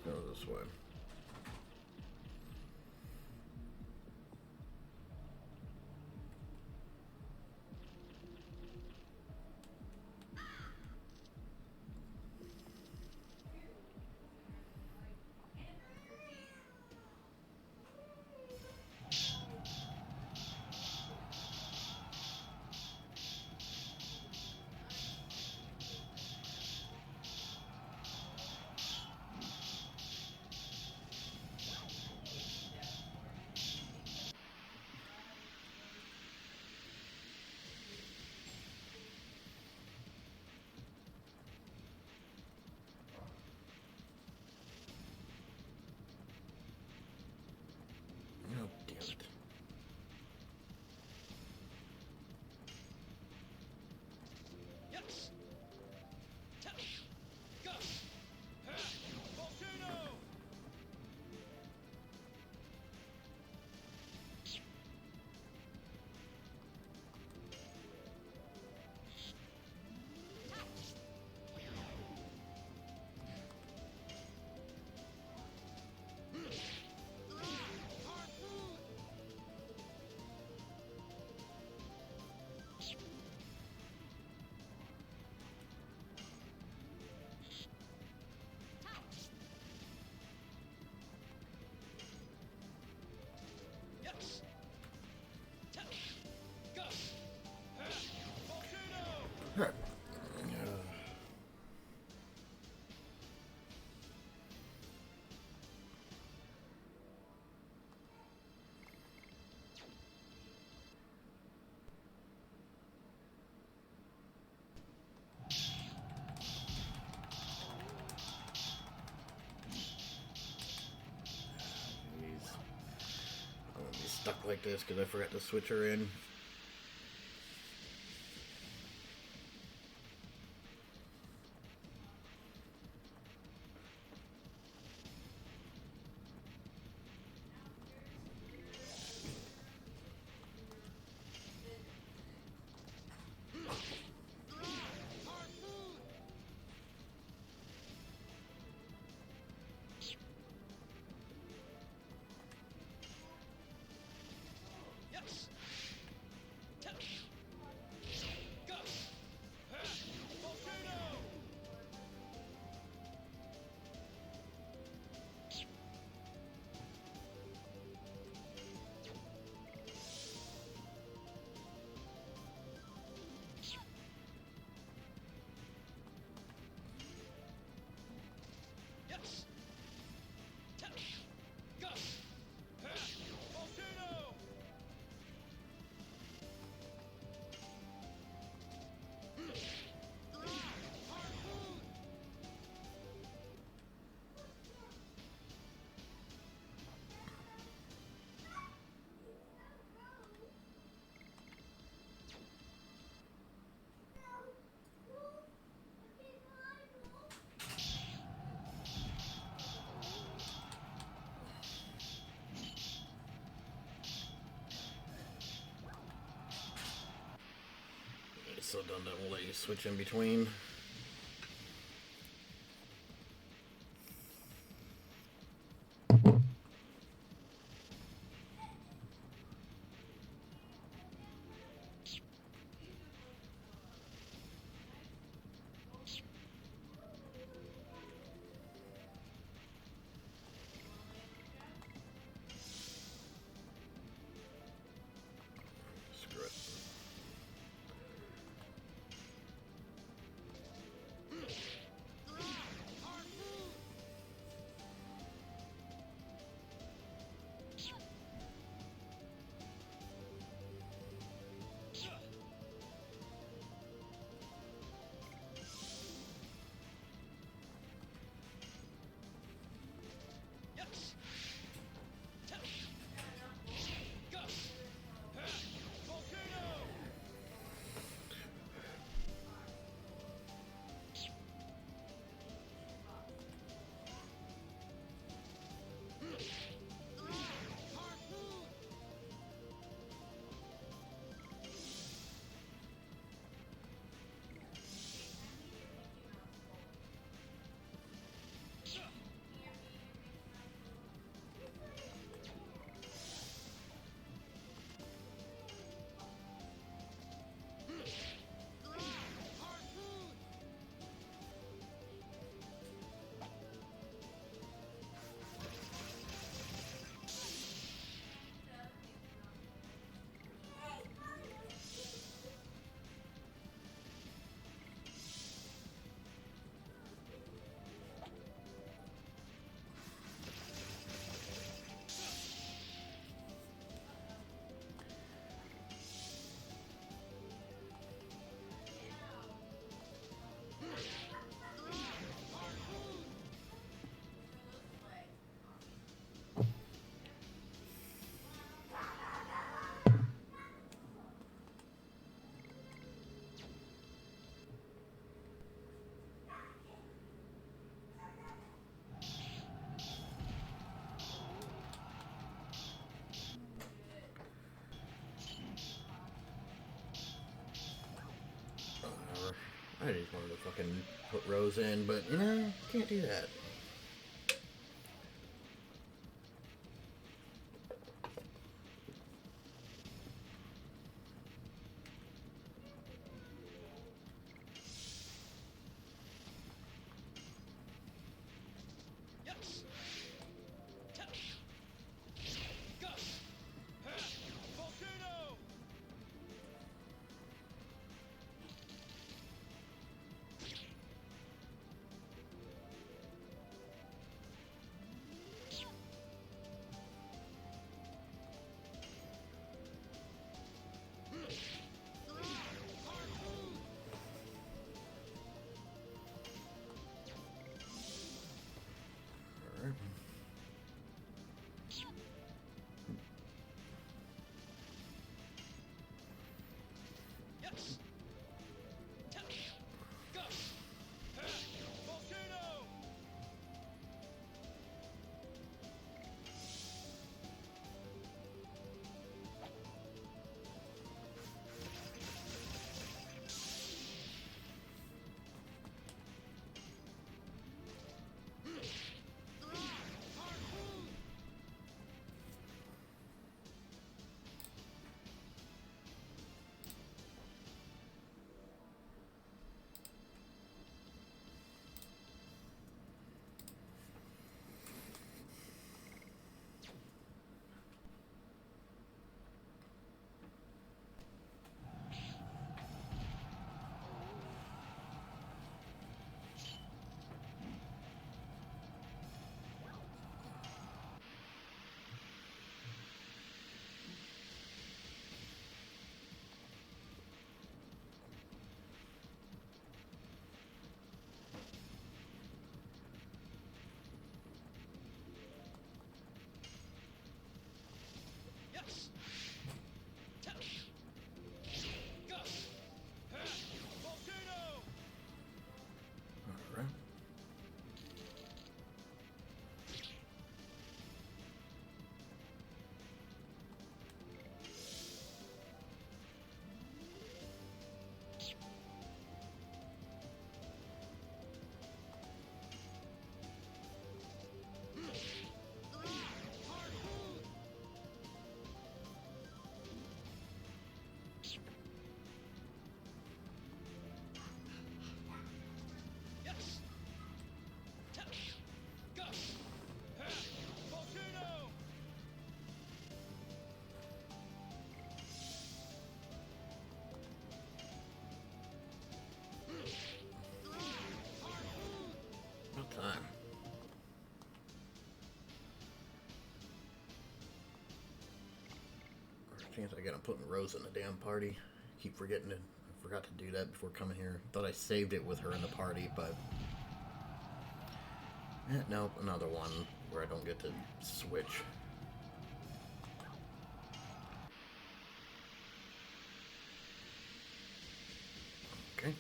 go this way. Oh, damn it. Stuck like this because I forgot to switch her in. It's so dumb that won't let you switch in between. I just wanted to fucking put Rose in, but you know, can't do that. Time. There's a chance I get putting Rose in the damn party. Keep forgetting it. I forgot to do that before coming here. Thought I saved it with her in the party, but nope, another one where I don't get to switch. Okay.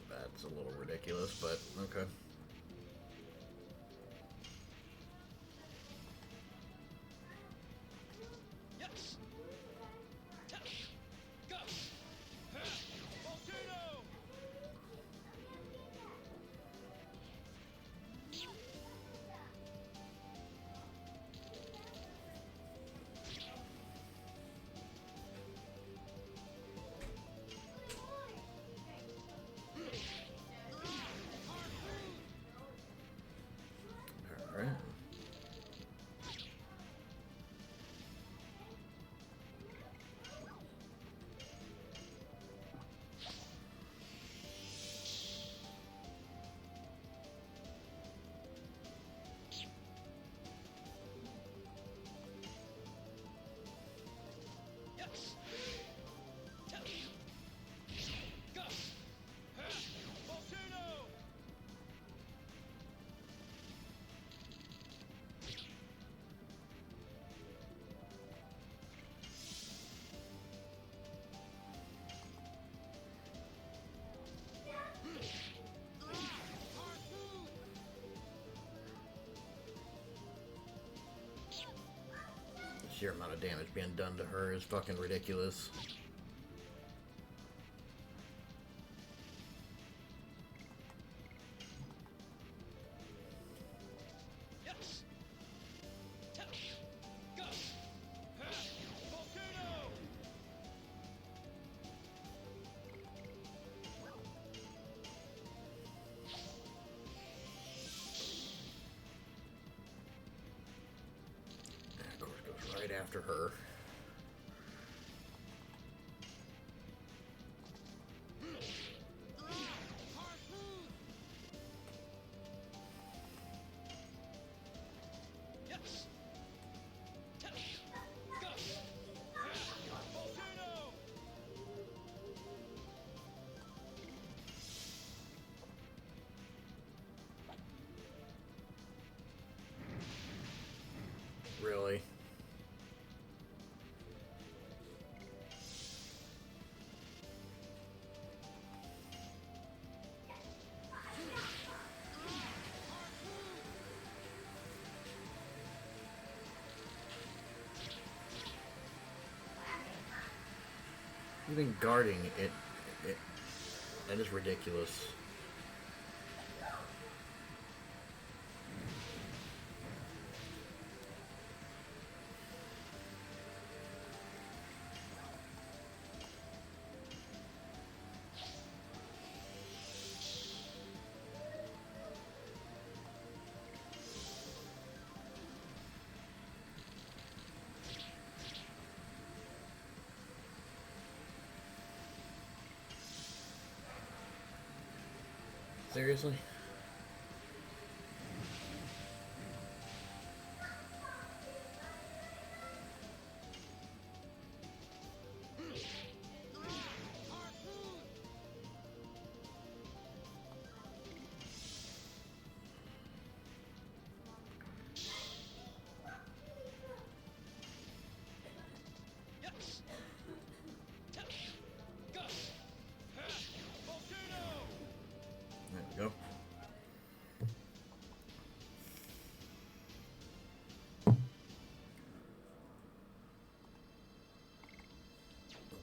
That's a little ridiculous, but okay. sheer amount of damage being done to her is fucking ridiculous. Right after her. Really? Even guarding it, that is ridiculous. Seriously? There we go.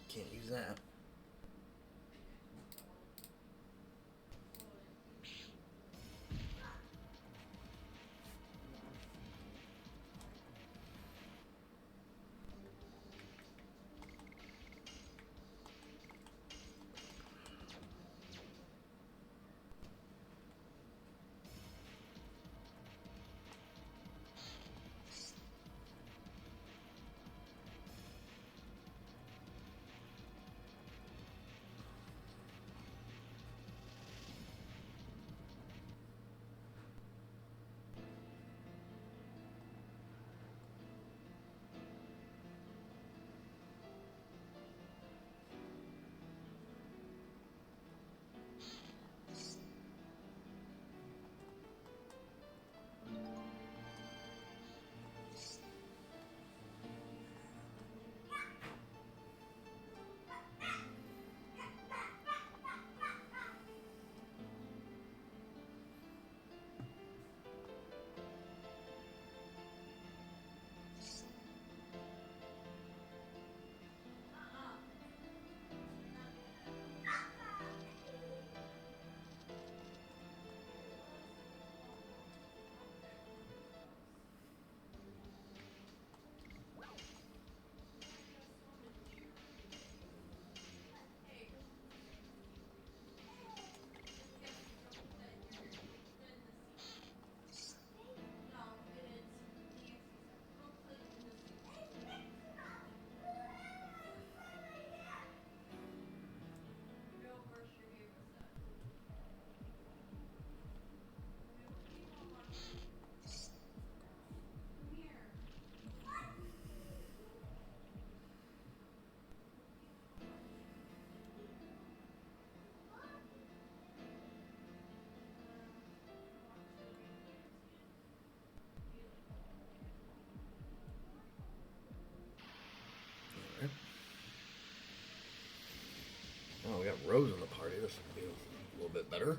Can't use that. Oh, we got Rose in the party. This will be a little bit better.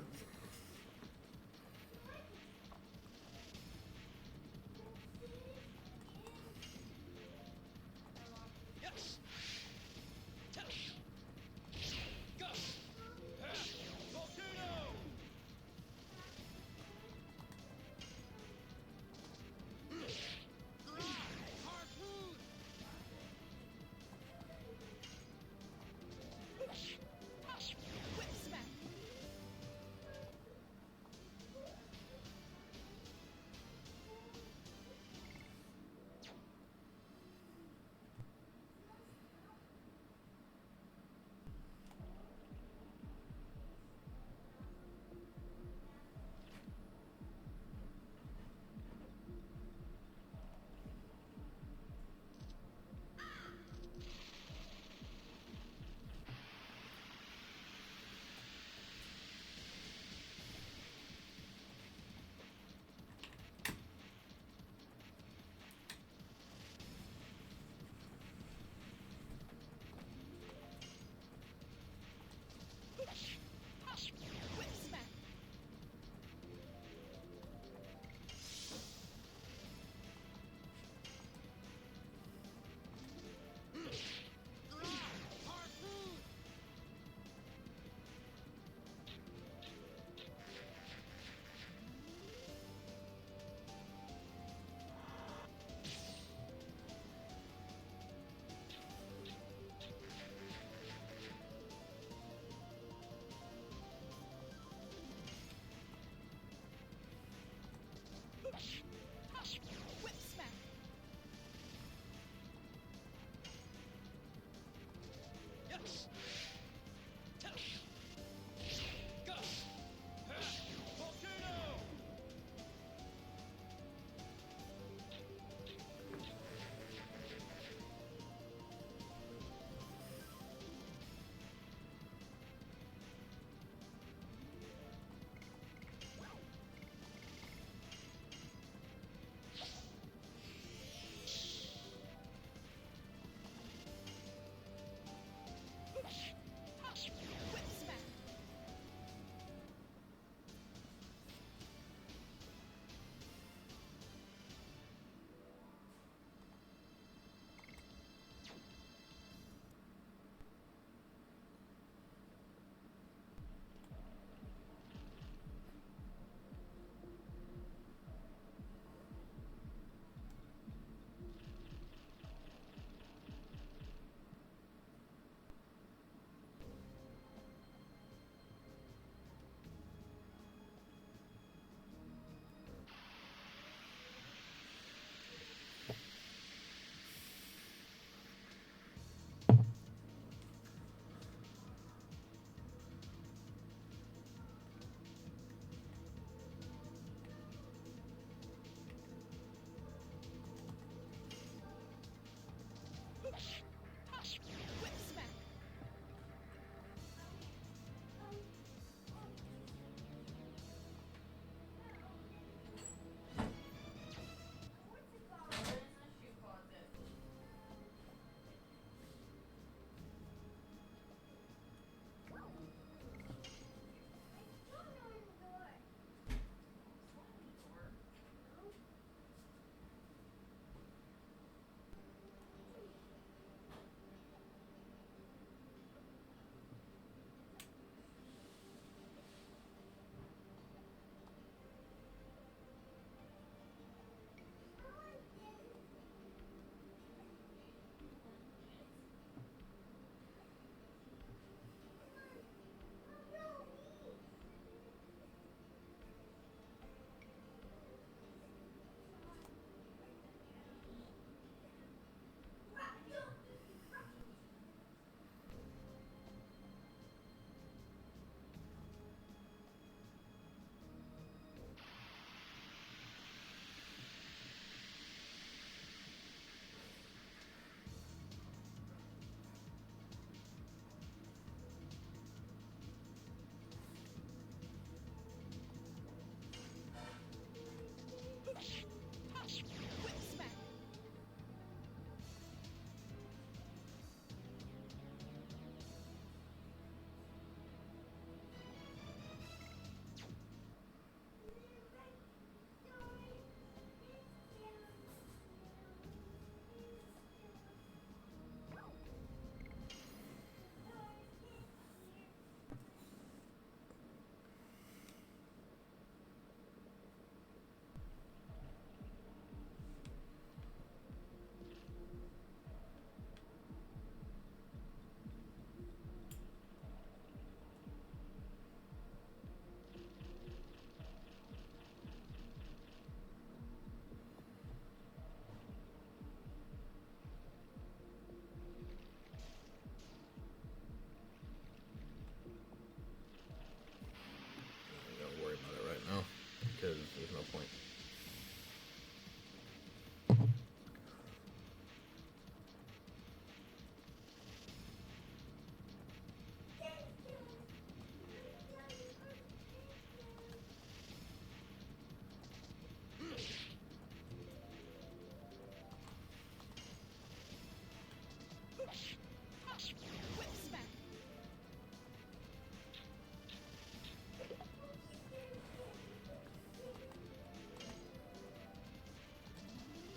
Whip smack.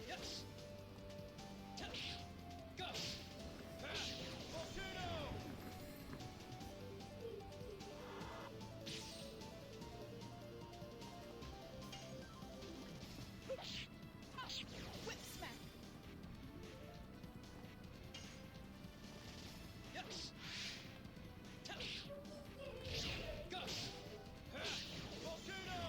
Yes. Go. Volcano. Whip smack. Yes. Go. Volcano.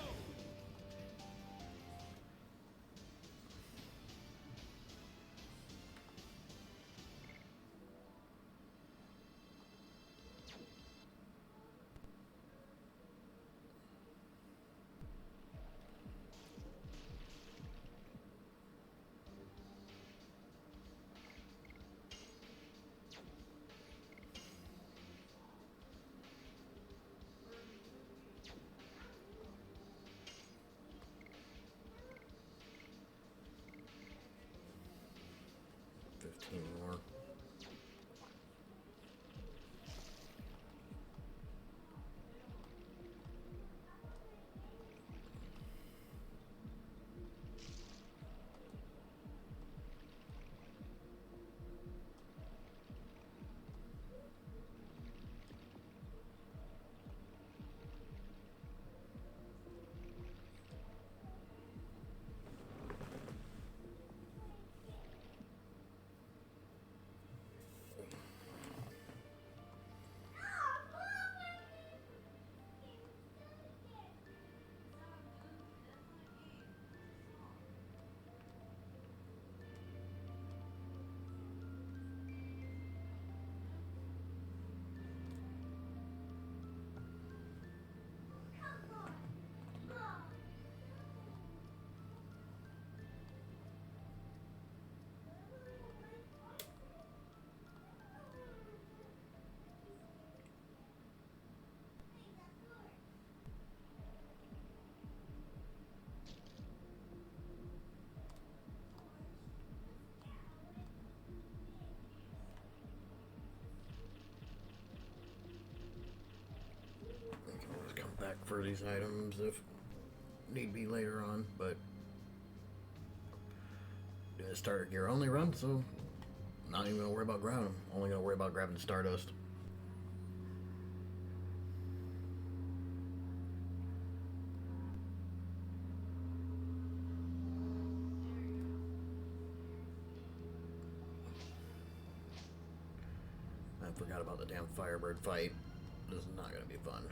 15 more. I can always come back for these items if need be later on, but doing a starter gear only run, so not even gonna worry about grabbing them. Only gonna worry about grabbing Stardust. I forgot about the damn Firebird fight. This is not gonna be fun.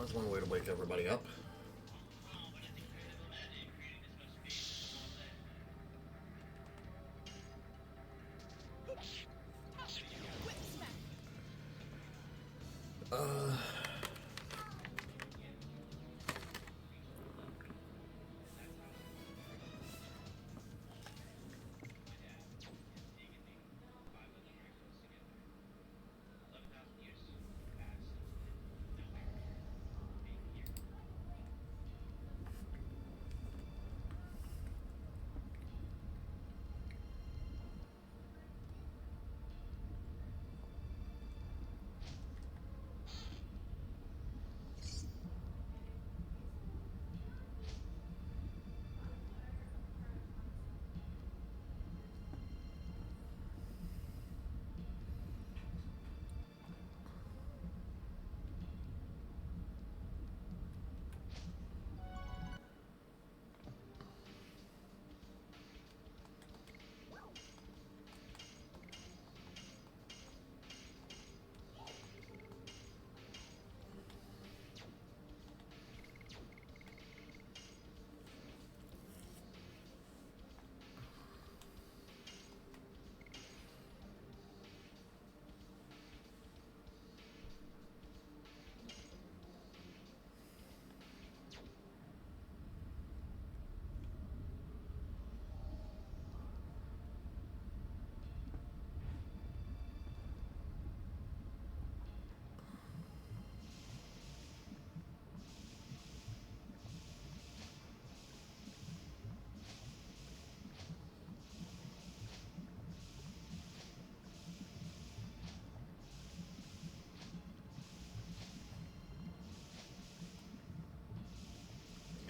That's one way to wake everybody up. Whip smack. Uh,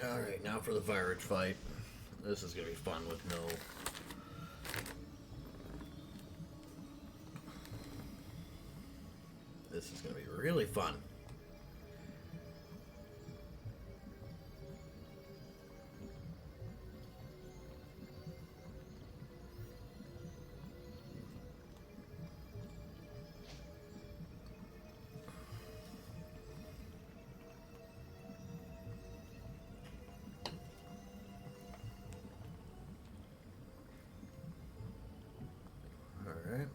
Alright, now for the virus fight. This is gonna be fun with no... This is gonna be really fun. Alright.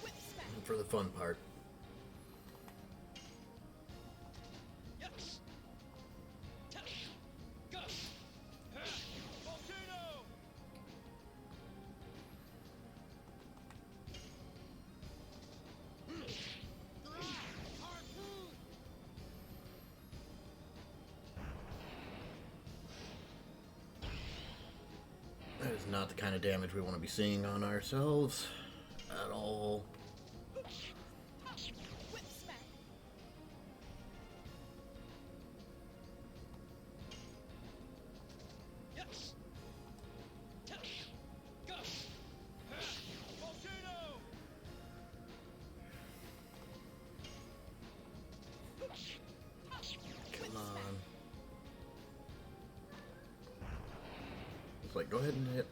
Whip smack. For the fun part. Yes. Touch. Go. Volcano. Harpoon. That is not the kind of damage we want to be seeing on ourselves at all. Whip smack. Yes. Touch. Go. Volcano. Come on. It's like, go ahead and hit.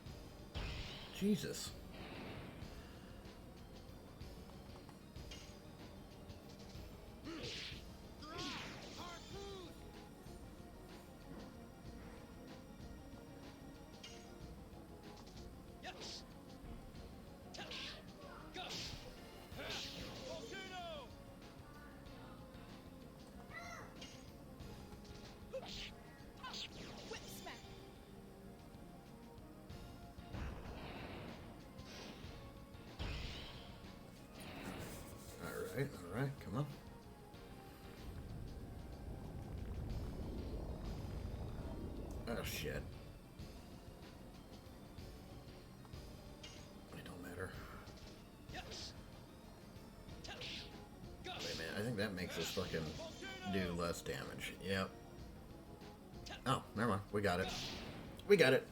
Jesus. Alright, come on. Oh, shit. It don't matter. Wait a minute, I think that makes us fucking do less damage. Yep. Oh, never mind. We got it. We got it.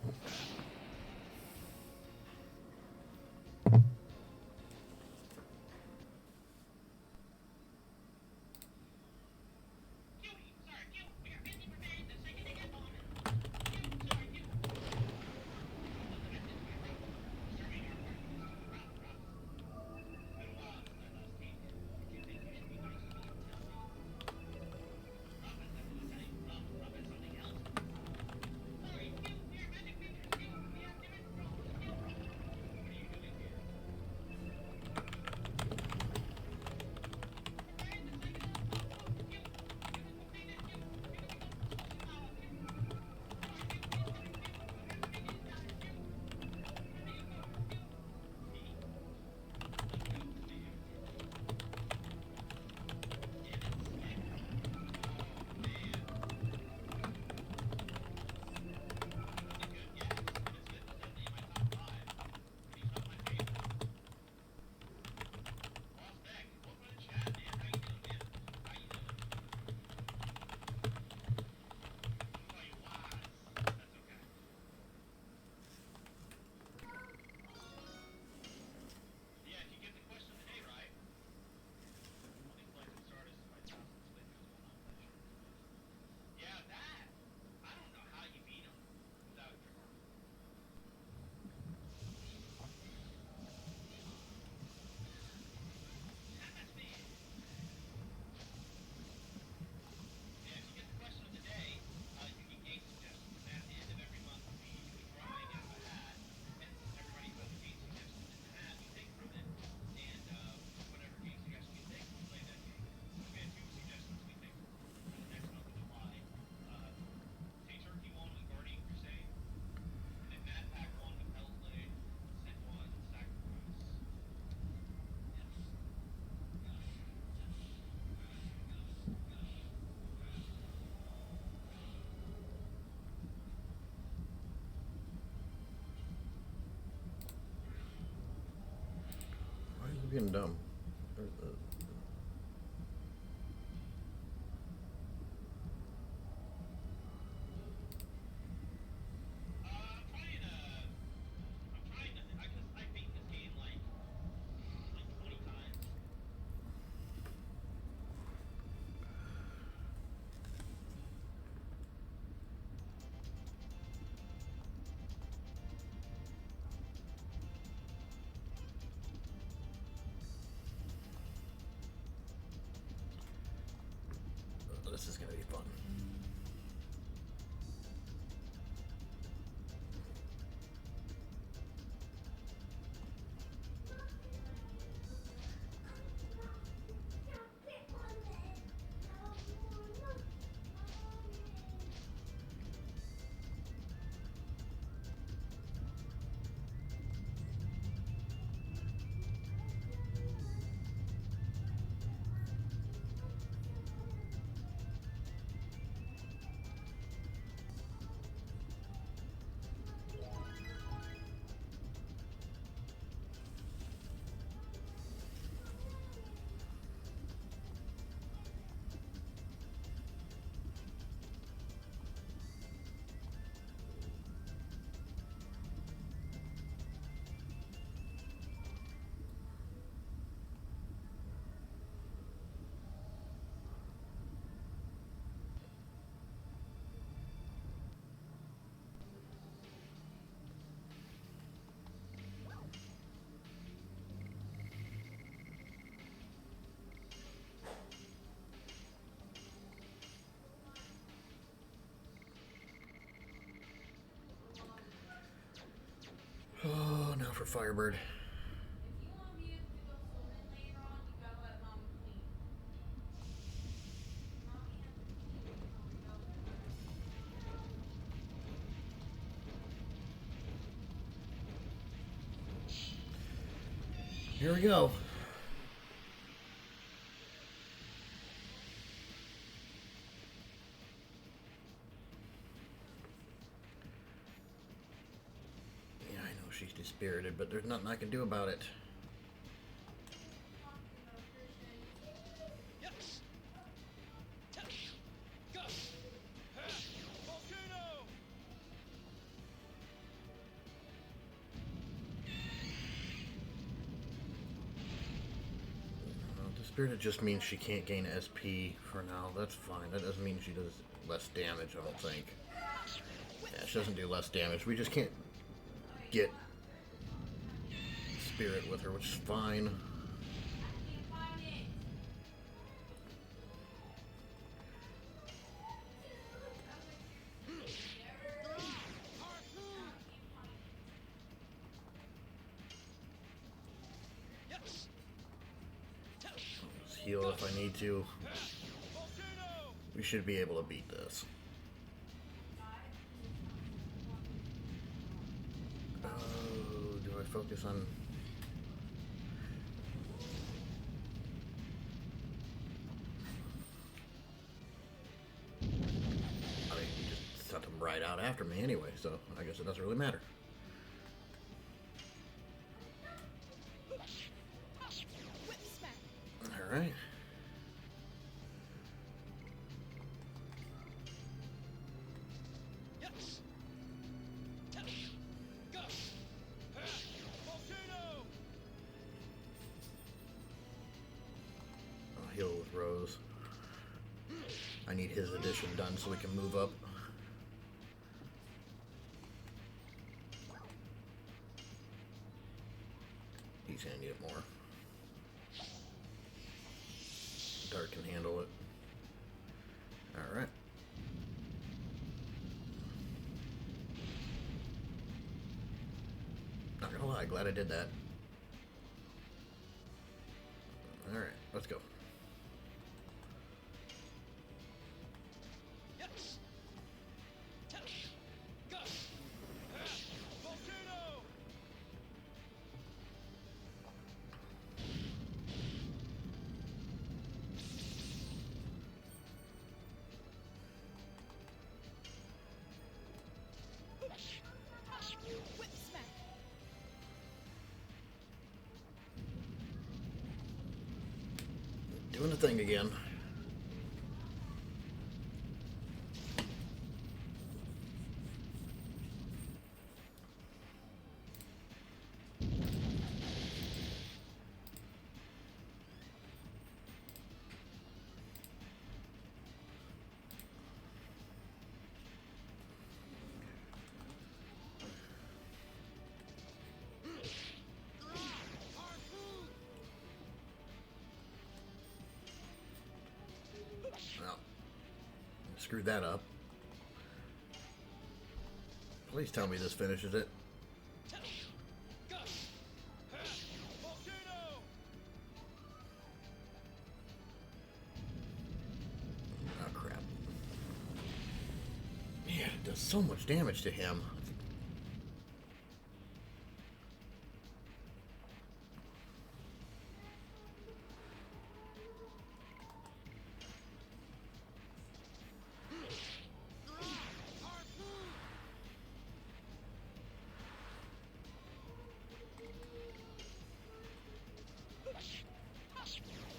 Why are you being dumb? This is gonna be fun. Oh, now for Firebird. Here we go. she's dispirited, but there's nothing I can do about it. Yes. Go. Volcano. Dispirited just means she can't gain SP for now. That's fine. That doesn't mean she does less damage, I don't think. Yeah, she doesn't do less damage. We just can't get spirit with her, which is fine. Yes. Just heal if I need to. We should be able to beat this. Oh, do I focus on... I mean, you just sent them right out after me anyway, so I guess it doesn't really matter. Whip smack. Alright. Yes. Go. Volcano. I'll heal with Rose. I need his addition done so we can move up. He's gonna need it more. Dark can handle it. Alright. Not gonna lie, glad I did that. Alright, let's go. Yes. Go. Volcano. Whip smack. Doing the thing again. Well, screwed that up. Please tell me this finishes it. Go. Volcano. Oh crap. Man, it does so much damage to him.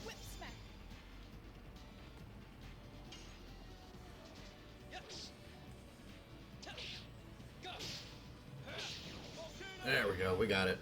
Whip smack. Yes. Go. Volcano. There we go, we got it.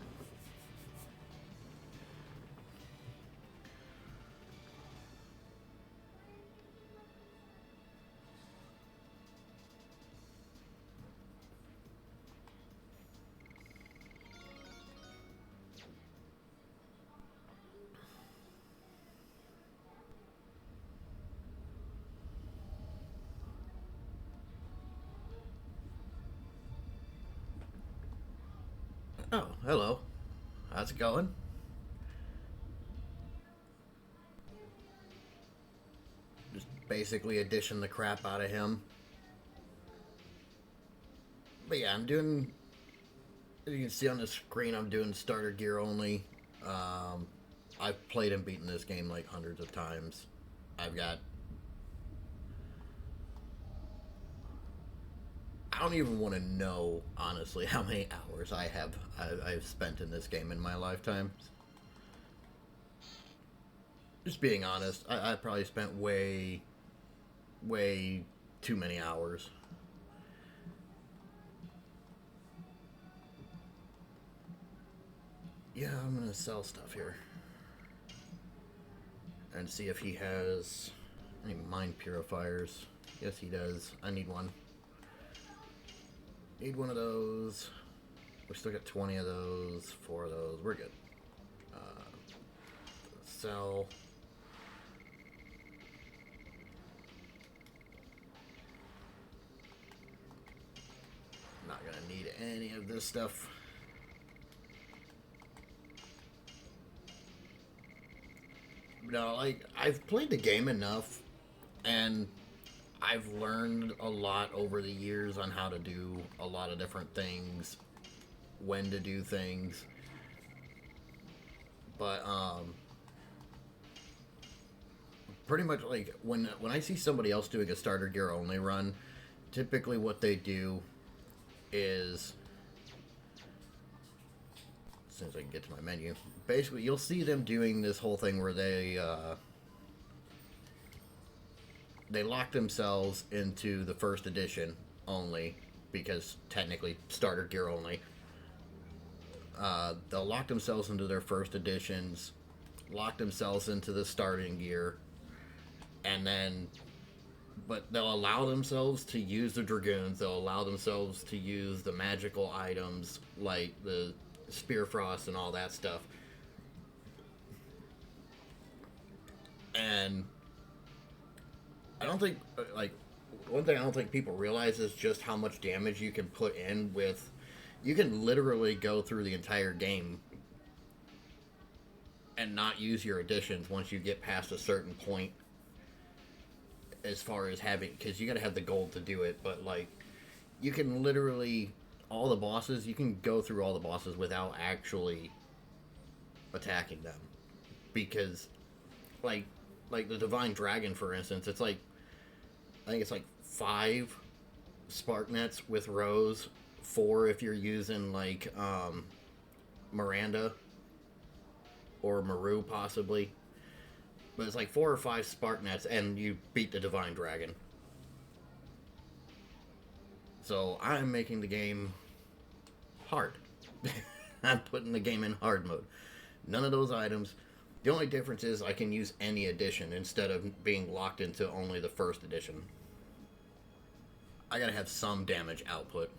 Oh, hello. How's it going? Just basically addition the crap out of him. But yeah, I'm doing... As you can see on the screen, I'm doing starter gear only. I've played and beaten this game like hundreds of times. I've got... I don't even want to know, honestly, how many hours I've spent in this game in my lifetime. Just being honest, I probably spent way too many hours. Yeah, I'm gonna sell stuff here. And see if he has any mind purifiers. Yes, he does. I need one. Need one of those. We still got 20 of those, 4 of those. We're good. Sell. Not gonna need any of this stuff. No, like, I've played the game enough, and I've learned a lot over the years on how to do a lot of different things, when to do things. But, pretty much, like, when I see somebody else doing a starter gear only run, typically what they do is, as soon as I can get to my menu, basically you'll see them doing this whole thing where they lock themselves into the first edition only, because technically starter gear only. They'll lock themselves into their first editions, lock themselves into the starting gear, and then, but they'll allow themselves to use the Dragoons, they'll allow themselves to use the magical items, like the Spear Frost and all that stuff. And I don't think, like, one thing I don't think people realize is just how much damage you can put in with, you can literally go through the entire game and not use your additions once you get past a certain point, as far as having, because you gotta have the gold to do it, but like, you can literally, all the bosses, you can go through all the bosses without actually attacking them, because like the Divine Dragon, for instance, it's like, I think it's like 5 spark nets with Rose, 4 if you're using like Miranda or Maru possibly, but it's like 4 or 5 spark nets and you beat the Divine Dragon. So I'm making the game hard. I'm putting the game in hard mode. None of those items. The only difference is I can use any edition instead of being locked into only the first edition. I gotta have some damage output.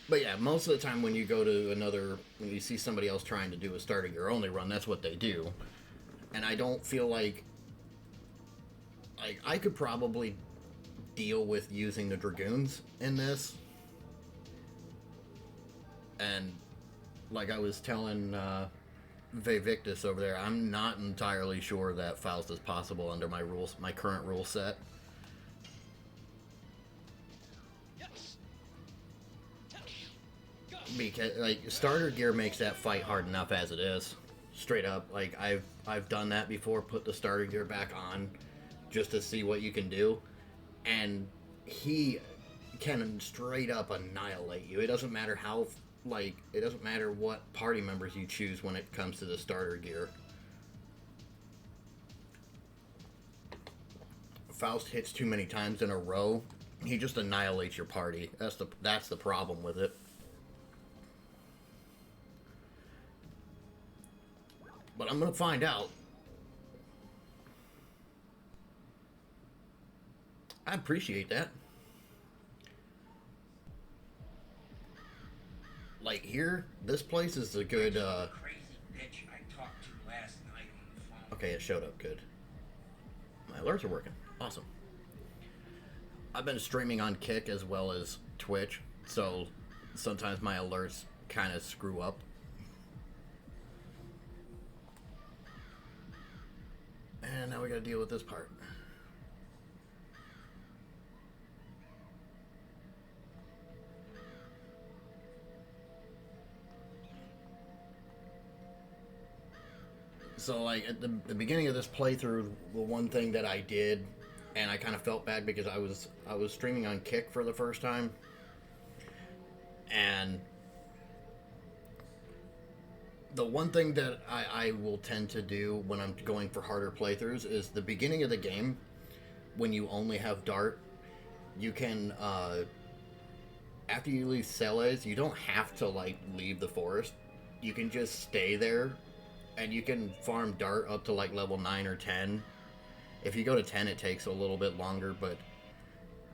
But yeah, most of the time when you go to another, when you see somebody else trying to do a starter gear only run, that's what they do. And I don't feel like I could probably deal with using the Dragoons in this. And like I was telling Victus over there, I'm not entirely sure that Faust is possible under my rules, my current rule set. Because like starter gear makes that fight hard enough as it is. Straight up, like I've done that before, put the starter gear back on just to see what you can do, and he can straight up annihilate you. It doesn't matter how, like, it doesn't matter what party members you choose when it comes to the starter gear. Faust hits too many times in a row, he just annihilates your party. That's the problem with it. But I'm gonna find out. I appreciate that. Like here, this place is a good, Crazy bitch I talked to last night on the phone. Okay, it showed up good. My alerts are working. Awesome. I've been streaming on Kick as well as Twitch, so sometimes my alerts kind of screw up. And now we gotta deal with this part. So, like, at the beginning of this playthrough, the one thing that I did, and I kind of felt bad because I was streaming on Kick for the first time, and the one thing that I will tend to do when I'm going for harder playthroughs is the beginning of the game, when you only have Dart, you can, after you leave Celes, you don't have to, like, leave the forest. You can just stay there, and you can farm Dart up to, like, level 9 or 10. If you go to 10, it takes a little bit longer, but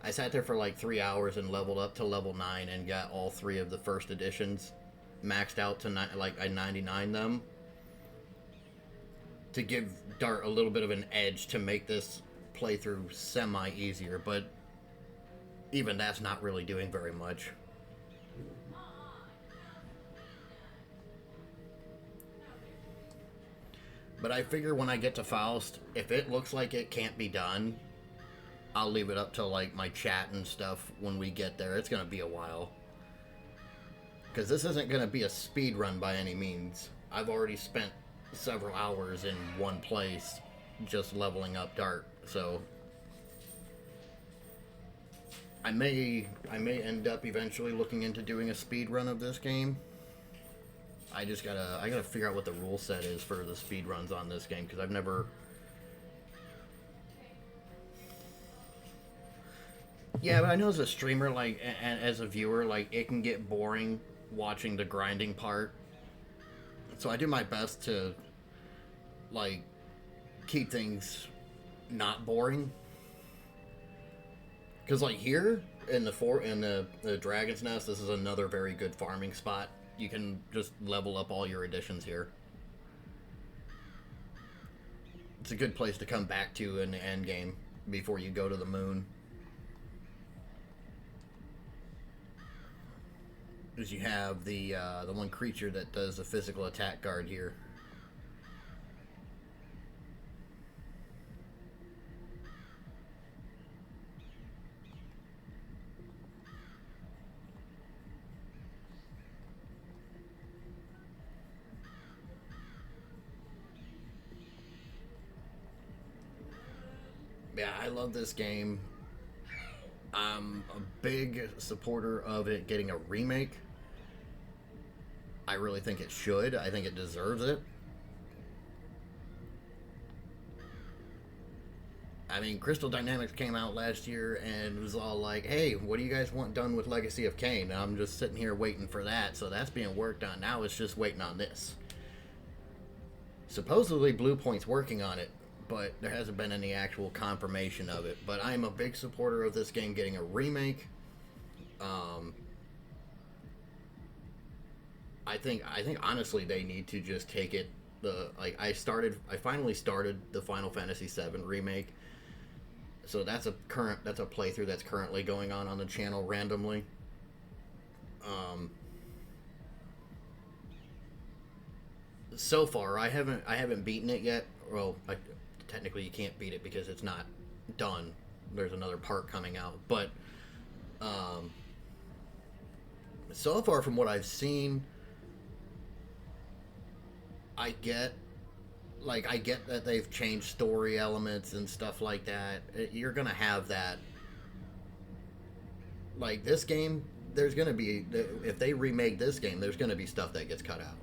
I sat there for, like, 3 hours and leveled up to level 9 and got all 3 of the first editions maxed out to, like, I 99 them to give Dart a little bit of an edge to make this playthrough semi-easier, but even that's not really doing very much. But I figure when I get to Faust, if it looks like it can't be done, I'll leave it up to, like, my chat and stuff when we get there. It's going to be a while. Because this isn't going to be a speed run by any means. I've already spent several hours in one place just leveling up Dart, so I may end up eventually looking into doing a speed run of this game. I gotta figure out what the rule set is for the speed runs on this game, because I've never. Yeah, but I know as a streamer, like, and as a viewer, like, it can get boring watching the grinding part. So I do my best to, like, keep things not boring. Because, like, here in the Dragon's Nest, this is another very good farming spot. You can just level up all your additions here. It's a good place to come back to in the end game before you go to the moon. Because you have the one creature that does the physical attack guard here. Yeah, I love this game. I'm a big supporter of it getting a remake. I really think it should. I think it deserves it. I mean, Crystal Dynamics came out last year and was all like, hey, what do you guys want done with Legacy of Kain? And I'm just sitting here waiting for that, so that's being worked on. Now it's just waiting on this. Supposedly Bluepoint's working on it, but there hasn't been any actual confirmation of it. But I'm a big supporter of this game getting a remake. I think honestly they need to just take it. I finally started the Final Fantasy VII remake. So that's a playthrough that's currently going on the channel randomly. So far I haven't beaten it yet. Well, technically you can't beat it because it's not done. There's another part coming out, but so far from what I've seen, I get that they've changed story elements and stuff like that. You're gonna have that. Like, this game, there's gonna be, if they remake this game, there's gonna be stuff that gets cut out.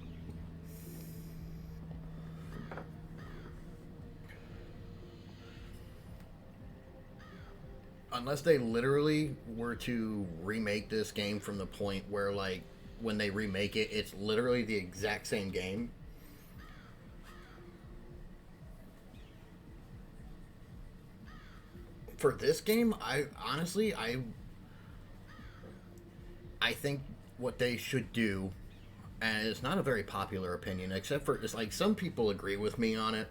Unless they literally were to remake this game from the point where, like, when they remake it, it's literally the exact same game. For this game, I think what they should do, and it's not a very popular opinion, except for, it's like, some people agree with me on it.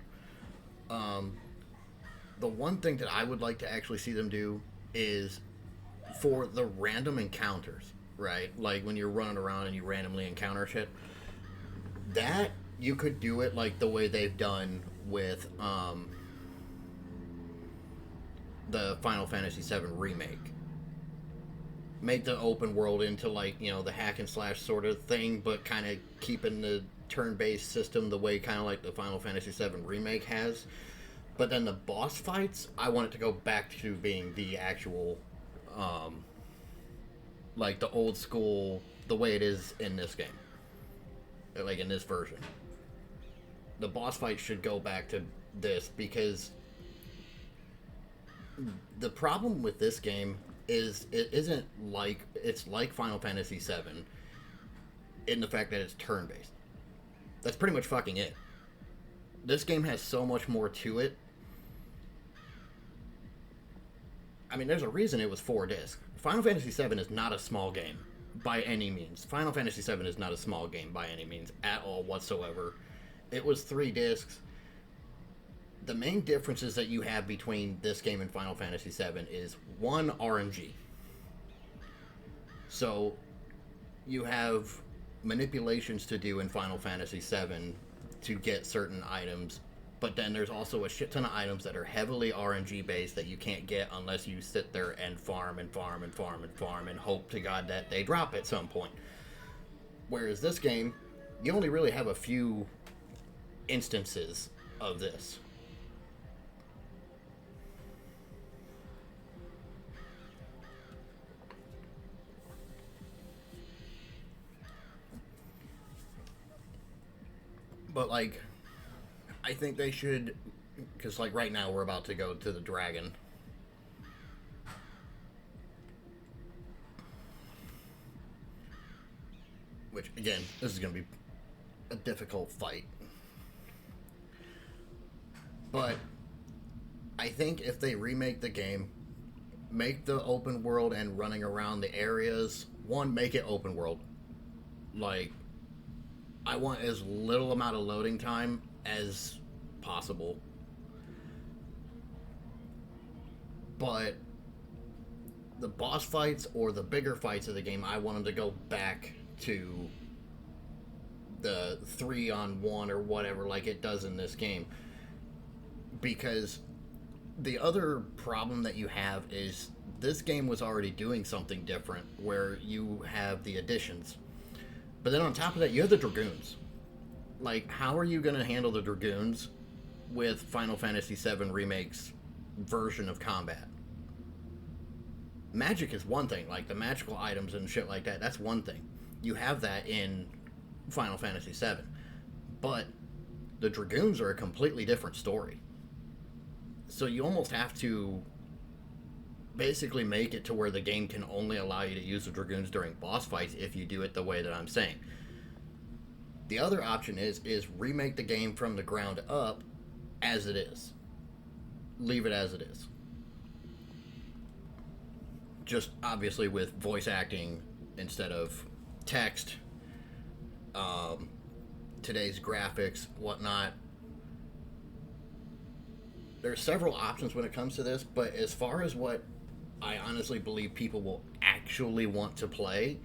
The one thing that I would like to actually see them do is for the random encounters, right? Like when you're running around and you randomly encounter shit. That, you could do it like the way they've done with the Final Fantasy VII Remake. make the open world into like, you know, the hack and slash sort of thing, but kind of keeping the turn-based system the way kind of like the Final Fantasy VII Remake has. But then the boss fights, I want it to go back to being the actual, like the old school, the way it is in this game. Like in this version. The boss fight should go back to this, because the problem with this game is it's like Final Fantasy VII in the fact that it's turn-based. That's pretty much fucking it. This game has so much more to it. I mean, there's a reason it was 4 discs. Final Fantasy VII is not a small game by any means. Final Fantasy VII is not a small game by any means at all whatsoever. It was 3 discs. The main differences that you have between this game and Final Fantasy VII is, one, RNG. So you have manipulations to do in Final Fantasy VII to get certain items, but then there's also a shit ton of items that are heavily RNG based that you can't get unless you sit there and farm and farm and farm and farm and hope to God that they drop at some point. Whereas this game, you only really have a few instances of this. But, like, I think they should, because, like, right now we're about to go to the dragon. Which, again, this is going to be a difficult fight. But I think if they remake the game, make the open world and running around the areas, one, make it open world. Like, I want as little amount of loading time as possible. But the boss fights or the bigger fights of the game, I want them to go back to the 3-on-1 or whatever like it does in this game. Because the other problem that you have is this game was already doing something different where you have the additions. But then on top of that, you have the Dragoons. Like, how are you going to handle the Dragoons with Final Fantasy VII Remake's version of combat? Magic is one thing. Like, the magical items and shit like that, that's one thing. You have that in Final Fantasy VII. But the Dragoons are a completely different story. So you almost have to basically make it to where the game can only allow you to use the Dragoons during boss fights if you do it the way that I'm saying. The other option is remake the game from the ground up as it is. Leave it as it is. Just obviously with voice acting instead of text, today's graphics, whatnot. There's several options when it comes to this, but as far as what I honestly believe people will actually want to play,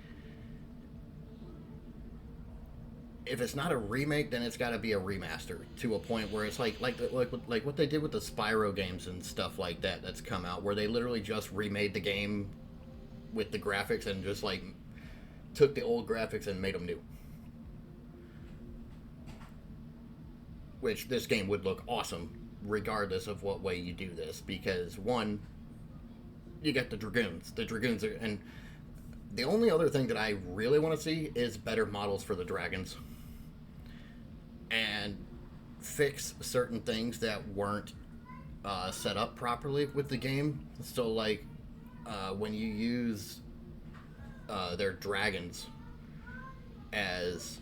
if it's not a remake, then it's got to be a remaster to a point where it's like what they did with the Spyro games and stuff like that that's come out, where they literally just remade the game with the graphics and just like took the old graphics and made them new. Which this game would look awesome regardless of what way you do this, because one, you get the Dragoons. The Dragoons are, and the only other thing that I really want to see is better models for the dragons. And fix certain things that weren't set up properly with the game. So, like, when you use their dragons as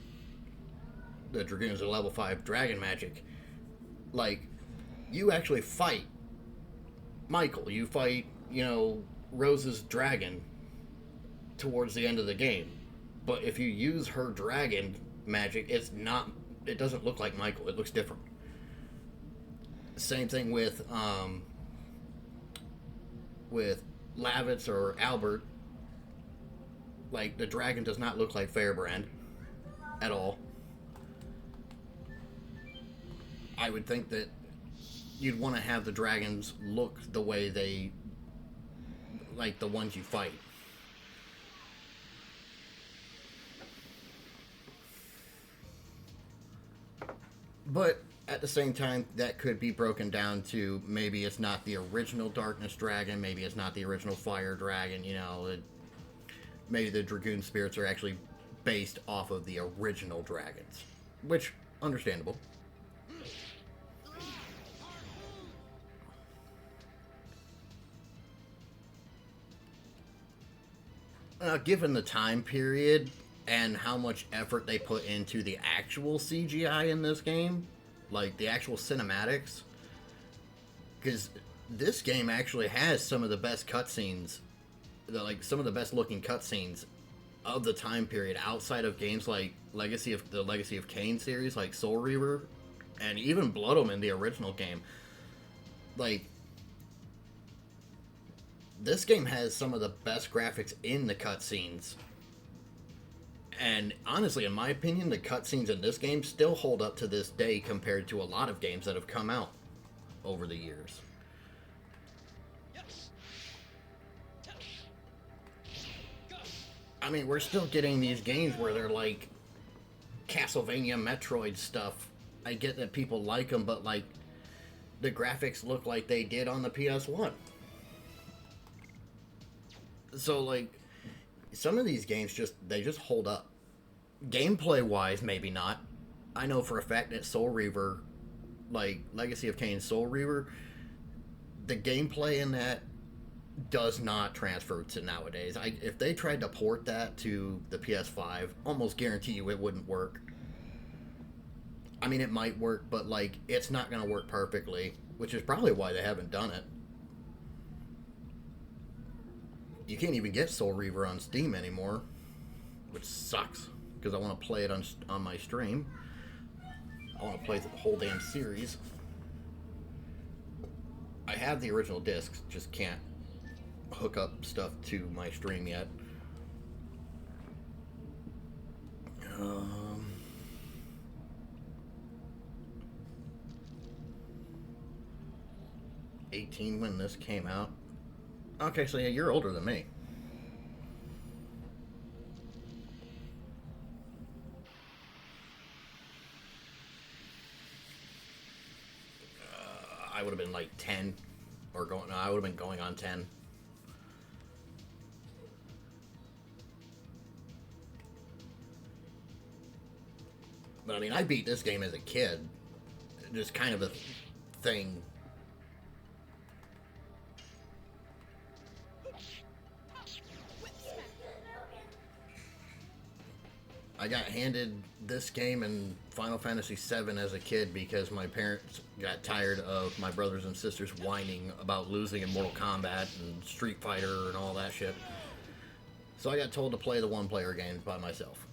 the Dragoons are level 5 dragon magic, like, you actually fight Michael. You fight, you know, Rose's dragon towards the end of the game. But if you use her dragon magic, it doesn't look like Michael. It looks different. Same thing with Lavitz or Albert. Like, the dragon does not look like Fairbrand at all. I would think that you'd want to have the dragons look the way they, like the ones you fight. But at the same time, that could be broken down to maybe it's not the original Darkness Dragon, maybe it's not the original Fire Dragon, you know, maybe the Dragoon spirits are actually based off of the original dragons, which, understandable. Given the time period and how much effort they put into the actual CGI in this game, like the actual cinematics, because this game actually has some of the best cutscenes, like some of the best looking cutscenes of the time period outside of games like Legacy of Kain series, like Soul Reaver, and even Blood Omen, the original game. Like, this game has some of the best graphics in the cutscenes. And honestly, in my opinion, the cutscenes in this game still hold up to this day compared to a lot of games that have come out over the years. I mean, we're still getting these games where they're like Castlevania, Metroid stuff. I get that people like them, but like the graphics look like they did on the PS1. So, like, some of these games just hold up. Gameplay wise, maybe not. I know for a fact that Soul Reaver, like Legacy of Kain Soul Reaver, the gameplay in that does not transfer to nowadays. If they tried to port that to the PS5, almost guarantee you it wouldn't work. I mean, it might work, but like, it's not going to work perfectly, which is probably why they haven't done it. You can't even get Soul Reaver on Steam anymore, which sucks, because I want to play it on my stream. I want to play the whole damn series. I have the original discs, just can't hook up stuff to my stream yet. 18 when this came out. Okay, so yeah, you're older than me. I would have been like 10, or going. No, I would have been going on 10. But I mean, I beat this game as a kid. Just kind of a thing. I got handed this game and Final Fantasy VII as a kid because my parents got tired of my brothers and sisters whining about losing in Mortal Kombat and Street Fighter and all that shit. So I got told to play the one-player games by myself.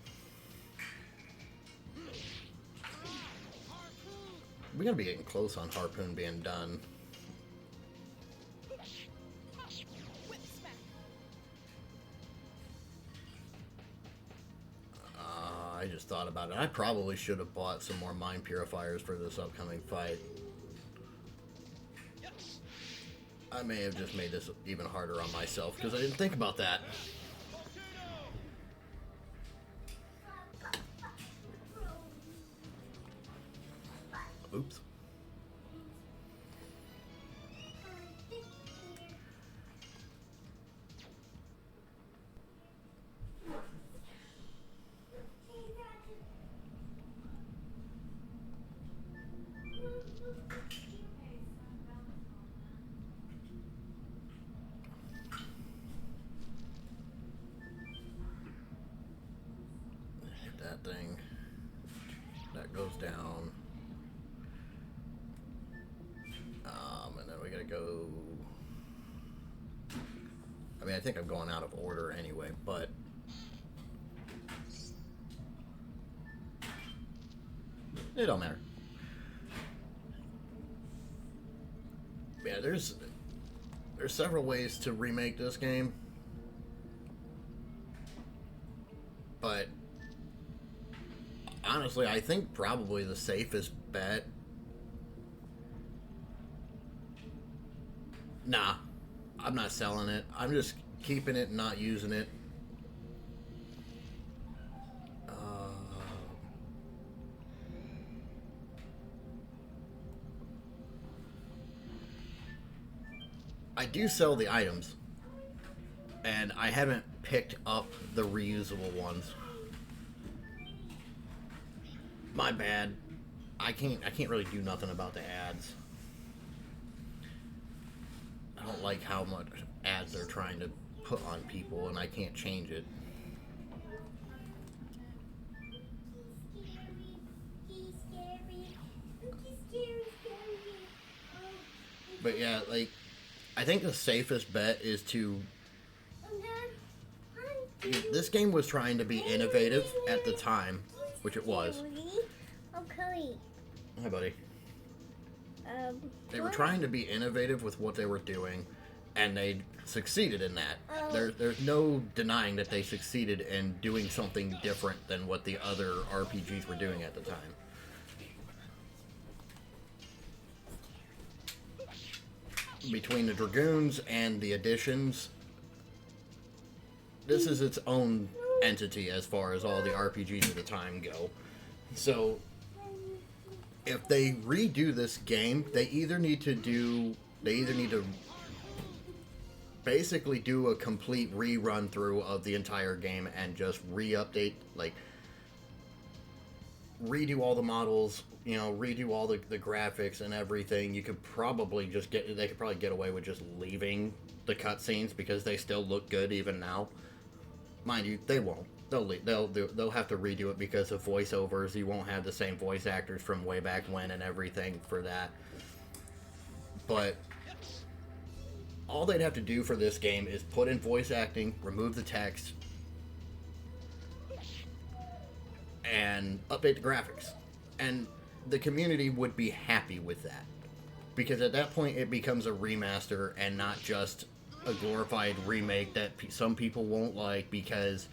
We're gonna be getting close on Harpoon being done. I just thought about it. I probably should have bought some more mind purifiers for this upcoming fight. I may have just made this even harder on myself because I didn't think about that. Oops. Hit that thing. That goes down. And then we gotta go. I mean, I think I'm going out of order anyway, but it don't matter. Yeah, there's several ways to remake this game, but honestly, I think probably the safest bet. Nah, I'm not selling it. I'm just keeping it and not using it. I do sell the items, and I haven't picked up the reusable ones. My bad. I can't really do nothing about the ads. I don't like how much ads they're trying to put on people, and I can't change it. But yeah, like, I think the safest bet is to... This game was trying to be innovative at the time, which it was. Okay. Hi, buddy. They were trying to be innovative with what they were doing, and they succeeded in that. There's no denying that they succeeded in doing something different than what the other RPGs were doing at the time. Between the Dragoons and the additions, this is its own entity as far as all the RPGs of the time go. So, if they redo this game, they either need to basically do a complete rerun through of the entire game and just re-update, like, redo all the models, you know, redo all the graphics and everything. They could probably get away with just leaving the cutscenes because they still look good even now. Mind you, they won't. They'll have to redo it because of voiceovers. You won't have the same voice actors from way back when and everything for that. But all they'd have to do for this game is put in voice acting, remove the text, and update the graphics. And the community would be happy with that. Because at that point it becomes a remaster and not just a glorified remake that some people won't like because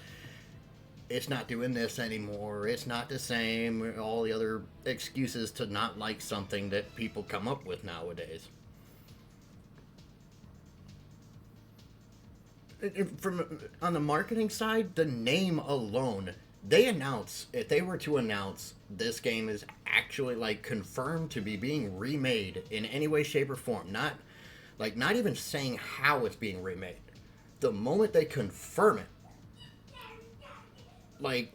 it's not doing this anymore, it's not the same, all the other excuses to not like something that people come up with nowadays. On the marketing side, the name alone, if they were to announce this game is actually like confirmed to be being remade in any way, shape, or form, not even saying how it's being remade. The moment they confirm it, like,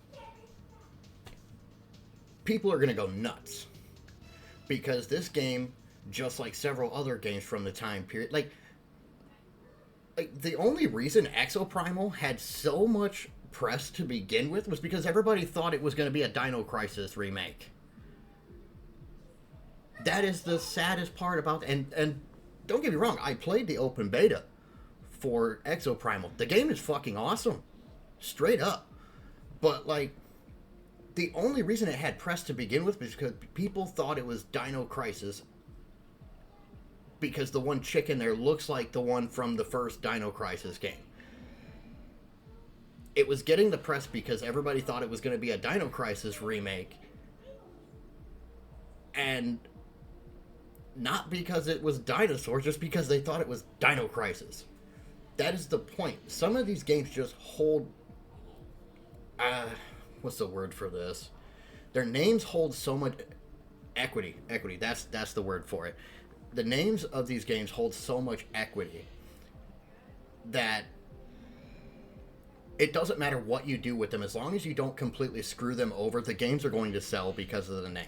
people are gonna go nuts. Because this game, just like several other games from the time period, like the only reason Exoprimal had so much press to begin with was because everybody thought it was going to be a Dino Crisis remake. That is the saddest part about it. And don't get me wrong, I played the open beta for Exoprimal. The game is fucking awesome. Straight up. But, like, the only reason it had press to begin with was because people thought it was Dino Crisis because the one chick in there looks like the one from the first Dino Crisis game. It was getting the press because everybody thought it was going to be a Dino Crisis remake. And not because it was dinosaurs, just because they thought it was Dino Crisis. That is the point. Some of these games just hold... what's the word for this? Their names hold so much... Equity, that's the word for it. The names of these games hold so much equity that it doesn't matter what you do with them. As long as you don't completely screw them over, the games are going to sell because of the name.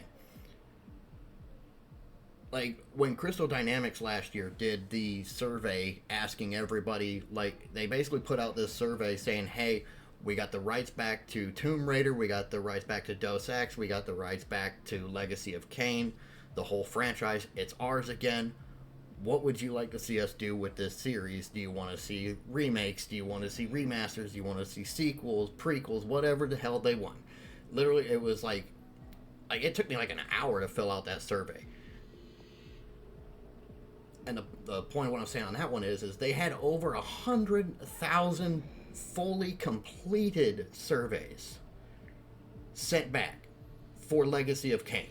Like, when Crystal Dynamics last year did the survey asking everybody, like, they basically put out this survey saying, hey, we got the rights back to Tomb Raider, we got the rights back to Deus Ex, we got the rights back to Legacy of Kain, the whole franchise, it's ours again. What would you like to see us do with this series? Do you want to see remakes? Do you want to see remasters? Do you want to see sequels, prequels, whatever the hell they want? Literally, it was like it took me like an hour to fill out that survey. And the point of what I'm saying on that one is they had over 100,000 fully completed surveys sent back for Legacy of Kain.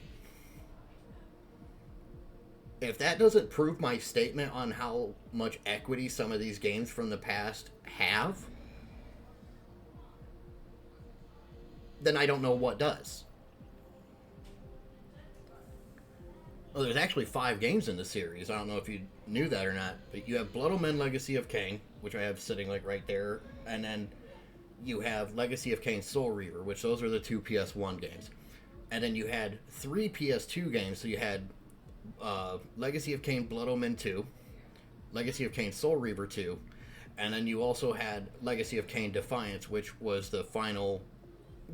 If that doesn't prove my statement on how much equity some of these games from the past have, then I don't know what does. Oh, there's actually 5 games in the series. I don't know if you knew that or not, but you have Blood Omen Legacy of Kain, which I have sitting like right there, and then you have Legacy of Kain Soul Reaver, which those are the 2 PS1 games. And then you had 3 PS2 games, so you had Legacy of Kain Blood Omen 2, Legacy of Kain Soul Reaver 2, and then you also had Legacy of Kain Defiance, which was the final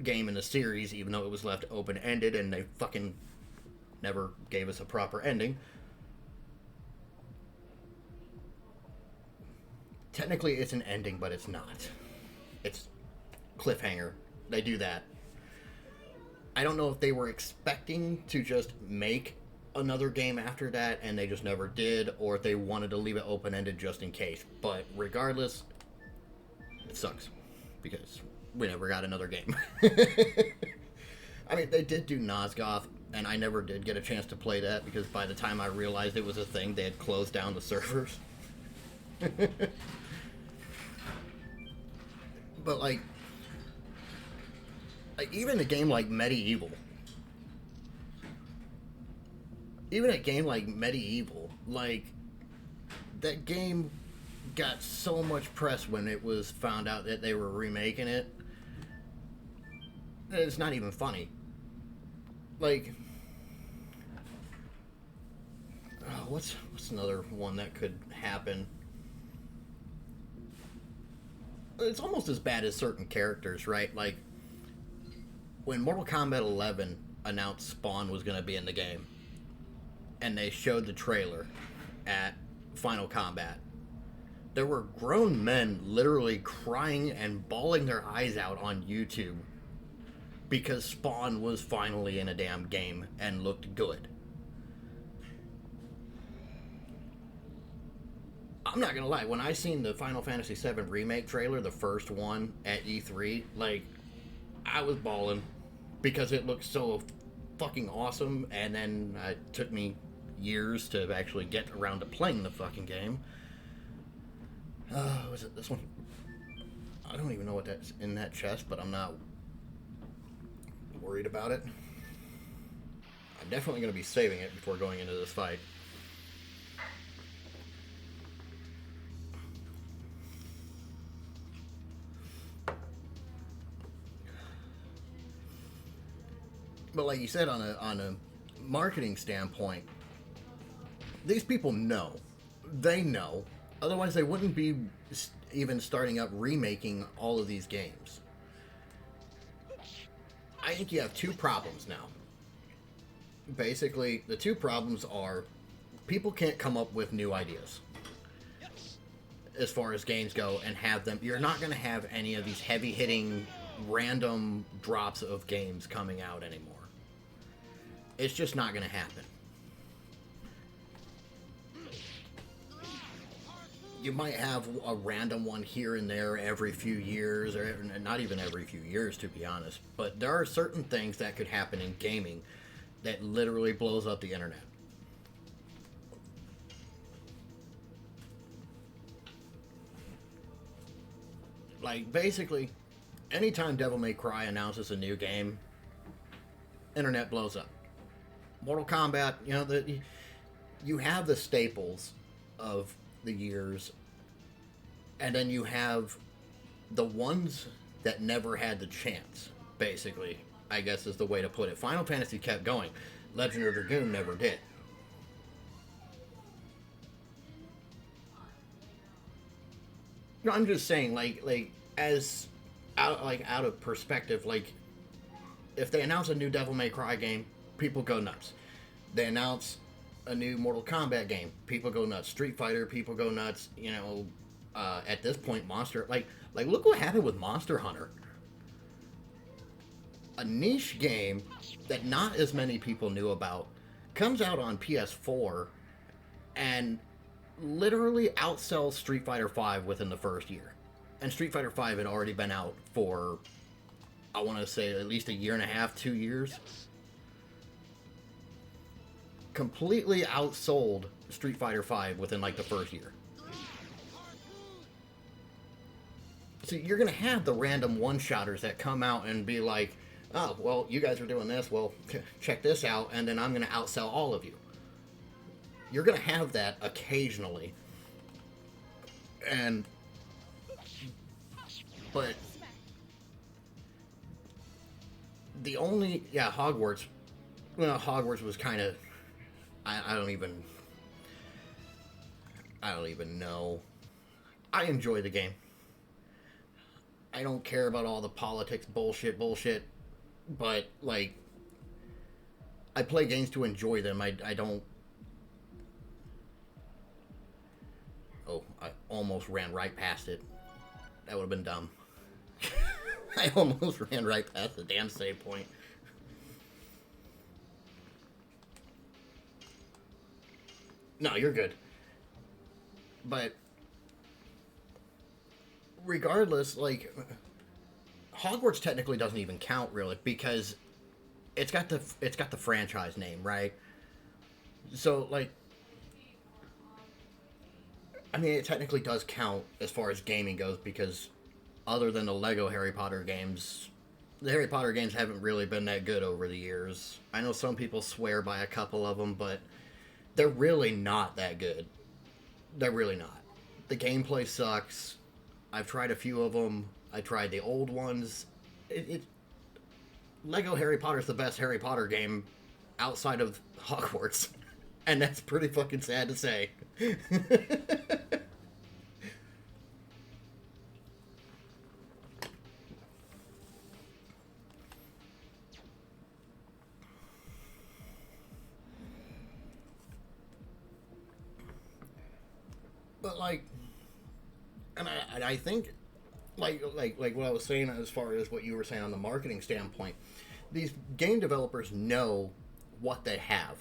game in the series, even though it was left open-ended and they fucking never gave us a proper ending. Technically, it's an ending, but it's not. It's cliffhanger. They do that. I don't know if they were expecting to just make another game after that and they just never did, or if they wanted to leave it open-ended just in case. But regardless, it sucks because we never got another game. I mean, they did do Nosgoth, and I never did get a chance to play that because by the time I realized it was a thing, they had closed down the servers. But like even a game like Medieval, like that game got so much press when it was found out that they were remaking it. It's not even funny. Like, what's another one that could happen? It's almost as bad as certain characters, right? Like, when Mortal Kombat 11 announced Spawn was going to be in the game, and they showed the trailer at Final Combat, there were grown men literally crying and bawling their eyes out on YouTube because Spawn was finally in a damn game and looked good. I'm not gonna lie, when I seen the Final Fantasy VII Remake trailer, the first one at E3, like, I was bawling because it looked so fucking awesome, and then it took me years to actually get around to playing the fucking game. Was it this one? I don't even know what that's in that chest, but I'm not worried about it. I'm definitely going to be saving it before going into this fight. But like you said, on a marketing standpoint, these people know. They know. Otherwise, they wouldn't be even starting up remaking all of these games. I think you have 2 problems now. Basically, the 2 problems are people can't come up with new ideas as far as games go and have them. You're not going to have any of these heavy-hitting, random drops of games coming out anymore. It's just not going to happen. You might have a random one here and there every few years, or not even every few years, to be honest. But there are certain things that could happen in gaming that literally blows up the internet. Like, basically, anytime Devil May Cry announces a new game, internet blows up. Mortal Kombat, you know, you have the staples of the years, and then you have the ones that never had the chance, basically, I guess is the way to put it. Final Fantasy kept going. Legend of Dragoon never did. No, I'm just saying, like as out of perspective, like if they announce a new Devil May Cry game, people go nuts. They announce a new Mortal Kombat game, people go nuts. Street Fighter, people go nuts. You know, at this point, Monster, like look what happened with Monster Hunter. A niche game that not as many people knew about comes out on PS4 and literally outsells Street Fighter V within the first year. And Street Fighter V had already been out for, I want to say, at least a year and a half, 2 years. Completely outsold Street Fighter V within like the first year. So you're going to have the random one-shotters that come out and be like, oh, well, you guys are doing this, well, check this out, and then I'm going to outsell all of you. you're gonna have that occasionally, but Smack. the only Hogwarts. Well, Hogwarts was kind of. I don't even know. I enjoy the game. I don't care about all the politics bullshit, but like, I play games to enjoy them. I don't. Oh, I almost ran right past it. That would have been dumb. I almost ran right past the damn save point. No, you're good. But regardless, like, Hogwarts technically doesn't even count really because it's got the franchise name, right? So like, I mean, it technically does count as far as gaming goes because other than the Lego Harry Potter games, the Harry Potter games haven't really been that good over the years. I know some people swear by a couple of them, but they're really not that good. They're really not. The gameplay sucks. I've tried a few of them. I tried the old ones. Lego Harry Potter's the best Harry Potter game outside of Hogwarts. And that's pretty fucking sad to say. But like, and I think, like what I was saying as far as what you were saying on the marketing standpoint, these game developers know what they have,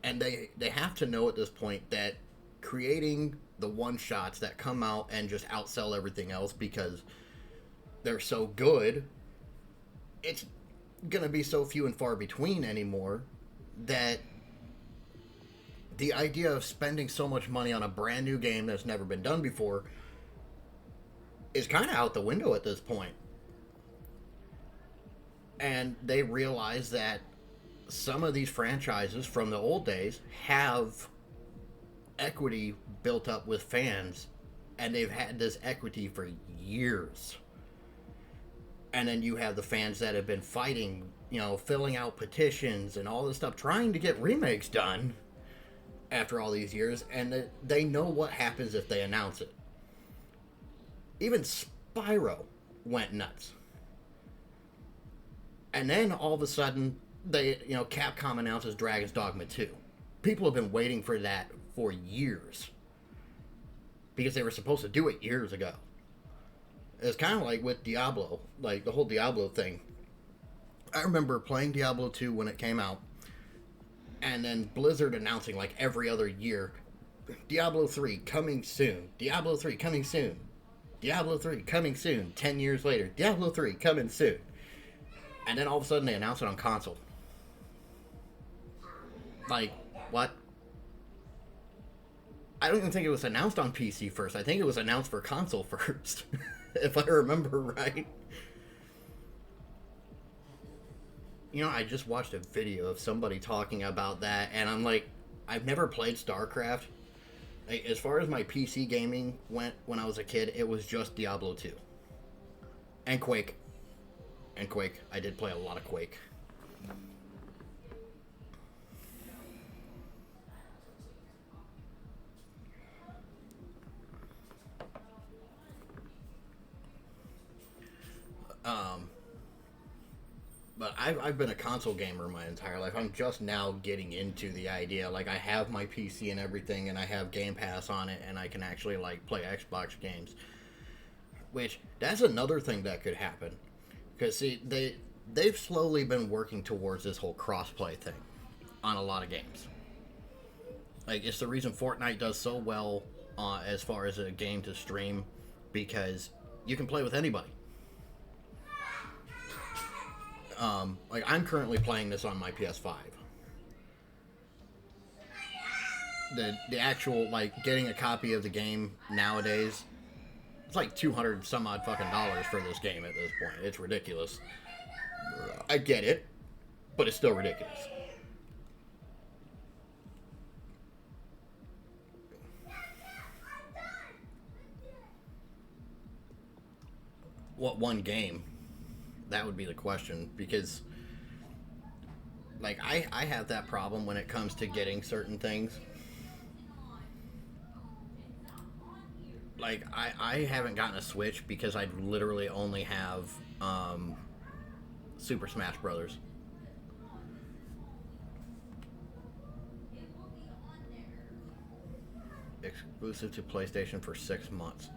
and they have to know at this point that creating the one shots that come out and just outsell everything else because they're so good, it's gonna be so few and far between anymore that the idea of spending so much money on a brand new game that's never been done before is kind of out the window at this point. And they realize that some of these franchises from the old days have equity built up with fans, and they've had this equity for years. And then you have the fans that have been fighting, filling out petitions and all this stuff, trying to get remakes done after all these years, and they know what happens if they announce it. Even Spyro went nuts. And then all of a sudden, Capcom announces Dragon's Dogma 2. People have been waiting for that for years. Because they were supposed to do it years ago. It's kind of like with Diablo, like the whole Diablo thing. I remember playing Diablo 2 when it came out, and then Blizzard announcing like every other year, Diablo 3 coming soon, Diablo 3 coming soon, Diablo 3 coming soon. 10 years later, Diablo 3 coming soon. And then all of a sudden they announce it on console. Like, what? I don't even think it was announced on PC first. I think it was announced for console first, if I remember right. I just watched a video of somebody talking about that, and I'm like, I've never played StarCraft. As far as my PC gaming went when I was a kid, it was just Diablo 2. And Quake. I did play a lot of Quake. But I've been a console gamer my entire life. I'm just now getting into the idea. Like, I have my PC and everything, and I have Game Pass on it, and I can actually, like, play Xbox games. Which, that's another thing that could happen. Because, see, they've slowly been working towards this whole cross-play thing on a lot of games. Like, it's the reason Fortnite does so well as far as a game to stream, because you can play with anybody. Like, I'm currently playing this on my PS5. The actual, like, getting a copy of the game nowadays, it's like $200 some odd fucking dollars for this game at this point. It's ridiculous. I get it, but it's still ridiculous. What one game? That would be the question, because like I have that problem when it comes to getting certain things. Like I haven't gotten a Switch because I literally only have Super Smash Brothers. Exclusive to PlayStation for 6 months.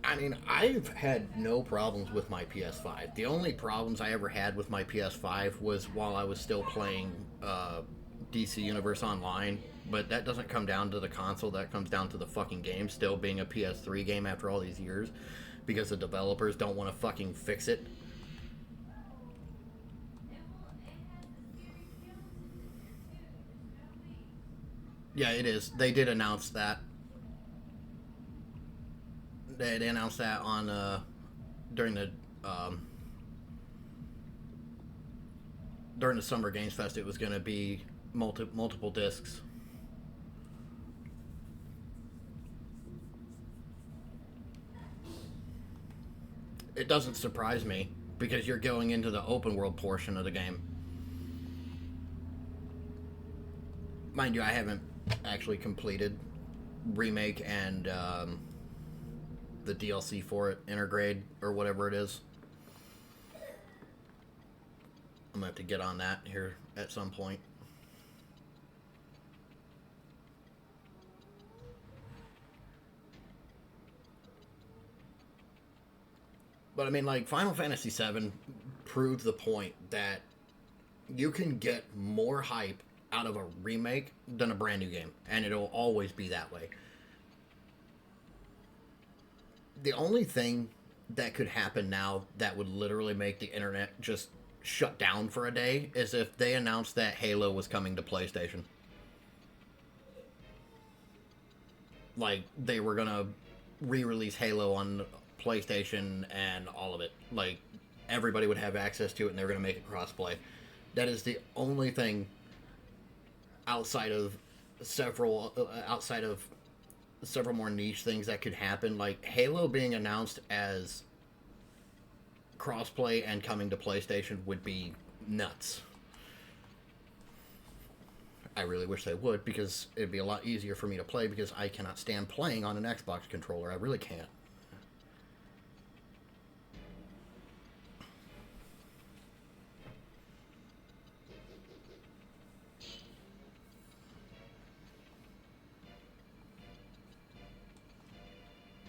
I mean, I've had no problems with my PS5. The only problems I ever had with my PS5 was while I was still playing DC Universe Online, but that doesn't come down to the console, that comes down to the fucking game still being a PS3 game after all these years, because the developers don't want to fucking fix it. Yeah, it is. They did announce that. They announced that on during the Summer Games Fest. It was going to be multiple discs. It doesn't surprise me because you're going into the open world portion of the game. Mind you, I haven't actually completed Remake and the DLC for it, Intergrade, or whatever it is. I'm going to have to get on that here at some point. But I mean, like, Final Fantasy VII proved the point that you can get more hype out of a remake than a brand new game, and it'll always be that way. The only thing that could happen now that would literally make the internet just shut down for a day is if they announced that Halo was coming to PlayStation. Like, they were gonna re-release Halo on PlayStation and all of it. Like, everybody would have access to it and they're gonna make it crossplay. That is the only thing outside of several more niche things that could happen. Like, Halo being announced as crossplay and coming to PlayStation would be nuts. I really wish they would, because it'd be a lot easier for me to play, because I cannot stand playing on an Xbox controller. I really can't.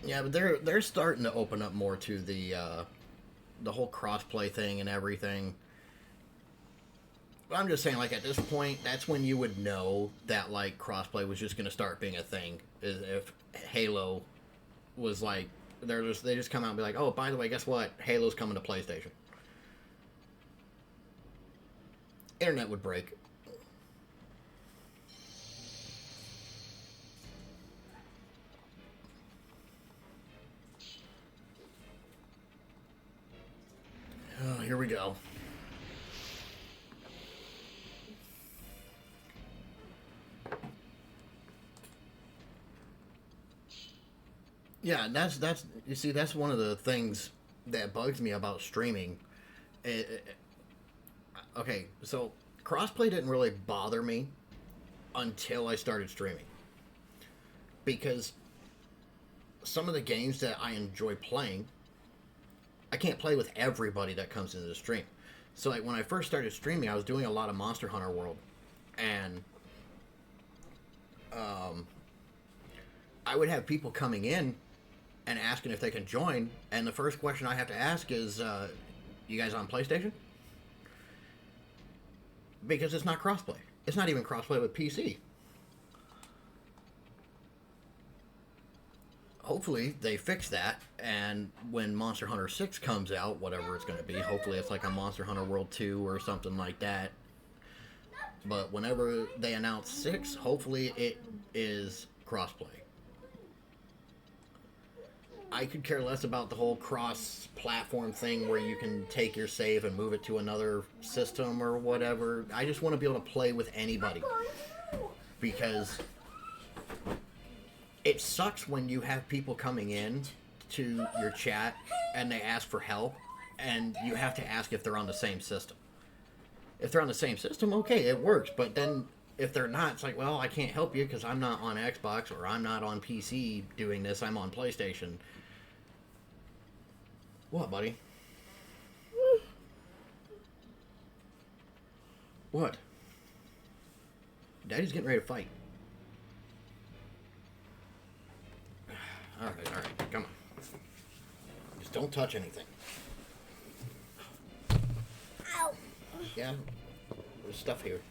Yeah, but they're starting to open up more to the whole crossplay thing and everything. But I'm just saying, like, at this point, that's when you would know that, like, crossplay was just going to start being a thing. Is if Halo was like, they just come out and be like, oh, by the way, guess what? Halo's coming to PlayStation. Internet would break. Oh, here we go. Yeah, that's you see, that's one of the things that bugs me about streaming. Okay, so crossplay didn't really bother me until I started streaming, because some of the games that I enjoy playing, I can't play with everybody that comes into the stream. So, like, when I first started streaming, I was doing a lot of Monster Hunter World, and I would have people coming in and asking if they can join, and the first question I have to ask is, you guys on PlayStation? Because it's not crossplay. It's not even crossplay with PC. Hopefully they fix that, and when Monster Hunter 6 comes out, whatever it's going to be, hopefully it's like a Monster Hunter World 2 or something like that. But whenever they announce 6, hopefully it is crossplay. I could care less about the whole cross-platform thing where you can take your save and move it to another system or whatever. I just want to be able to play with anybody. Because It sucks when you have people coming in to your chat and they ask for help, and you have to ask if they're on the same system. If they're on the same system, okay, it works. But then if they're not, it's like, well, I can't help you because I'm not on Xbox or I'm not on PC doing this. I'm on PlayStation. What, buddy? What? Daddy's getting ready to fight. Alright, come on. Just don't touch anything. Ow. Yeah, there's stuff here.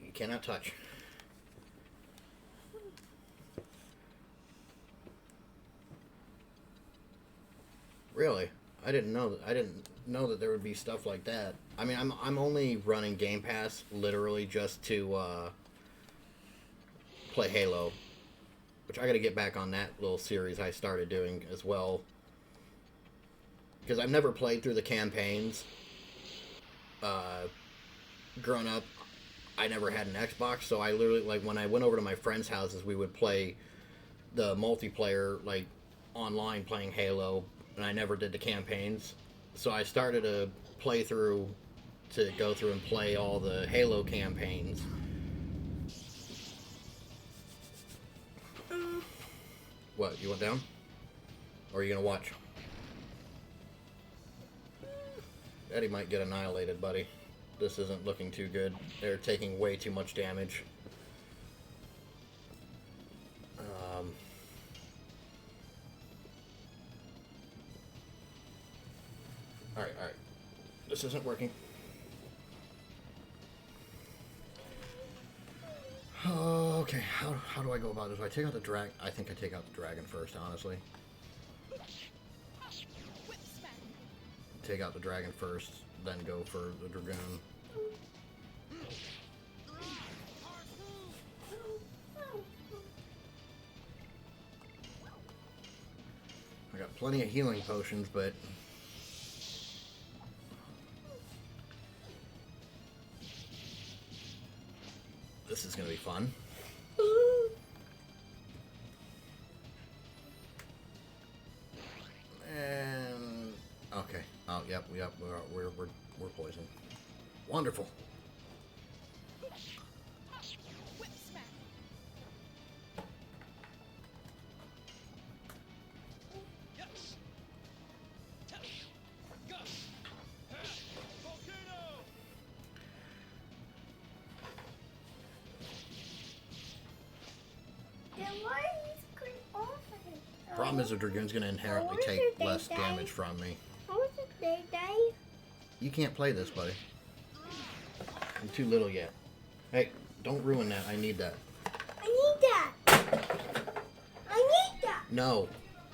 You cannot touch. Really? I didn't know that there would be stuff like that. I mean, I'm only running Game Pass literally just to play Halo, which I got to get back on that little series I started doing as well. Because I've never played through the campaigns. Growing up, I never had an Xbox, so I literally, like, when I went over to my friends' houses, we would play the multiplayer, like, online playing Halo, and I never did the campaigns. So I started a playthrough to go through and play all the Halo campaigns. What, you went down? Or are you gonna watch? Eddie might get annihilated, buddy. This isn't looking too good. They're taking way too much damage. Alright. This isn't working. Okay, how do I go about this? Do I take out the drag? I think I take out the dragon first, honestly. Whip smack. Take out the dragon first, then go for the dragoon. I got plenty of healing potions, but this is gonna be fun. And okay. Oh, yep. We're poisoned. Wonderful. Whip smack. Yes. Go. Volcano. Then why is going off of it? Problem is the dragoon's gonna inherently take less damage from me. How was it they die? You can't play this, buddy. I'm too little yet. Hey, don't ruin that. I need that. I need that. I need that. No.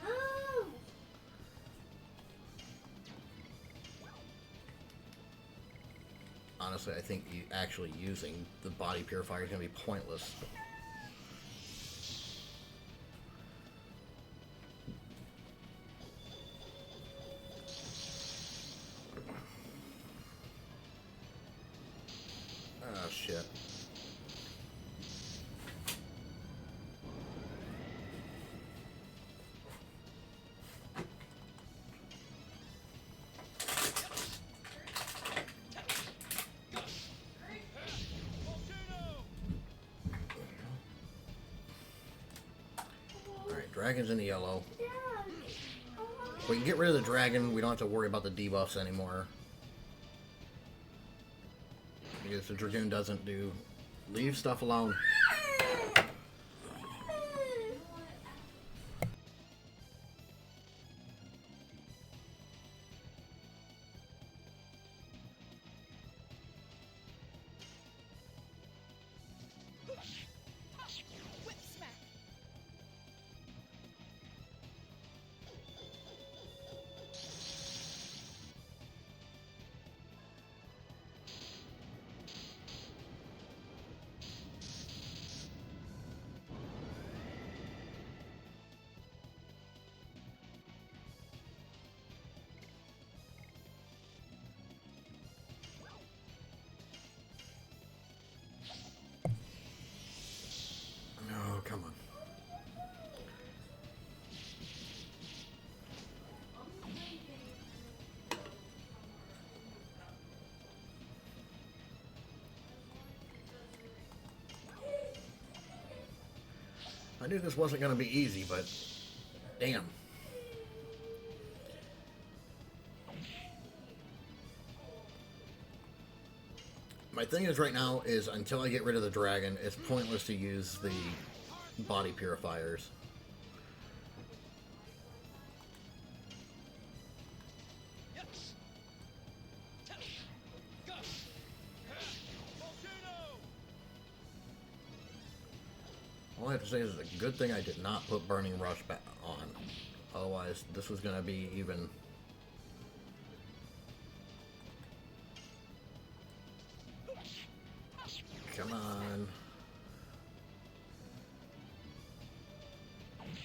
Oh. Honestly, I think actually using the body purifier is gonna be pointless. Oh, shit. Alright, dragon's in the yellow. Dad. We can get rid of the dragon. We don't have to worry about the debuffs anymore. Because the dragoon doesn't do... Leave stuff alone. Whip smack. I knew this wasn't going to be easy, but damn. My thing is right now is until I get rid of the dragon, it's pointless to use the body purifiers. All I have to say is it's a good thing I did not put Burning Rush back on. Otherwise, this was going to be even... Come on.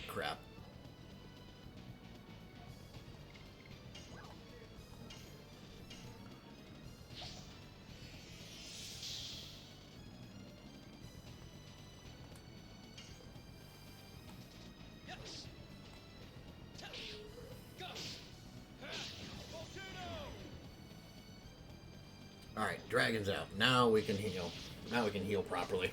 Crap. Alright, dragon's out. Now we can heal. Now we can heal properly.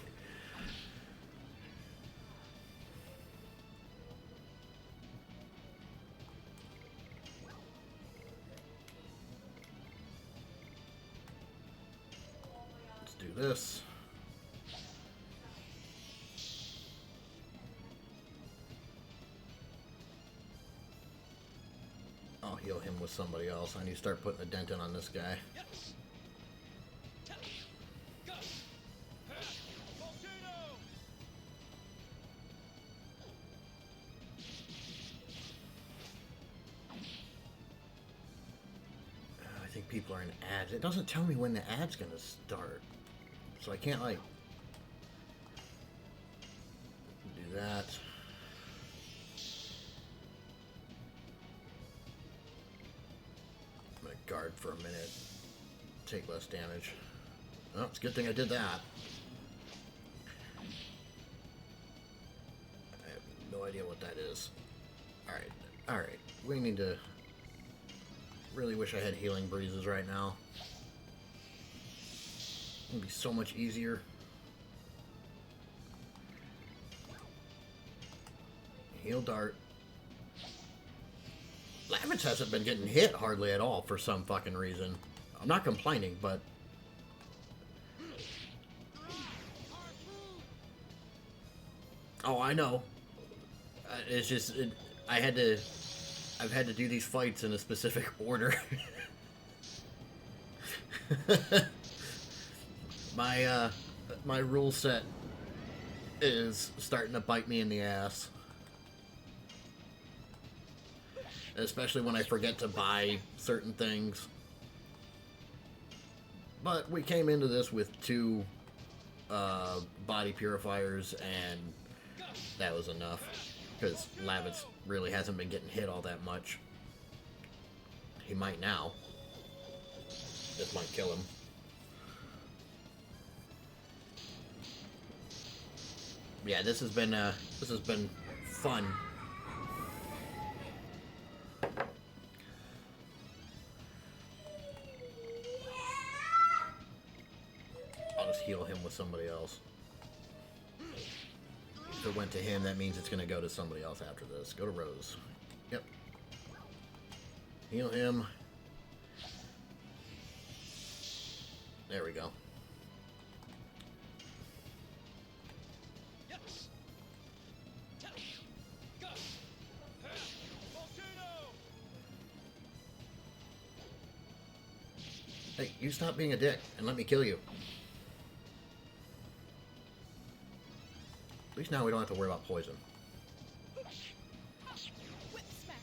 Let's do this. I'll heal him with somebody else. I need to start putting a dent in on this guy. I think people are in ads. It doesn't tell me when the ad's gonna start. So I can't, like, do that. I'm gonna guard for a minute. Take less damage. Oh, it's a good thing I did that. I have no idea what that is. Alright, alright. We need to... Really wish I had healing breezes right now. It would be so much easier. Heal dart. Lavitz hasn't been getting hit hardly at all for some fucking reason. I'm not complaining, but... Oh, I know. It's just... I've had to do these fights in a specific order. My rule set is starting to bite me in the ass. Especially when I forget to buy certain things. But we came into this with 2 body purifiers, and that was enough. Because Lavitz really hasn't been getting hit all that much. He might now. This might kill him. Yeah, this has been fun. I'll just heal him with somebody else. If it went to him, that means it's going to go to somebody else after this. Go to Rose. Yep. Heal him. There we go. Hey, you stop being a dick and let me kill you. At least now we don't have to worry about poison. Whip smack.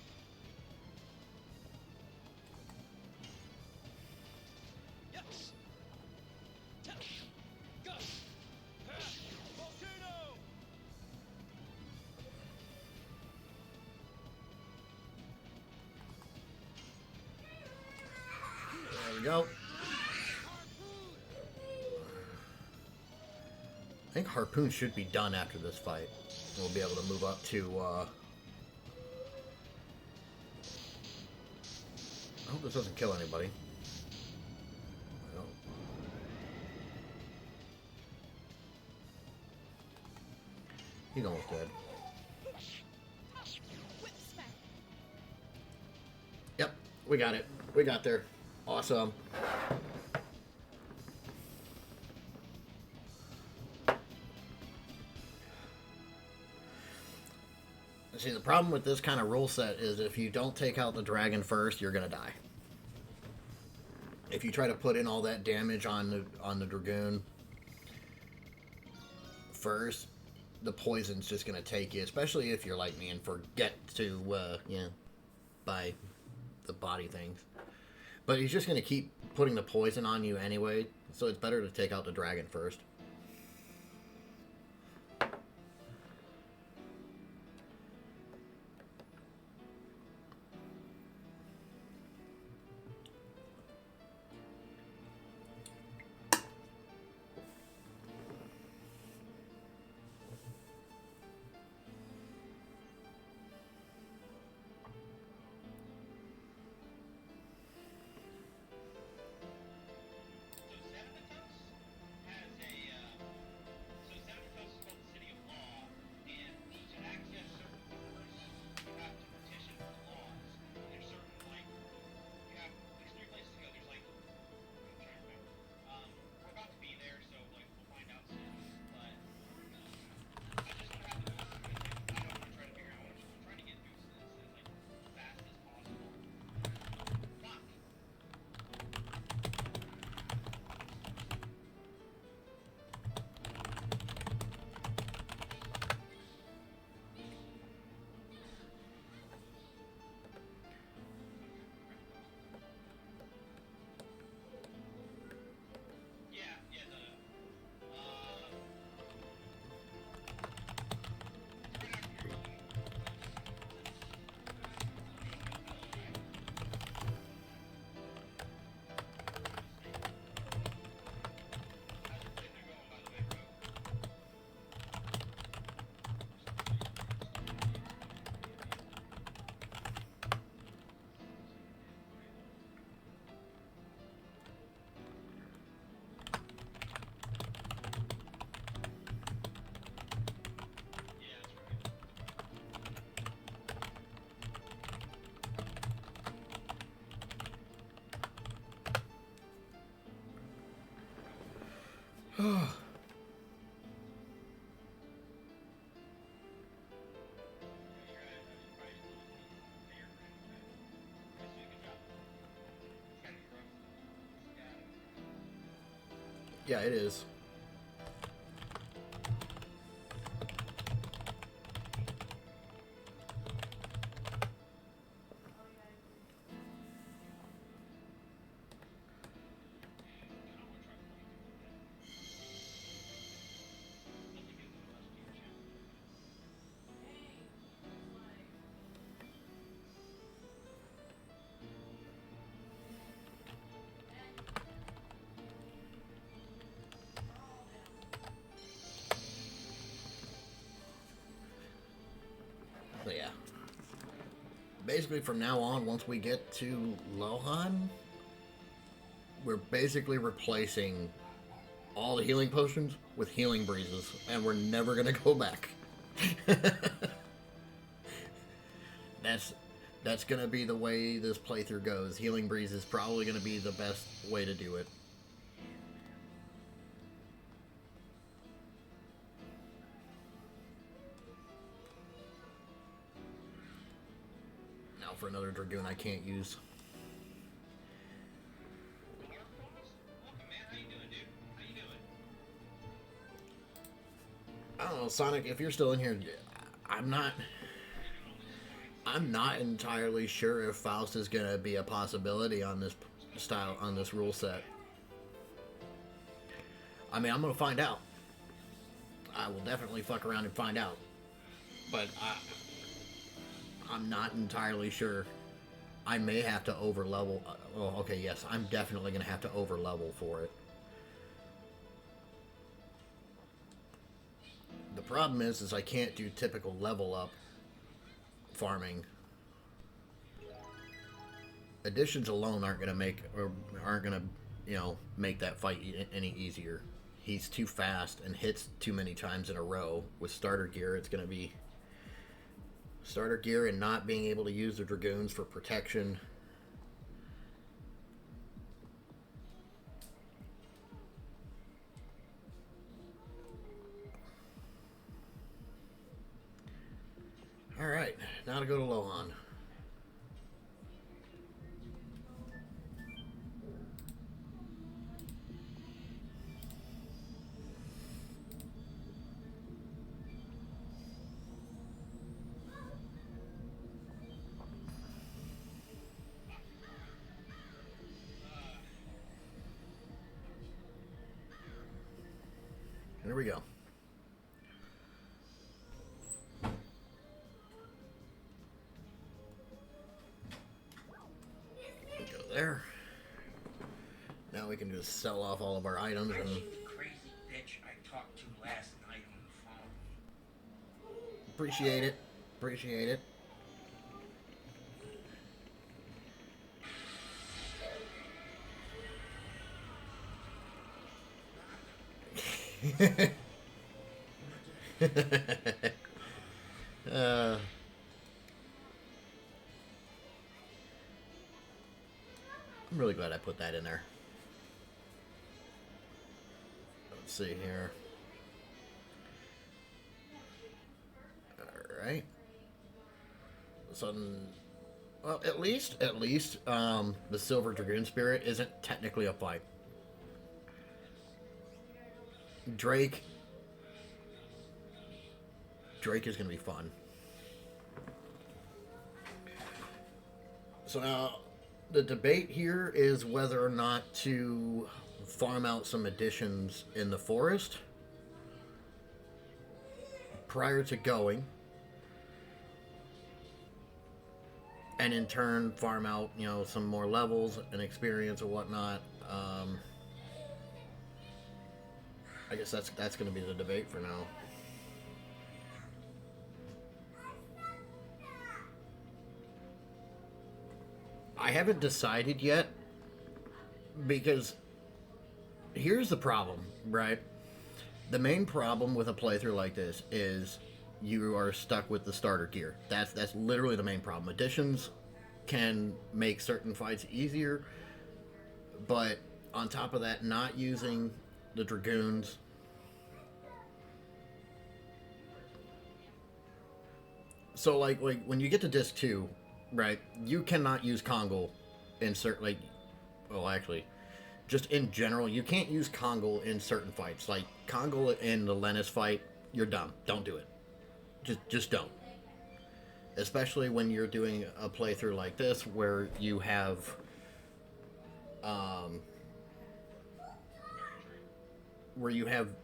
There we go. I think Harpoon should be done after this fight. We'll be able to move up to, I hope this doesn't kill anybody. Well, he's almost dead. We got it. We got there. Awesome. See, the problem with this kind of rule set is if you don't take out the dragon first, you're gonna die. If you try to put in all that damage on the Dragoon first, the poison's just gonna take you, especially if you're like me and forget to buy the body things. But he's just gonna keep putting the poison on you anyway, so it's better to take out the dragon first. Yeah, it is. So yeah. Basically from now on, once we get to Lohan, we're basically replacing all the healing potions with healing breezes, and we're never gonna go back. That's gonna be the way this playthrough goes. Healing breeze is probably gonna be the best way to do it. Now for another Dragoon I can't use. I don't know, Sonic, if you're still in here, I'm not entirely sure if Faust is gonna be a possibility on this style, on this rule set. I mean, I'm gonna find out. I will definitely fuck around and find out. But I'm not entirely sure. I may have to over level. Oh, okay, yes, I'm definitely gonna have to over level for it. The problem is I can't do typical level up farming. Additions alone aren't gonna make, or aren't gonna, make that fight any easier. He's too fast and hits too many times in a row. With starter gear, it's gonna be starter gear and not being able to use the Dragoons for protection. Now to go to Lohan. Here we go. Go there. Now we can just sell off all of our items I and see the crazy bitch I talked to last night on the phone. appreciate it. Appreciate it. uh, I'm really glad I put that in there. Let's see here. All right. So, well, at least, the Silver Dragoon Spirit isn't technically a fight. Drake is going to be fun. So now, the debate here is whether or not to farm out some additions in the forest prior to going, and in turn farm out, you know, some more levels and experience or whatnot. I guess that's going to be the debate for now. I haven't decided yet, because here's the problem, right? The main problem with a playthrough like this is you are stuck with the starter gear. That's literally the main problem. Additions can make certain fights easier, but on top of that, not using the Dragoons. So like when you get to disc 2, right, you cannot use Kongal in certain, well, actually, just in general, you can't use Kongal in certain fights. Like Kongal in the Lennis fight, you're dumb. Don't do it. Just don't. Especially when you're doing a playthrough like this where you have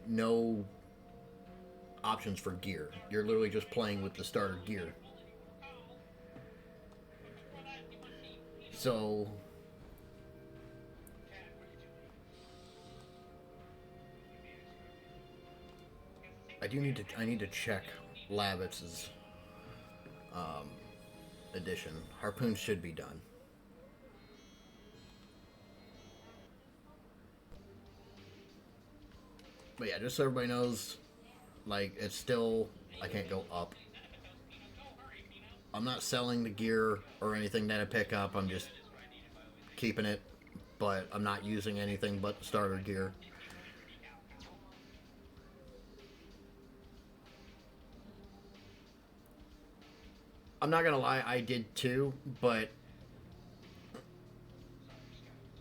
no options for gear. You're literally just playing with the starter gear. So I need to check Lavitz's edition. Harpoons should be done. But yeah, just so everybody knows, like, it's still, I can't go up. I'm not selling the gear or anything that I pick up. I'm just keeping it, but I'm not using anything but starter gear. I'm not gonna lie, I did too, but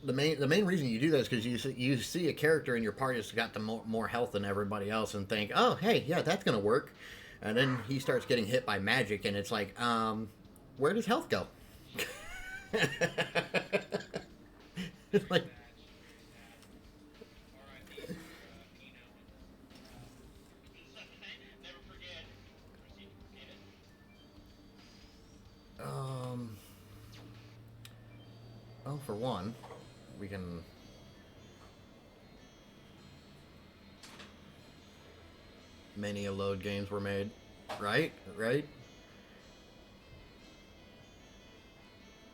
the main reason you do that is because you see a character in your party that's got the more health than everybody else and think, oh, hey, yeah, that's gonna work, and then he starts getting hit by magic, and it's like, where does health go? It's like, well, for one, we can many a load games were made, right?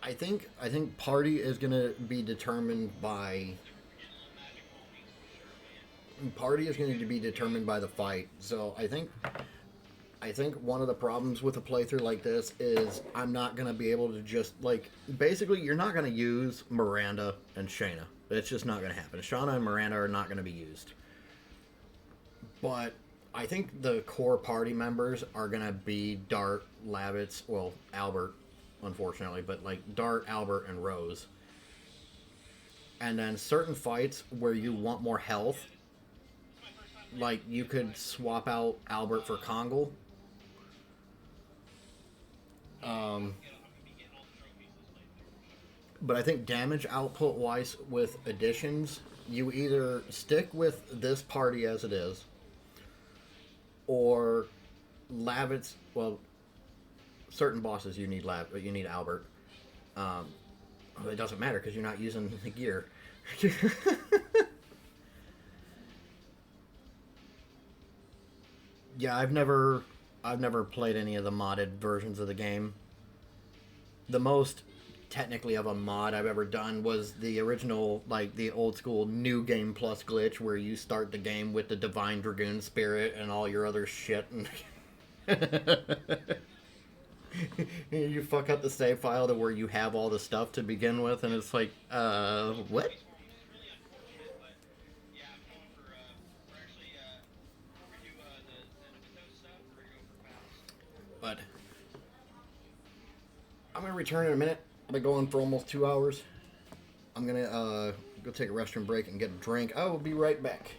I think party is gonna be determined by the fight. So I think one of the problems with a playthrough like this is I'm not going to be able to just, like, basically you're not going to use Miranda and Shayna. It's just not going to happen. Shauna and Miranda are not going to be used. But I think the core party members are gonna be Dart, Lavitz, well, Albert, unfortunately, but like Dart, Albert, and Rose. And then certain fights where you want more health, like you could swap out Albert for Kongal. But I think damage output wise with additions, you either stick with this party as it is, or Lavitz. Well, certain bosses you need you need Albert. It doesn't matter because you're not using the gear. Yeah, I've never played any of the modded versions of the game. The most technically of a mod I've ever done was the original, like the old school New Game Plus glitch where you start the game with the Divine Dragoon Spirit and all your other shit. You fuck up the save file to where you have all the stuff to begin with, and it's like, what? But I'm gonna return in a minute. I've been going for almost 2 hours. I'm gonna go take a restroom break and get a drink. I will be right back.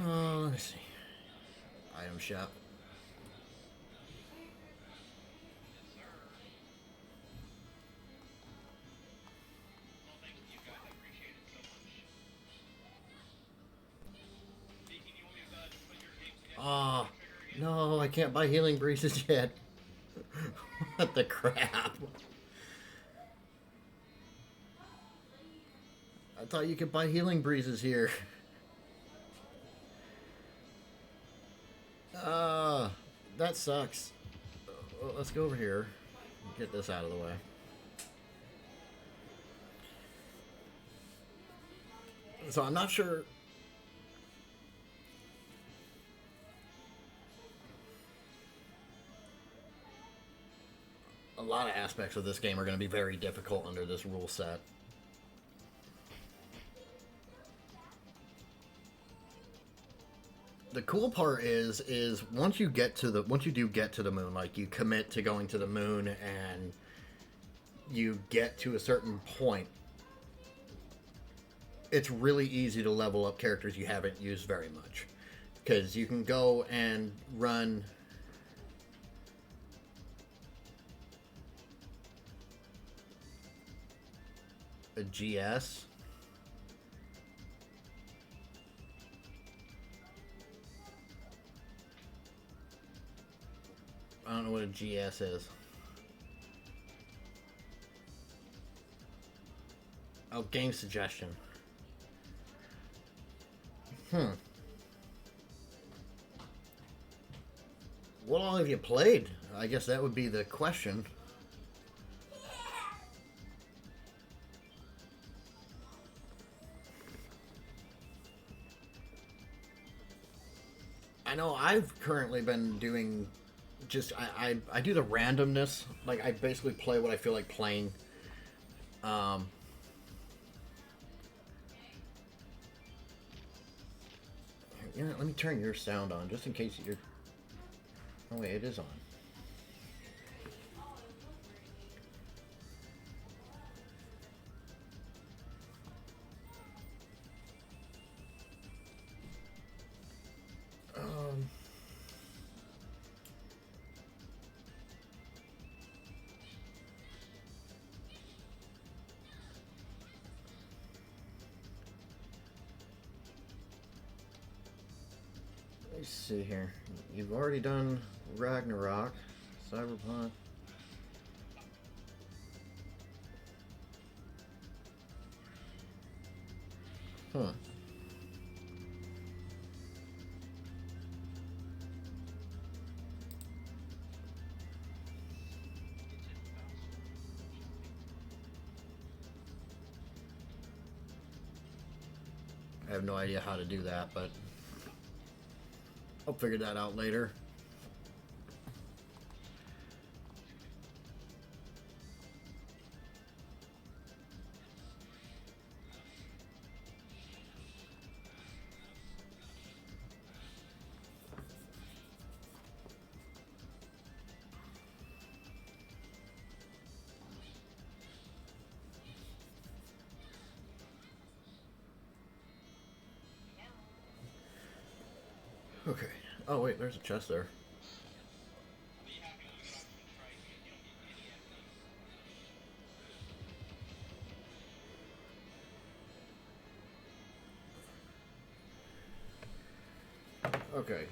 Let me see. Item shop. Oh, no, I can't buy healing breezes yet. What the crap? I thought you could buy healing breezes here. That sucks. Well, let's go over here and get this out of the way. So I'm not sure. A lot of aspects of this game are going to be very difficult under this rule set. the cool part is once you do get to the moon, like you commit to going to the moon and you get to a certain point, it's really easy to level up characters you haven't used very much, because you can go and run a GS. I don't know what a GS is. Oh, game suggestion. What all have you played? I guess that would be the question. I know I've currently been doing just I do the randomness. Like I basically play what I feel like playing. You know, let me turn your sound on just in case you're. Oh wait, it is on. Let's see here. You've already done Ragnarok, Cyberpunk. Huh. I have no idea how to do that, but I'll figure that out later. Okay. Oh wait, there's a chest there. Okay.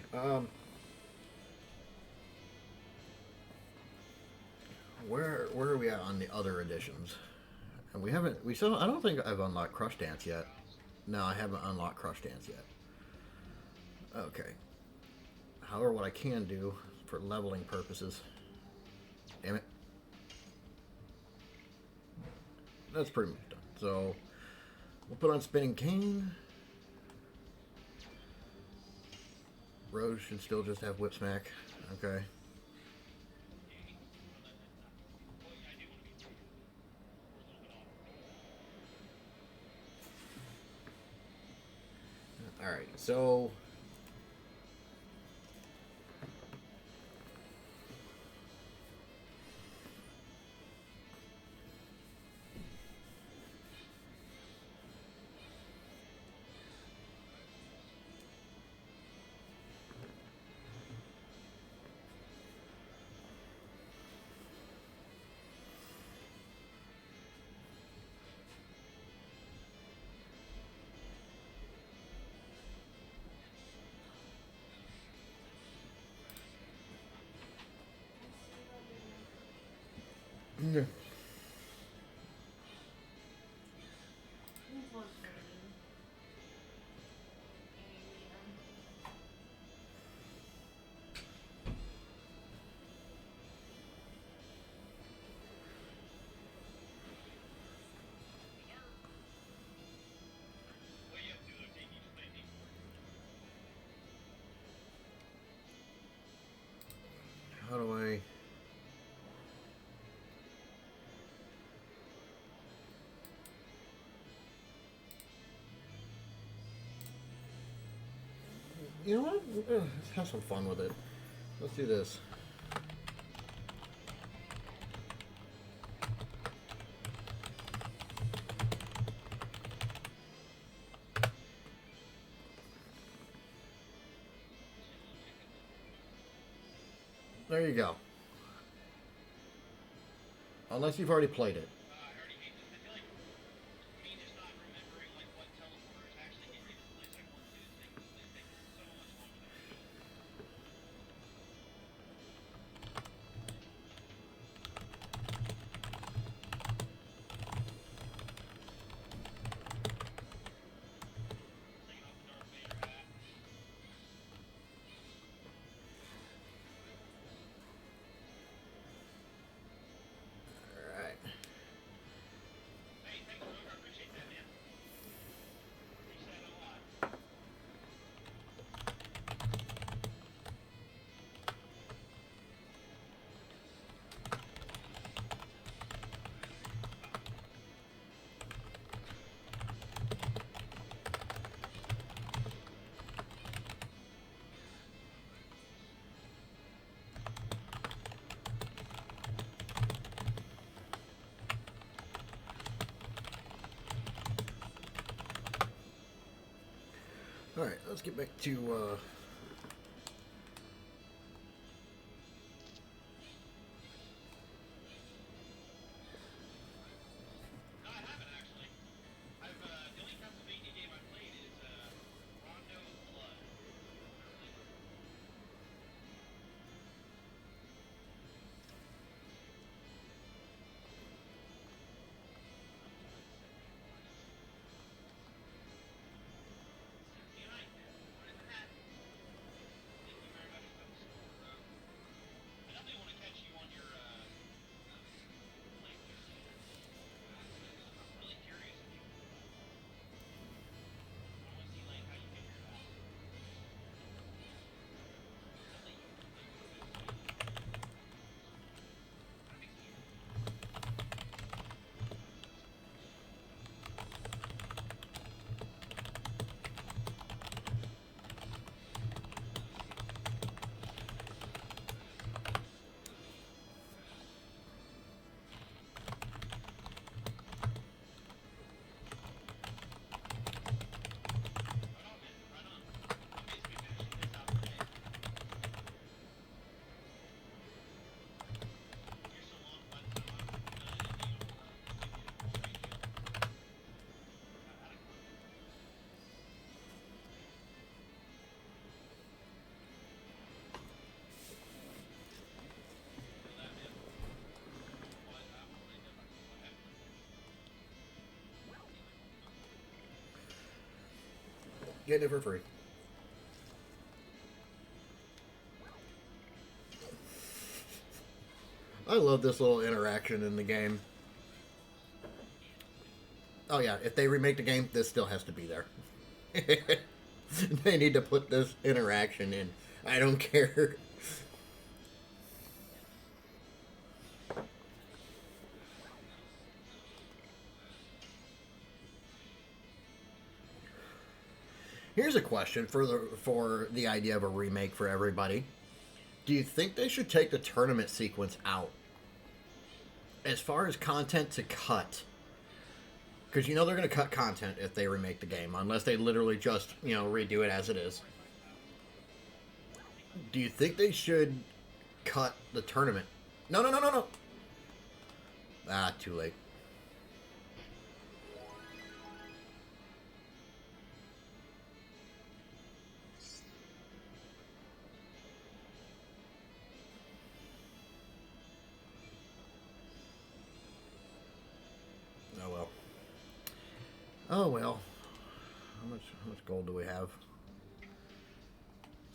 Where are we at on the other editions? And we still I don't think I've unlocked Crush Dance yet. No, I haven't unlocked Crush Dance yet. Okay. However, what I can do for leveling purposes. Damn it. That's pretty much done. So we'll put on Spinning Cane. Rose should still just have Whip Smack. Okay. Alright, so yeah. How do I... You know what? Let's have some fun with it. Let's do this. There you go. Unless you've already played it. Alright, let's get back to, getting it for free. I love this little interaction in the game. Oh yeah, if they remake the game, this still has to be there. They need to put this interaction in. I don't care. Here's a question for the idea of a remake for everybody. Do you think they should take the tournament sequence out? As far as content to cut, because you know they're going to cut content if they remake the game, unless they literally just, you know, redo it as it is. Do you think they should cut the tournament? No, no, no, no, no. Ah, too late. Oh well. Oh well. How much gold do we have?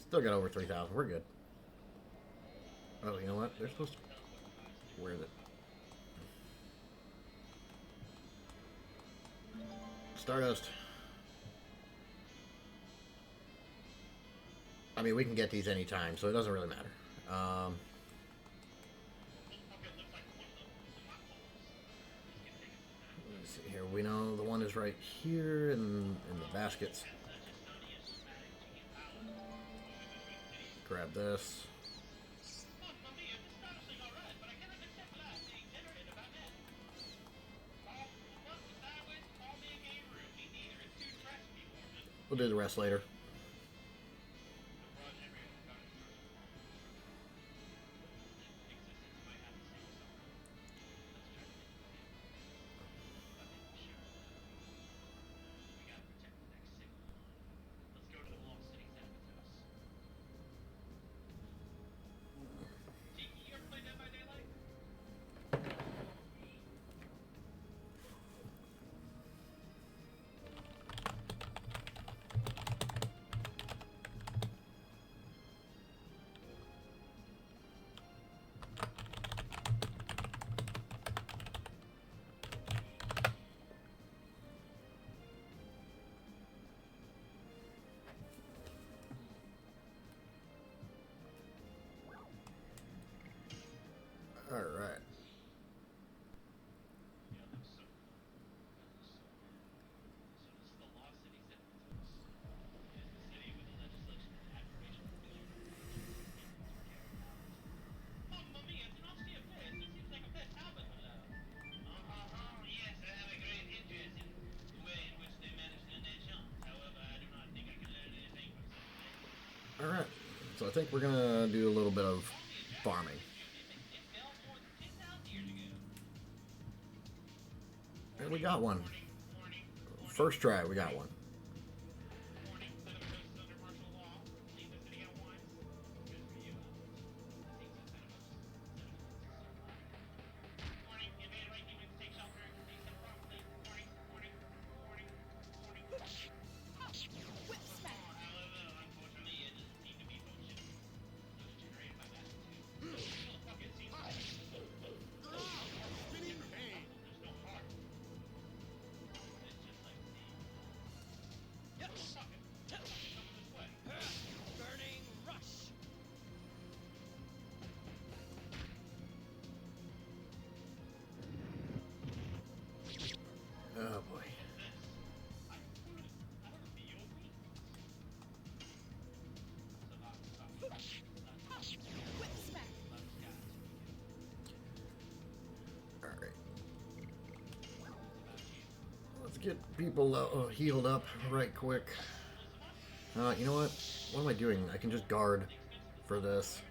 Still got over 3,000. We're good. Oh, you know what? They're supposed to... Where is it? Stardust. I mean, we can get these anytime, so it doesn't really matter. Let's see here. We know the one is right here in the baskets. grab this. We'll do the rest later. All right. All right. So I think we're gonna do a little bit of farming. And we got one. First try, we got one. Oh boy. Alright. Let's get people healed up right quick. You know what? What am I doing? I can just guard for this.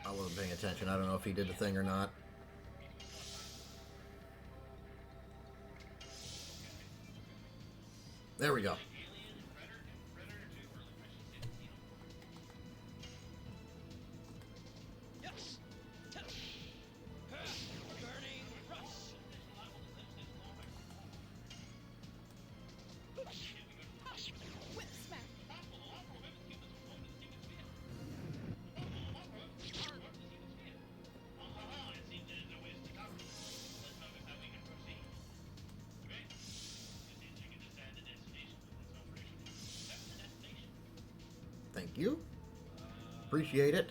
I wasn't paying attention. I don't know if he did the thing or not. There we go. Thank you. Appreciate it.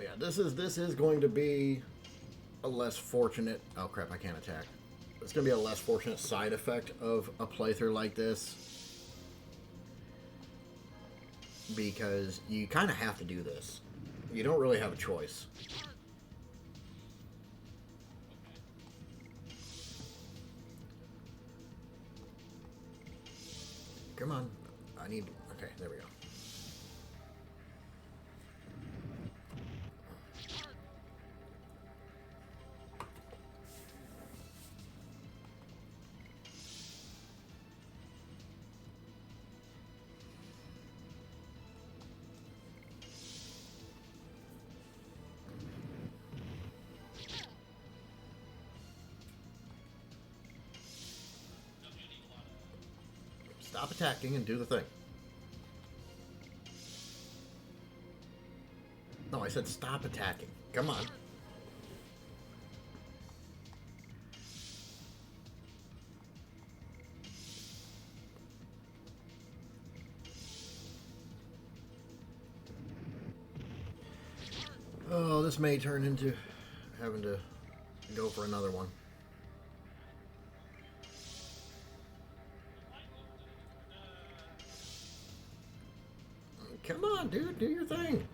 Yeah, this is going to be a less fortunate... Oh crap, I can't attack. It's going to be a less fortunate side effect of a playthrough like this. Because you kind of have to do this. You don't really have a choice. Come on. I need... Okay, there we go. Stop attacking and do the thing. No, I said stop attacking. Come on. Oh, this may turn into having to go for another one. Come on, dude, do your thing.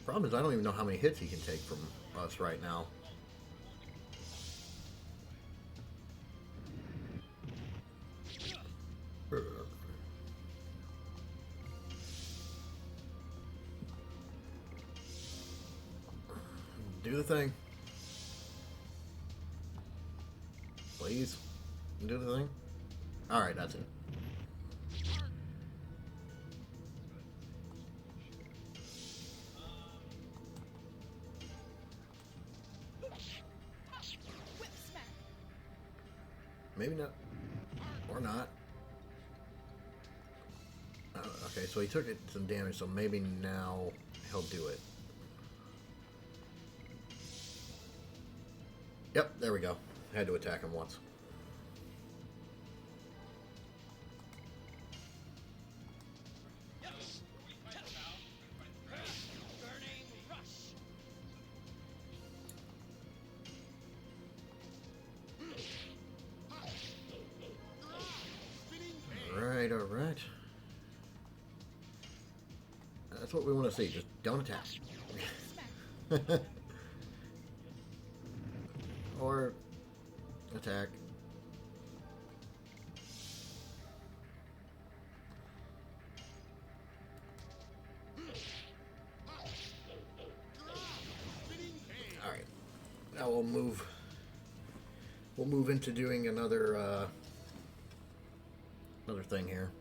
Problem is, I don't even know how many hits he can take from us right now. Do the thing. Please. Do the thing. Alright, that's it. Whip smack. Maybe not. Or not. Okay, so he took it some damage, so maybe now he'll do it. Yep, there we go. Had to attack him once. Alright. That's what we want to see. Just don't attack. Or attack. Alright. Now we'll move into doing another thing here.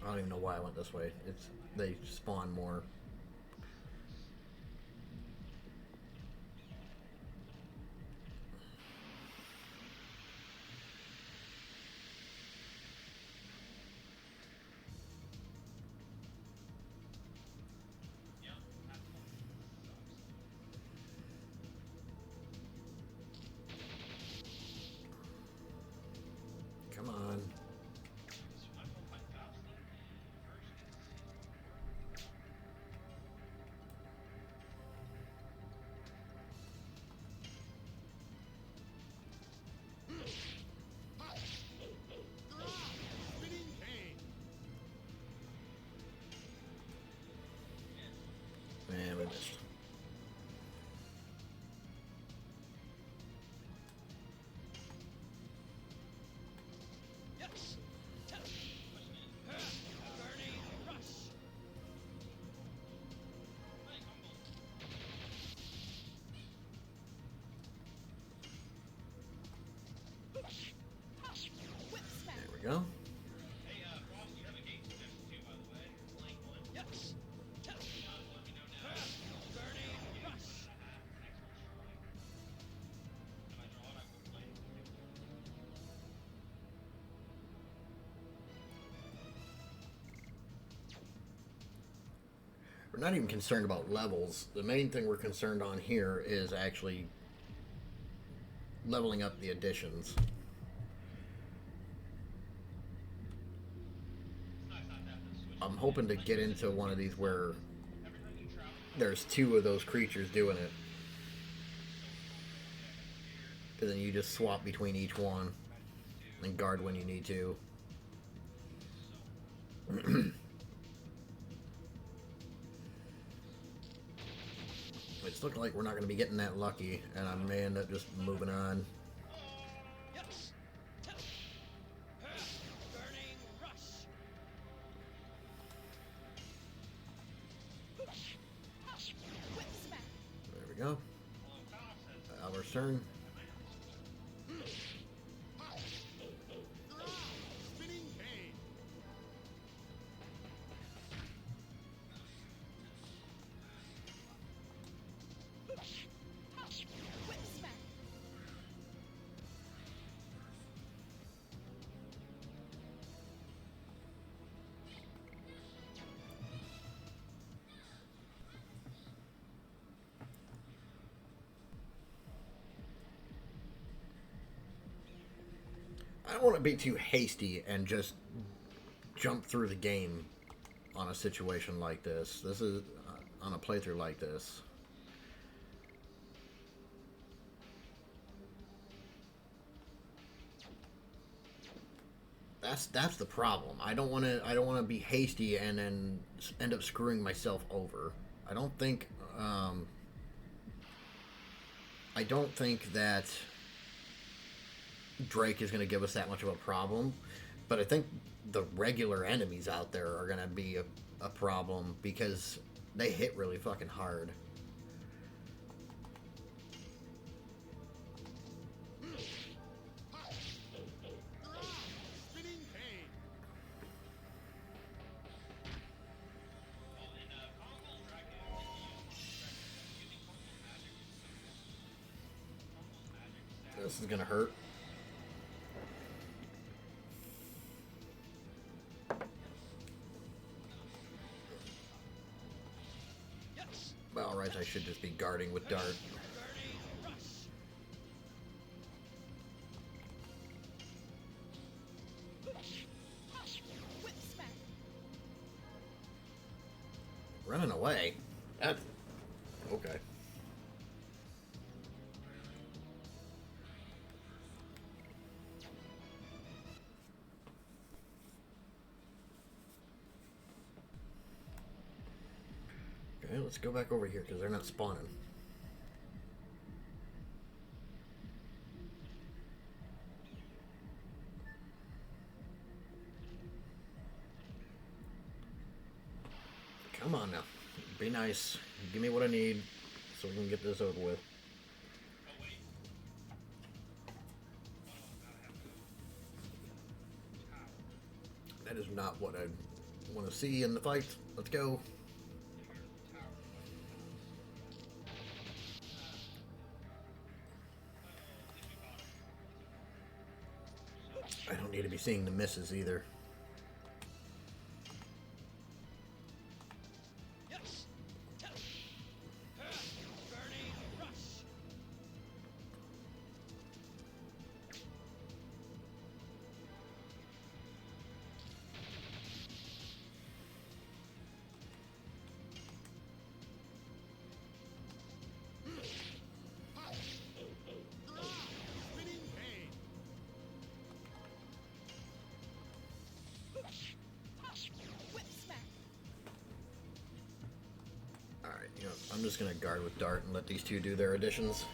I don't even know why I went this way. They spawn more. Come on. Man, we missed. Whip smack. There we go. We're not even concerned about levels. The main thing we're concerned on here is actually leveling up the additions. I'm hoping to get into one of these where there's two of those creatures doing it. Because then you just swap between each one and guard when you need to. It's looking like we're not going to be getting that lucky, and I may end up just moving on. There we go. Our turn. I don't want to be too hasty and just jump through the game on a situation like this. This is on a playthrough like this. That's the problem. I don't want to be hasty and then end up screwing myself over. I don't think that Drake is going to give us that much of a problem, but I think the regular enemies out there are going to be a problem because they hit really fucking hard. This is going to hurt. Well, alright, I should just be guarding with Dart. Running away? That's... okay. Okay, let's go back over here because they're not spawning. Come on now. Be nice. Give me what I need so we can get this over with. That is not what I want to see in the fight. Let's go. I don't need to be seeing the misses either. I'm just going to guard with Dart and let these two do their additions.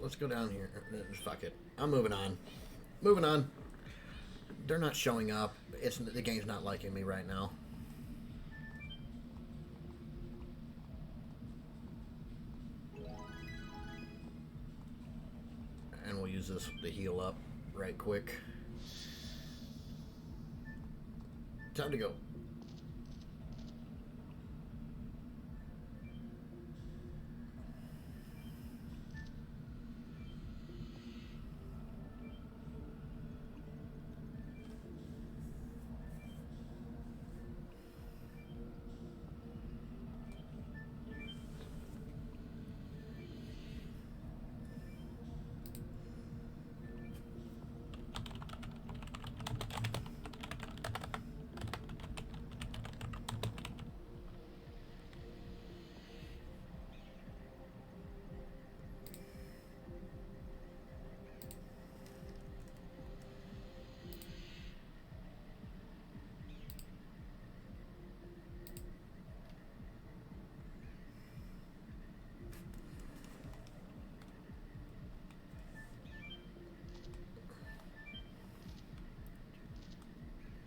Let's go down here. Fuck it. I'm moving on. Moving on. They're not showing up. The game's not liking me right now. And we'll use this to heal up right quick. Time to go.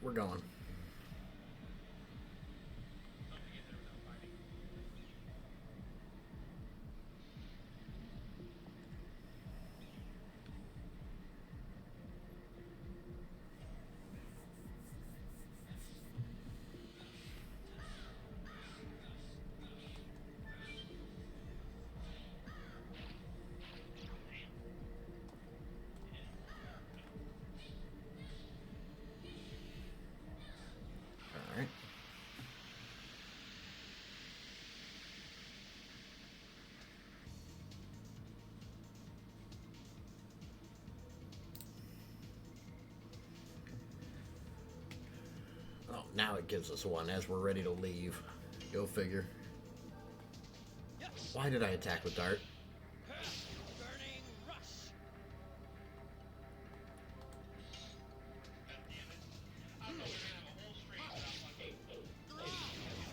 we're going. All right. Oh, now it gives us one as we're ready to leave. Go figure. Why did I attack with dart? Burning rush.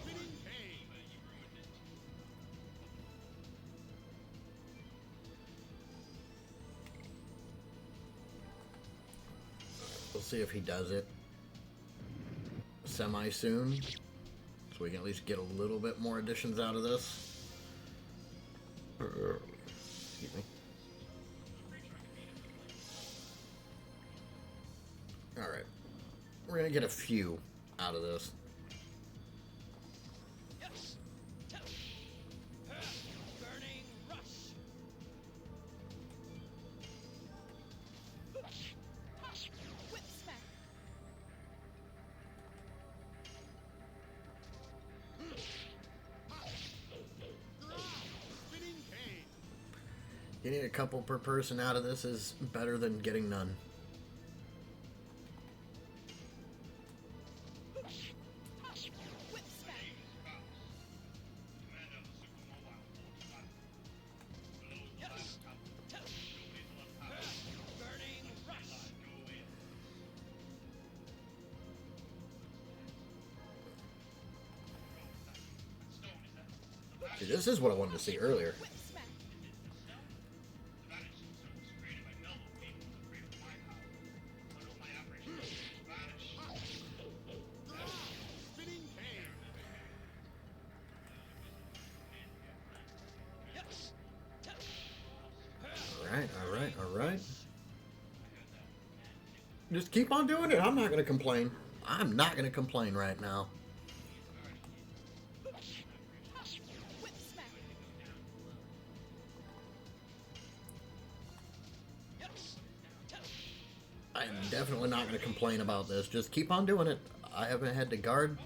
Spinning pain. We'll see if he does it semi soon, so we can at least get a little bit more additions out of this. Excuse me. Alright. We're gonna get a few out of this. Yes. Burning rush. Whip smack. Spinning pain. Getting a couple per person out of this is better than getting none. Whip smack. Yes. Burning rush. See, this is what I wanted to see earlier. Whip smack. Spinning pain. Yes. Alright, alright, alright. Just keep on doing it. I'm not gonna complain. I'm not gonna complain right now. Whip smack. Yes. I am definitely not gonna complain about this. Just keep on doing it. I haven't had to guard.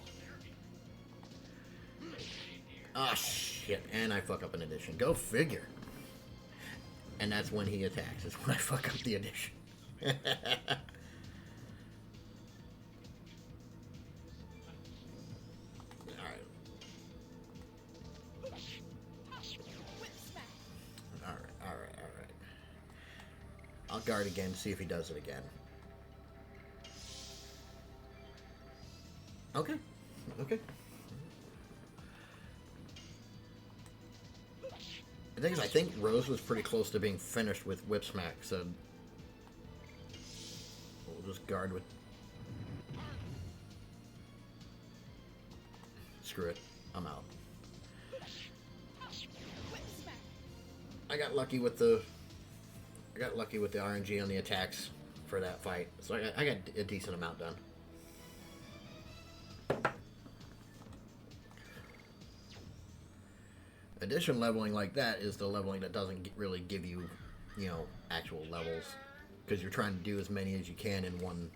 Ah, shit. And I fuck up an addition. Go figure. And that's when he attacks. Is when I fuck up the addition. Alright. Whip smack. Alright, alright, alright. I'll guard again, see if he does it again. Okay. Okay. The thing is, I think Rose was pretty close to being finished with Whip Smack, so we'll just guard with. Screw it. I'm out. Whip smack. I got lucky with the RNG on the attacks for that fight, so I got a decent amount done. Addition leveling like that is the leveling that doesn't really give you, you know, actual levels, because you're trying to do as many as you can in one.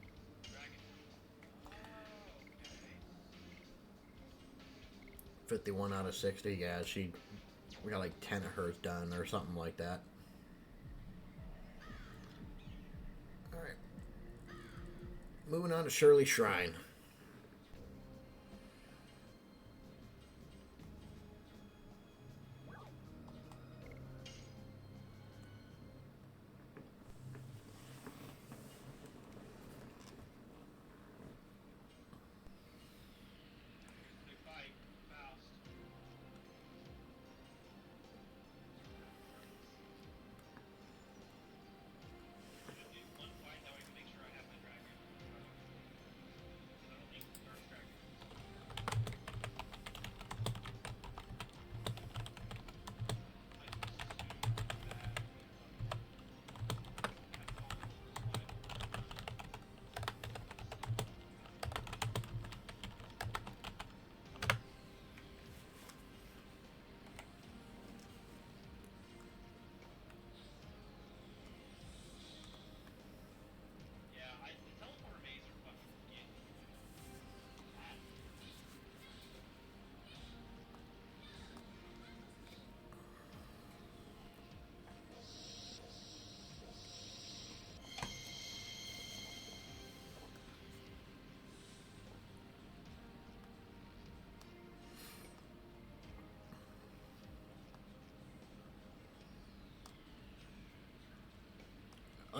51 out of 60, yeah, we got like 10 of hers done or something like that. Alright. Moving on to Shirley Shrine.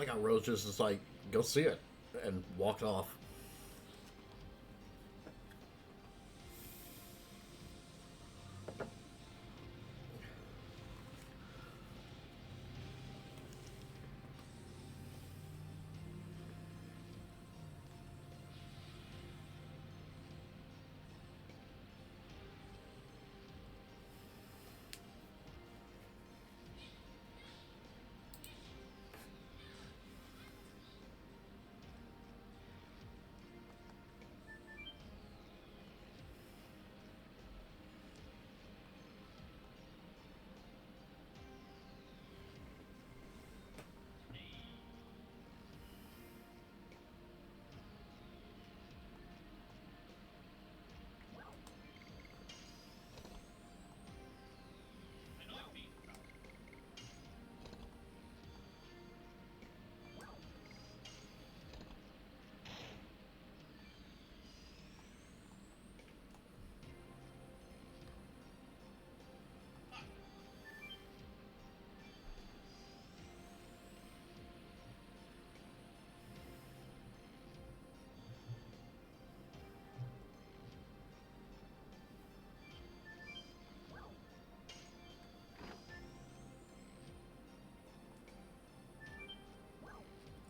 like how Rose just is like, go see it, and walked off.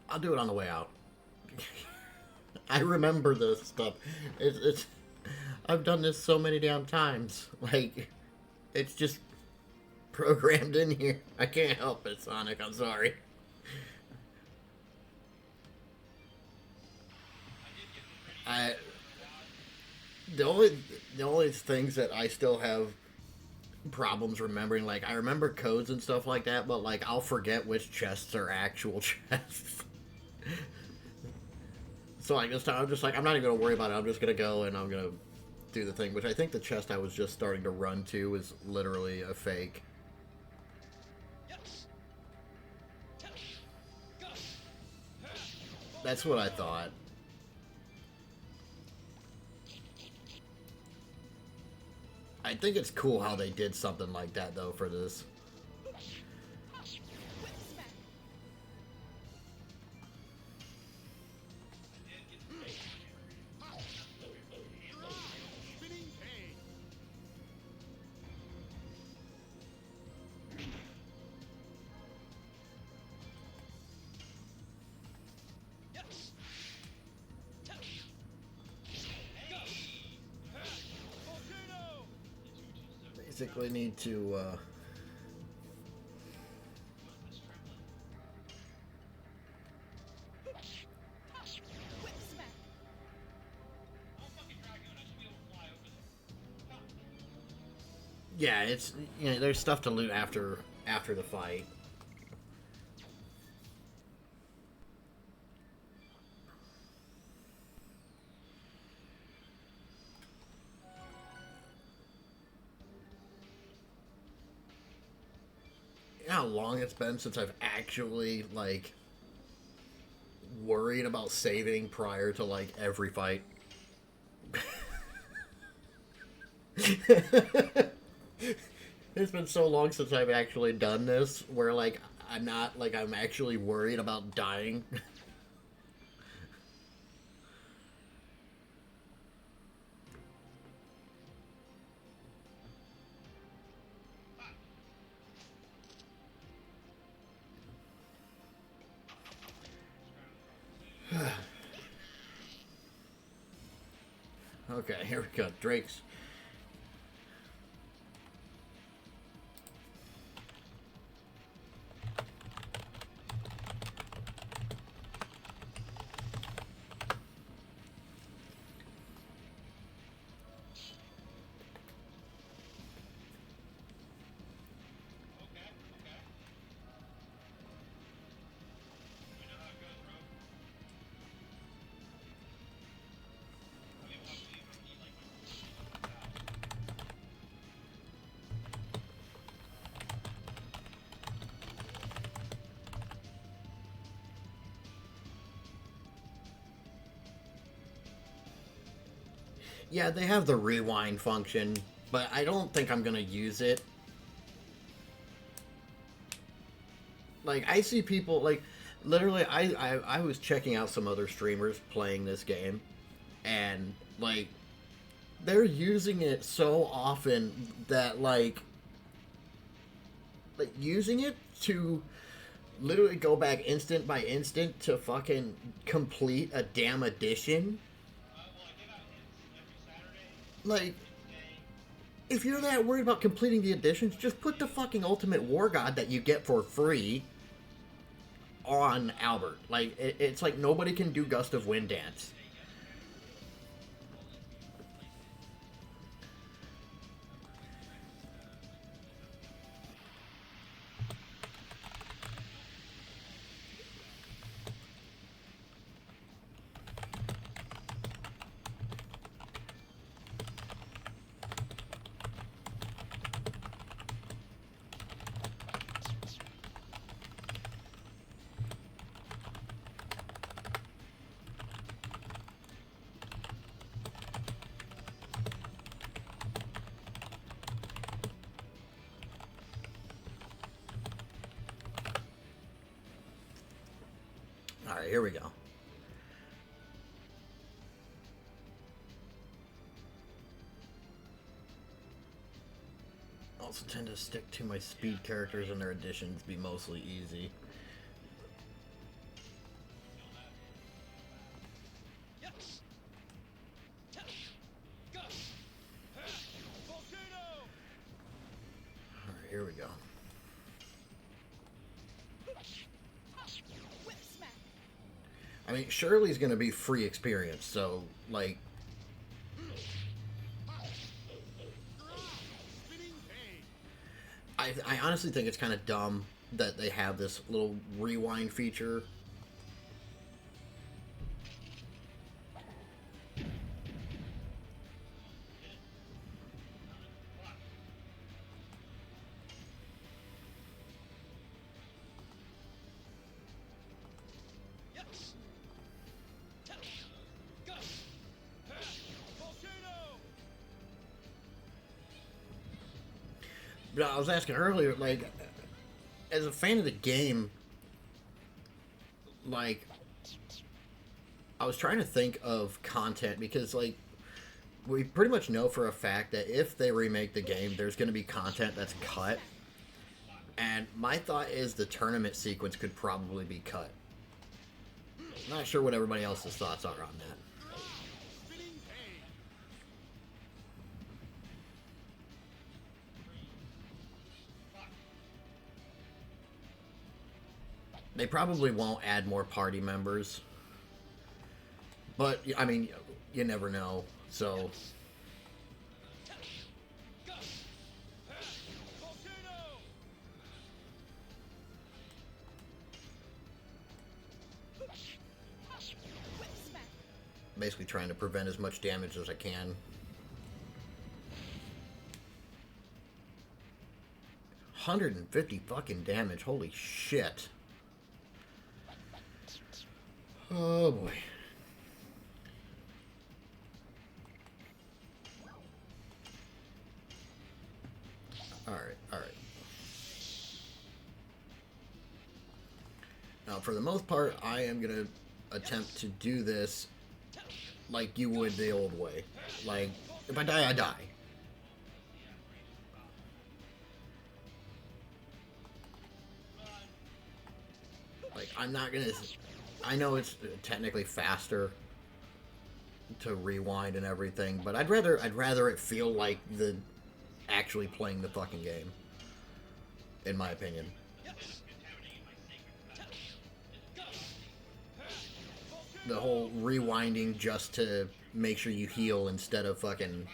I'll do it on the way out. I remember this stuff. It's I've done this so many damn times. Like, it's just programmed in here. I can't help it, Sonic. I'm sorry. I the only things that I still have problems remembering, like, I remember codes and stuff like that, but like I'll forget which chests are actual chests. So like this time I'm just like, I'm not even gonna worry about it. I'm just gonna go and I'm gonna do the thing, which I think the chest I was just starting to run to is literally a fake. Yes. Go. That's what I thought. I think it's cool how they did something like that though for this. Whip smack. Spinning cane. Yes. Volcano. Basically need to Whip smack. yeah, it's, you know, there's stuff to loot after the fight. You know how long it's been since I've actually, like, worried about saving prior to, like, every fight? It's been so long since I've actually done this, where, like, I'm not, like, I'm actually worried about dying. Okay, here we go. Drake's. Yeah, they have the rewind function, but I don't think I'm gonna use it. Like, I see people, like, Literally, I was checking out some other streamers playing this game, and like they're using it so often that like using it to literally go back instant by instant to fucking complete a damn edition. Like, if you're that worried about completing the editions, just put the fucking Ultimate War God that you get for free on Albert. Like, it's like nobody can do Gust of Wind Dance. Alright, here we go. Also tend to stick to my speed characters and their additions be mostly easy. Yes. Go. Volcano. Alright, here we go. Whip smack. I mean, Shirley's gonna be free experience, so, like, I honestly think it's kind of dumb that they have this little rewind feature. Yes. Go. Volcano. But I was asking earlier, like, as a fan of the game, like, I was trying to think of content because, like, we pretty much know for a fact that if they remake the game, there's going to be content that's cut. And my thought is the tournament sequence could probably be cut. Not sure what everybody else's thoughts are on that. They probably won't add more party members. But, I mean, you never know. So, Volcano. Whip smack. basically trying to prevent as much damage as I can. 150 fucking damage. Holy shit. Oh boy. Alright, alright. Now, for the most part, I am going to attempt to do this like you would the old way. Like, if I die, I die. Like, I'm not going to... I know it's technically faster to rewind and everything, but I'd rather it feel like the actually playing the fucking game, in my opinion. The whole rewinding just to make sure you heal instead of fucking...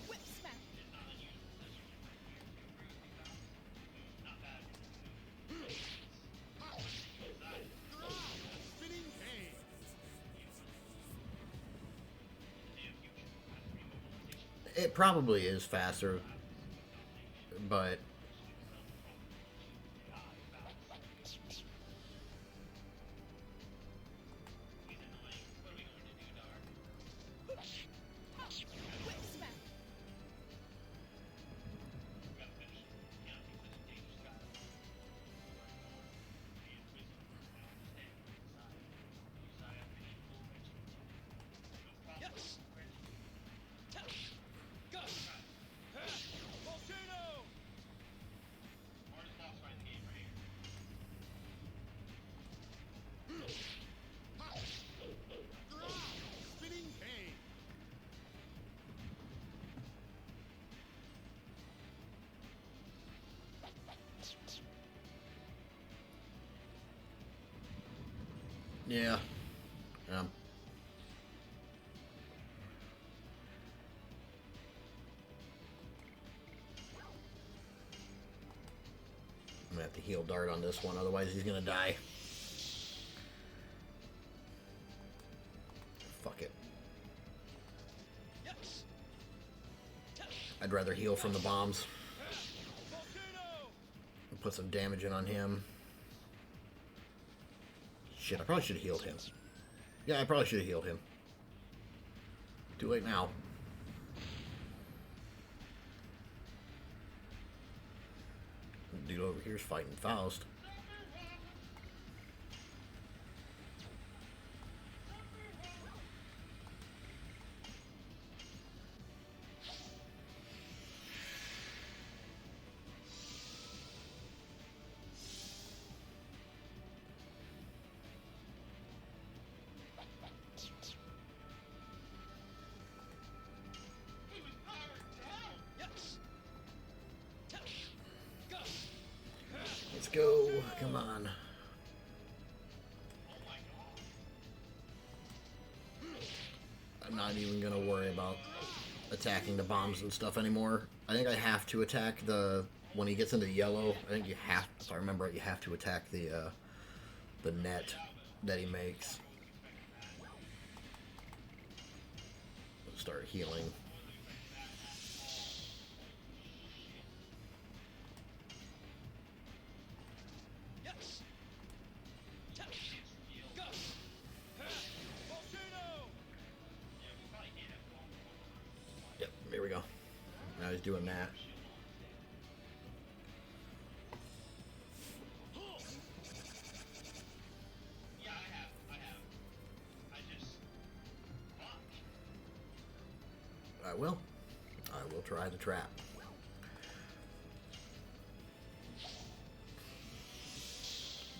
Whip smack. It probably is faster, but Yeah. I'm gonna have to heal Dart on this one, otherwise he's gonna die. Fuck it. Yes. I'd rather heal from the bombs. Volcano. And put some damage in on him. Shit, I probably should have healed him. Yeah, I probably should have healed him. Too late now. Dude over here's fighting Faust. Yes. Go. Let's go. Come on. I'm not even gonna worry about attacking the bombs and stuff anymore. I think I have to attack the when he gets into yellow. I think you have, if I remember it, you have to attack the net that he makes. Start healing. Yes. Go. Volcano. Yep, here we go. Now he's doing that. Yeah, I have. I just. Fuck. I will. I will try the trap.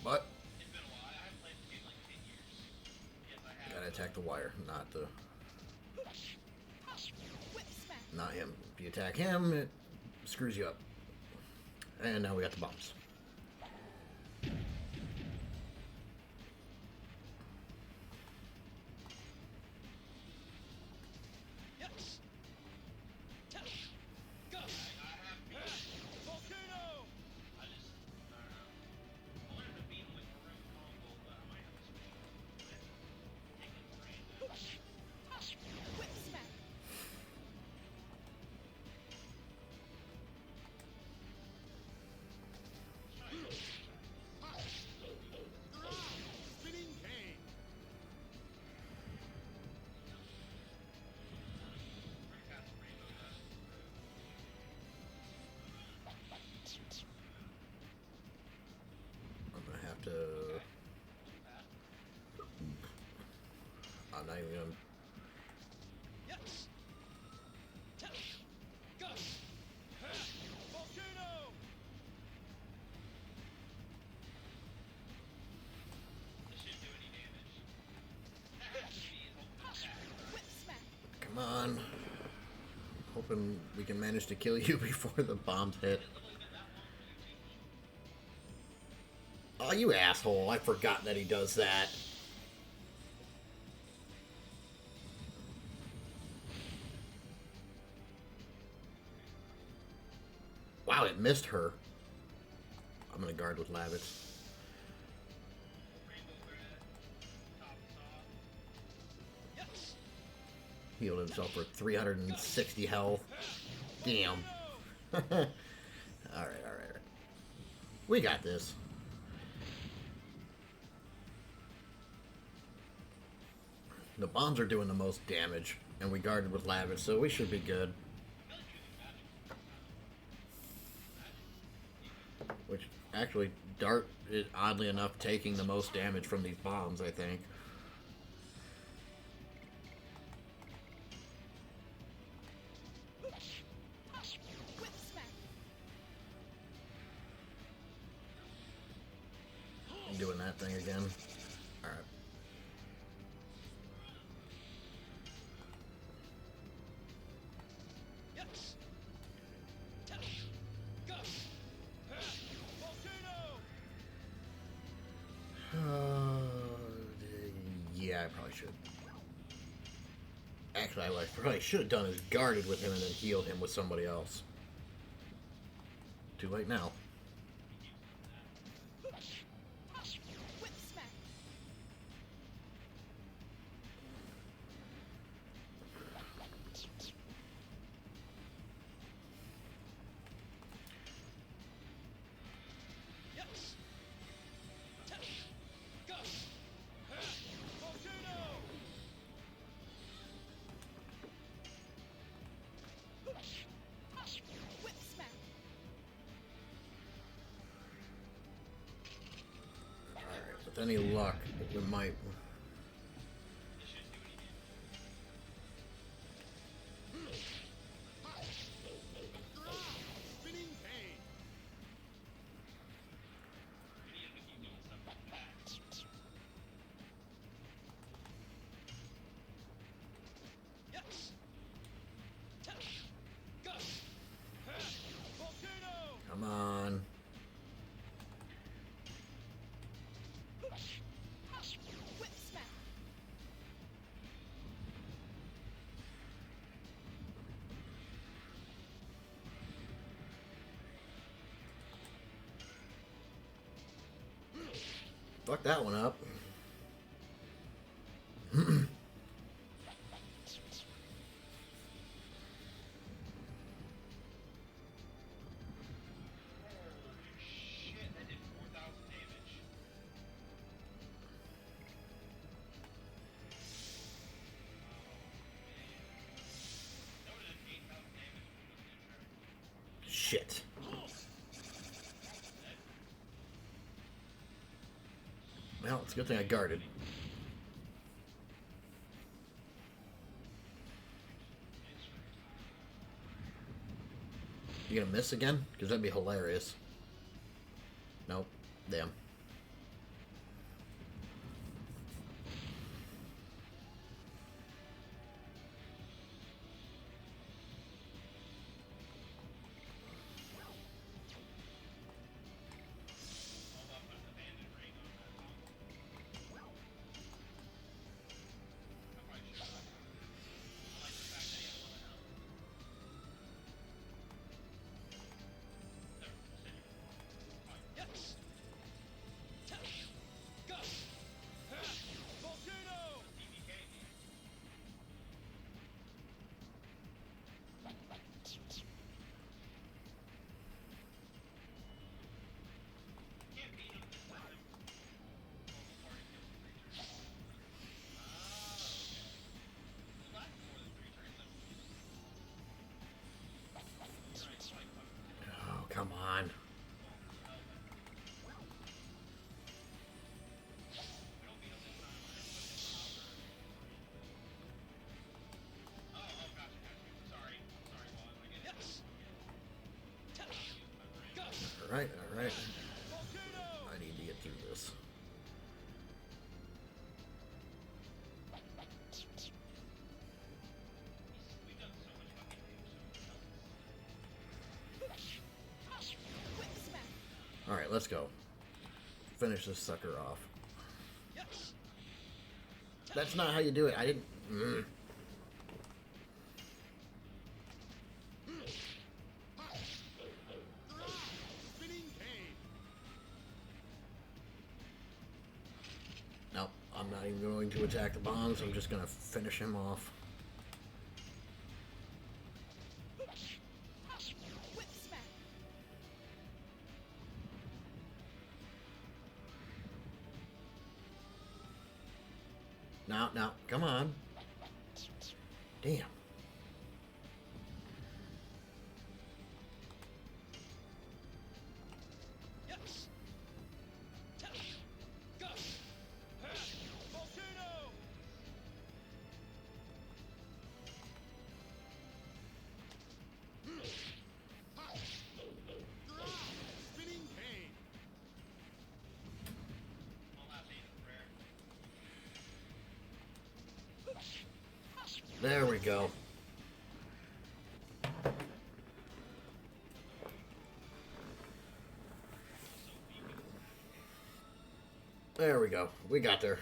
But It's been a while. I haven't played the game like 10 years. Yes, I have. gotta attack the wire, not the Whip smack. not him. If you attack him, it screws you up. And now we got the bombs. Yes. Go. Volcano. I just. I don't know. I wanted to beat him with Maroon combo, but I might have to switch it. Take it random. Whip smack. Spinning cane. I'm gonna have to. I'm not even gonna. Yes. Go. Volcano. This shouldn't do any damage. Whip smack. Come on. Hoping we can manage to kill you before the bombs hit. Oh, you asshole. I forgot that he does that. Wow, it missed her. I'm gonna guard with Lavitz. Yes. Healed himself for 360 health. Damn. Alright. We got this. The bombs are doing the most damage, and we guarded with Lavitz, so we should be good. Which, actually, Dart is oddly enough taking the most damage from these bombs, I think. Whip smack. I'm doing that thing again. Alright. Yes. Go. Volcano. Oh, Yeah, I probably should. Actually, what I probably should have done is guarded with him and then healed him with somebody else. Too late now. Whip smack. Yes. Go. Volcano. Whip smack. Alright, with any luck, we might... Spinning pain. Yes. Go. Volcano. Come on. Whip smack. Fuck that one up. Shit, that did 4,000 damage. That would have done 8,000 damage. Shit. Well, it's a good thing I guarded. You gonna miss again? Because that'd be hilarious. Nope. Damn. Hold up, there's an abandoned ring on that toggle. I probably should have. I like the fact that he has 1 health. Never said you were wrong. Fine. Yes. Go. Volcano. DBK me. Can't beat him this time. Before he kills the creature. Okay. It lasts more than 3 turns, I believe. Right, it's like fucking Oh, come on. we don't beat him this time. I put him in the oh, gotcha. Sorry. Sorry, Vaughn. I get it. Yes. My brain. Go. Alright, alright. Volcano. I need to get through this. We've done so much fucking damage. Whip smack. Alright, let's go. Finish this sucker off. Yes. That's not how you do it. I didn't... Mm. Spinning pain. Nope, I'm not even going to attack the bombs. I'm just going to finish him off. Whip smack. Now, now, come on. Damn. Yes. Go. Volcano. Spinning pain. One last aid of prayer. There we go. There we go. We got there.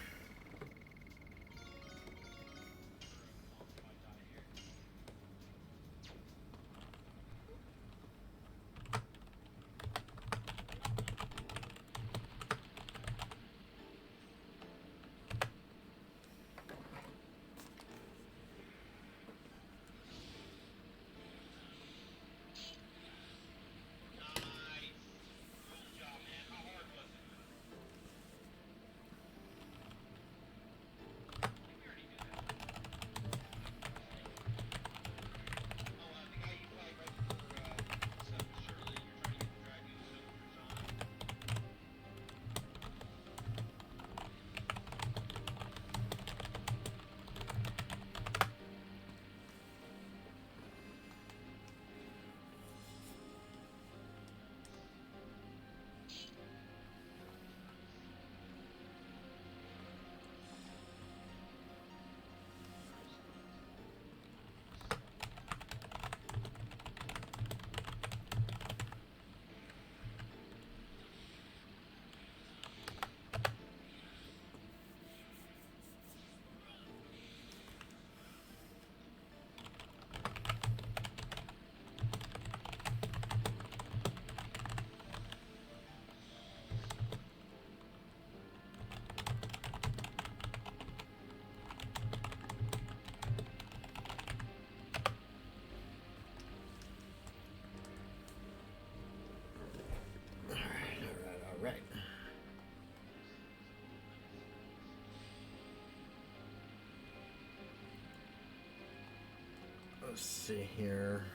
Let's see here.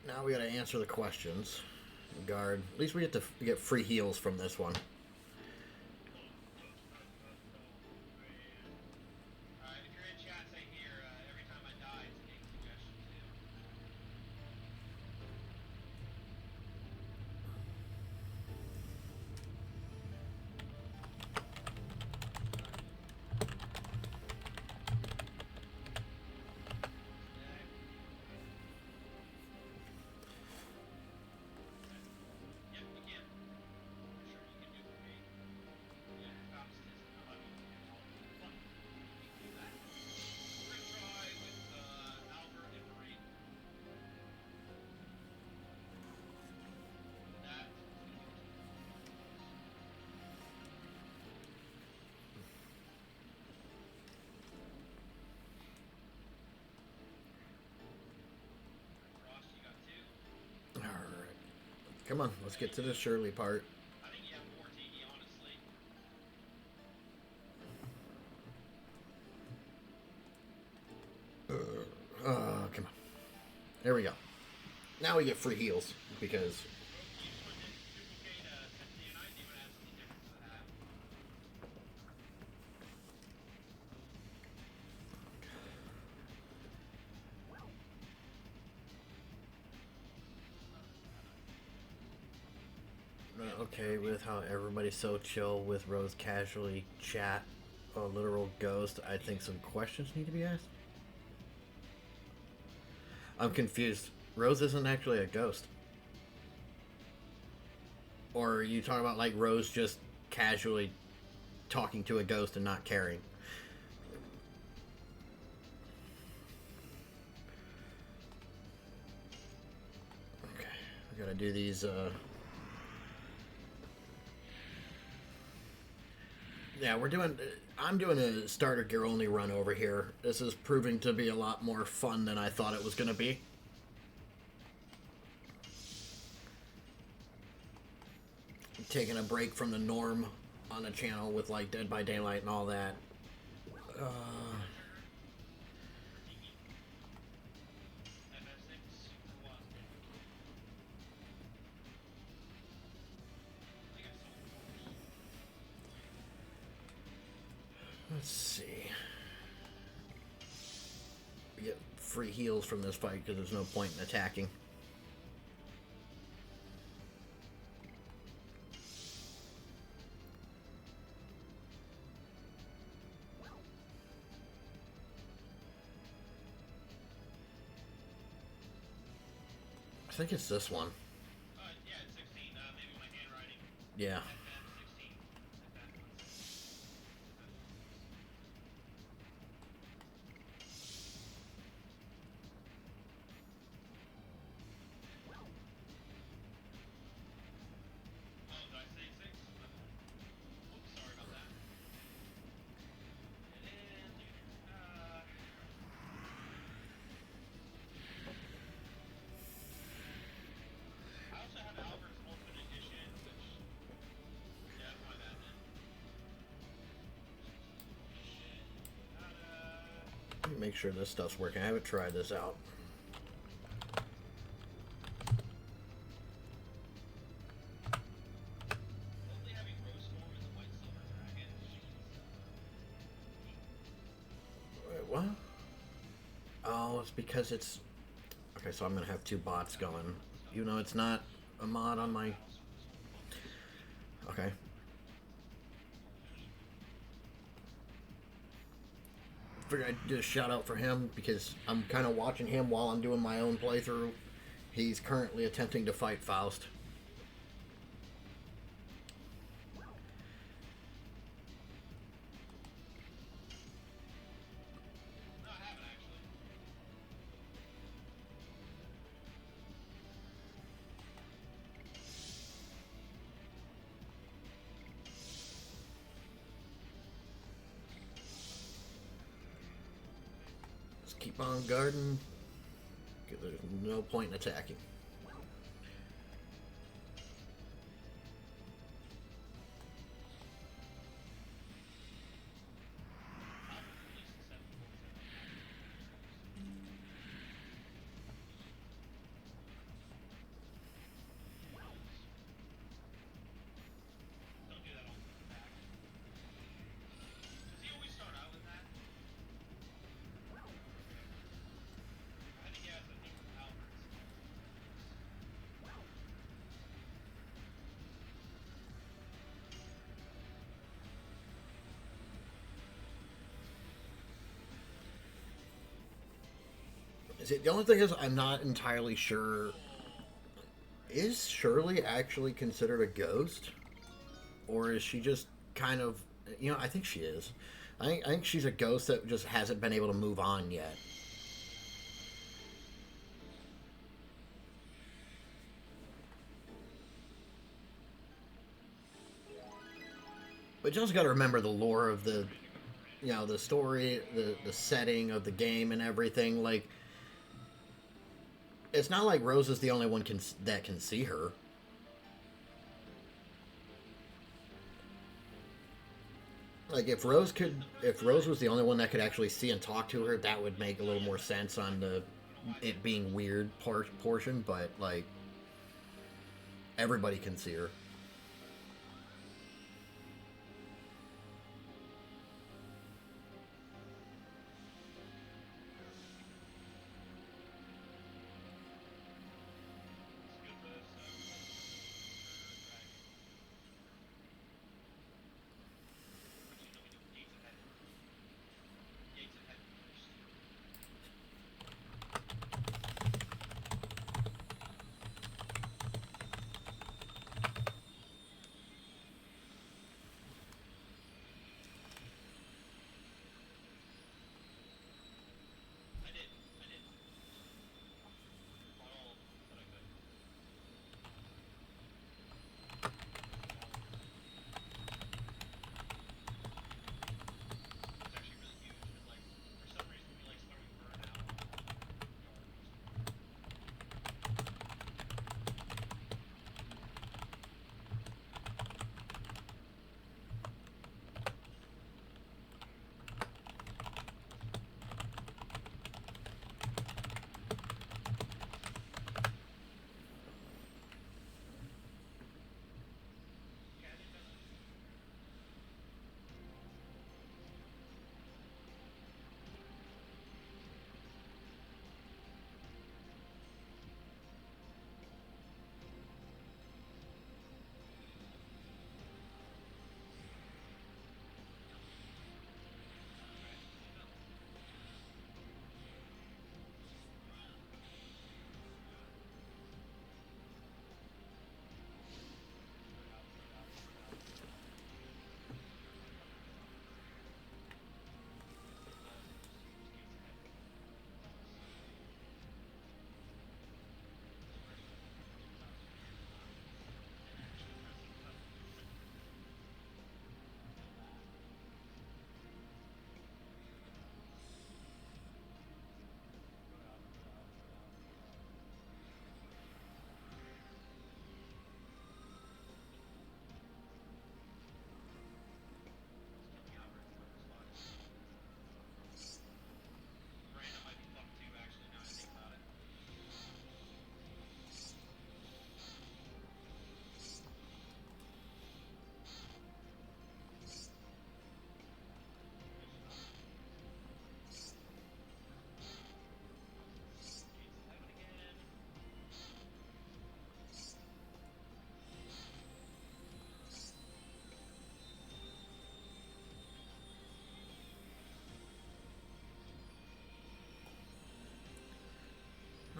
Now we gotta answer the questions. Guard. At least we get to get free heals from this one. If you're in chat, say here. Every time I die, it's a game suggestion too. Yep, you can. For sure, you can do for me. Yeah, Faust isn't a huggy. But you can do that. We're gonna try with Albert and Marine. That. Frost, you got two. Alright. Come on, let's get to the Shirley part. I think you have more, Tiki, honestly. Come on. There we go. Now we get free heals because You just put in duplicate Theonite, you would add something different to that. not okay with how everybody's so chill with Rose casually chat a literal ghost. I think some questions need to be asked. I'm confused. Rose isn't actually a ghost. Or are you talking about like Rose just casually talking to a ghost and not caring? Okay, we gotta do these, yeah, I'm doing a starter gear only run over here. This is proving to be a lot more fun than I thought it was gonna be. Taking a break from the norm on a channel with like Dead by Daylight and all that. FF6 for what? I think I sold Let's see. We get free heals from this fight because there's no point in attacking. I think it's this one. yeah, it's 16. Maybe my handwriting. Yeah. FF 16. Oh, did I say 6? Oops, sorry about that. And I also have Albert's Ultimate Edition, which, yeah, that's my bad then. Let me make sure this stuff's working. I haven't tried this out. Only having Rose form as a white silver dragon. Wait, what? Oh, it's because it's... Okay, so I'm going to have two bots going. You know, it's not a mod on my... Okay. Figured I'd do a shout out for him because I'm kind of watching him while I'm doing my own playthrough. He's currently attempting to fight Faust. No, I haven't actually. Just keep on guarding. Because there's no point in attacking. See, the only thing is, I'm not entirely sure. Is Shirley actually considered a ghost? Or is she just kind of. You know, I think she is. I think she's a ghost that just hasn't been able to move on yet. But you also got to remember the lore of the, you know, the story, the setting of the game and everything. Like, it's not like Rose is the only one that can see her. Like, if Rose was the only one that could actually see and talk to her, that would make a little more sense on the it being weird portion. But like, everybody can see her.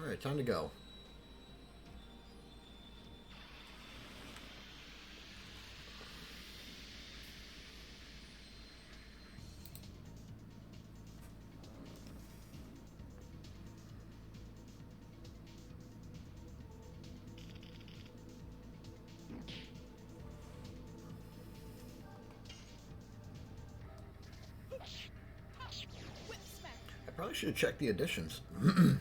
All right, time to go. Whip smack. I probably should have checked the additions. Spinning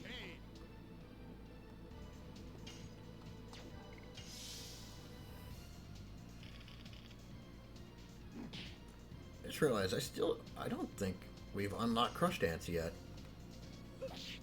cane. I just realized I don't think we've unlocked Crush Dance yet. Whip smack.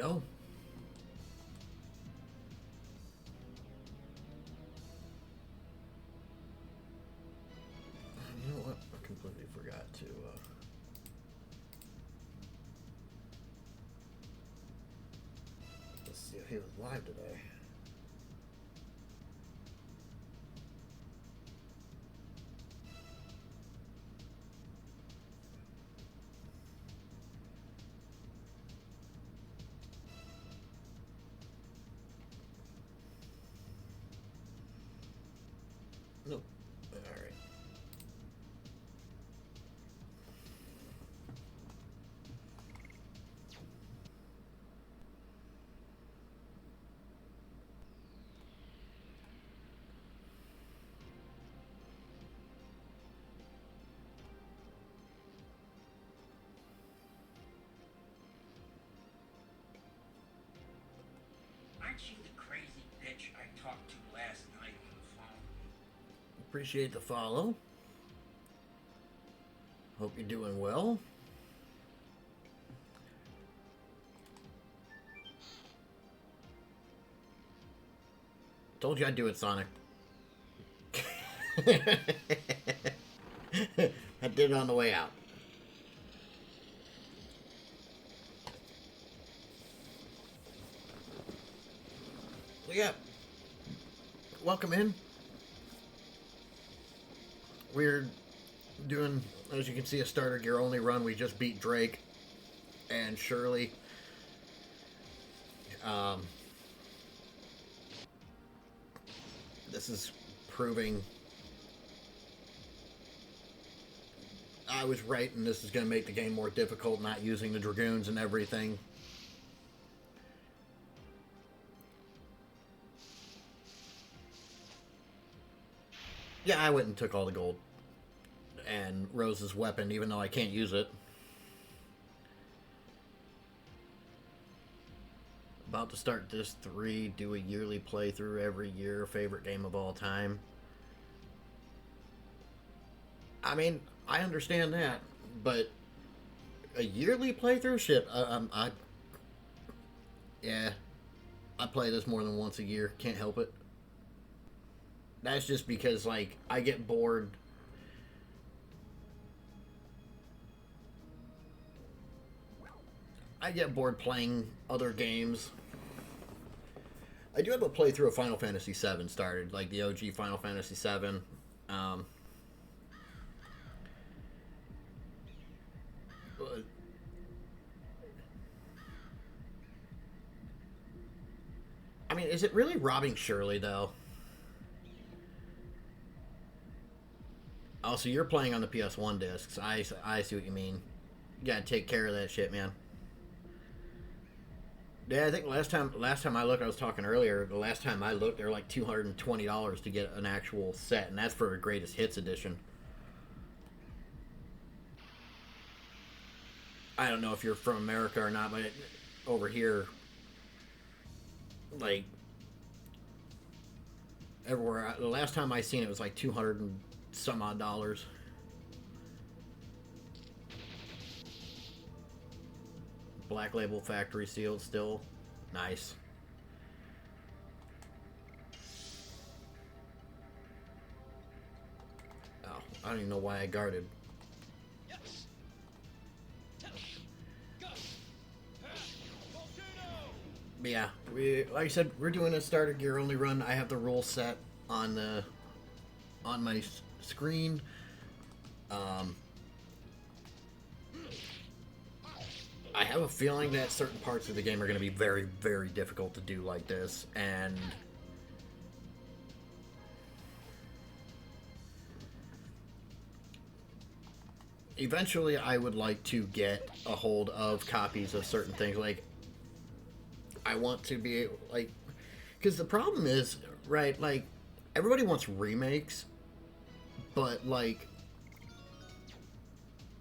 go. You know what? I completely forgot to. Let's see if he was live today. Nope. All right. Aren't you the crazy bitch I talked to last night on the phone? Appreciate the follow. Hope you're doing well. Told you I'd do it, Sonic. I did it on the way out. So yeah, welcome in. We're doing, as you can see, a starter gear only run. We just beat Drake and Shirley. This is proving I was right, and this is going to make the game more difficult, not using the Dragoons and everything. Yeah, I went and took all the gold and Rose's weapon, even though I can't use it. About to start this 3, do a yearly playthrough every year, favorite game of all time. I mean, I understand that, but a yearly playthrough? Shit, yeah, I play this more than once a year, can't help it. That's just because, like, I get bored. I get bored playing other games. I do have a playthrough of Final Fantasy VII started, like the OG Final Fantasy VII. I mean, is it really robbing Shirley, though? Oh, so you're playing on the PS1 discs. I see what you mean. You gotta take care of that shit, man. Yeah, I think last time I looked, I was talking earlier, the last time I looked, they're like $220 to get an actual set, and that's for a Greatest Hits edition. I don't know if you're from America or not, but over here, like, everywhere, the last time I seen it was like 200 and some odd dollars. Black Label factory sealed still. Nice. Oh, I don't even know why I guarded. But yeah, like I said, we're doing a starter gear only run. I have the rules set on my screen. I have a feeling that certain parts of the game are going to be very, very difficult to do like this, and eventually I would like to get a hold of copies of certain things. Like, I want to be able, like, because the problem is, right, like, everybody wants remakes, but, like,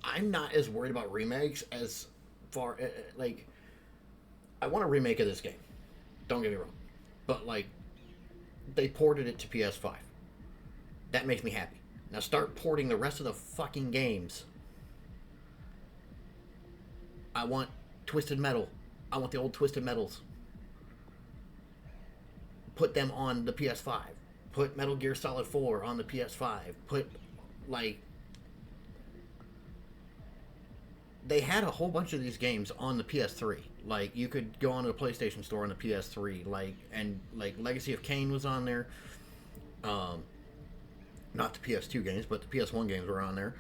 I'm not as worried about remakes as far, like, I want a remake of this game. Don't get me wrong. But, like, they ported it to PS5. That makes me happy. Now start porting the rest of the fucking games. I want Twisted Metal I want the old Twisted Metals. Put them on the PS5. Put Metal Gear Solid 4 on the PS5. Put, like... They had a whole bunch of these games on the PS3. Like, you could go onto the PlayStation Store on the PS3. Like, Legacy of Kain was on there. Not the PS2 games, but the PS1 games were on there.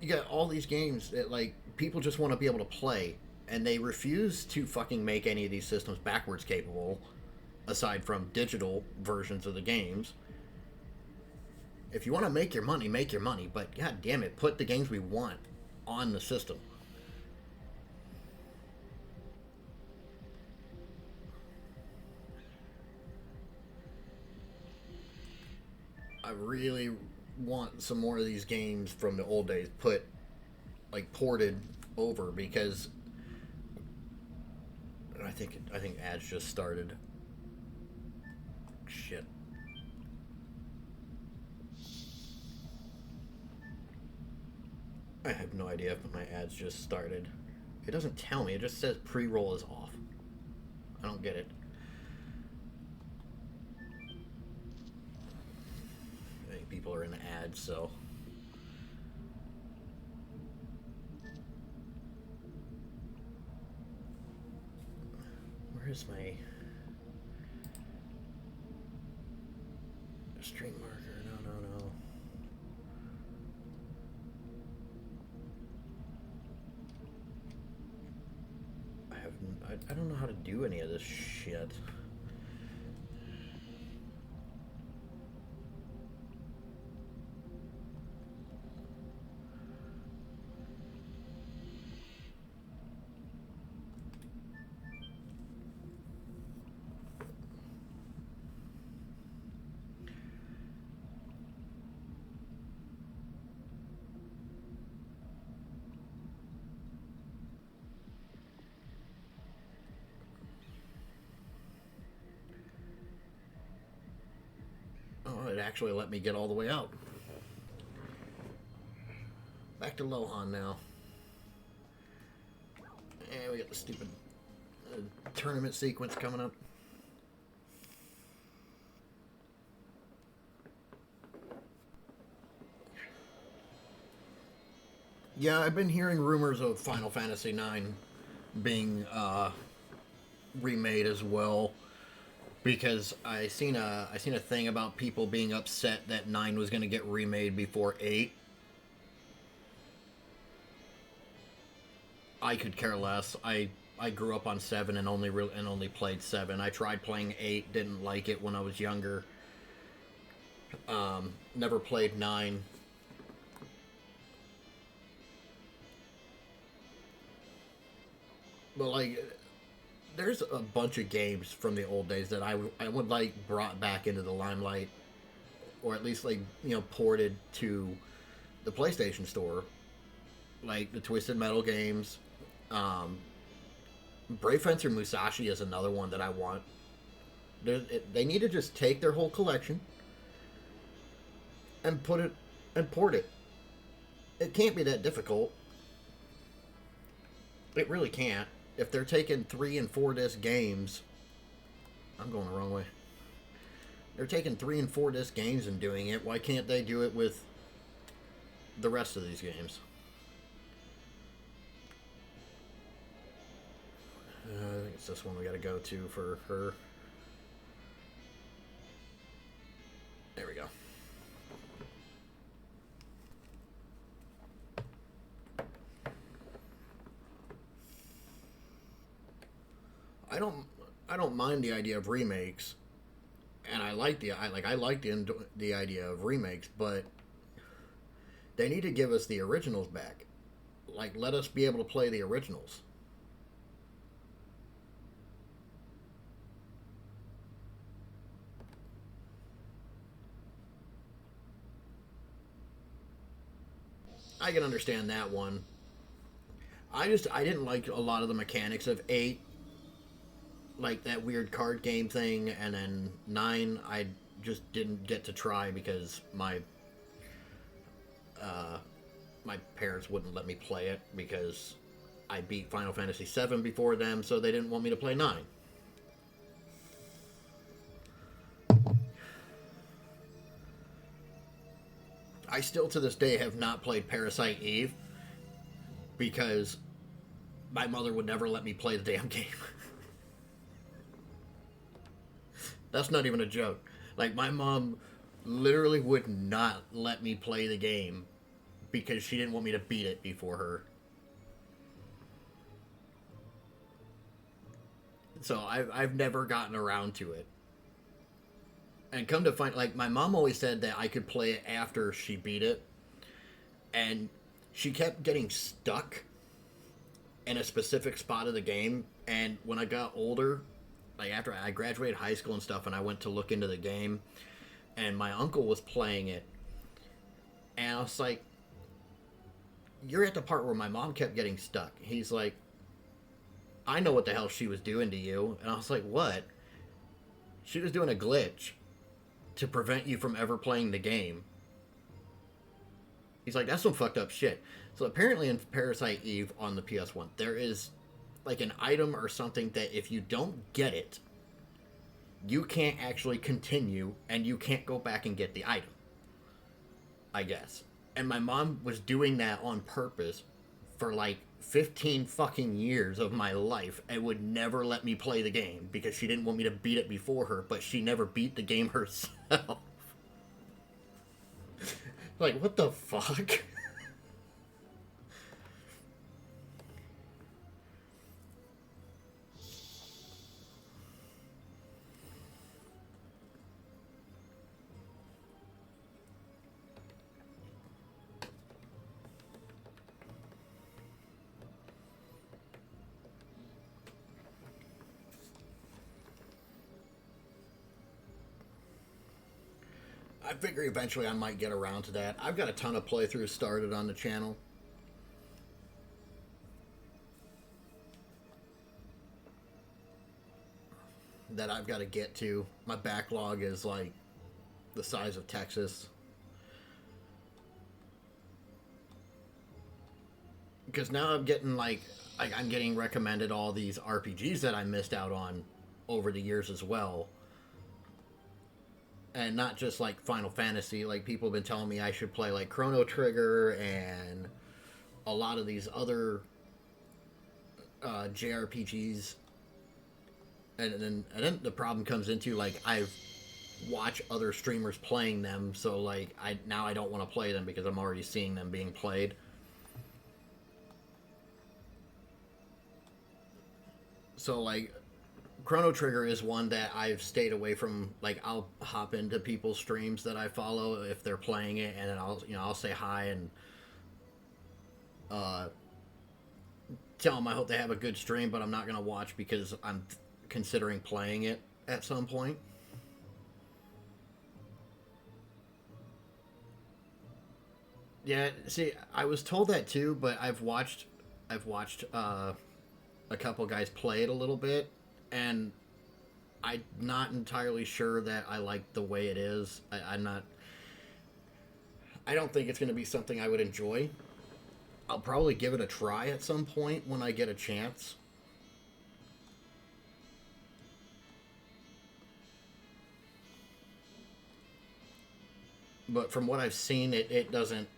You got all these games that, like, people just want to be able to play, and they refuse to fucking make any of these systems backwards capable, aside from digital versions of the games. If you want to make your money, but god damn it, put the games we want on the system. I really want some more of these games from the old days ported over, because I think ads just started. Shit. I have no idea if my ads just started. It doesn't tell me. It just says pre-roll is off. I don't get it. I think people are in the ads, so... Where's my... stream marker? No. I don't know how to do any of this shit. Oh, it actually let me get all the way out. Back to Lohan now. And we got the stupid tournament sequence coming up. Yeah, I've been hearing rumors of Final Fantasy IX being remade as well, because I seen a thing about people being upset that 9 was going to get remade before 8. I could care less. I grew up on 7 and only played 7. I tried playing 8, didn't like it when I was younger. Never played 9. But, like, there's a bunch of games from the old days that I would like brought back into the limelight, or at least, like, you know, ported to the PlayStation Store, like the Twisted Metal games. Brave Fencer Musashi is another one that I want. They need to just take their whole collection and put it and port it. It can't be that difficult. It really can't. If they're taking 3 and 4 disc games, I'm going the wrong way. They're taking 3 and 4 disc games and doing it. Why can't they do it with the rest of these games? I think it's this one we got to go to for her. There we go. I don't mind the idea of remakes, and I like the idea of remakes, but they need to give us the originals back. Like, let us be able to play the originals. I can understand that one. I didn't like a lot of the mechanics of 8. Like that weird card game thing, and then 9 I just didn't get to try because my parents wouldn't let me play it because I beat Final Fantasy VII before them, so they didn't want me to play 9. I still, to this day, have not played Parasite Eve because my mother would never let me play the damn game. That's not even a joke. Like, my mom literally would not let me play the game because she didn't want me to beat it before her. So I've never gotten around to it. And come to find, like, my mom always said that I could play it after she beat it. And she kept getting stuck in a specific spot of the game. And when I got older, like after I graduated high school and stuff, and I went to look into the game, and my uncle was playing it. And I was like, you're at the part where my mom kept getting stuck. He's like, I know what the hell she was doing to you. And I was like, what? She was doing a glitch to prevent you from ever playing the game. He's like, that's some fucked up shit. So apparently in Parasite Eve on the PS1, there is like an item or something that if you don't get it, you can't actually continue and you can't go back and get the item, I guess. And my mom was doing that on purpose for like 15 fucking years of my life and would never let me play the game because she didn't want me to beat it before her, but she never beat the game herself. Like, what the fuck? I figure eventually I might get around to that. I've got a ton of playthroughs started on the channel. That I've got to get to. My backlog is like the size of Texas. Because now I'm getting like I'm getting recommended all these RPGs that I missed out on over the years as well. And not just like Final Fantasy. Like, people have been telling me I should play like Chrono Trigger and a lot of these other JRPGs. And then the problem comes into, like, I've watched other streamers playing them, so like I don't want to play them because I'm already seeing them being played. So like Chrono Trigger is one that I've stayed away from. Like, I'll hop into people's streams that I follow if they're playing it, and then I'll say hi and tell them I hope they have a good stream, but I'm not gonna watch because I'm considering playing it at some point. Yeah, see, I was told that too, but I've watched a couple guys play it a little bit, and I'm not entirely sure that I like the way it is. I don't think it's going to be something I would enjoy. I'll probably give it a try at some point when I get a chance. But from what I've seen, it doesn't...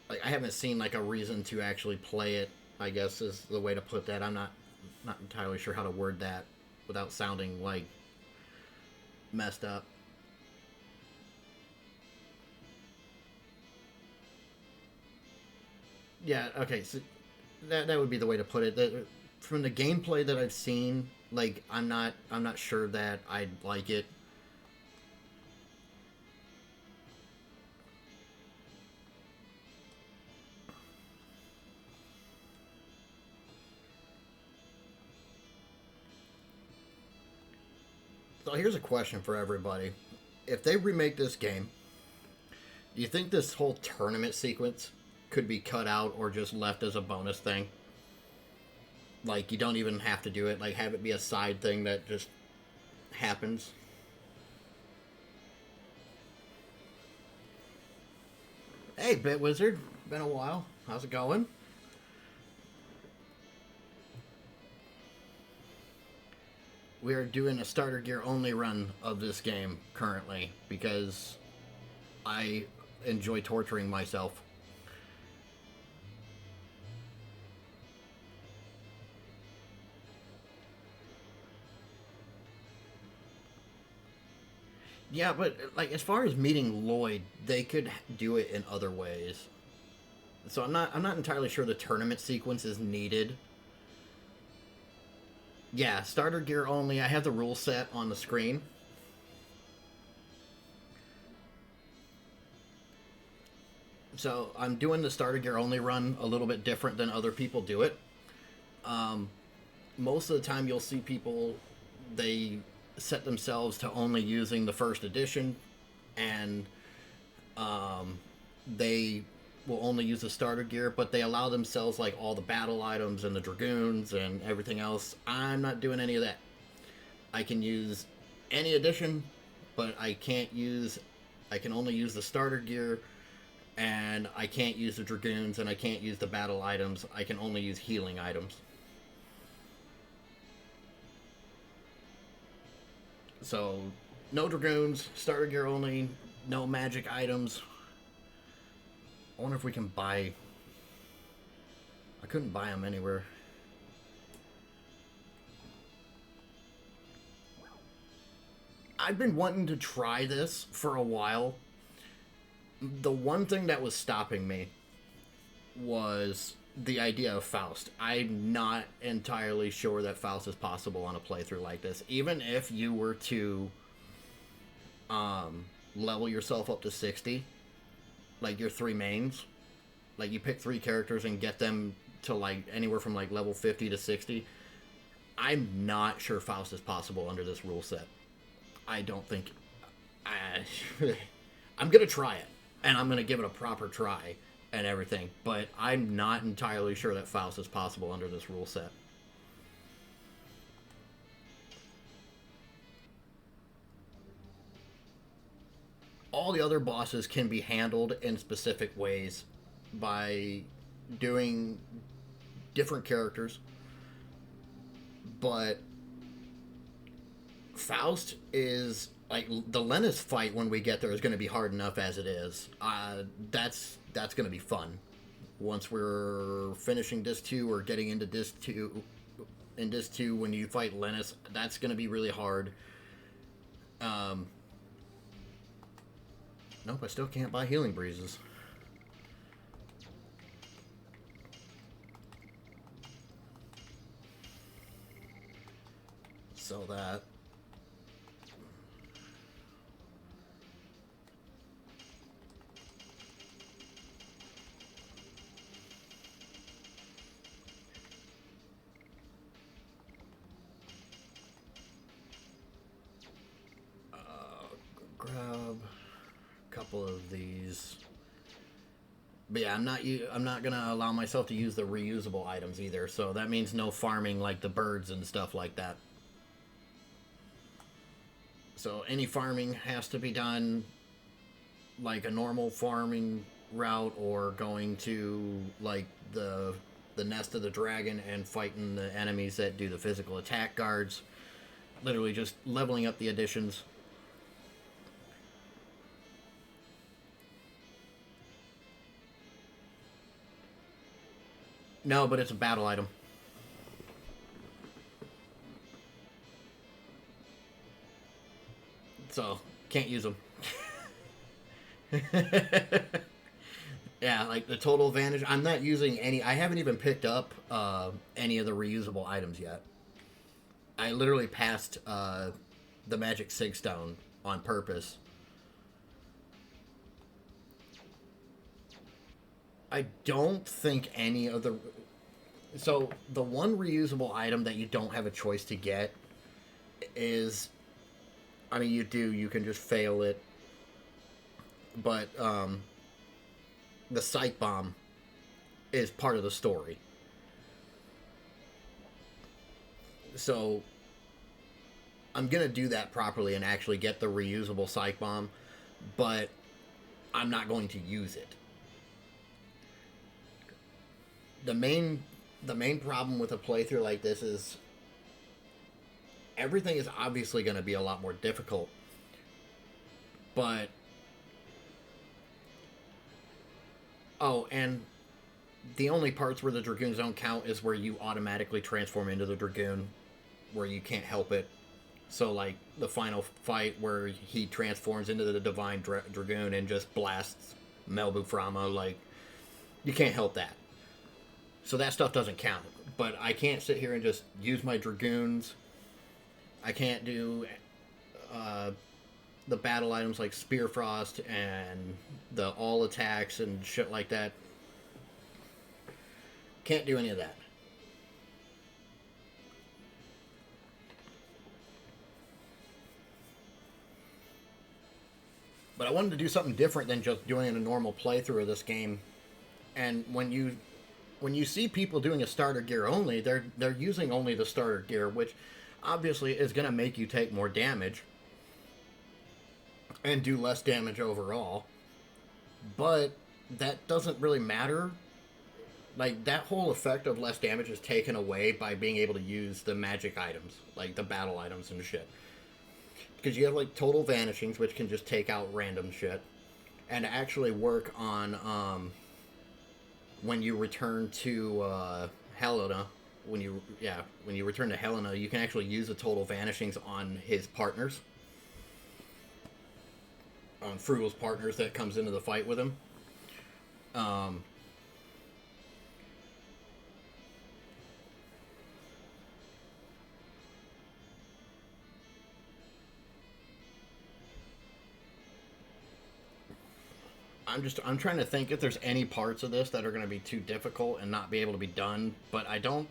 like, I haven't seen like a reason to actually play it, I guess is the way to put that. I'm not entirely sure how to word that without sounding like messed up. Yeah, okay, so that would be the way to put it. From the gameplay that I've seen, like, I'm not sure that I'd like it. So here's a question for everybody. If they remake this game, do you think this whole tournament sequence could be cut out or just left as a bonus thing? Like, you don't even have to do it. Like, have it be a side thing that just happens. Hey, Bit Wizard. Been a while. How's it going? We are doing a starter gear only run of this game currently because I enjoy torturing myself. Yeah, but like as far as meeting Lloyd, they could do it in other ways. So I'm not entirely sure the tournament sequence is needed. Yeah, starter gear only. I have the rule set on the screen. So I'm doing the starter gear only run a little bit different than other people do it. Most of the time you'll see people, they set themselves to only using the first edition, and they will only use the starter gear, but they allow themselves like all the battle items and the dragoons and everything else. I'm not doing any of that. I can use any edition, but I can only use the starter gear, and I can't use the dragoons, and I can't use the battle items. I can only use healing items. So, no dragoons, starter gear only, no magic items. I wonder if we can buy... I couldn't buy them anywhere. I've been wanting to try this for a while. The one thing that was stopping me was the idea of Faust. I'm not entirely sure that Faust is possible on a playthrough like this. Even if you were to level yourself up to 60, like your 3 mains, like you pick 3 characters and get them to like anywhere from like level 50 to 60, I'm not sure Faust is possible under this rule set. I don't think... I'm going to try it, and I'm going to give it a proper try and everything, but I'm not entirely sure that Faust is possible under this rule set. All the other bosses can be handled in specific ways by doing different characters, but Faust is like the Lennis fight when we get there is going to be hard enough as it is. That's going to be fun. Once we're finishing Disc 2 or getting into Disc 2, in Disc 2 when you fight Lennis, that's going to be really hard. Nope, I still can't buy Healing Breezes. So that... grab a couple of these. But yeah, I'm not gonna allow myself to use the reusable items either, so that means no farming like the birds and stuff like that. So any farming has to be done like a normal farming route, or going to like the nest of the dragon and fighting the enemies that do the physical attack guards. Literally just leveling up the additions. No, but it's a battle item. So, can't use them. Yeah, like the total advantage. I'm not using any... I haven't even picked up any of the reusable items yet. I literally passed the Magic Sig Stone on purpose. I don't think any of the... So, the one reusable item that you don't have a choice to get is... I mean, you do. You can just fail it. But, the Psych Bomb is part of the story. So, I'm going to do that properly and actually get the reusable Psych Bomb, but I'm not going to use it. the main problem with a playthrough like this is everything is obviously going to be a lot more difficult, but and the only parts where the Dragoons don't count is where you automatically transform into the Dragoon, where you can't help it. So, like, the final fight where he transforms into the Divine Dragoon and just blasts Melbu Frama, like, you can't help that. So that stuff doesn't count. But I can't sit here and just use my Dragoons. I can't do the battle items like Spear Frost and the all attacks and shit like that. Can't do any of that. But I wanted to do something different than just doing a normal playthrough of this game. And when you see people doing a starter gear only, they're using only the starter gear, which obviously is going to make you take more damage and do less damage overall. But that doesn't really matter. Like, that whole effect of less damage is taken away by being able to use the magic items, like the battle items and shit. Because you have, like, total vanishings, which can just take out random shit, and actually work on, when you return to, Helena, when you return to Helena, you can actually use the total vanishings on his partners. On Frugal's partners that comes into the fight with him. I'm trying to think if there's any parts of this that are going to be too difficult and not be able to be done, but I don't.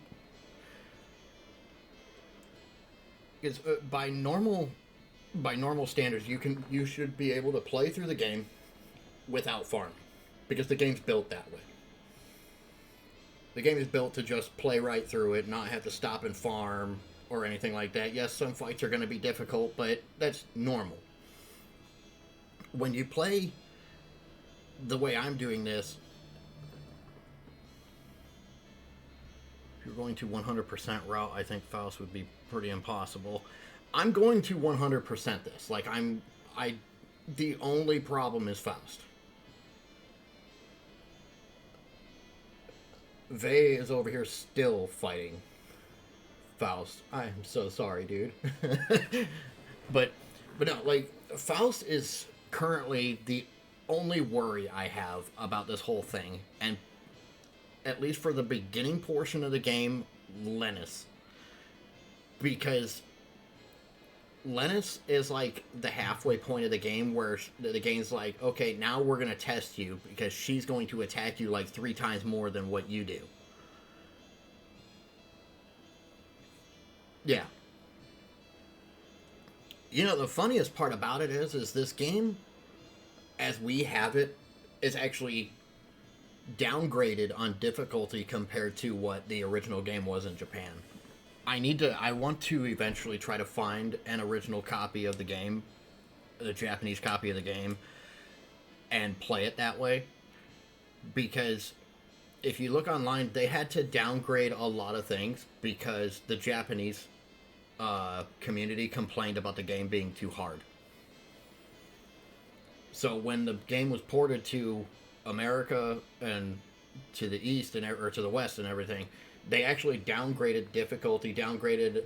Because by normal standards, you should be able to play through the game without farming, because the game's built that way. The game is built to just play right through it, not have to stop and farm or anything like that. Yes, some fights are going to be difficult, but that's normal. When you play the way I'm doing this, if you're going to 100% route, I think Faust would be pretty impossible. I'm going to 100% this. Like, the only problem is Faust. Vey is over here still fighting Faust. I'm so sorry, dude. but no, like, Faust is currently the only worry I have about this whole thing, and at least for the beginning portion of the game, Linus. Because Linus is like the halfway point of the game where the game's like, okay, now we're going to test you because she's going to attack you like 3 times more than what you do. Yeah. You know, the funniest part about it is this game, as we have it, is actually downgraded on difficulty compared to what the original game was in Japan. I want to eventually try to find an original copy of the game, the Japanese copy of the game, and play it that way. Because if you look online, they had to downgrade a lot of things because the Japanese community complained about the game being too hard. So when the game was ported to America and to the East or to the West and everything, they actually downgraded difficulty, downgraded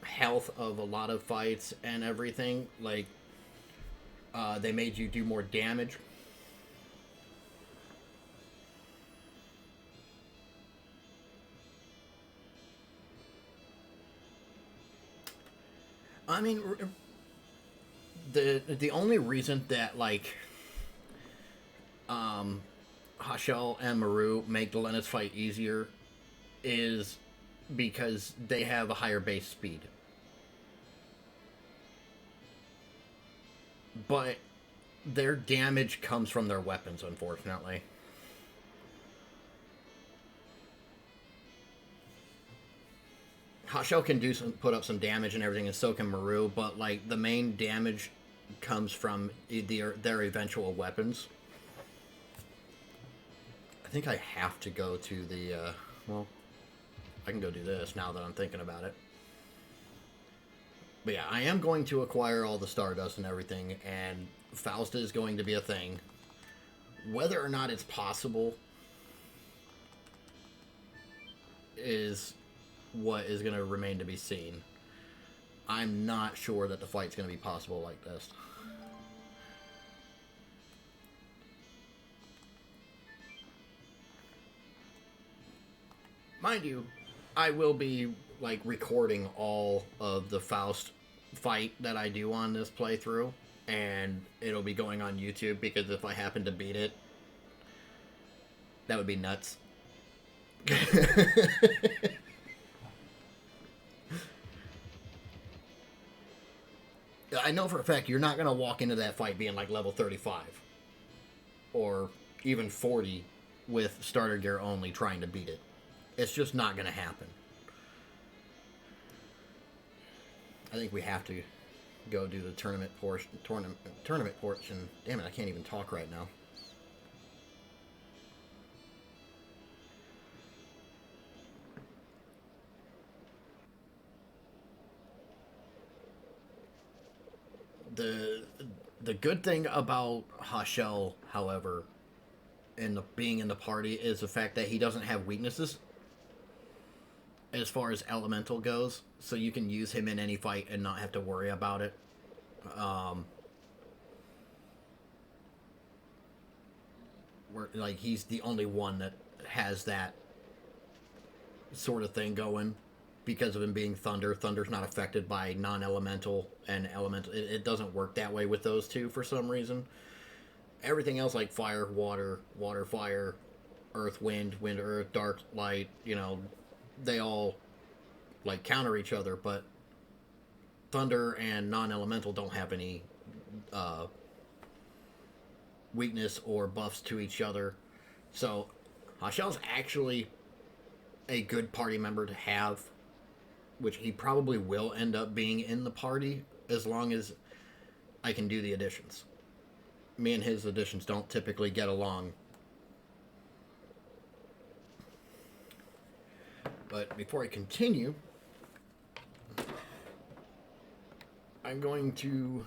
health of a lot of fights and everything. Like, they made you do more damage. I mean, the only reason that, like, Hashel and Maru make the Linus fight easier is because they have a higher base speed. But their damage comes from their weapons, unfortunately. Hashel can put up some damage and everything, and so can Maru, but like the main damage comes from their eventual weapons. think I have to go to the, well, I can go do this now that I'm thinking about it. But yeah, I am going to acquire all the Stardust and everything, and Faust is going to be a thing. Whether or not it's possible is what is going to remain to be seen. I'm not sure that the fight's going to be possible like this. Mind you, I will be like recording all of the Faust fight that I do on this playthrough, and it'll be going on YouTube, because if I happen to beat it, that would be nuts. I know for a fact you're not going to walk into that fight being like level 35 or even 40 with starter gear only trying to beat it. It's just not going to happen. I think we have to go do the tournament portion. Damn it, I can't even talk right now. The good thing about Hashel, however, being in the party, is the fact that he doesn't have weaknesses as far as elemental goes, so you can use him in any fight and not have to worry about it. Like, he's the only one that has that sort of thing going because of him being Thunder. Thunder's not affected by non-elemental and elemental. It doesn't work that way with those two for some reason. Everything else, like fire, water, water, fire, earth, wind, wind, earth, dark, light, you know, they all like counter each other, but thunder and non-elemental don't have any weakness or buffs to each other. So Hashel's actually a good party member to have, which he probably will end up being in the party as long as I can do the additions. Me and his additions don't typically get along. But before I continue, I'm going to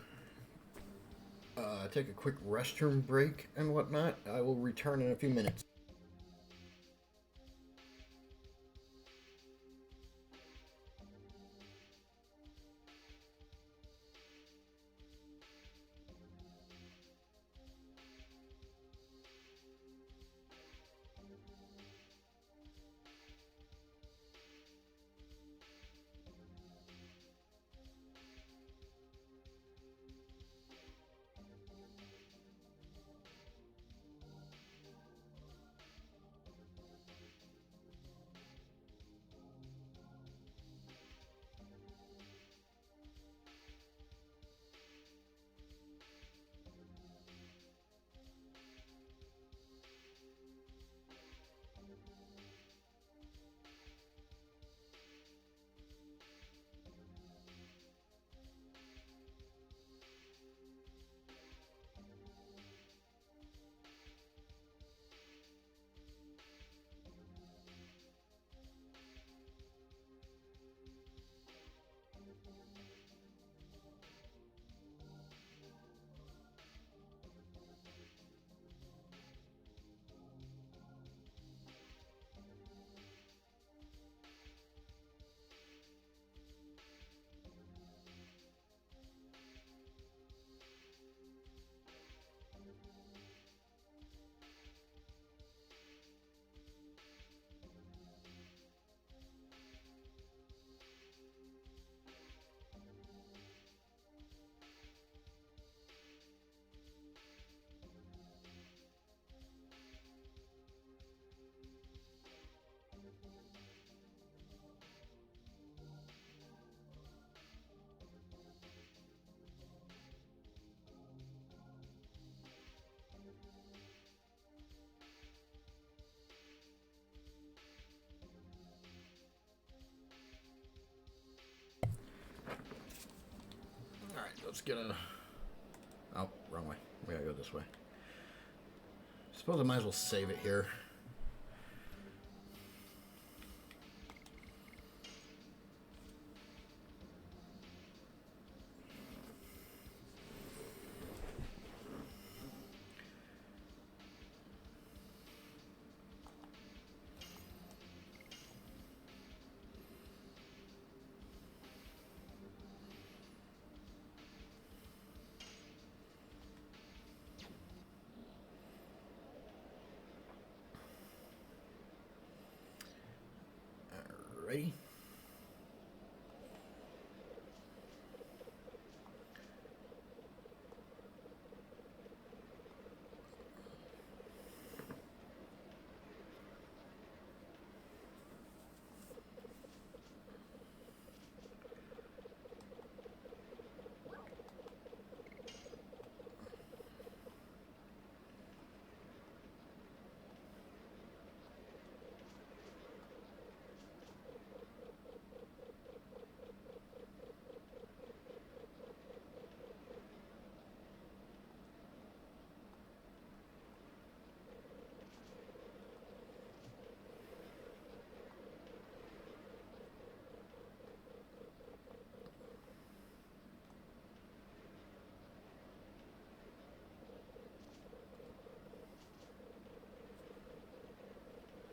take a quick restroom break and whatnot. I will return in a few minutes. Alright, let's get a... Oh, wrong way. We gotta go this way. Suppose I might as well save it here. Alrighty.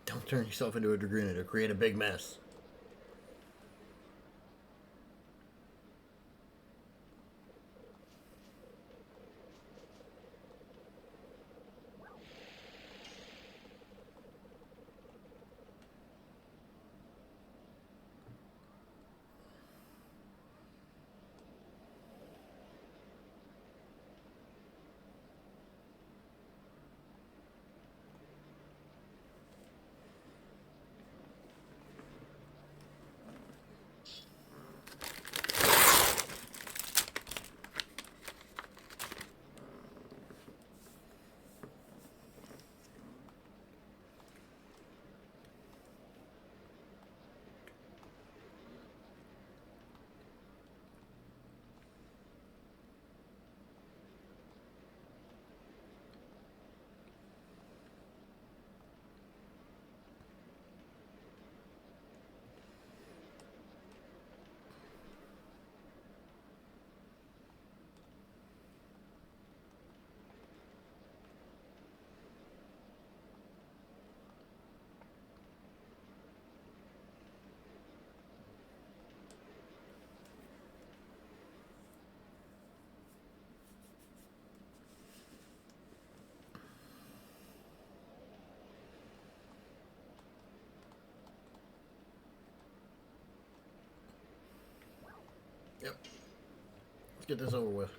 Don't turn yourself into a Dragoon. It'll create a big mess. Yep. Let's get this over with.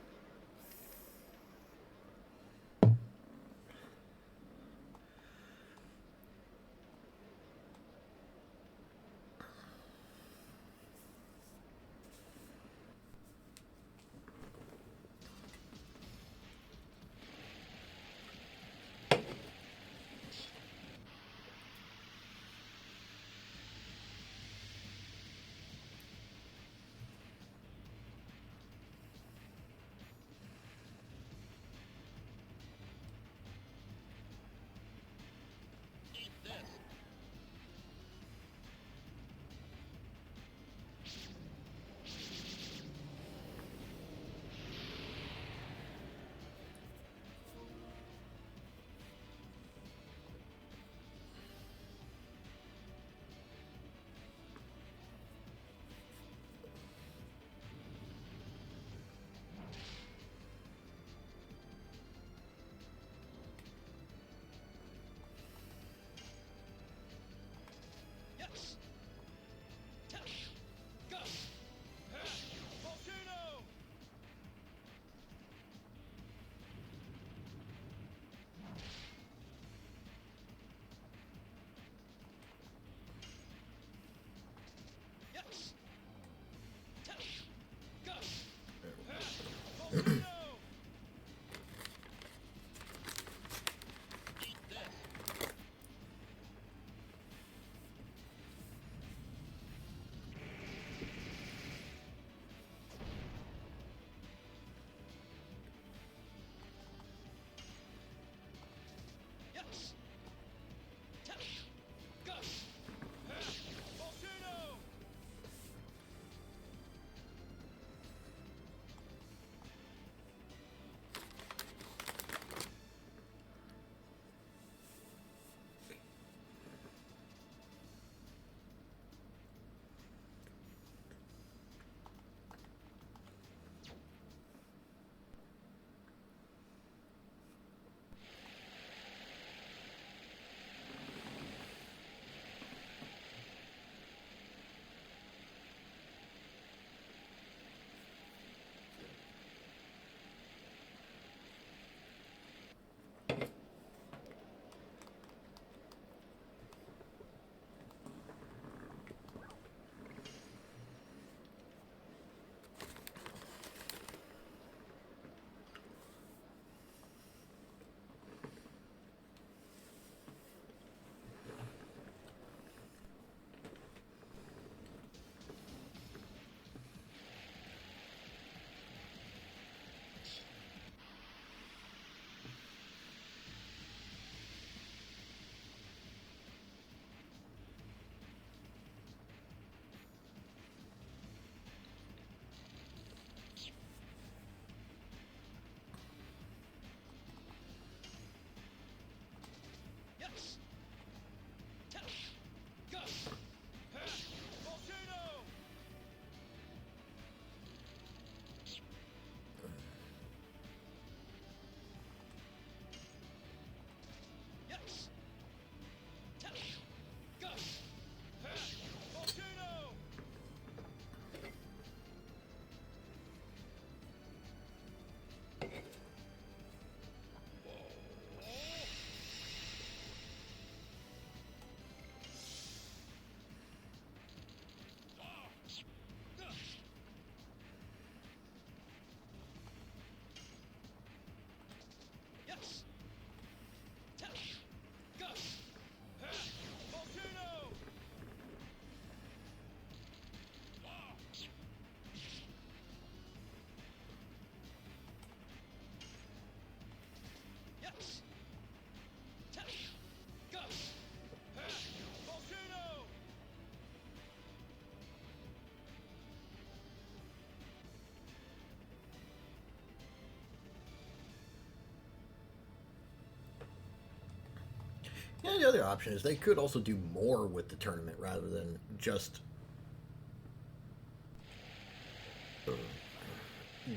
Yeah, the other option is they could also do more with the tournament rather than just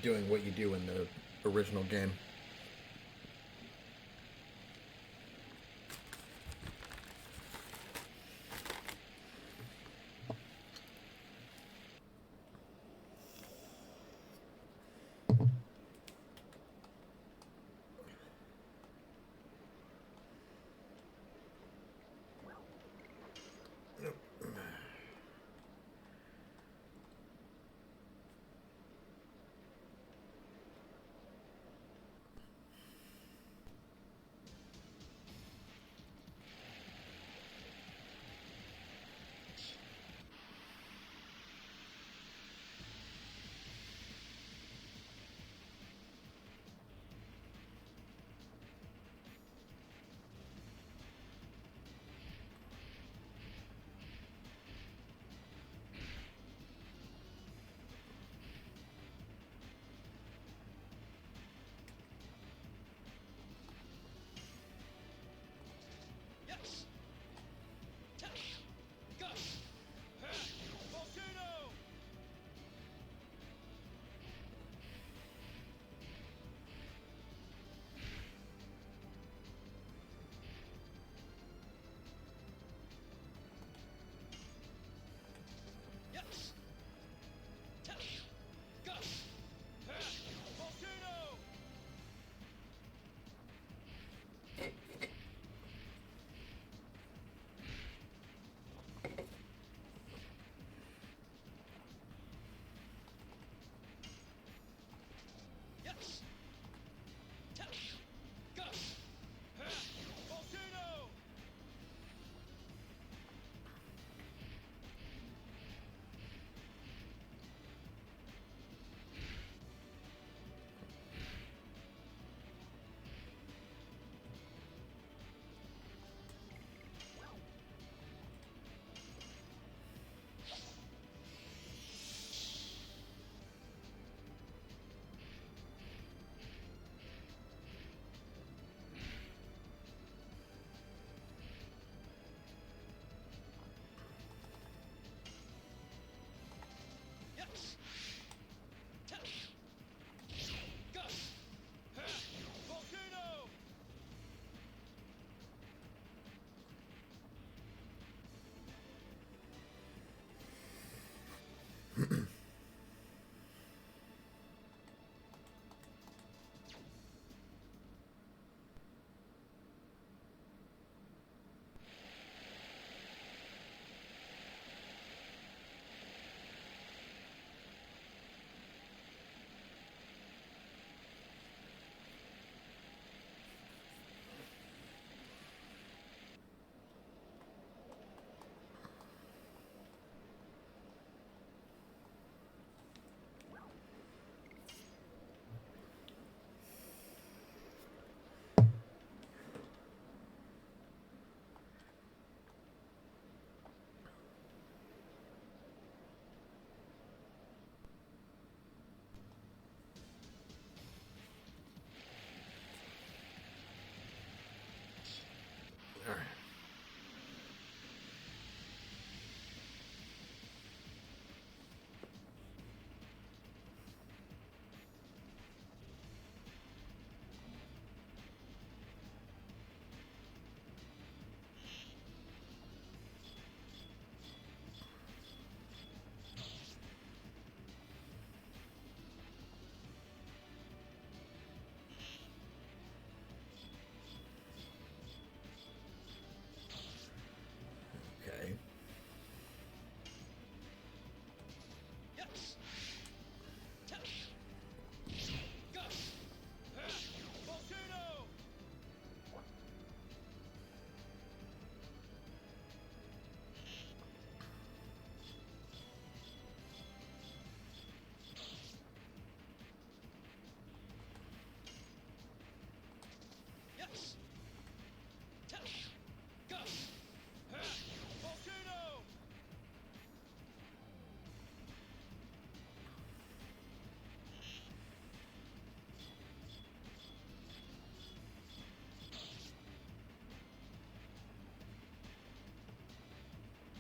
doing what you do in the original game.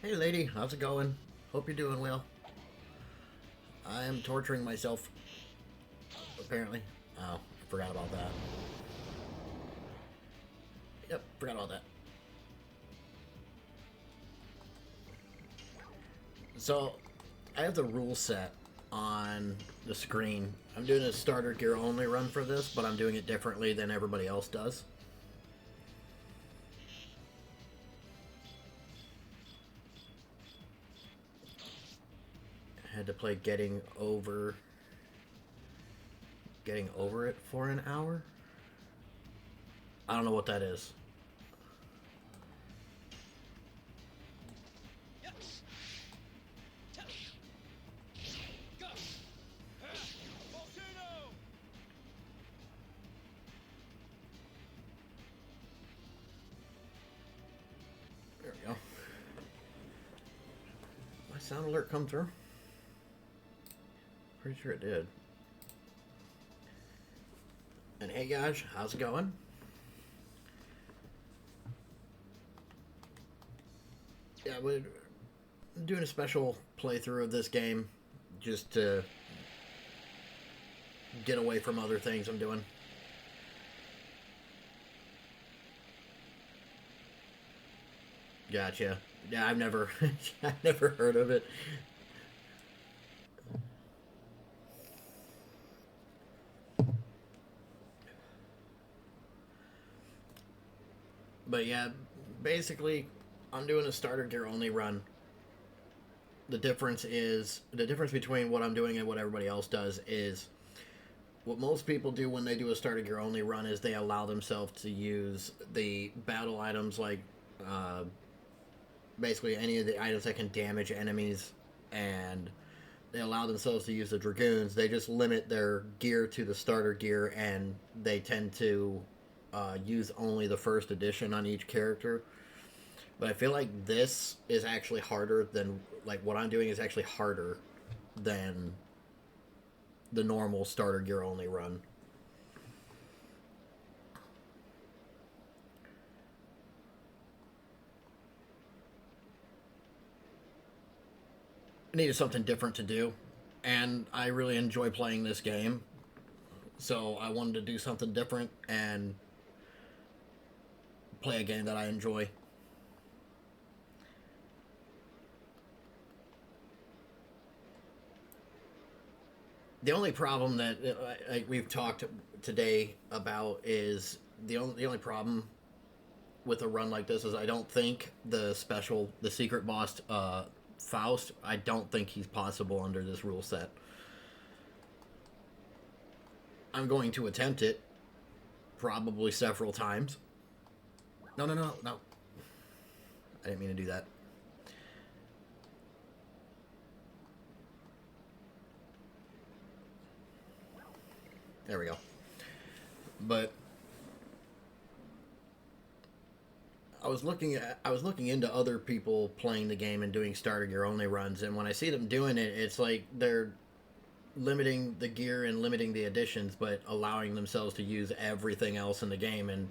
Hey lady, how's it going? Hope you're doing well. I am torturing myself. Apparently. Oh, I forgot about that. Yep, forgot about that. So, I have the rule set on the screen. I'm doing a starter gear only run for this, but I'm doing it differently than everybody else does. I had to play getting over it for an hour. I don't know what that is. Volcano! There we go. My sound alert come through? Pretty sure it did. And hey guys, how's it going? Yeah, we're doing a special playthrough of this game just to get away from other things I'm doing. Gotcha. Yeah, I've never I've never heard of it. But yeah, basically I'm doing a starter gear only run. The difference between what I'm doing and what everybody else does is what most people do when they do a starter gear only run is they allow themselves to use the battle items like basically any of the items that can damage enemies, and they allow themselves to use the Dragoons. They just limit their gear to the starter gear, and they tend to use only the first edition on each character. But I feel like this is actually harder than, like, what I'm doing is actually harder than the normal starter gear only run. I needed something different to do, and I really enjoy playing this game, so I wanted to do something different and play a game that I enjoy. The only problem that we've talked today about is the only problem with a run like this is I don't think the secret boss Faust, I don't think he's possible under this rule set. I'm going to attempt it probably several times. No. I didn't mean to do that. There we go. But I was looking into other people playing the game and doing starter gear only runs, and when I see them doing it, it's like they're limiting the gear and limiting the additions, but allowing themselves to use everything else in the game, and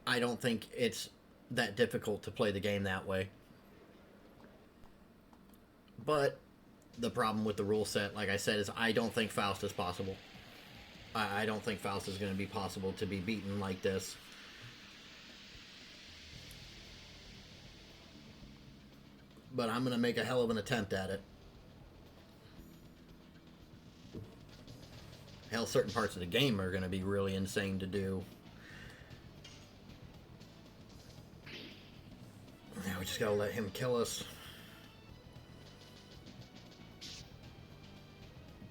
I don't think it's that difficult to play the game that way. But the problem with the rule set, like I said, is I don't think Faust is possible. I don't think Faust is going to be possible to be beaten like this. But I'm going to make a hell of an attempt at it. Hell, certain parts of the game are going to be really insane to do. Now we just got to let him kill us.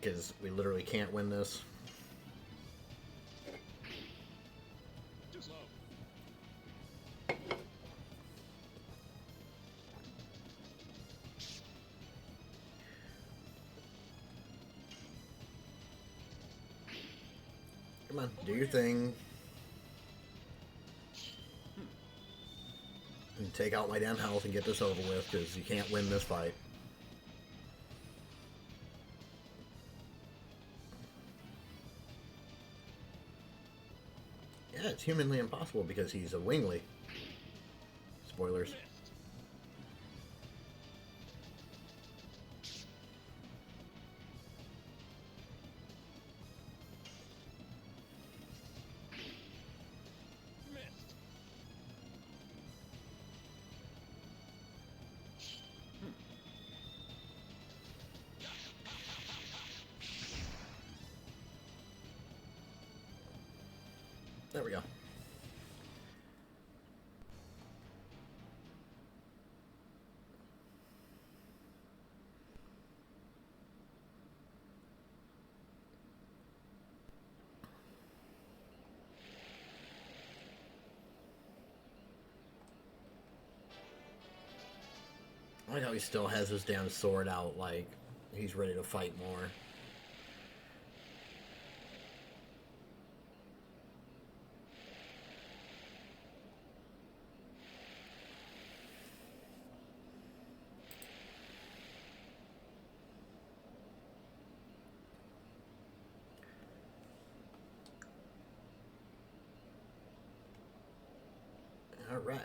Because we literally can't win this. Too slow. Come on, do your thing. And take out my damn health and get this over with, because you can't win this fight. Yeah, it's humanly impossible because he's a wingly. Spoilers. There we go. I like how he still has his damn sword out, like he's ready to fight more. All right.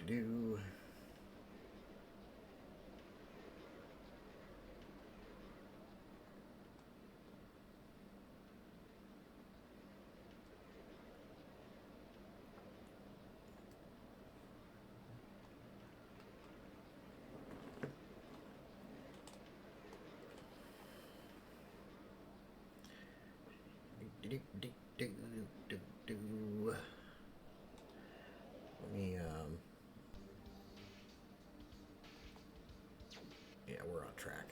Do. Do, do, do, do, do. Let me, yeah, we're on track.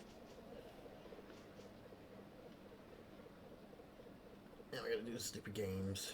Now we gotta do stupid games.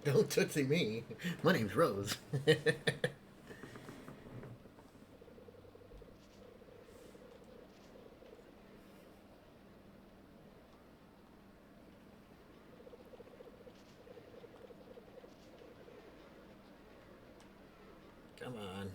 Don't tootsie me. My name's Rose. Come on.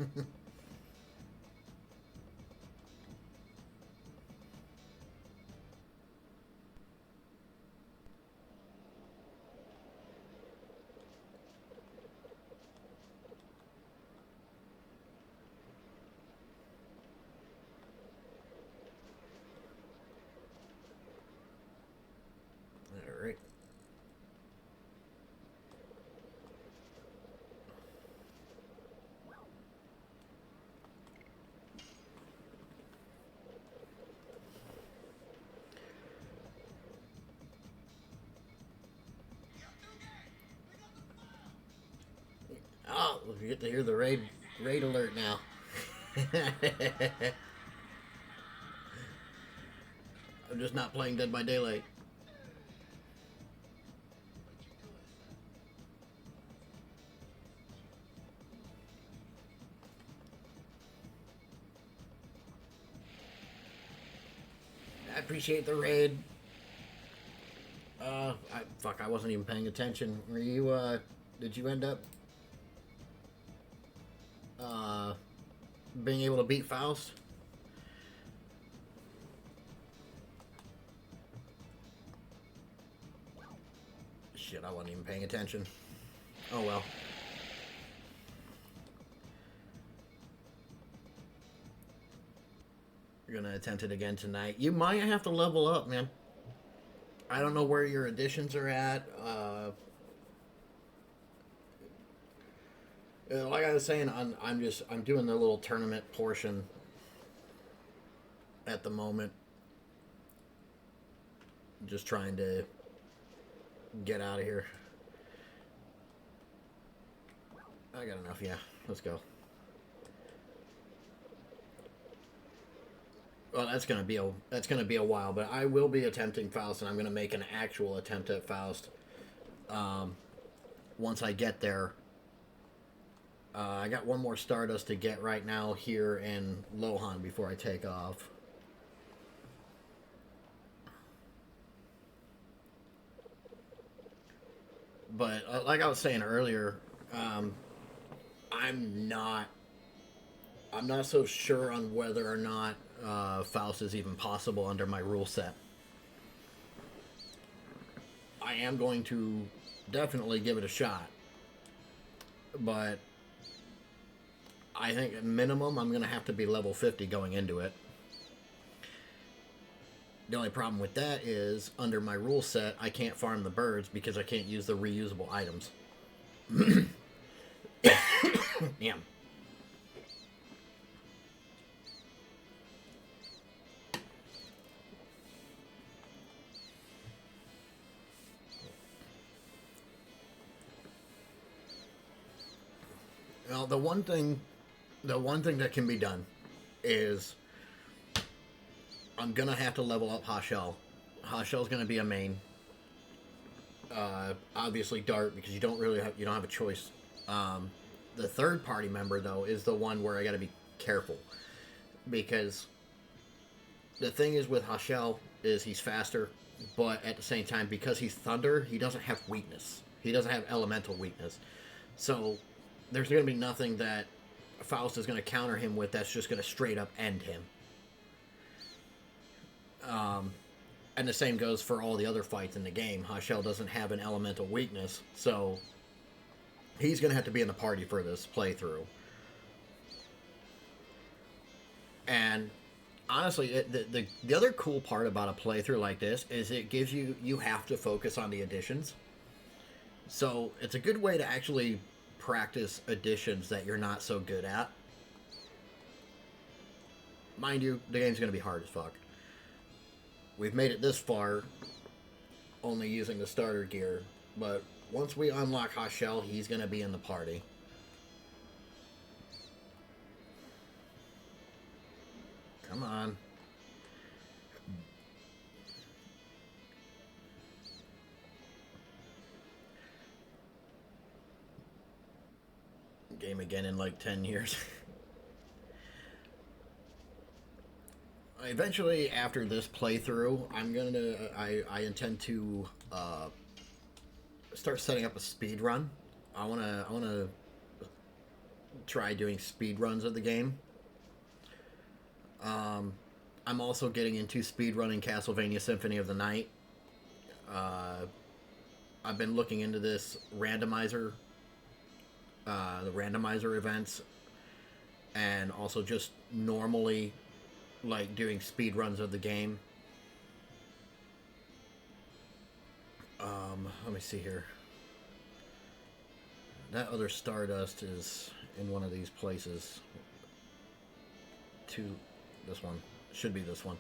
All right. Oh, we get to hear the raid alert now. I'm just not playing Dead by Daylight. I appreciate the raid. I wasn't even paying attention. Were you, did you end up, being able to beat Faust? Shit, I wasn't even paying attention. Oh well. You're gonna attempt it again tonight. You might have to level up, man. I don't know where your additions are at. Like I was saying, I'm doing the little tournament portion at the moment. Just trying to get out of here. I got enough, yeah. Let's go. Well, that's gonna be a while, but I will be attempting Faust, and I'm gonna make an actual attempt at Faust. Once I get there, I got one more Stardust to get right now here in Lohan before I take off. But like I was saying earlier, I'm not so sure on whether or not Faust is even possible under my rule set. I am going to definitely give it a shot, but I think at minimum I'm going to have to be level 50 going into it. The only problem with that is under my rule set I can't farm the birds because I can't use the reusable items. Damn. Well, the one thing that can be done is I'm gonna have to level up Hashel. Hashel's gonna be a main. Obviously Dart, because you don't have a choice. The third party member though is the one where I gotta be careful, because the thing is with Hashel is he's faster, but at the same time, because he's thunder, he doesn't have weakness. He doesn't have elemental weakness. So there's going to be nothing that Faust is going to counter him with that's just going to straight up end him. And the same goes for all the other fights in the game. Hashel doesn't have an elemental weakness, so he's going to have to be in the party for this playthrough. And honestly, the other cool part about a playthrough like this is it gives you have to focus on the additions. So it's a good way to actually practice additions that you're not so good at. Mind you, the game's going to be hard as fuck. We've made it this far only using the starter gear, but once we unlock Hashel, he's going to be in the party. Come on. Game again in like 10 years. Eventually, after this playthrough, I intend to start setting up a speed run. I wanna try doing speed runs of the game. I'm also getting into speed running Castlevania Symphony of the Night. I've been looking into this randomizer, the randomizer events, and also just normally like doing speed runs of the game. Let me see here. That other Stardust is in one of these places. This one. Should be this one.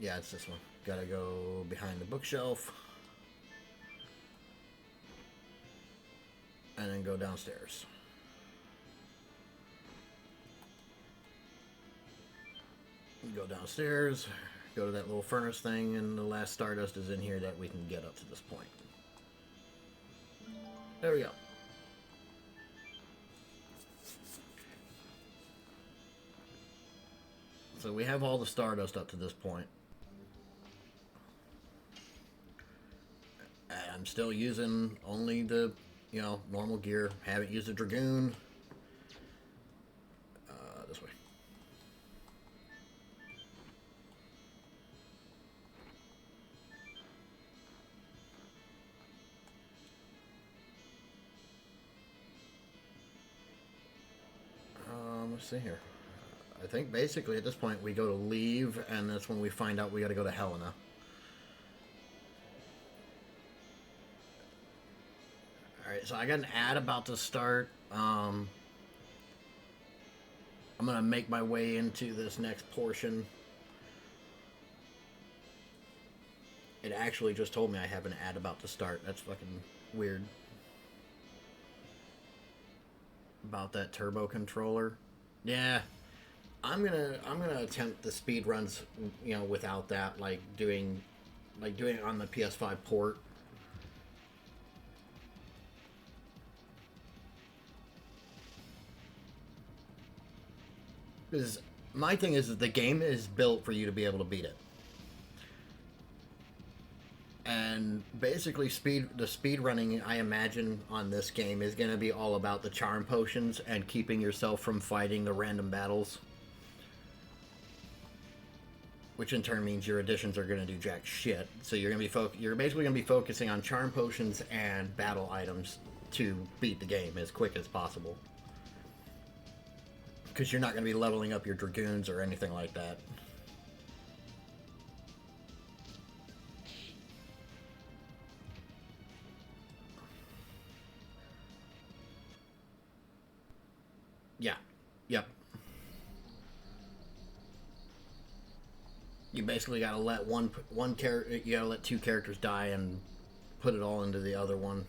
Yeah, it's this one. Gotta go behind the bookshelf. And then go downstairs. Go downstairs, go to that little furnace thing, and the last Stardust is in here that we can get up to this point. There we go. So we have all the Stardust up to this point. I'm still using only the, normal gear. Haven't used a Dragoon. This way. Let's see here. I think basically at this point we go to leave, and that's when we find out we got to go to Helena. Alright, so I got an ad about to start. I'm going to make my way into this next portion. It actually just told me I have an ad about to start. That's fucking weird. About that turbo controller. Yeah. I'm gonna attempt the speed runs, without that, like doing it on the PS5 port. Because my thing is that the game is built for you to be able to beat it. And basically the speed running, I imagine, on this game is going to be all about the charm potions and keeping yourself from fighting the random battles. Which in turn means your additions are going to do jack shit. So you're going to be you're basically going to be focusing on charm potions and battle items to beat the game as quick as possible. Because you're not going to be leveling up your Dragoons or anything like that. Yeah. Yep. You basically gotta let one character, you gotta let two characters die and put it all into the other one.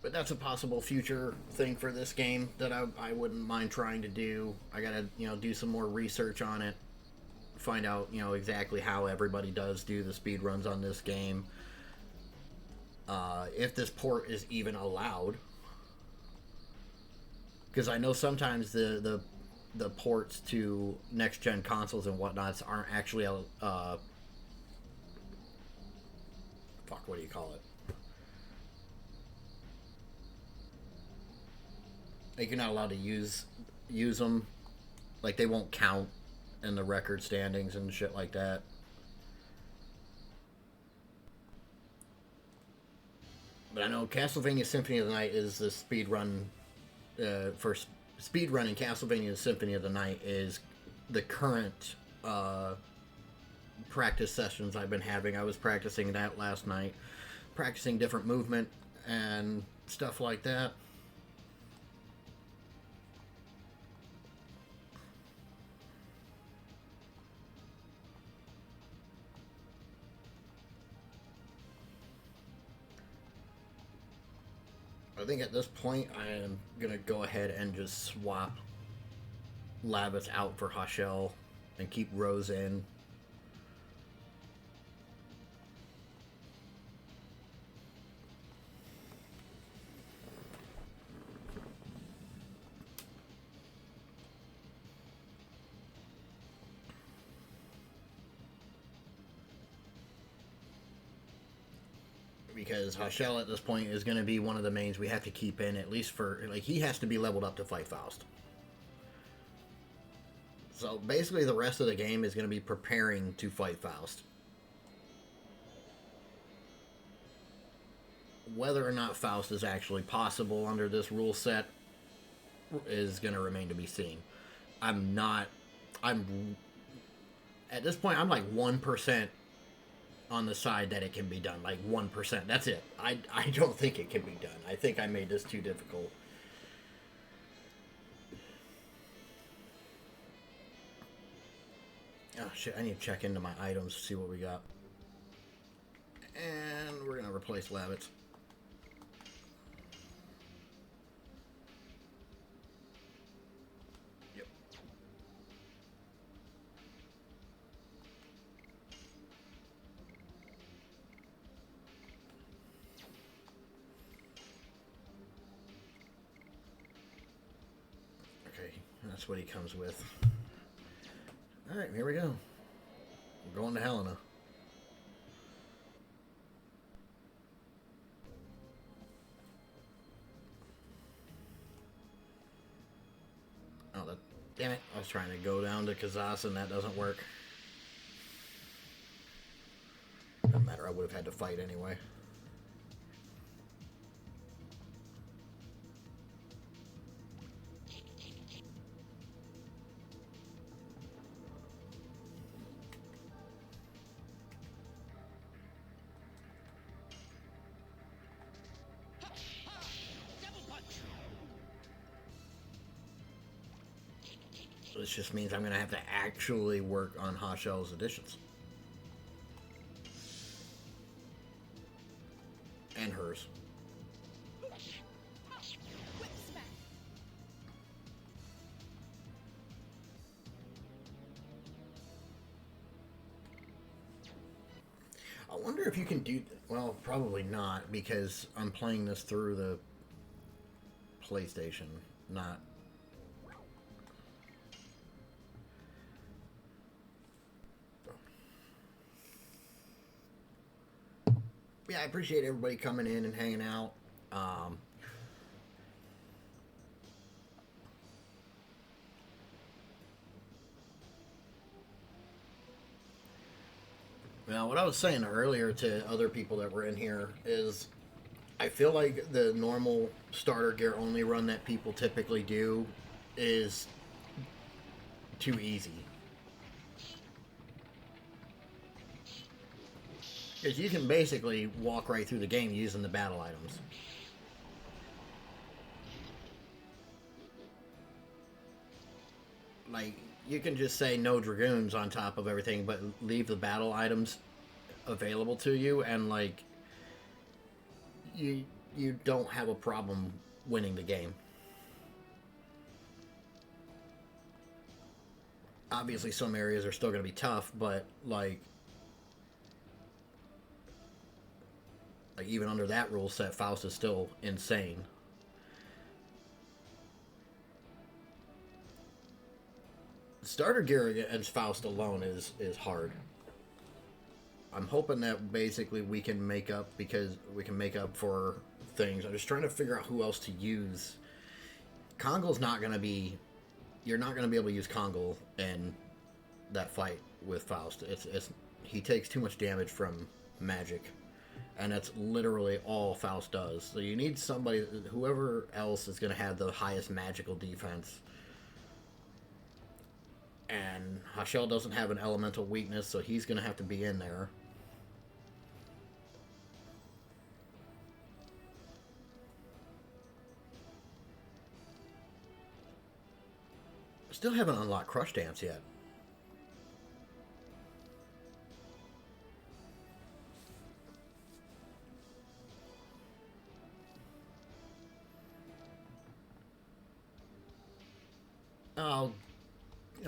But that's a possible future thing for this game that I wouldn't mind trying to do. I gotta, do some more research on it. Find out, exactly how everybody does do the speed runs on this game. If this port is even allowed. Because I know sometimes the ports to next-gen consoles and whatnots aren't actually, fuck, what do you call it? Like, you're not allowed to use them. Like, they won't count in the record standings and shit like that. But I know Castlevania Symphony of the Night is the speed run. For speed running Castlevania Symphony of the Night is the current practice sessions I've been having. I was practicing that last night. Practicing different movement and stuff like that. I think at this point I am going to go ahead and just swap Lavis out for Hashel and keep Rose in. because Hashel at this point is going to be one of the mains we have to keep in, at least for, like, he has to be leveled up to fight Faust. So basically the rest of the game is going to be preparing to fight Faust. Whether or not Faust is actually possible under this rule set is going to remain to be seen. At this point, I'm like 1% on the side that it can be done. Like 1%. That's it. I don't think it can be done. I think I made this too difficult. Oh shit, I need to check into my items to see what we got. And we're going to replace Labbits. Yep. Okay, that's what he comes with. Alright, here we go. We're going to Helena. Oh, damn it. I was trying to go down to Kazas and that doesn't work. Doesn't matter, I would have had to fight anyway. This just means I'm going to have to actually work on Hashel's additions. And hers. Whip smack. I wonder if you can do... Well, probably not, because I'm playing this through the PlayStation, not... Yeah, I appreciate everybody coming in and hanging out. Now, what I was saying earlier to other people that were in here is I feel like the normal starter gear only run that people typically do is too easy. Because you can basically walk right through the game using the battle items. Like, you can just say no Dragoons on top of everything, but leave the battle items available to you, and, like, you don't have a problem winning the game. Obviously, some areas are still going to be tough, but, like, even under that rule set, Faust is still insane. Starter gear against Faust alone is hard. I'm hoping that basically we can make up, because we can make up for things. I'm just trying to figure out who else to use. Kongol's not going to be... You're not going to be able to use Kongol in that fight with Faust. He takes too much damage from magic. And that's literally all Faust does. So you need somebody, whoever else is going to have the highest magical defense. And Hashel doesn't have an elemental weakness, so he's going to have to be in there. Still haven't unlocked Crush Dance yet. Oh,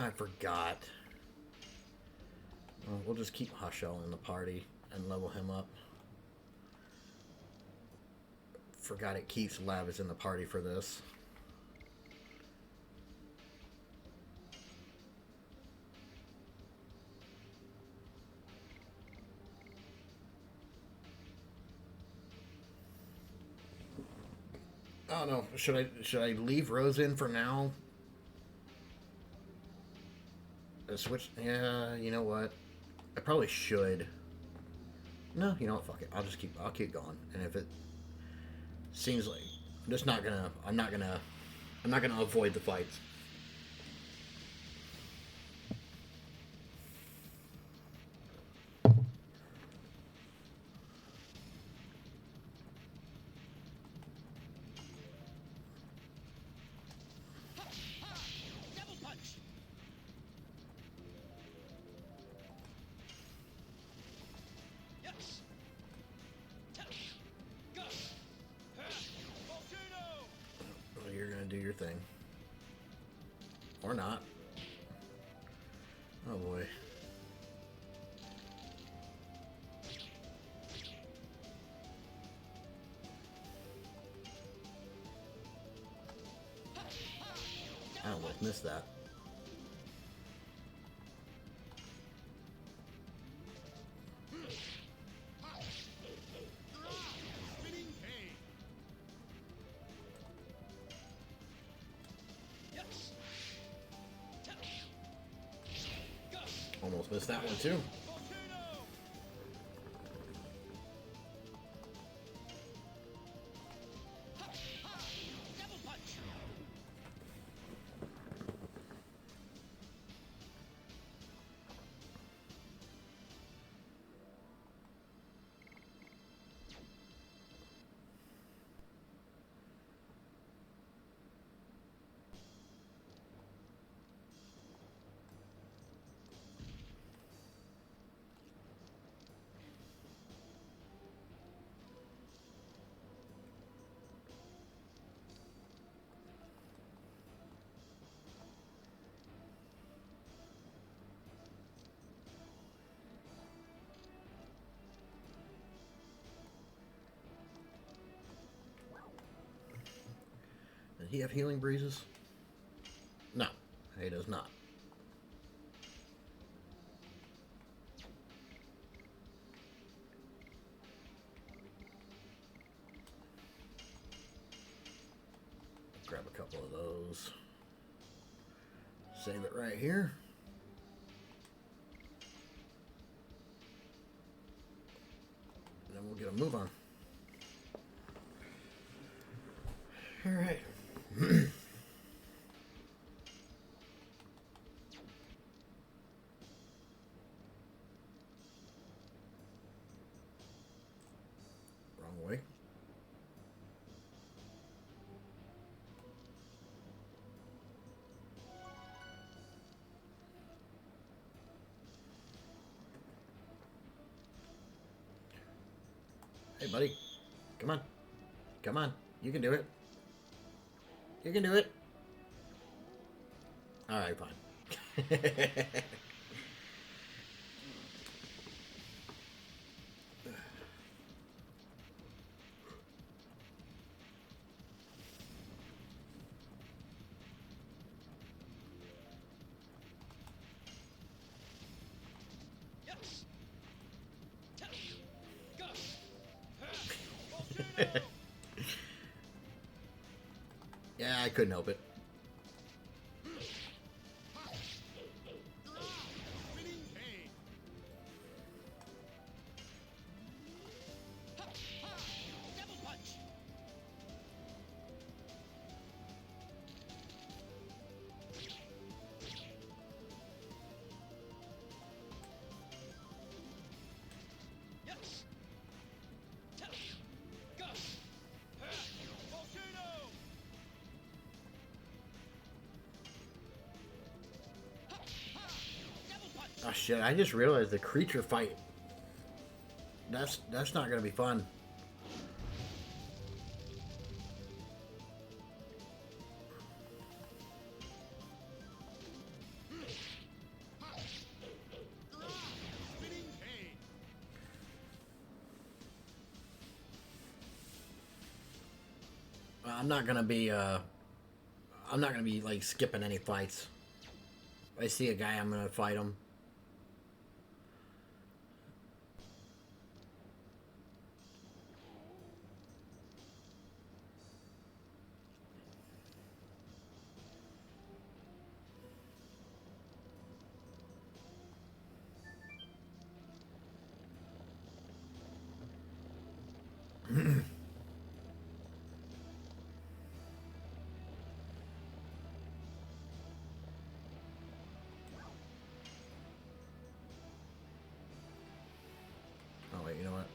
I forgot. Well, we'll just keep Hashel in the party and level him up. Forgot it keeps Lavis in the party for this. I don't know. Should I leave Rose in for now? Switch. Yeah, you know what? I probably should. No, you know what? Fuck it. I'll keep going. And if it seems like I'm not gonna avoid the fights. Double punch. Yes. Go. Volcano. Well, you're gonna do your thing, or not. Oh boy. I almost missed that. Spinning pain. Yes. Go. Almost missed that one too. Volcano. Double punch. Does he have healing breezes? No, he does not. Grab a couple of those. Save it right here. And then we'll get a move on. All right. Wrong way. Hey, buddy. Come on. Come on. You can do it. You can do it. All right, fine. Yes. Go. Volcano. Yeah, I couldn't help it. Spinning pain. Double punch. Yes. Go. Volcano. Double punch. Oh shit! I just realized the creature fight. That's not gonna be fun. Spinning pain. I'm not gonna be like skipping any fights. If I see a guy, I'm gonna fight him. Oh wait, you know what?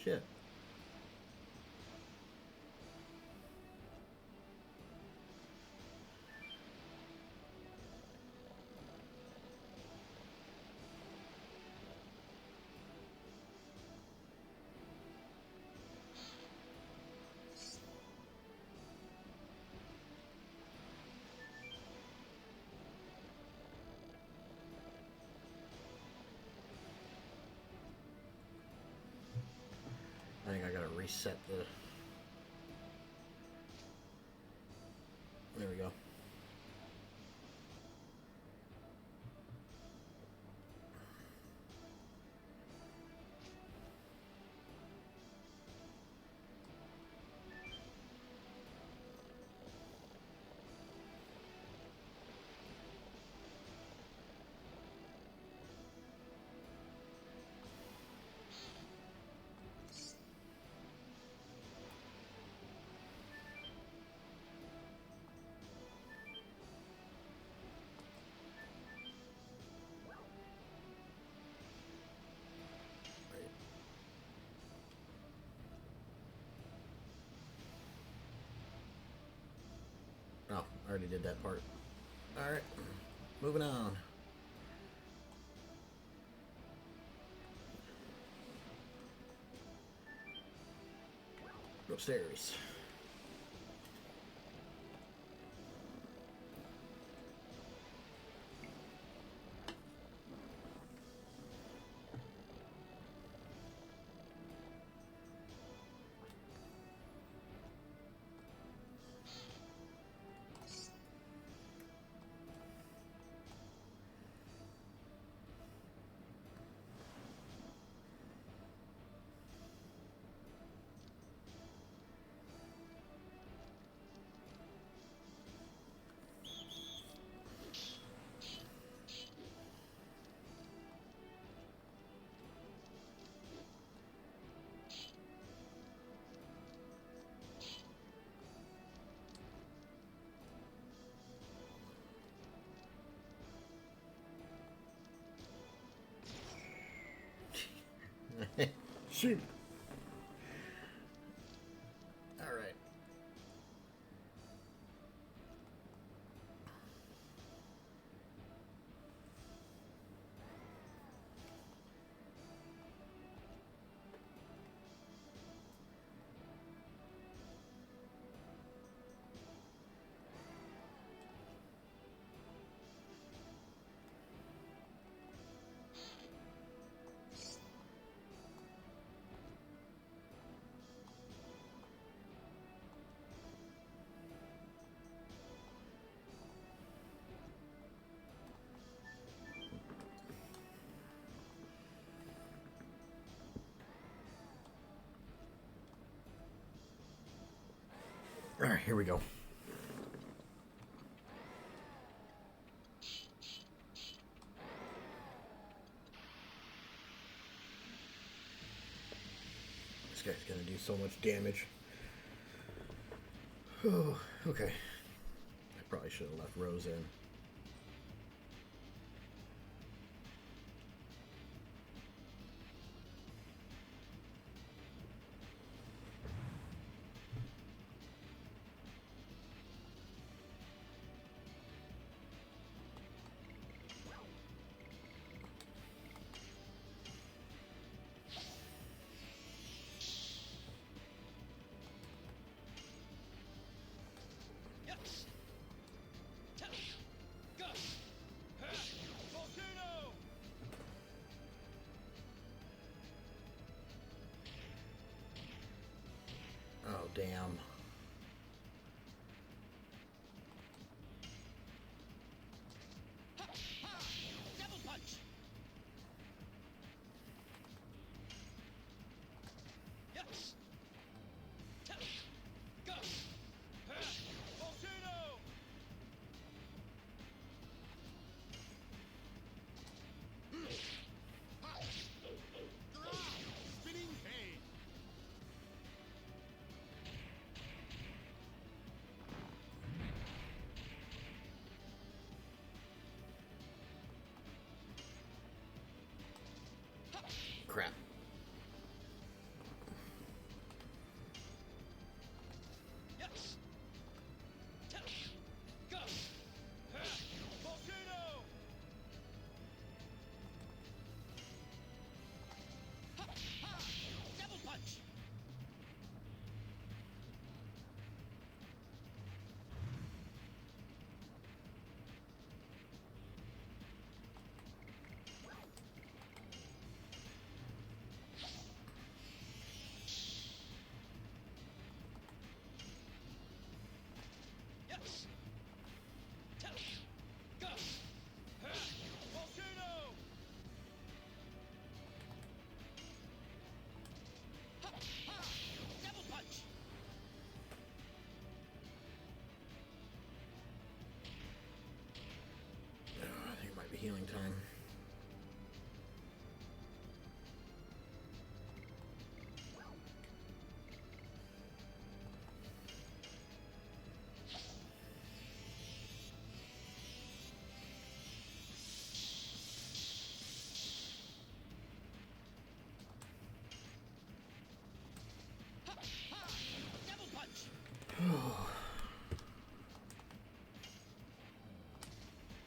Shit. I think I gotta reset the... There we go. Oh, I already did that part. Alright, moving on. Go upstairs. Shoot. All right. All right, here we go. This guy's gonna do so much damage. Oh, okay. I probably should have left Rose in. Yes. Go. Volcano. Oh, damn. Double punch. Yes. Go. Volcano. Spinning cane. Crap. Yes. Go. Volcano. Double punch. Yes. Go. Volcano. Double punch. I think it might be healing time. Double punch.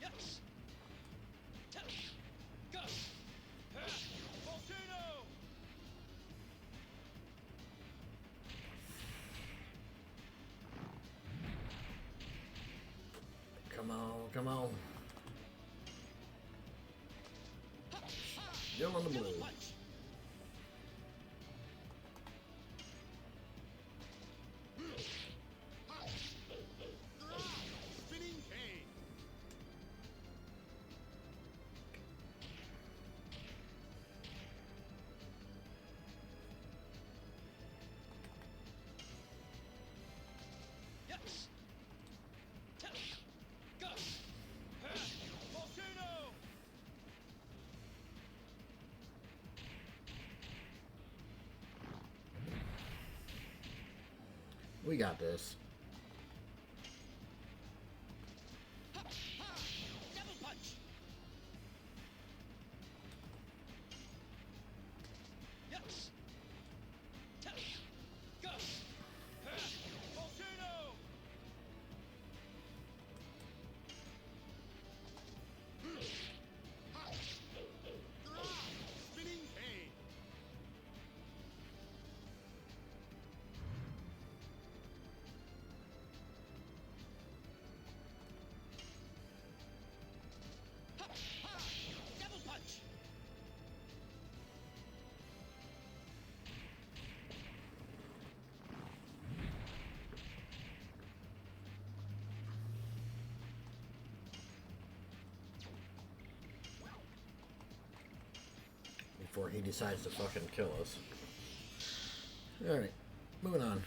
Yes. Go. Volcano. Come on, come on. Get on the Double blue. punch. Spinning cane. Yes. Go. Volcano. We got this. Double punch. Yes. before he decides to fucking kill us. Alright, moving on.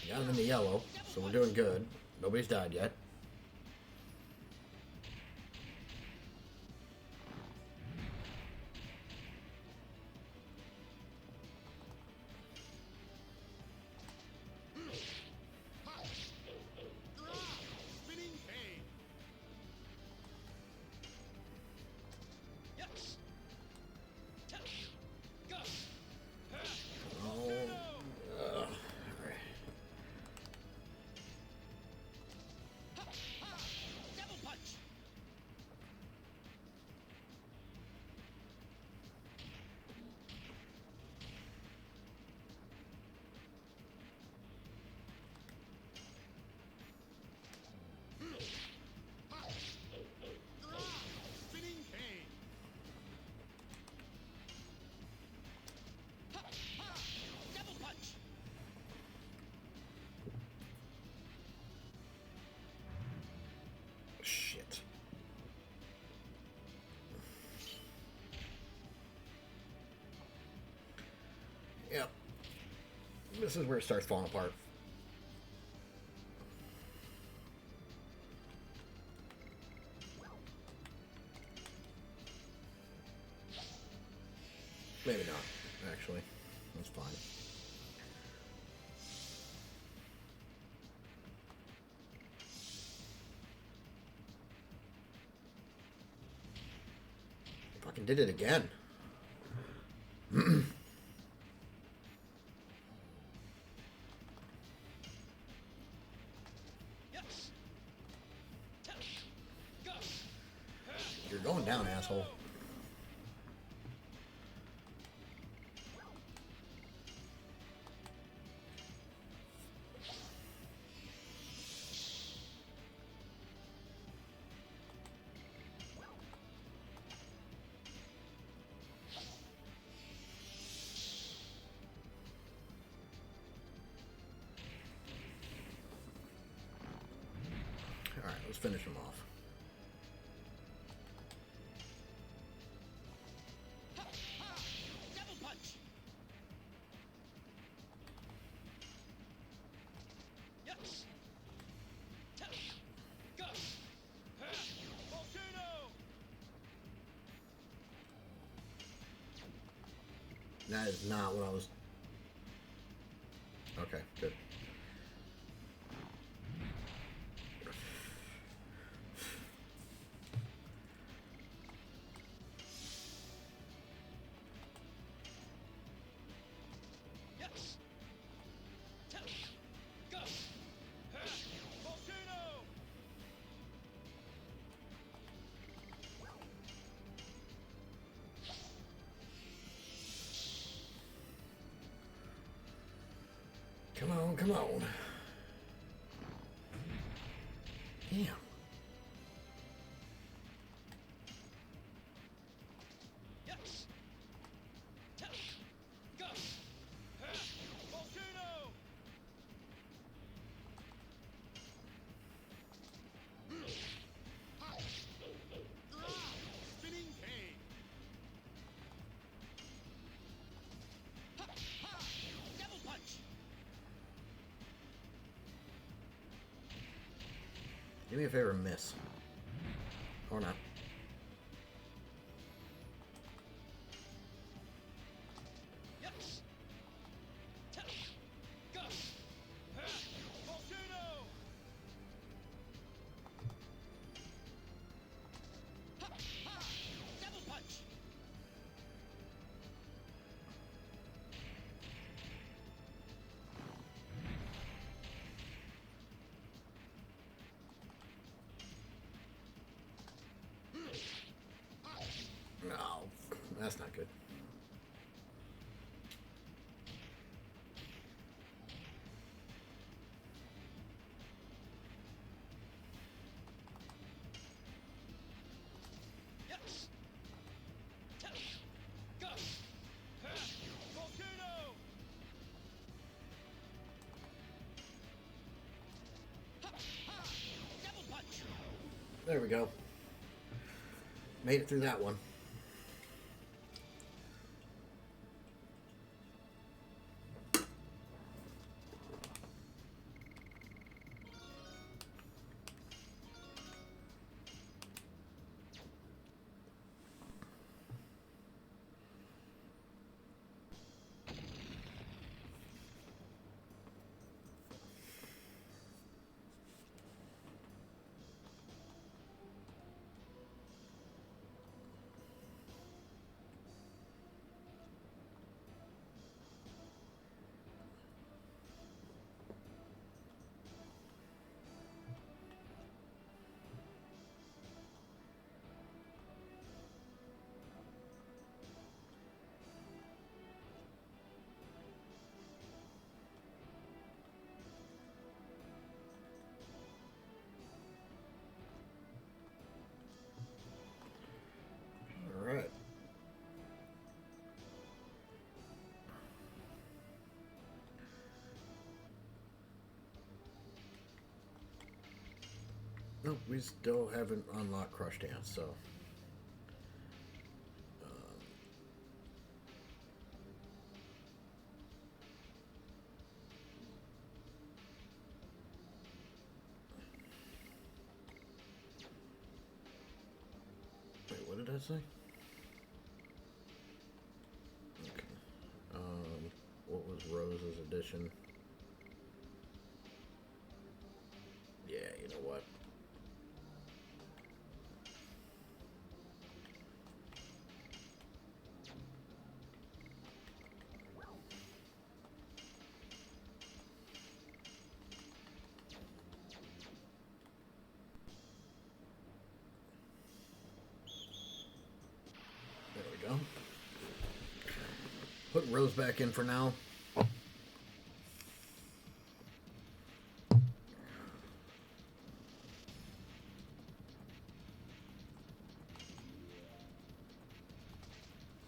Got him in the yellow, so we're doing good. Nobody's died yet. Spinning cane. Yes. Go. Oh, alright. Double punch. Spinning cane. Double punch. Shit. Yep. This is where it starts falling apart. Maybe not, actually. That's fine. Fucking did it again. Yes. Go. You're going down, asshole. Alright, let's finish him off. Double punch. Yes. Go. Volcano. That is not what I was... Okay, good. Yes. Go. Volcano. Come on, come on. Damn. Yes. Go. Volcano. Spinning cane. Double punch. Do me a favor and miss. Or not. Yes. Go. Volcano. Double punch. No, that's not good. Yes. Go. Volcano. Double punch. There we go. Made it through that one. All right. Nope, we still haven't unlocked Crush Dance, so. Wait, what did I say? Okay. What was Rose's edition? Yeah, you know what? There we go. Put Rose back in for now.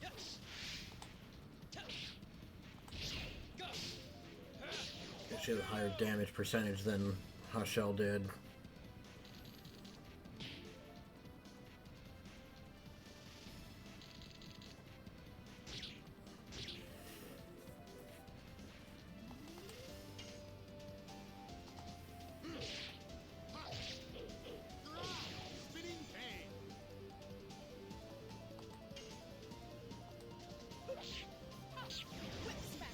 Yes. Go. She has a higher damage percentage than Hashel did. Spinning pain. Whip smack.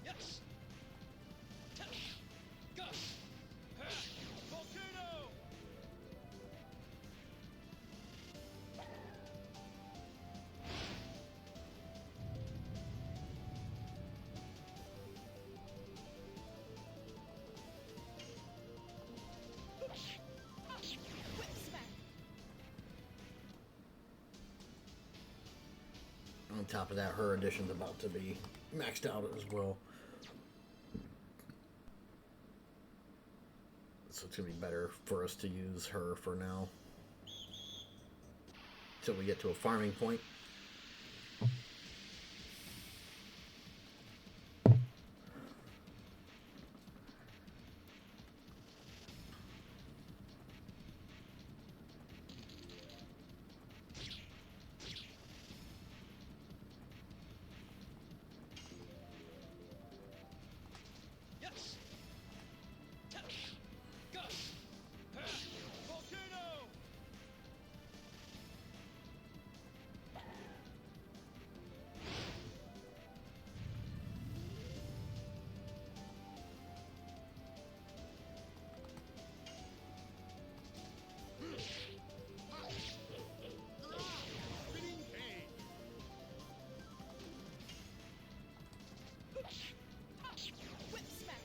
Yes. Go. Volcano. Whip smack. On top of that, her edition's about to be maxed out as well. So it's going to be better for us to use her for now. Till we get to a farming point. Yes. Go. Volcano. Spinning pain. Whip smack.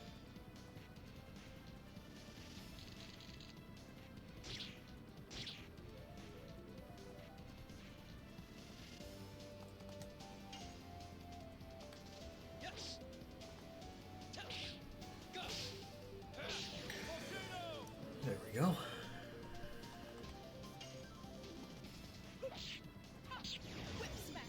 Yes. Go. Volcano. There we go. Whip smack.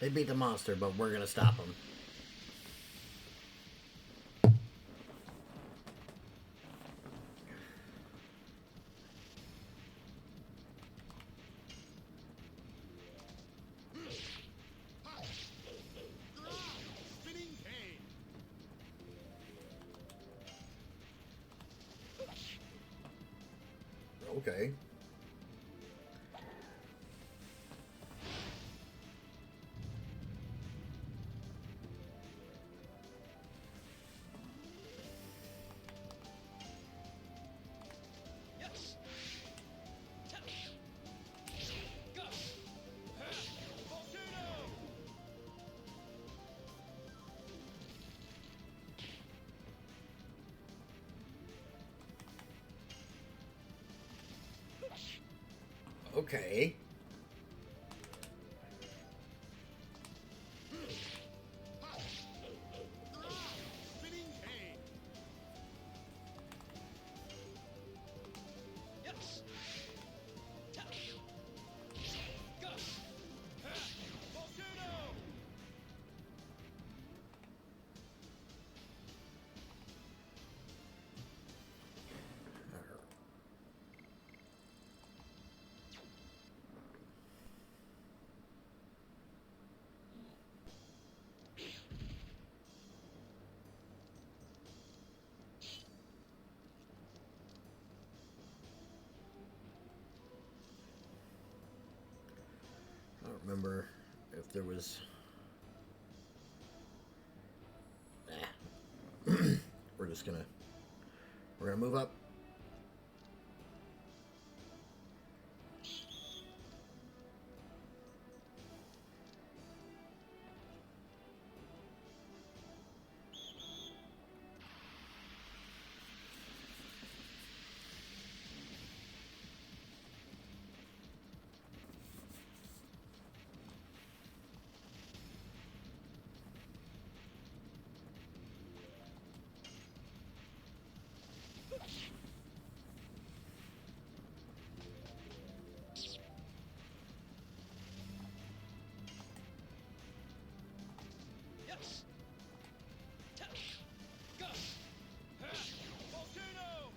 They beat the monster, but we're gonna stop them. Spinning cane. Okay. Yes. Go. Volcano. Okay. Spinning cane. Yes. Go. Volcano. I don't remember if there was. We're just gonna. We're gonna move up. Yes. Go. Volcano.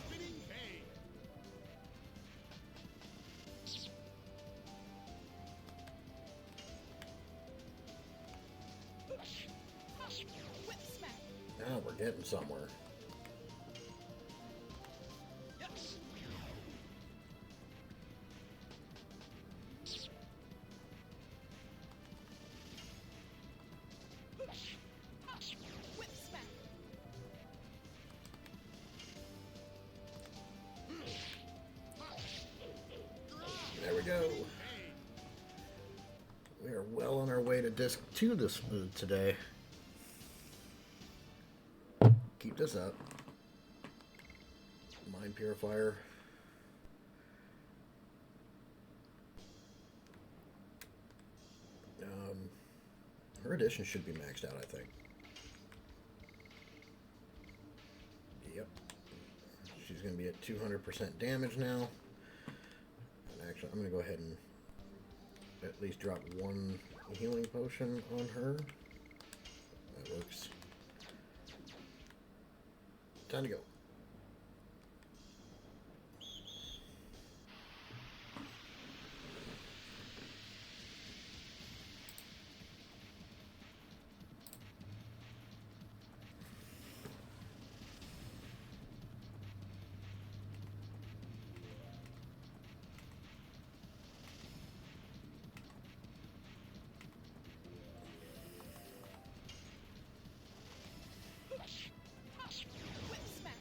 Spinning cane. Whip smack. Now we're getting somewhere. Yes. Whip smack. There we go. Cane. We are well on our way to disc 2 this today. Keep this up. Mind purifier. Her addition should be maxed out, I think. Yep. She's going to be at 200% damage now. And actually, I'm going to go ahead and at least drop one healing potion on her. That works. Time to go. Whip smack.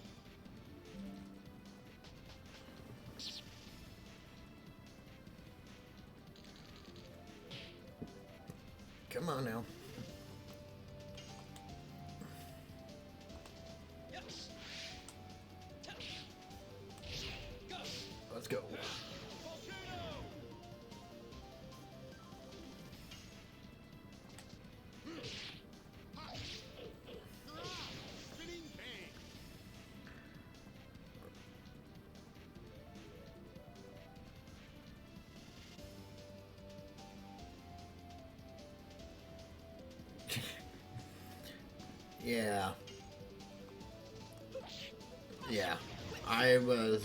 Come on now. Yeah. Yeah. I was,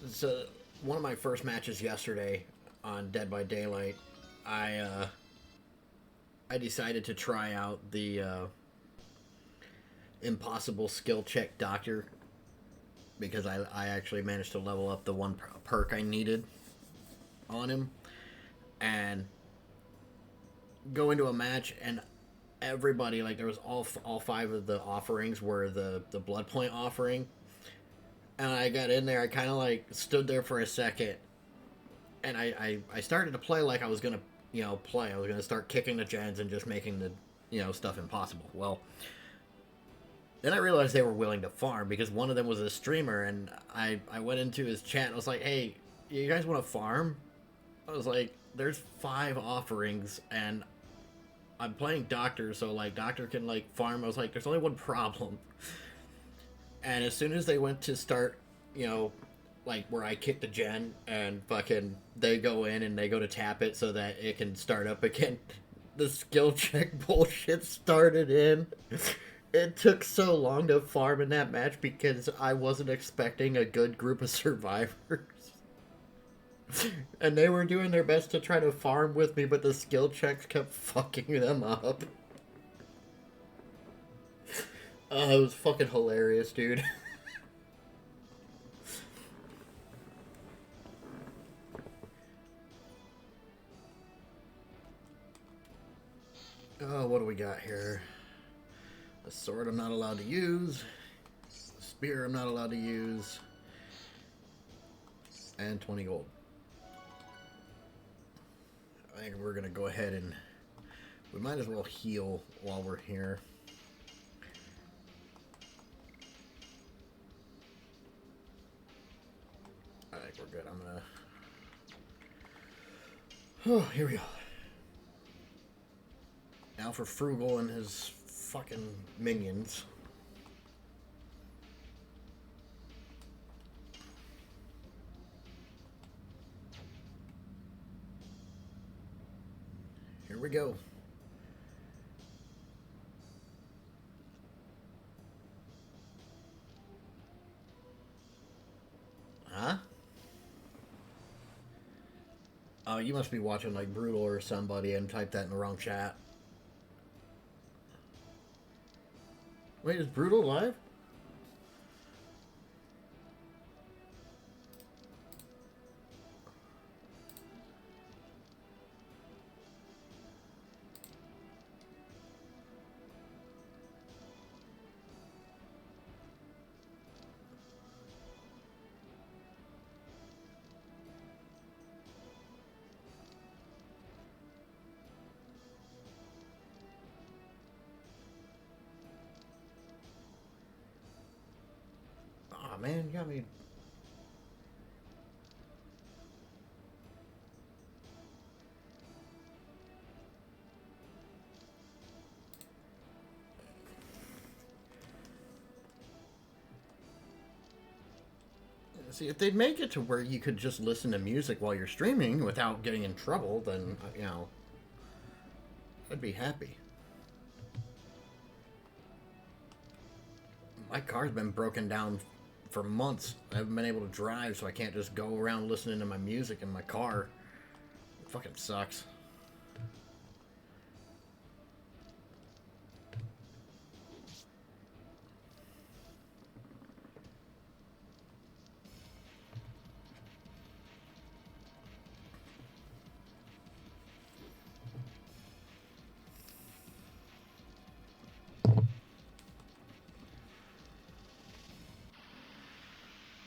so one of my first matches yesterday on Dead by Daylight, I decided to try out the impossible skill check doctor because I actually managed to level up the one perk I needed on him and go into a match, and everybody, like, there was all five of the offerings were the blood point offering, and I got in there. I kind of like stood there for a second, and I started to play like I was gonna play. I was gonna start kicking the gens and just making the stuff impossible. Well, then I realized they were willing to farm because one of them was a streamer, and I went into his chat and I was like, hey, you guys want to farm? I was like, there's 5 offerings and I'm playing Doctor, so like Doctor can like farm. I was like, there's only one problem. And as soon as they went to start, like where I kick the gen and fucking they go in and they go to tap it so that it can start up again, the skill check bullshit started in. It took so long to farm in that match because I wasn't expecting a good group of survivors. And they were doing their best to try to farm with me, but the skill checks kept fucking them up. It was fucking hilarious, dude. Oh, what do we got here? A sword I'm not allowed to use. A spear I'm not allowed to use. And 20 gold. I think we're going to go ahead and... We might as well heal while we're here. I think we're good. I'm going to... Oh, here we go. Now for Frugal and his fucking minions. Here we go. Huh? Oh, you must be watching like Brutal or somebody and type that in the wrong chat. Wait, is Brutal live? Oh man, you got me. See, if they'd make it to where you could just listen to music while you're streaming without getting in trouble, then, I'd be happy. My car's been broken down for months. I haven't been able to drive, so I can't just go around listening to my music in my car. It fucking sucks.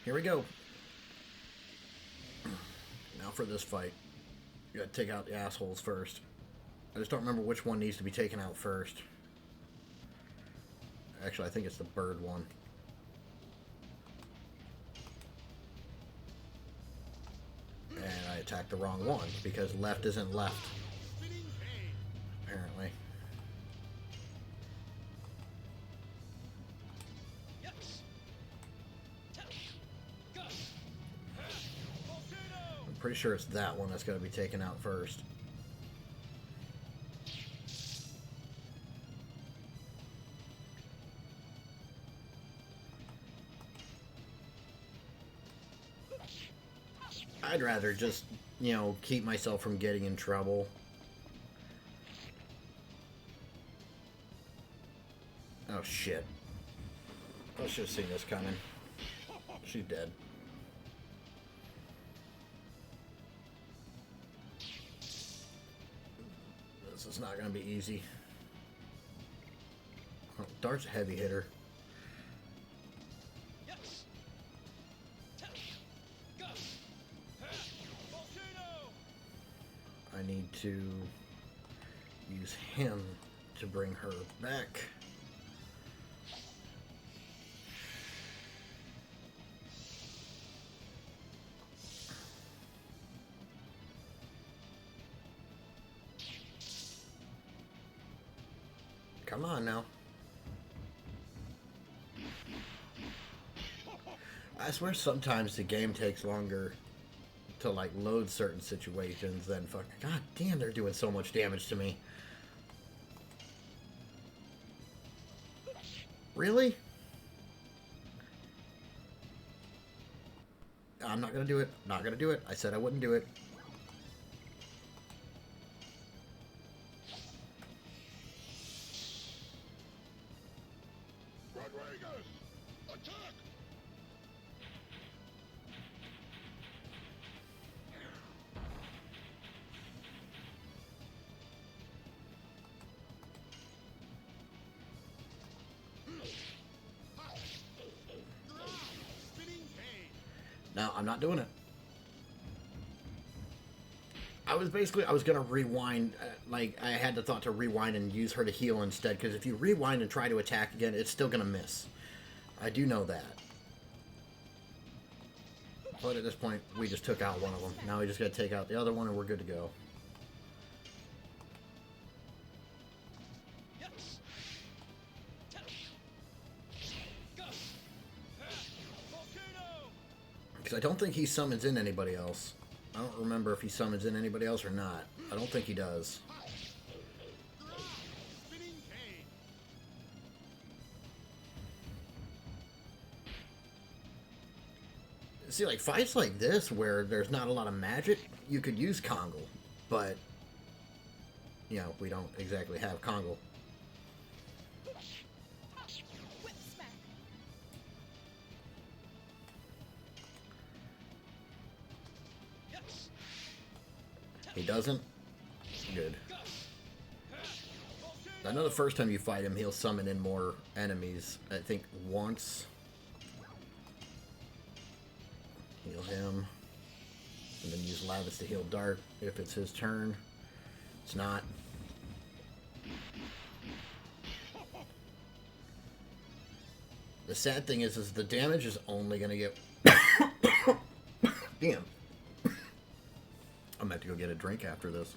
Here we go. Now for this fight. You gotta take out the assholes first. I just don't remember which one needs to be taken out first. Actually, I think it's the bird one. And I attacked the wrong one because left isn't left. Apparently. I'm pretty sure it's that one that's got to be taken out first. I'd rather just, you know, keep myself from getting in trouble. Oh, shit. I should have seen this coming. She's dead. This is not going to be easy. Oh, Dart's a heavy hitter. Yes. Go. Volcano. I need to use him to bring her back. Come on now. I swear sometimes the game takes longer to like load certain situations than fucking. God damn, they're doing so much damage to me. Really? I'm not gonna do it. Not gonna do it. I said I wouldn't do it. Rodriguez, attack! Spinning cane. No, I'm not doing it. I was gonna rewind, like, I had the thought to rewind and use her to heal instead, because if you rewind and try to attack again, it's still gonna miss. I do know that. But at this point, we just took out one of them. Now we just gotta take out the other one and we're good to go. Yes. Go. Volcano. Because I don't think he summons in anybody else. I don't remember if he summons in anybody else or not. I don't think he does. Spinning cane. See, like, fights like this, where there's not a lot of magic, you could use Kongle. But, you know, we don't exactly have Kongle. Whip smack. Yes. He doesn't? Good. Go. I know the first time you fight him, he'll summon in more enemies. I think once. Heal him. And then use Lavis to heal Dart if it's his turn. It's not. The sad thing is the damage is only going to get... Damn. I'm going to have to go get a drink after this.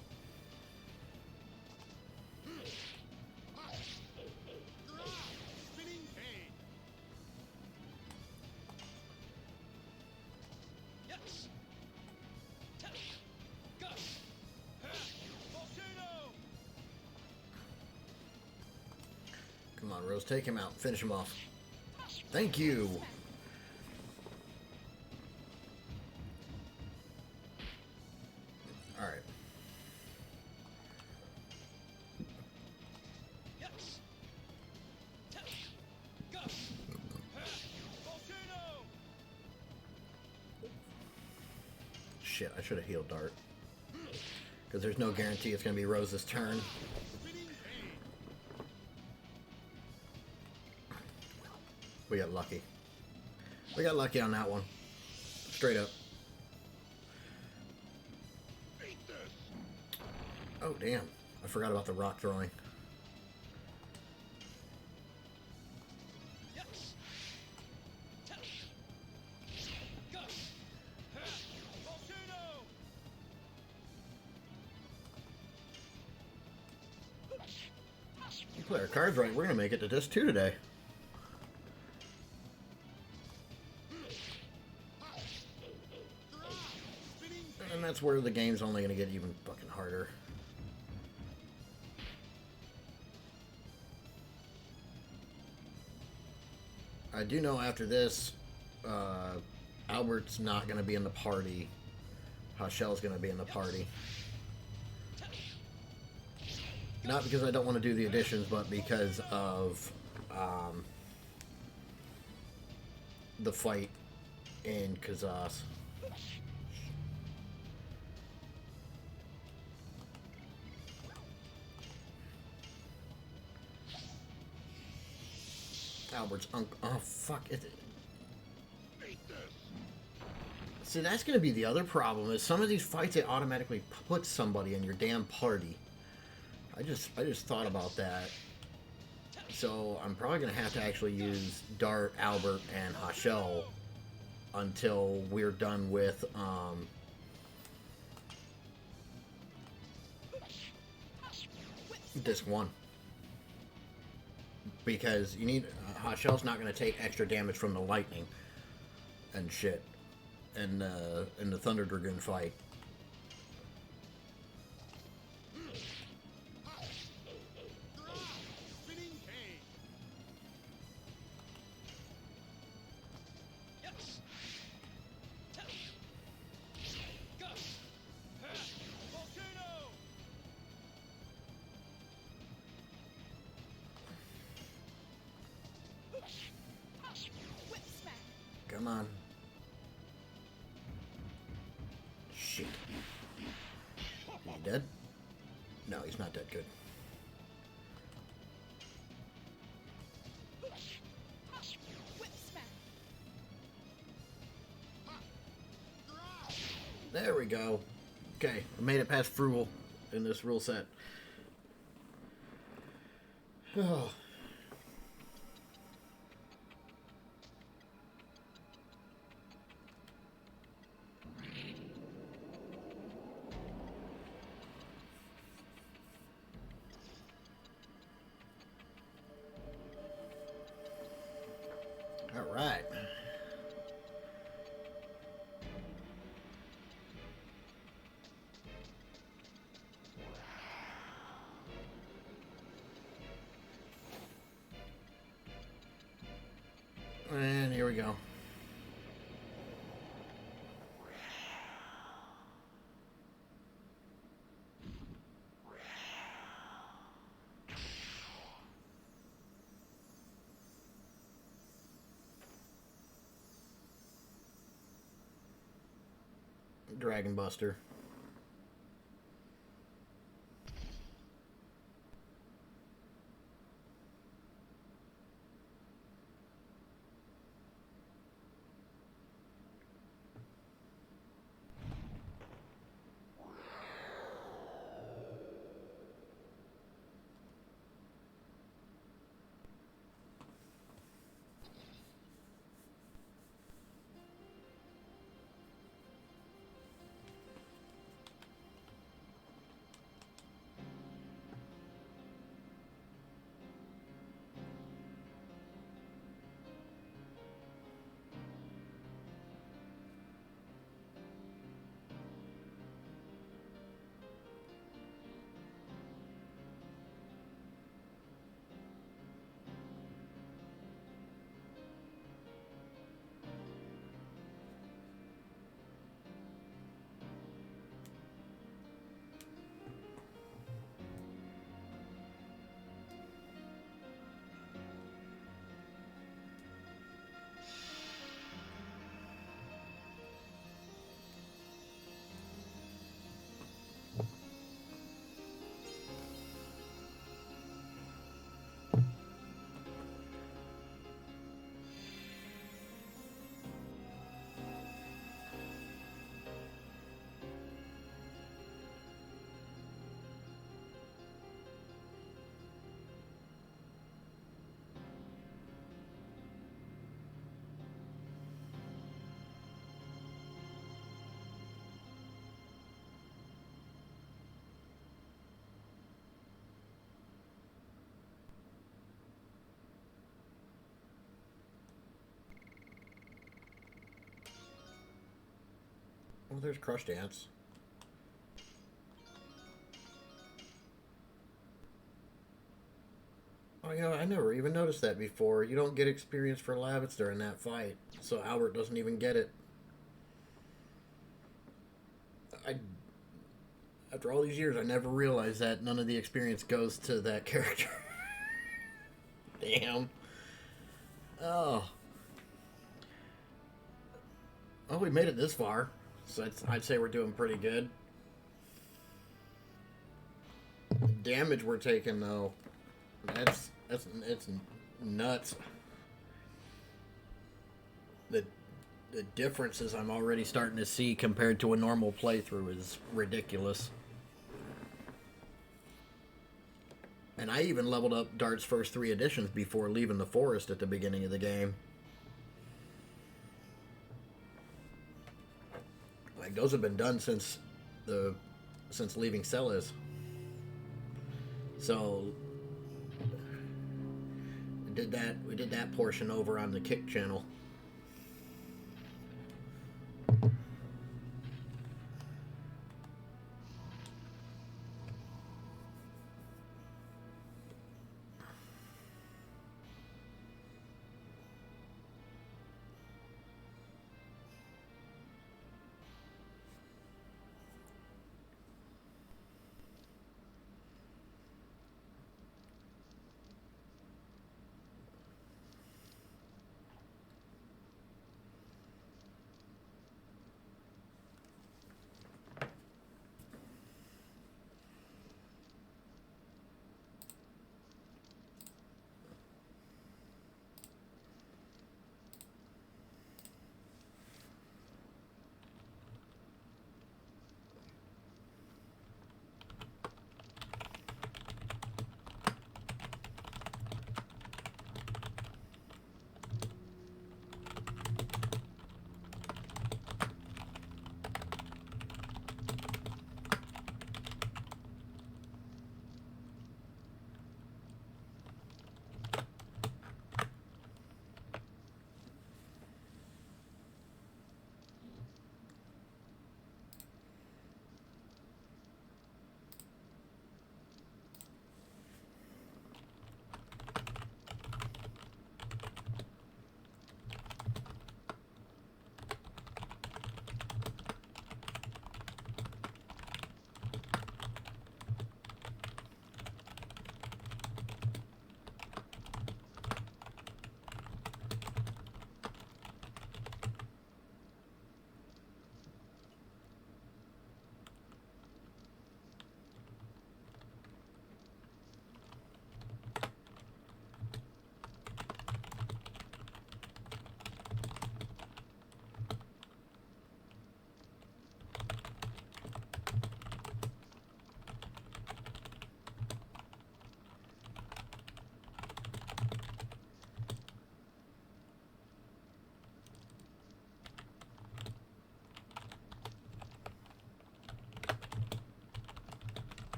Spinning cane. Yes. Go. Volcano. Come on, Rose, take him out. Finish him off. Thank you. All right. Yes. Go. Volcano. Shit, I should have healed Dart. Because there's no guarantee it's going to be Rose's turn. Spinning cane. We got lucky. We got lucky on that one. Straight up. Eat this. Oh, damn. I forgot about the rock throwing. Yes. Go. Volcano. You play our cards right, we're going to make it to disc 2 today. Spinning And that's where the game's only going to get even fucking harder. I do know after this, Albert's not going to be in the party Hashel's going to be in the party. Not because I don't want to do the additions, but because of the fight in Kazas. Albert's uncle. Oh, fuck. Beat this. See, that's going to be the other problem, is some of these fights, they automatically put somebody in your damn party. I just thought about that. So I'm probably going to have to actually use Dart, Albert, and Hashel until we're done with Disc 1. Because you need... Hashel's not going to take extra damage from the lightning and shit in the Thunder Dragoon fight. Spinning cane. Volcano. Whip smack. Come on. Shit. Is he dead? No, he's not dead. Good. Whip smack. There we go. Okay, I made it past Frugal in this rule set. Oh. All right. And here we go. Dragon Buster. Oh, there's Crush Dance. Oh, you know, I never even noticed that before. You don't get experience for Lavitz during that fight, so Albert doesn't even get it. I after all these years, I never realized that none of the experience goes to that character. Damn. Oh. Well, we made it this far, so I'd say we're doing pretty good. Damage we're taking, though, it's nuts. The differences I'm already starting to see compared to a normal playthrough is ridiculous. And I even leveled up Dart's first 3 editions before leaving the forest at the beginning of the game. Like, those have been done since leaving Celis. So we did that portion over on the Kick channel.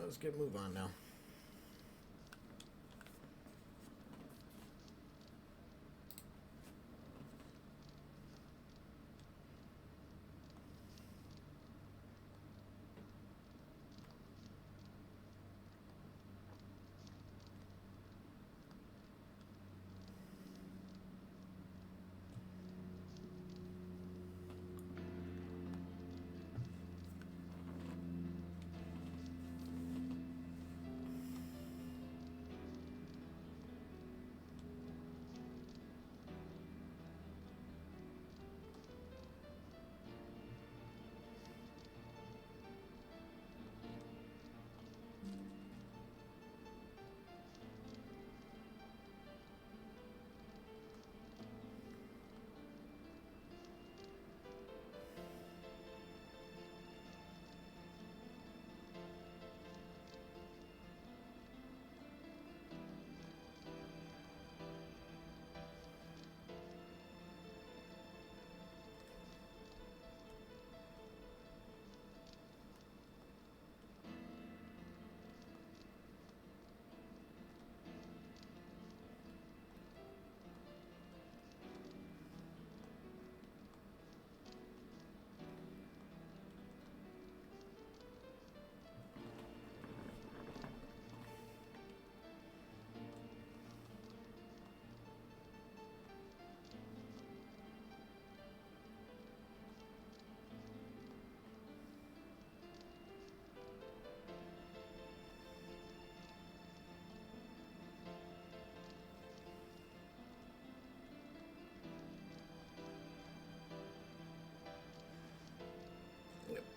let's get a move on now.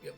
Yep.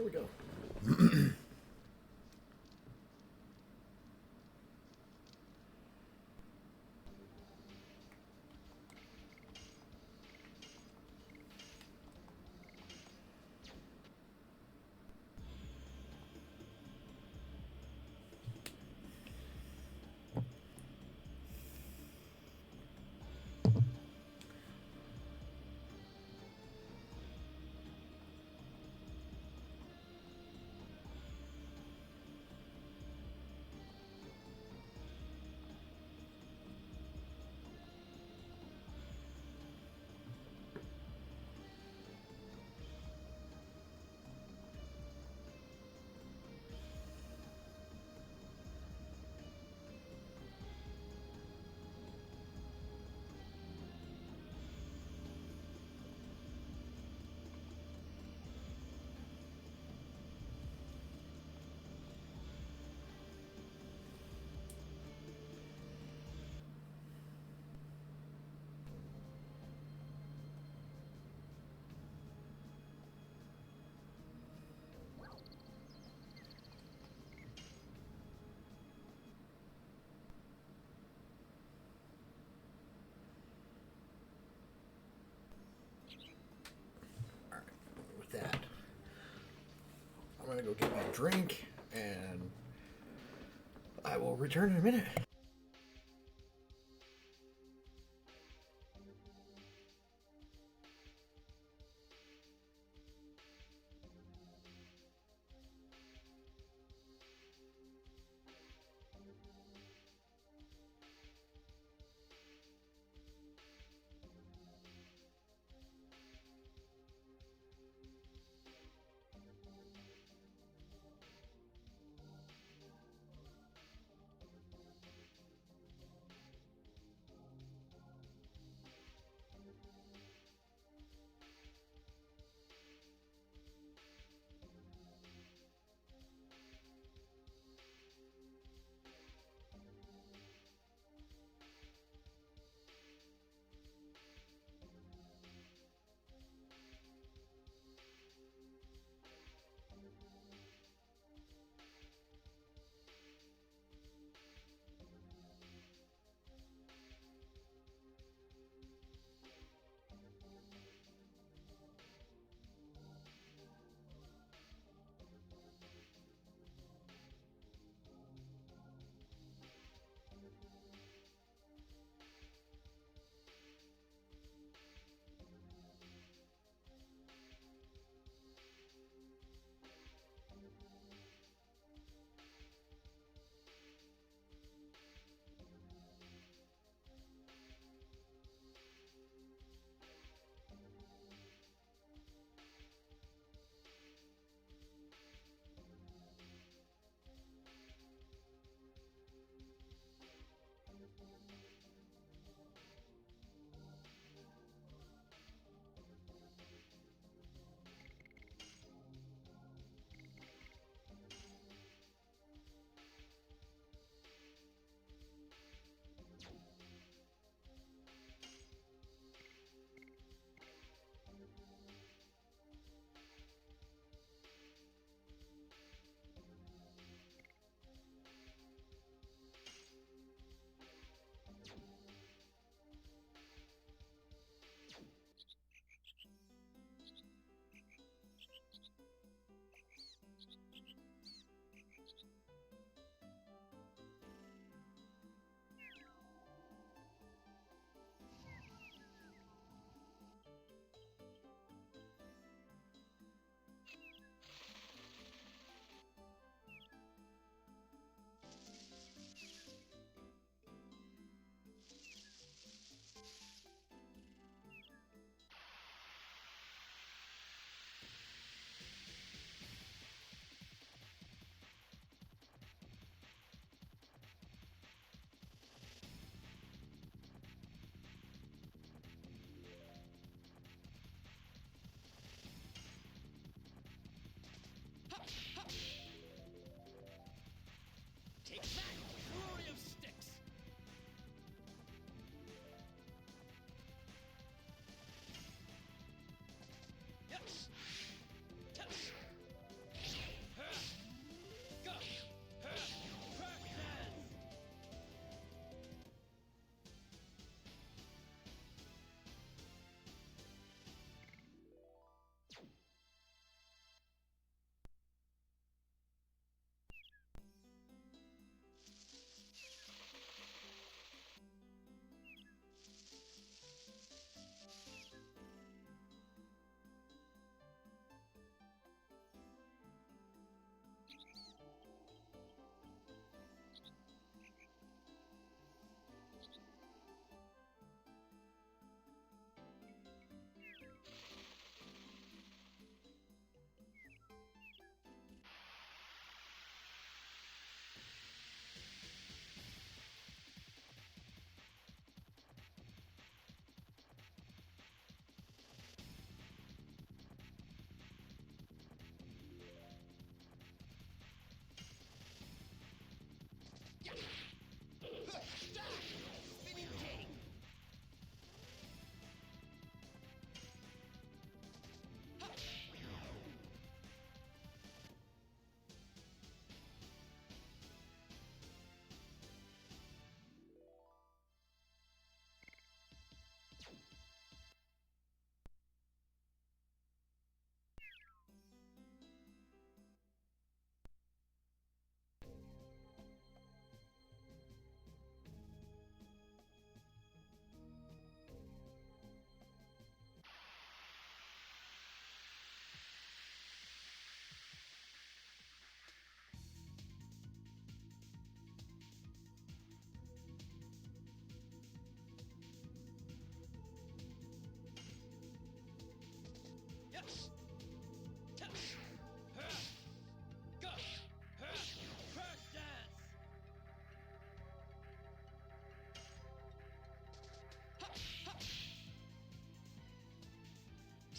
Here we go. With that, I'm gonna go get my drink I will return in a minute.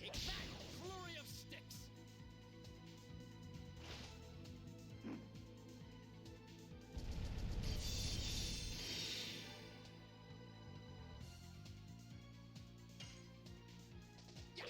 Take that, flurry of sticks! Yeah.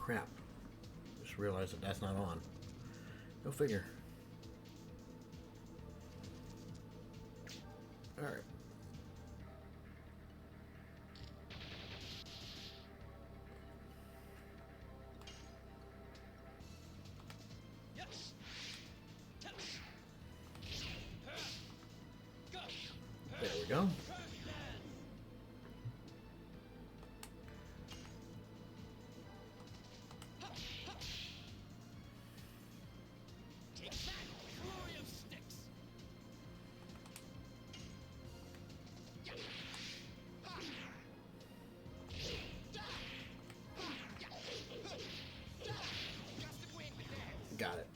crap. Just realized that that's not on. Go figure. Alright. Yes. There we go. Take that, flurry of sticks. Got it.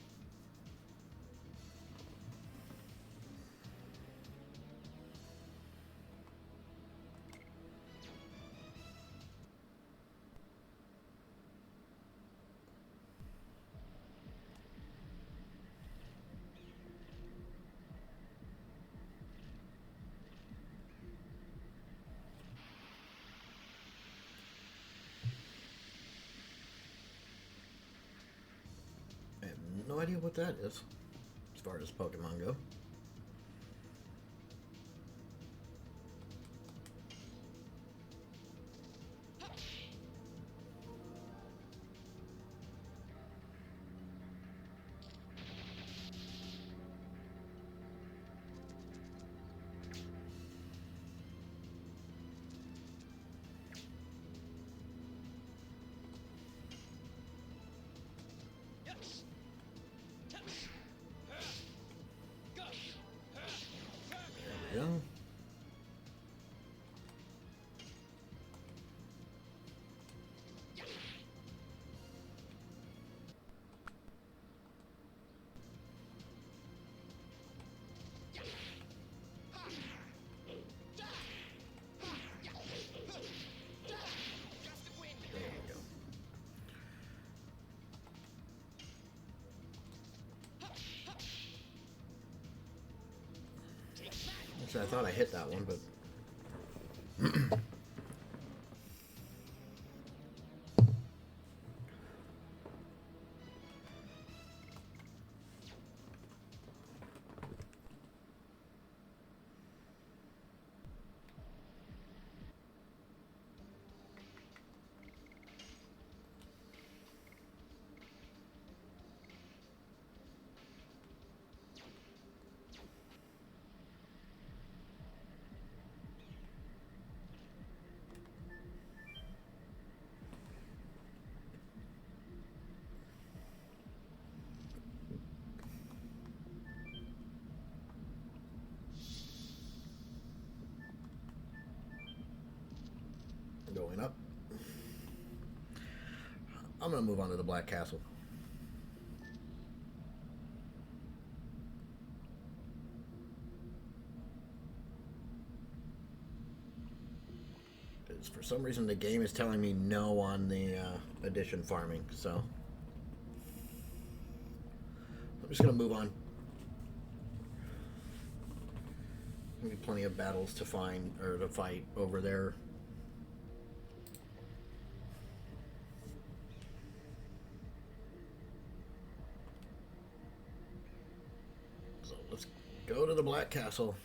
I have no idea what that is, as far as Pokemon go. Yes. Go. There we go. There we go. Actually, I thought I hit that one, but going up. I'm gonna move on to the Black Castle. Because for some reason the game is telling me no on the addition farming, so I'm just gonna move on. There'll be plenty of battles to find or to fight over there. So let's go to the Black Castle.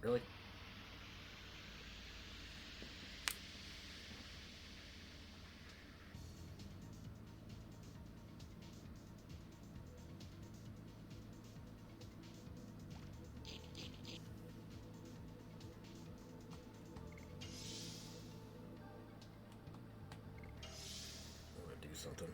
Really? I want to do something.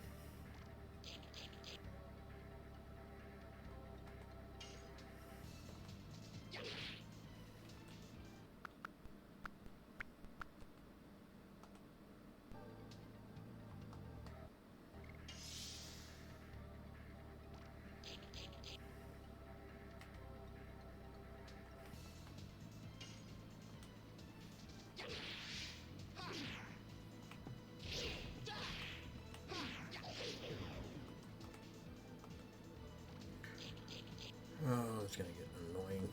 Oh, it's gonna get annoying.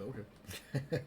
Okay.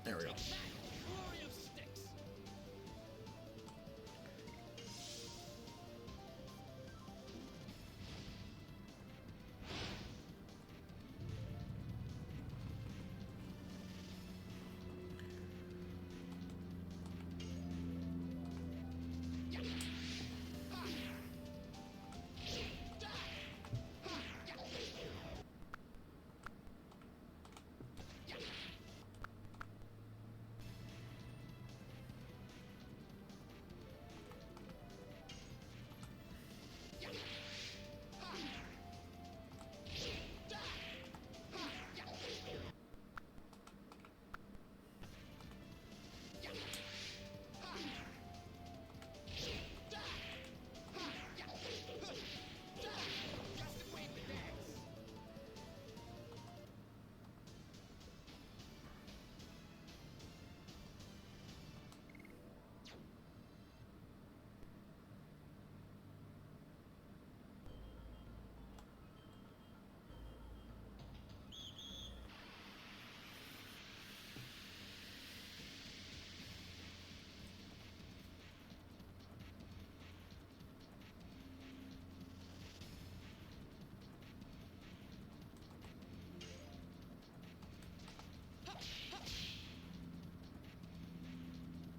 There we go. Take that, flurry of sticks.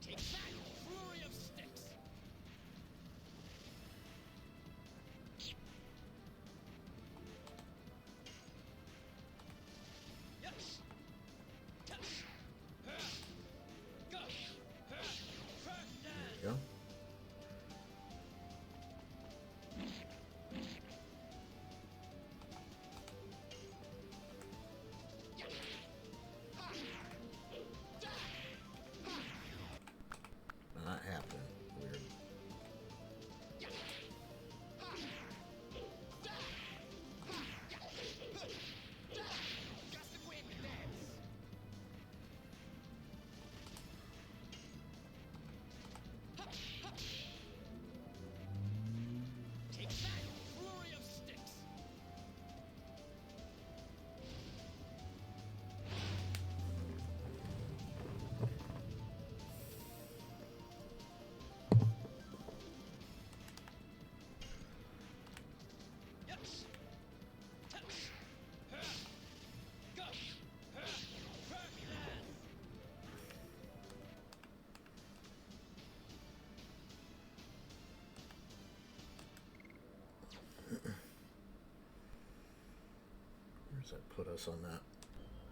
Take that, flurry of sticks. Yes. Touch. Go. There you go. Not happening. Weird. Take that, flurry of sticks. Yes. Touch. Go. Where's that put us on that?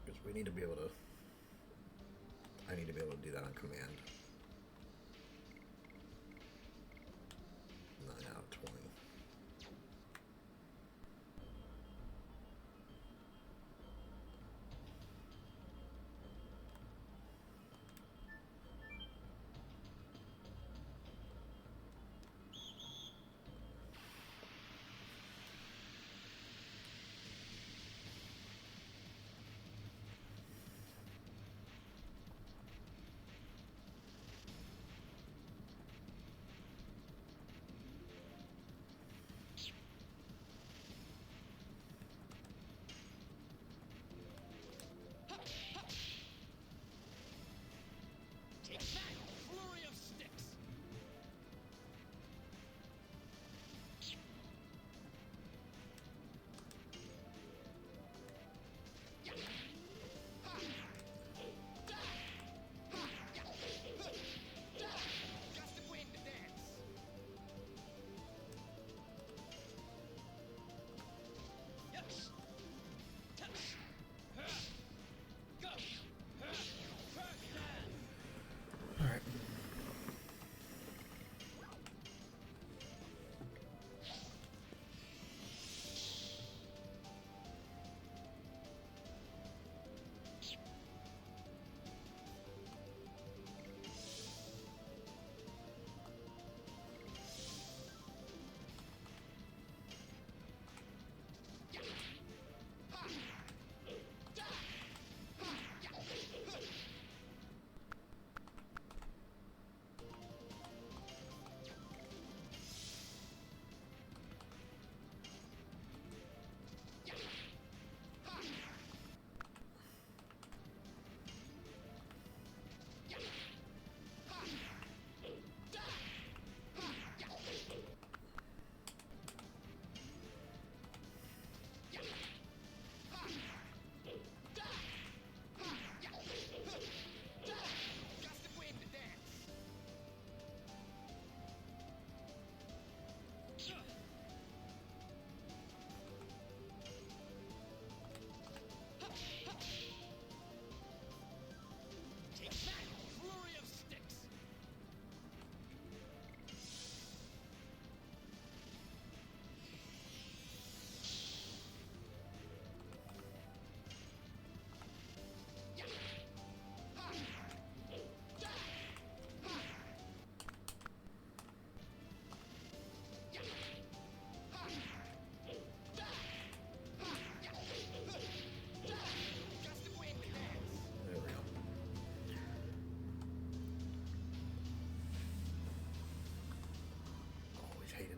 Because we need to be able to. I need to be able to do that on command. 9 out of 20.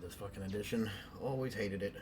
this fucking edition. Always hated it.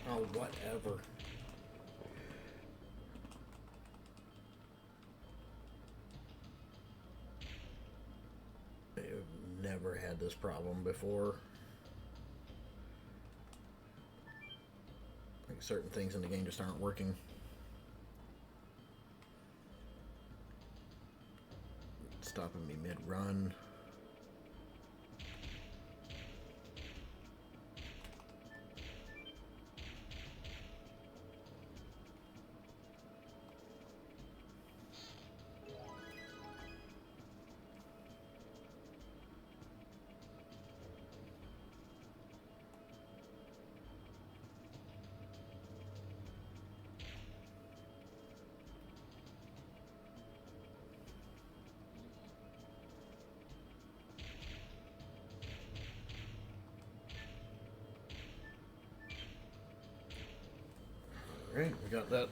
Oh, whatever. I've never had this problem before. Like certain things in the game just aren't working. It's stopping me mid-run. Alright, we got that.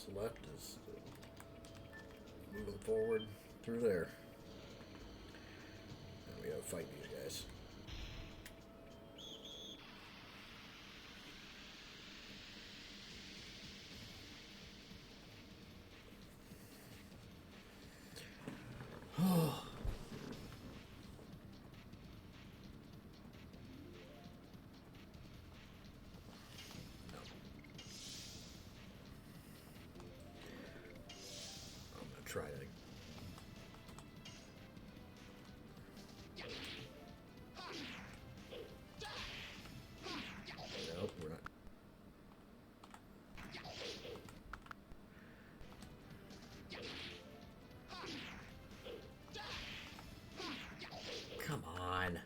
What's left is moving forward through there. And we gotta fight these guys. Try it. Nope, we're not. Come on.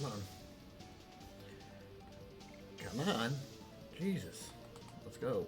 Come on. Come on. Jesus. Let's go.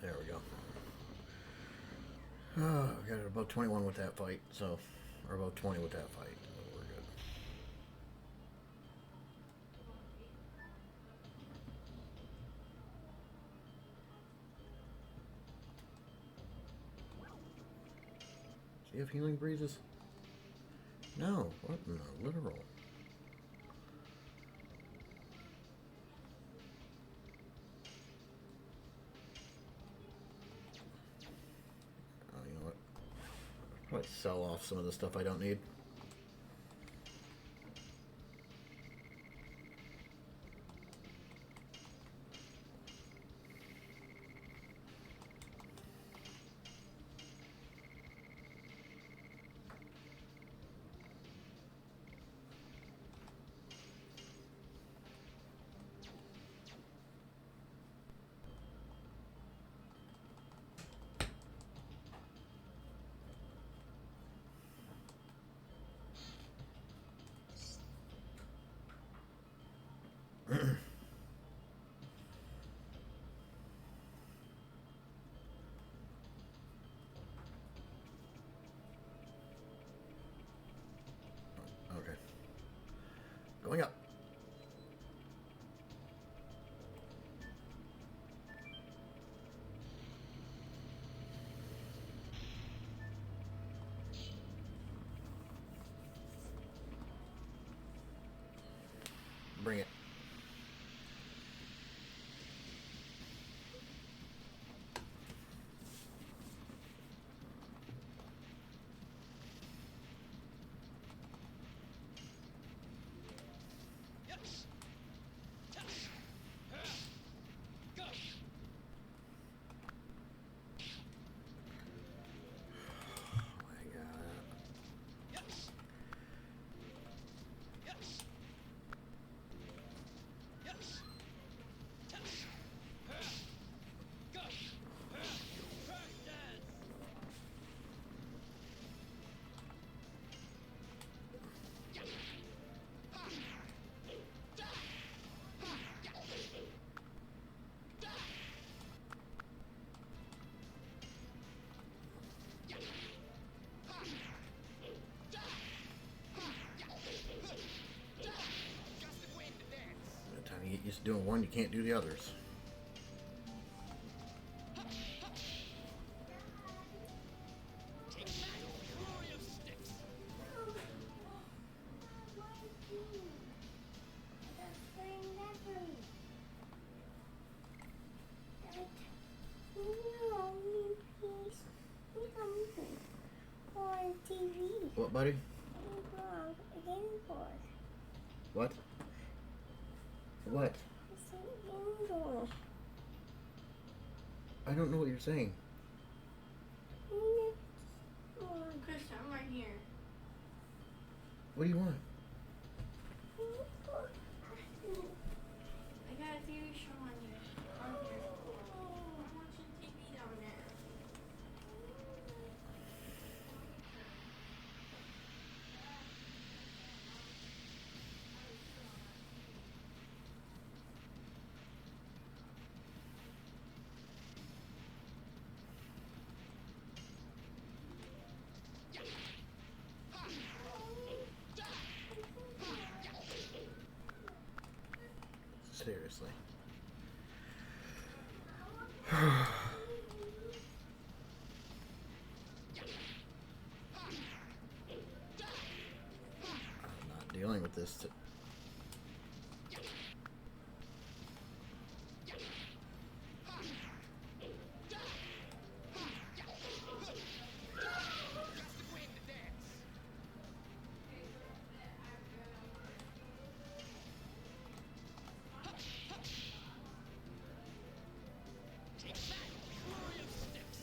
There we go. Oh, we got about 21 with that fight, so, or about 20 with that fight. So we're good. Do you have healing breezes? No. What in the literal? Oh, you know what? Probably sell off some of the stuff I don't need. Okay. Going up. Bring it. Yes. Touch. Go. Oh my god. Yes. Yes. Yes. Touch. Go. Crack dance. By the time you get used to doing one, you can't do the others. Take back glory of sticks. On TV. What, buddy? Indoor. What? What? It's an indoor. I don't know what you're saying. Chris, I'm right here. What do you want? I got a TV show on here. On here. I'm watching TV down there. Seriously. I'm not dealing with this. Take back glory of sticks.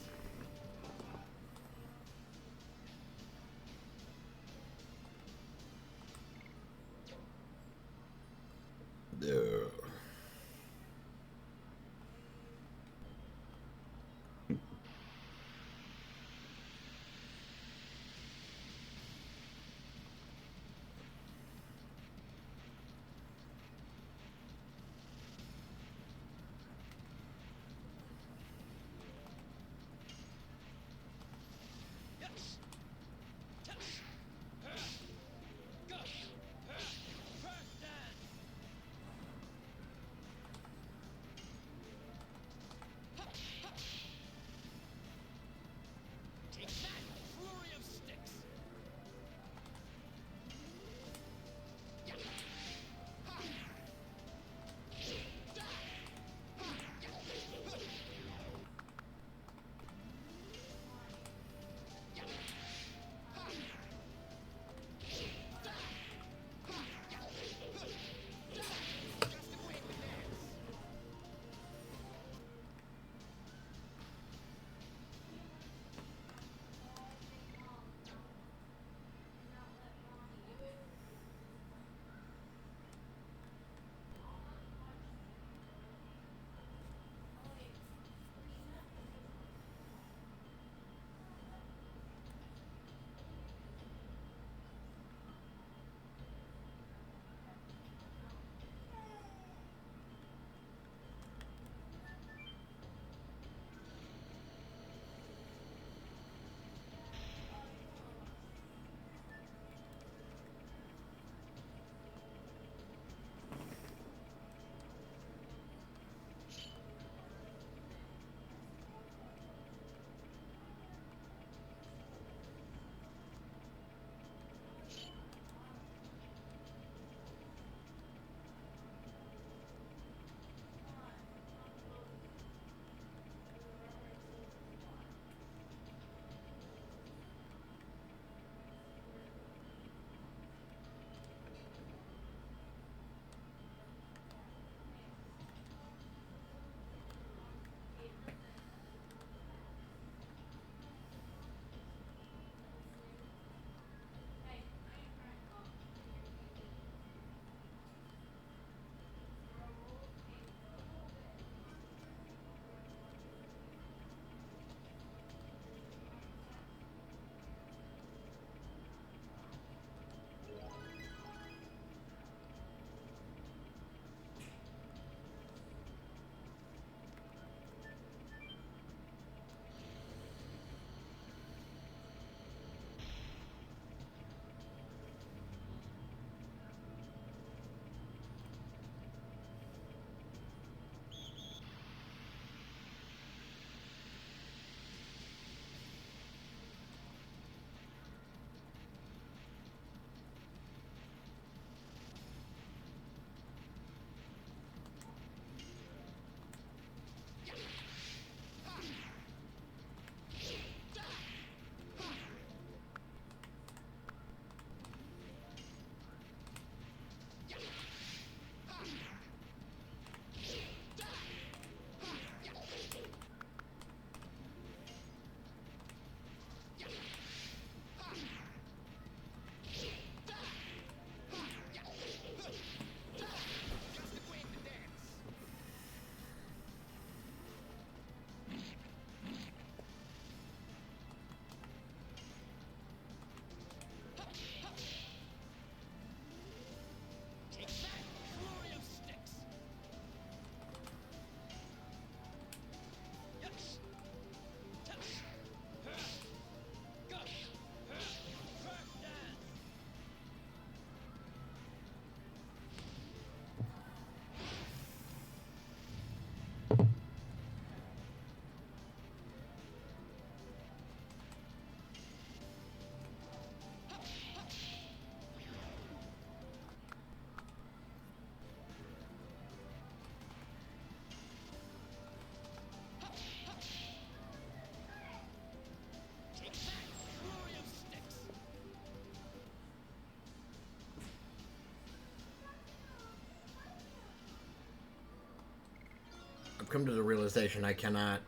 come to the realization I cannot.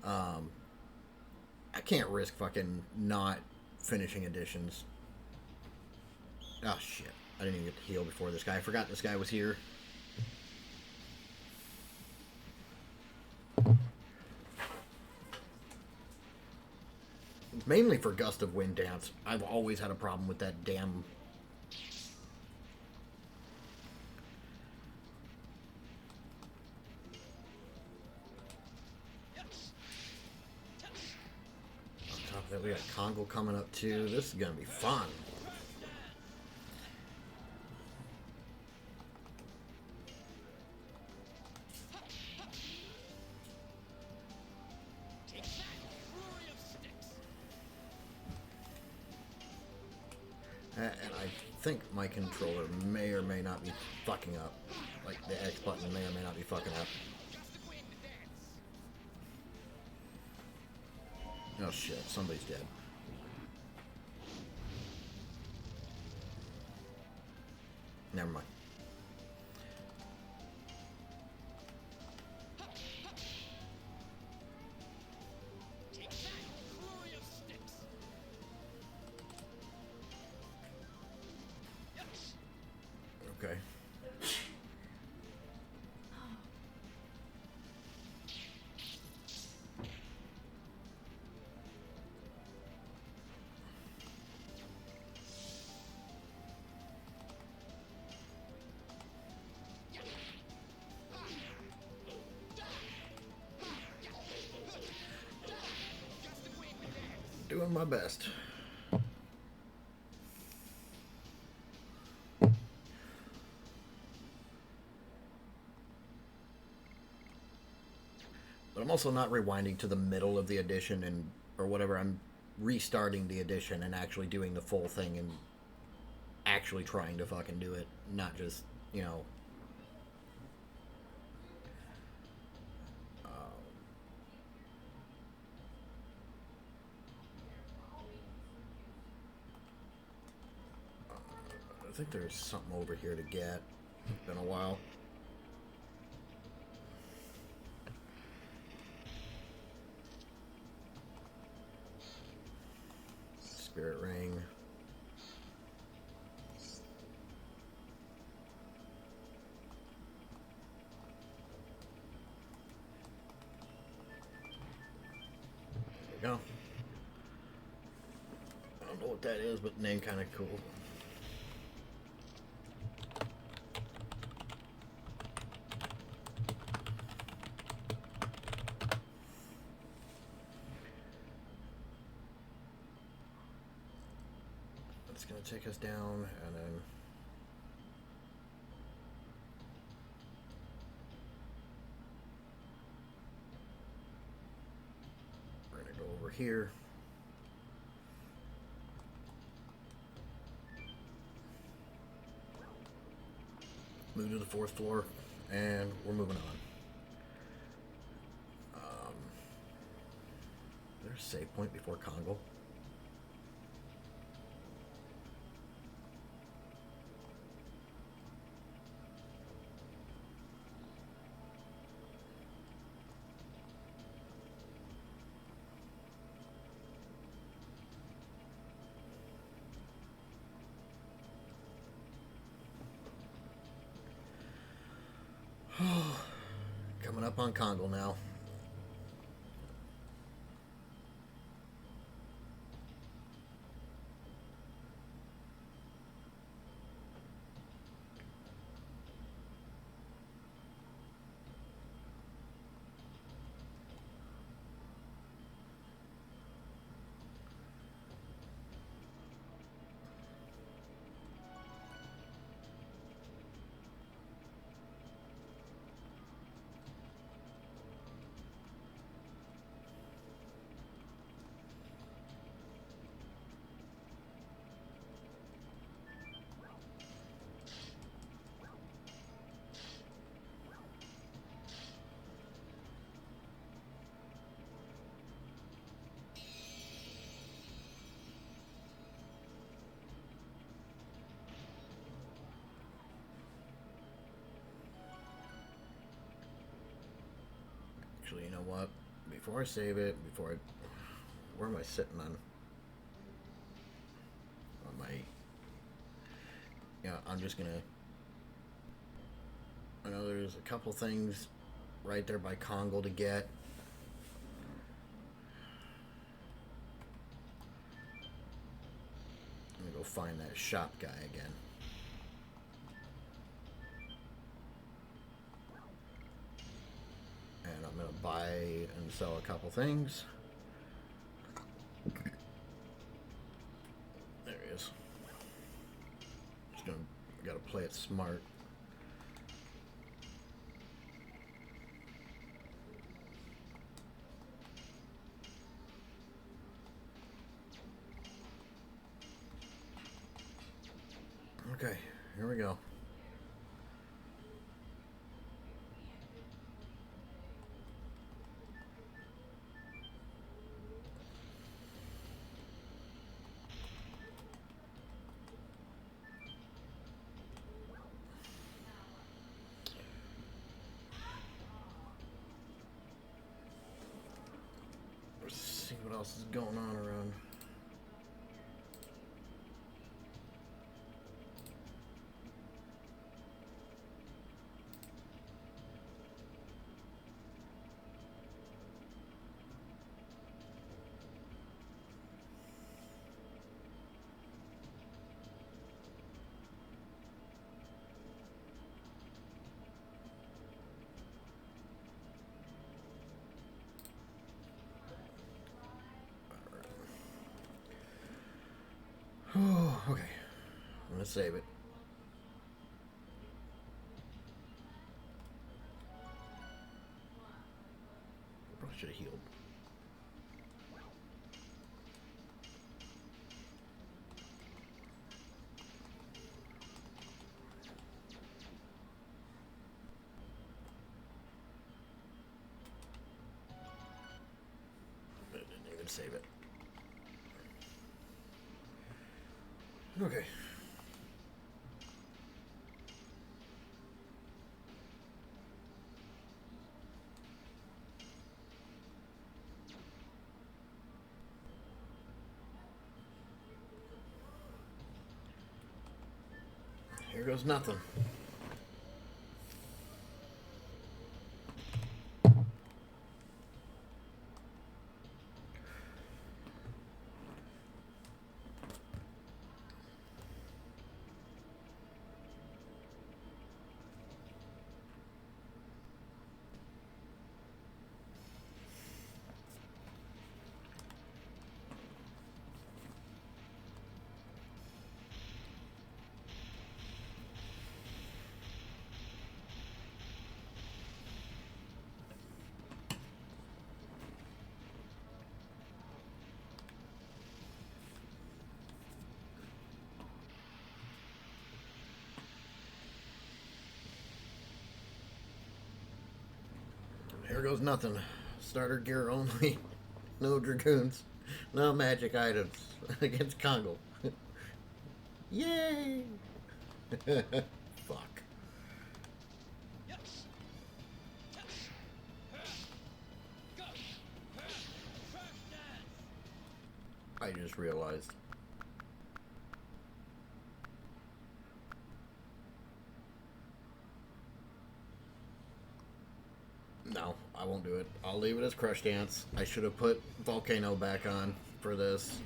I can't risk fucking not finishing editions. Oh shit! I didn't even get to heal before this guy. I forgot this guy was here. Mainly for Gust of Wind Dance. I've always had a problem with that damn. On top of that, we got Congo coming up too. This is gonna be fun. Take that! Flurry of sticks! And I think my controller may or may not be fucking up. Like, the X button may or may not be fucking up. Just the queen to dance! Oh shit, somebody's dead. Never mind. Take that! Flurry of sticks! Okay. Doing my best. But I'm also not rewinding to the middle of the edition and or whatever. I'm restarting the edition and actually doing the full thing and actually trying to fucking do it, not just, you know. I think there's something over here to get. It's been a while. Spirit ring. There we go. I don't know what that is, but the name kind of cool. It's going to take us down, and then we're going to go over here. Move to the 4th floor, and we're moving on. There's a save point before Congo. Coming up on Congo now. Actually, you know what? Before I save it, where am I sitting on my? Yeah, I'm just gonna. I know there's a couple things right there by Congo to get. I'm gonna go find that shop guy again. And I'm gonna buy and sell a couple things. There he is. Gotta play it smart. Okay, here we go. Let's see what else is going on around. Oh, okay. I'm gonna save it. Probably should have healed. But I didn't even save it. Okay. Here goes nothing. Here goes nothing. Starter gear only. No dragoons. No magic items against Congo. Yay! Fuck. I just realized. No, I won't do it. I'll leave it as Crush Dance. I should have put Volcano back on for this.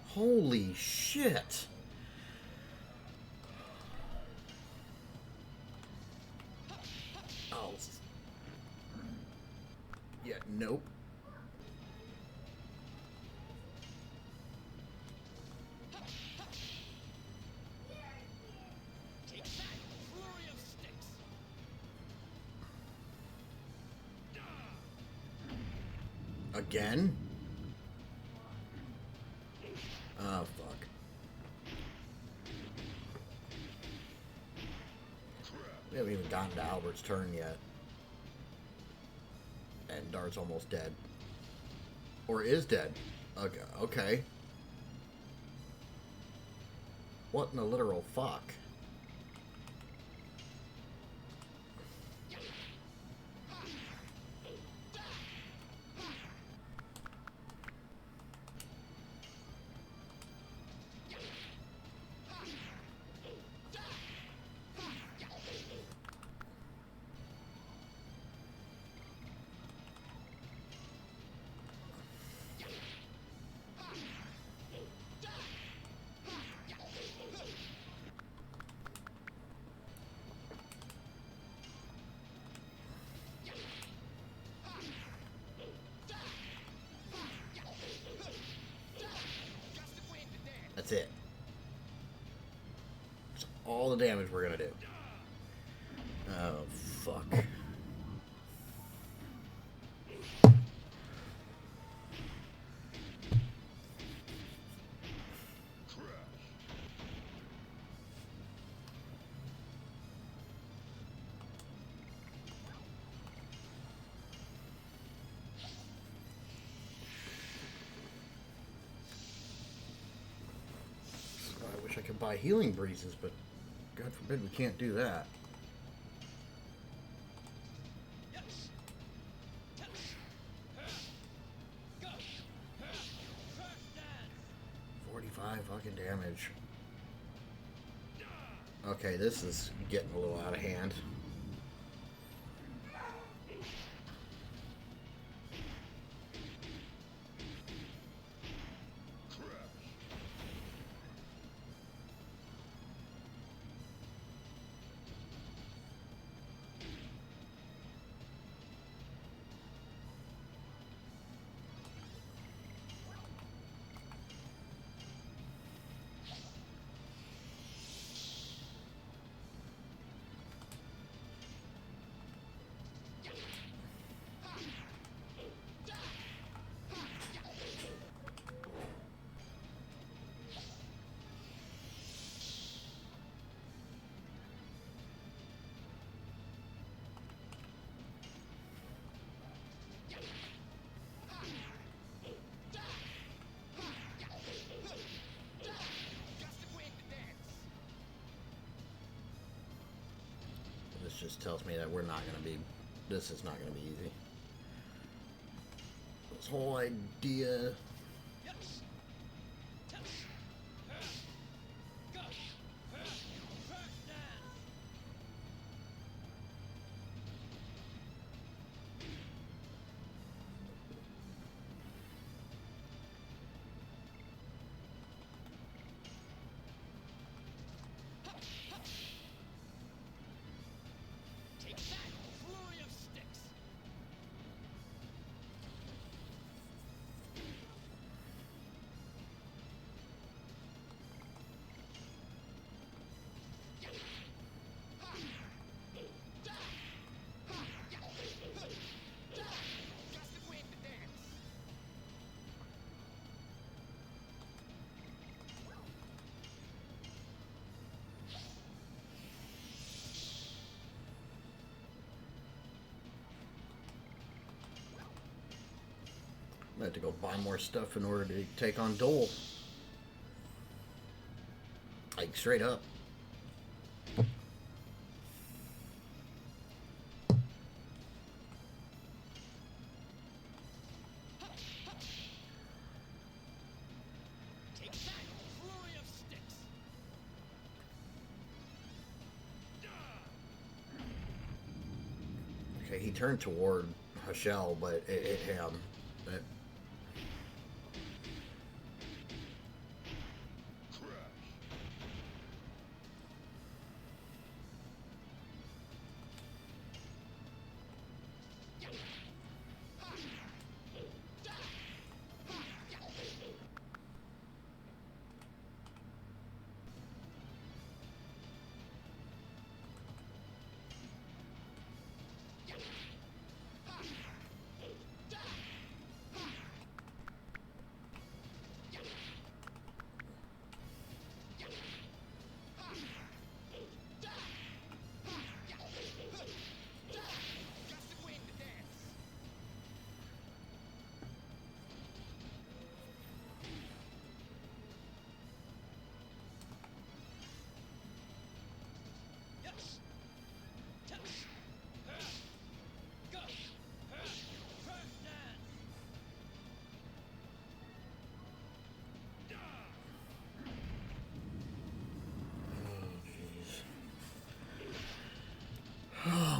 Holy shit! Oh. Yeah, nope. Take that! Flurry of sticks! Again? Oh, fuck. We haven't even gotten to Albert's turn yet. And Dart's almost dead. Or is dead. Okay. Okay. What in the literal fuck? That's it. That's all the damage we're gonna do. Oh, fuck. I wish I could buy healing breezes, but God forbid we can't do that. 45 fucking damage. Okay, this is getting a little out of hand. This just tells me that we're not going to be... This is not going to be easy. This whole idea... Take that! Flurry of sticks! Just the way to dance! I have to go buy more stuff in order to take on Dole. Like, straight up. Take that! Flurry of sticks! Okay, he turned toward Hashel, but it hit him. It,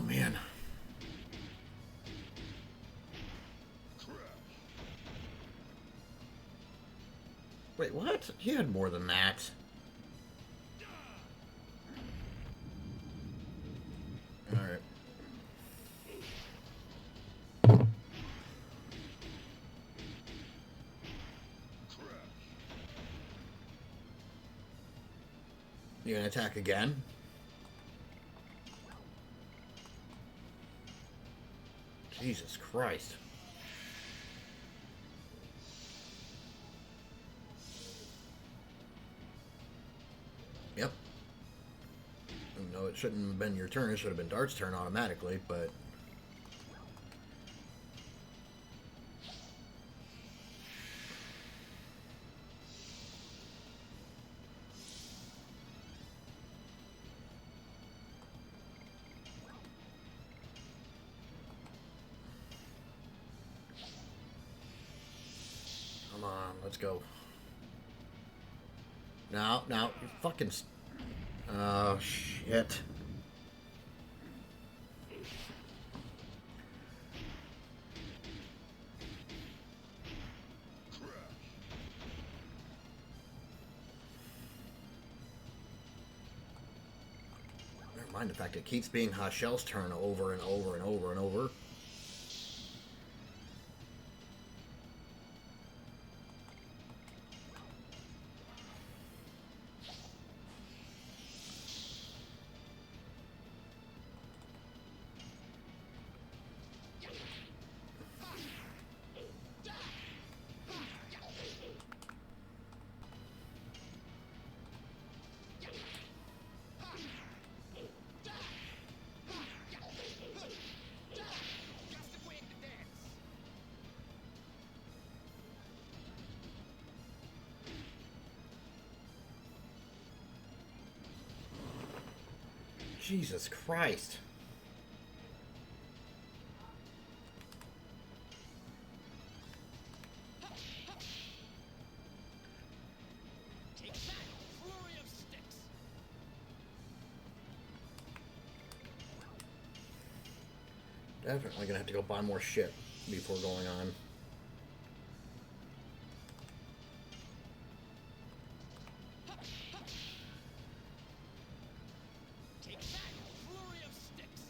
man. Wait, what? He had more than that. Alright. You gonna attack again? Jesus Christ. Yep. No, it shouldn't have been your turn. It should have been Dart's turn automatically, but... Come on, let's go. Now, you fucking... Oh, shit. Never mind the fact it keeps being Hashel's turn over and over and over and over. Jesus Christ. Take that! Flurry of sticks! Definitely gonna have to go buy more shit before going on. Take that! Flurry of sticks!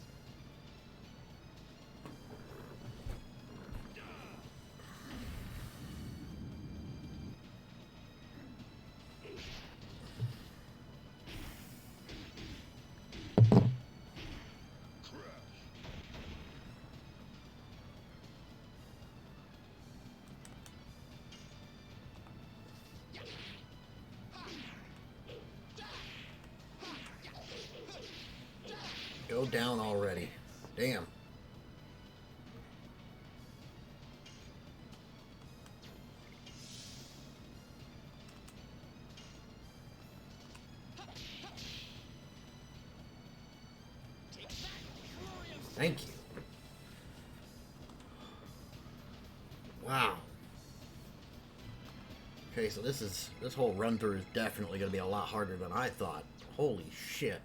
Go down already. Damn. Take that! Flurry of sticks! Thank you. Wow. Okay, so this whole run through is definitely going to be a lot harder than I thought. Holy shit.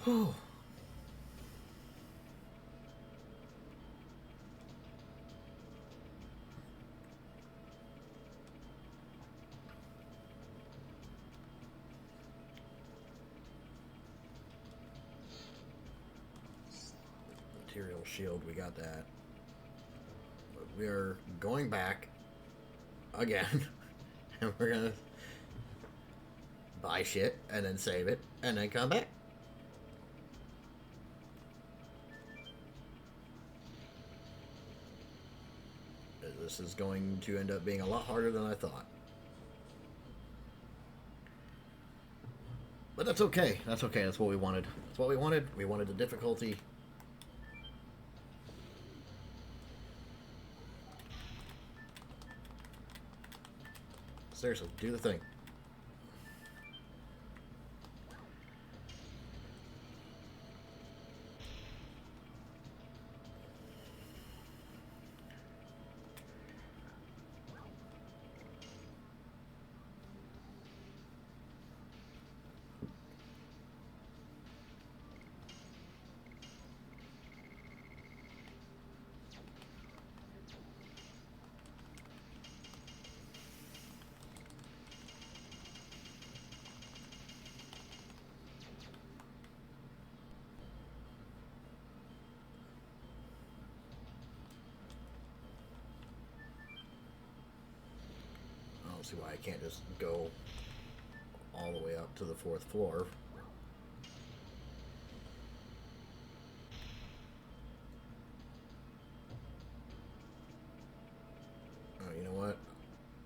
Whew. Material shield, we got that. But we're going back again, and we're gonna buy shit and then save it and then come back. This is going to end up being a lot harder than I thought. But that's okay. That's okay. That's what we wanted. That's what we wanted. We wanted the difficulty. Seriously, do the thing. see why I can't just go all the way up to the 4th floor. Oh, you know what?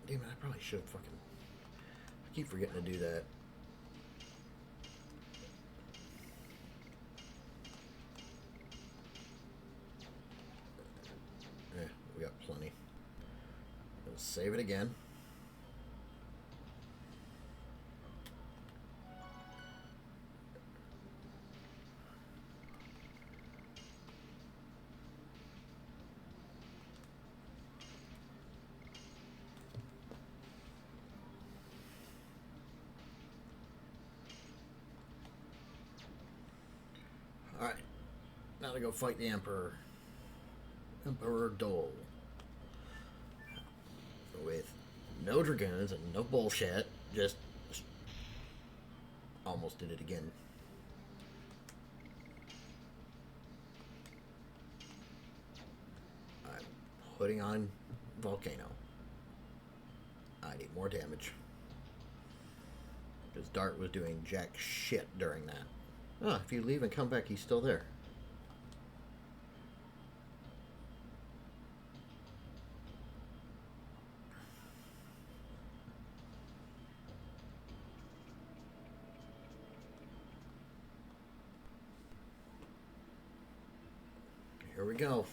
Damn it, I probably should fucking... I keep forgetting to do that. We got plenty. Let's save it again. Alright. Now to go fight the Emperor. Emperor Dole. With no dragoons and no bullshit. Just almost did it again. I'm putting on Volcano. I need more damage. Because Dart was doing jack shit during that. Ah, if you leave and come back, he's still there. Here we go.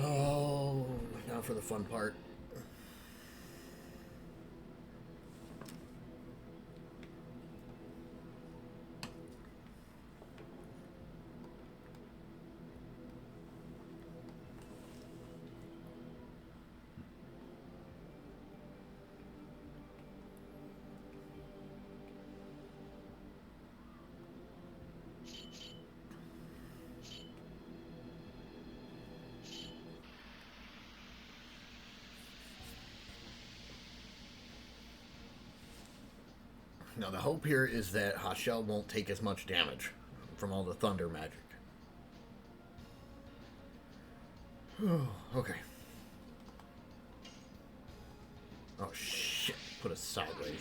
Oh, now for the fun part. Now the hope here is that Hashel won't take as much damage from all the thunder magic. Oh, okay. Oh shit, put us sideways.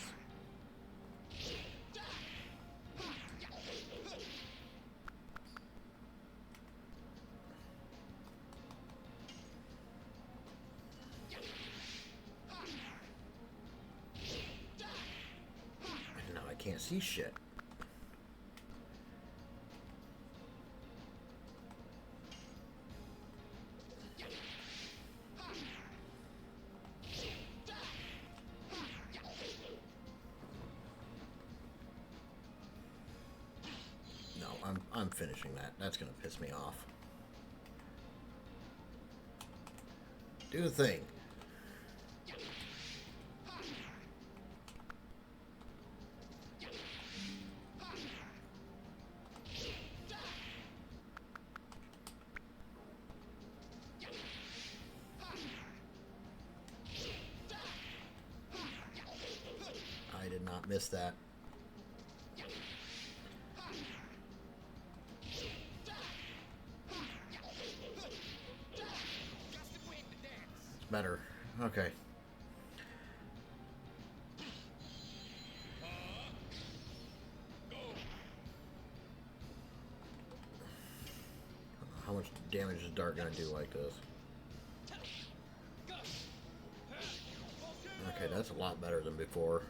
Can't see shit. No, I'm finishing that. That's gonna piss me off. Do the thing. Miss that. It's better. Okay. How much damage is Dart gonna do like this? Okay, that's a lot better than before.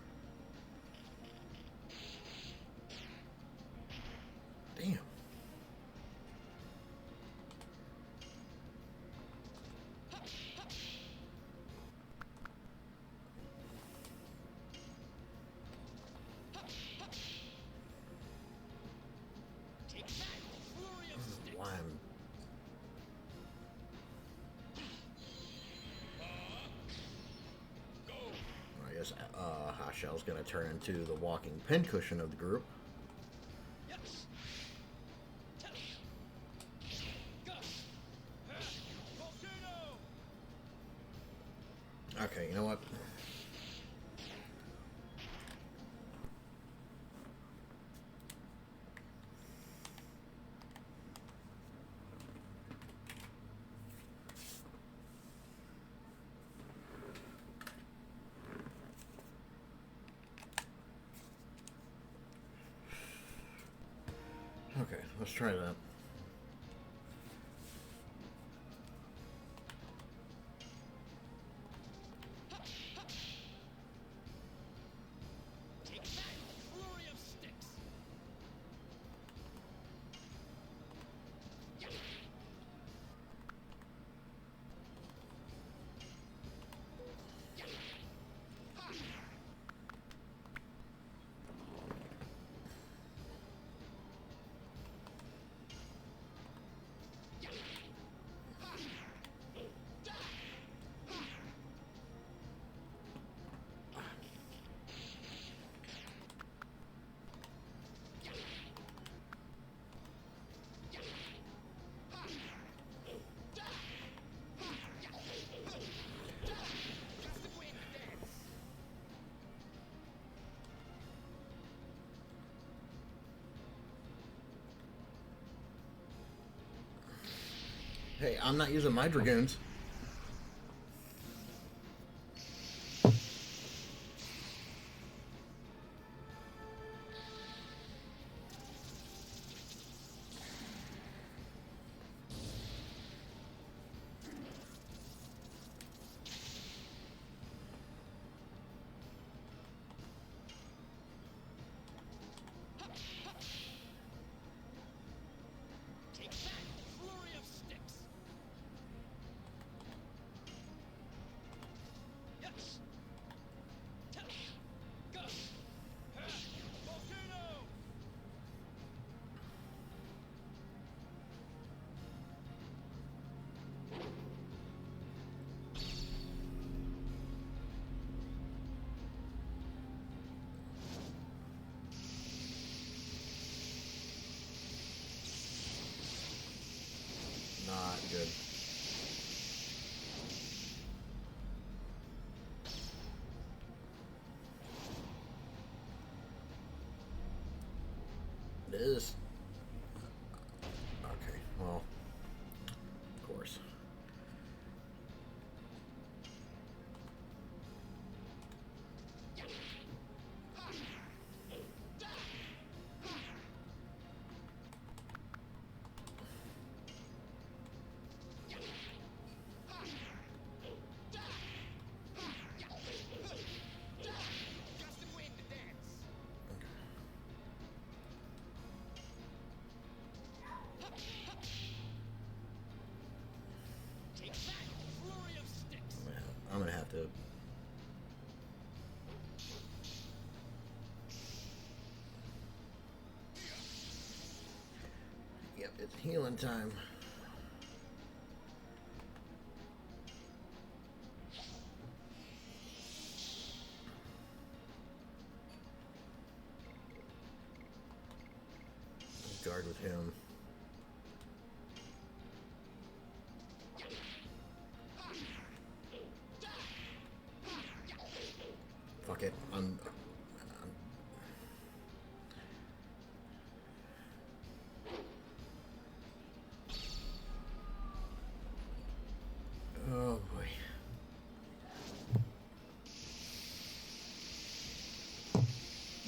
Damn. guess Hashell's going to turn into the walking pincushion of the group. Yes. Go. Volcano. Okay, you know what? Okay, let's try that. Take that. Flurry of sticks. Just the queen to dance. Hey, I'm not using my Dragoons. Take that. Flurry of sticks. Yes. Go. Volcano. Not good. It is. Okay, well, of course. Just the queen to dance. Take that. Flurry of sticks. I'm gonna have to. Yep, it's healing time. Guard with him. Fuck it. Oh boy.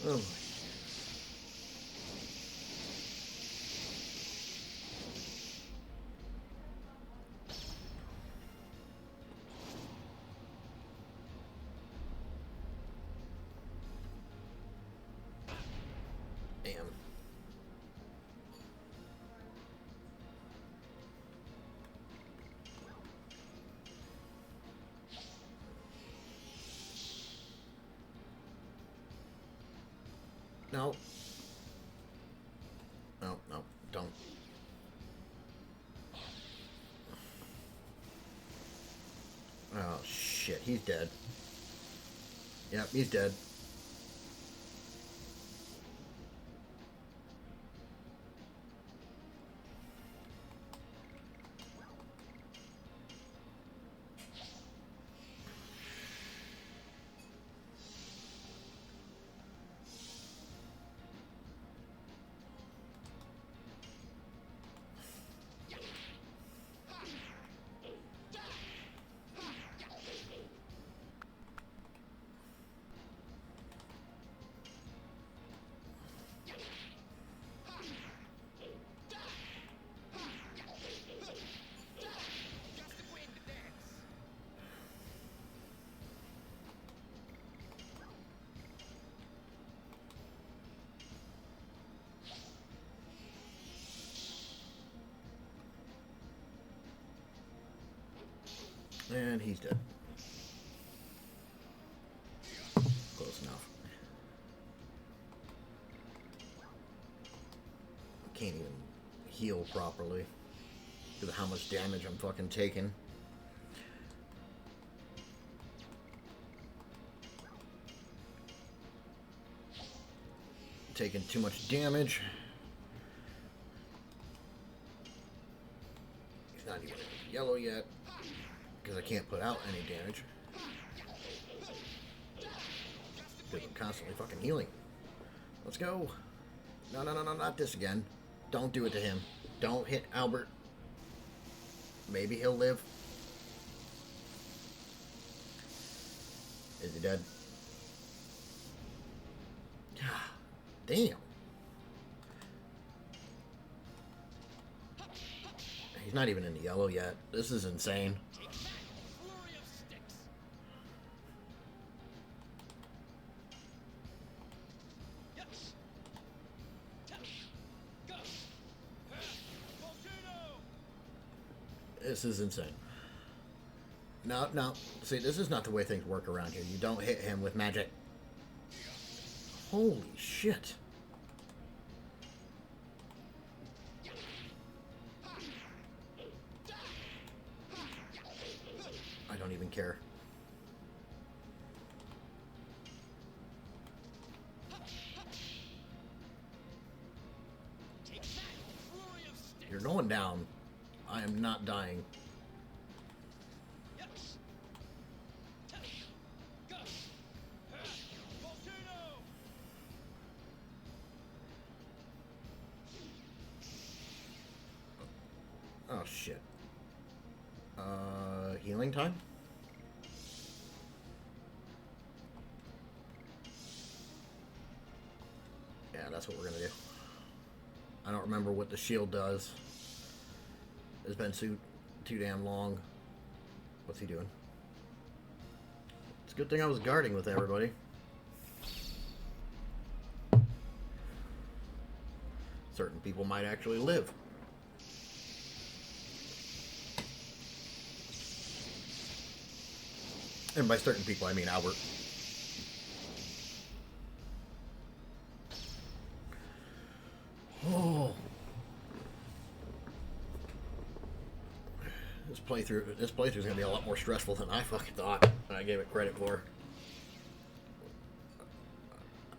Oh boy. Damn. No. No, no, don't. Oh shit, he's dead. Yep, he's dead. And he's dead. Close enough. Can't even heal properly because of how much damage I'm fucking taking. Taking too much damage. He's not even yellow yet because I can't put out any damage. Because I'm constantly fucking healing. Let's go. No, not this again. Don't do it to him. Don't hit Albert. Maybe he'll live. Is he dead? Damn. He's not even in the yellow yet. This is insane. Take that, flurry of sticks. Yes. Go. Volcano. This is insane. No. See, this is not the way things work around here. You don't hit him with magic. Holy shit. I don't even care. Take that, flurry of sticks. You're going down. I am not dying. Yes. Go. Volcano. Oh shit. Healing time? Yeah, that's what we're gonna do. I don't remember what the shield does. It's been too damn long. What's he doing? It's a good thing I was guarding with everybody. Certain people might actually live. And by certain people, I mean Albert. Oh. This playthrough's gonna be a lot more stressful than I fucking thought, and I gave it credit for.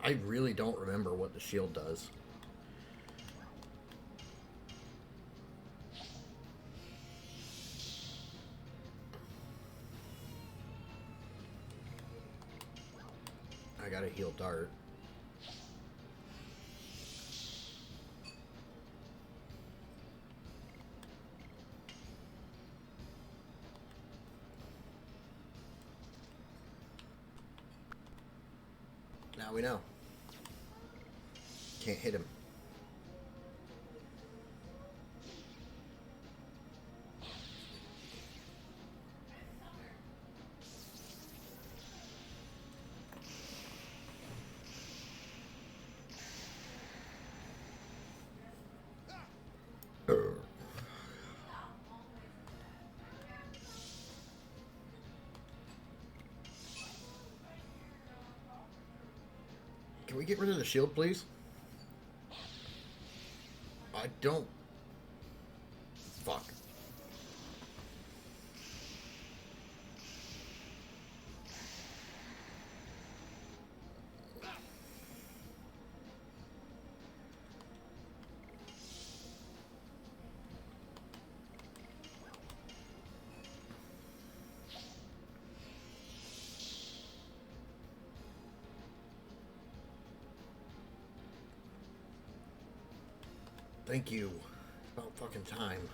I really don't remember what the shield does. I gotta heal Dart. Now we know. Can't hit him. Can we get rid of the shield, please? I don't... Fuck. Thank you. About fucking time.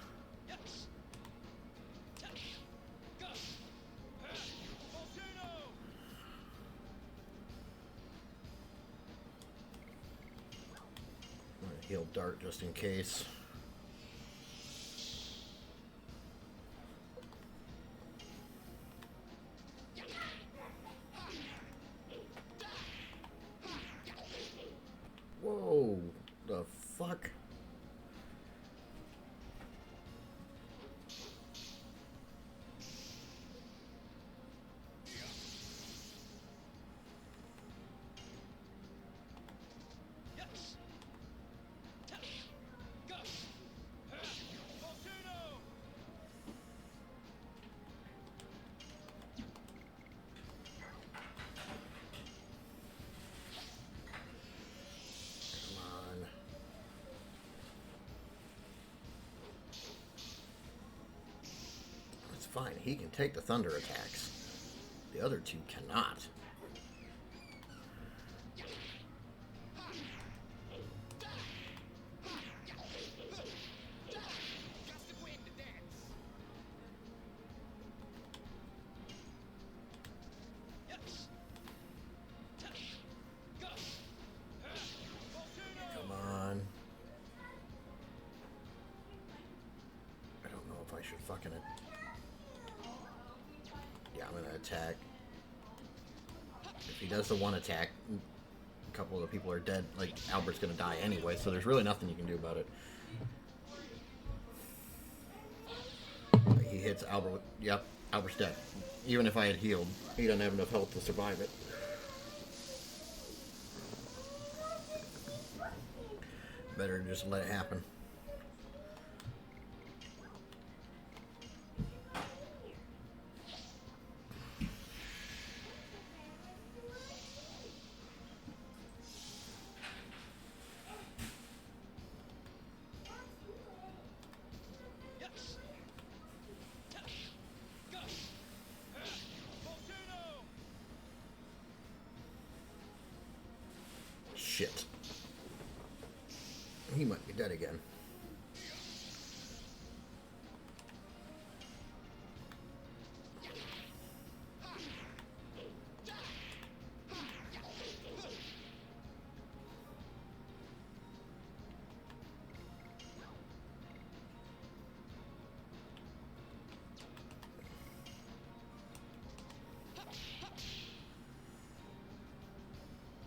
Yes. Touch. Go. Volcano. I'm gonna heal Dart just in case. Whoa, the fuck? Yes. Touch. Go. Volcano. Come on. It's fine. He can take the thunder attacks. The other two cannot. Gust of wind to dance. Yes. Touch. Go. Volcano. Come on. I don't know if I should fucking... Yeah, I'm gonna attack. If he does the one attack, a couple of the people are dead. Like, Albert's gonna die anyway, so there's really nothing you can do about it. He hits Albert with... Yep, Albert's dead. Even if I had healed, he doesn't have enough health to survive it. Better just let it happen. Yes. Touch. Go. Volcano. Shit. He might be dead again.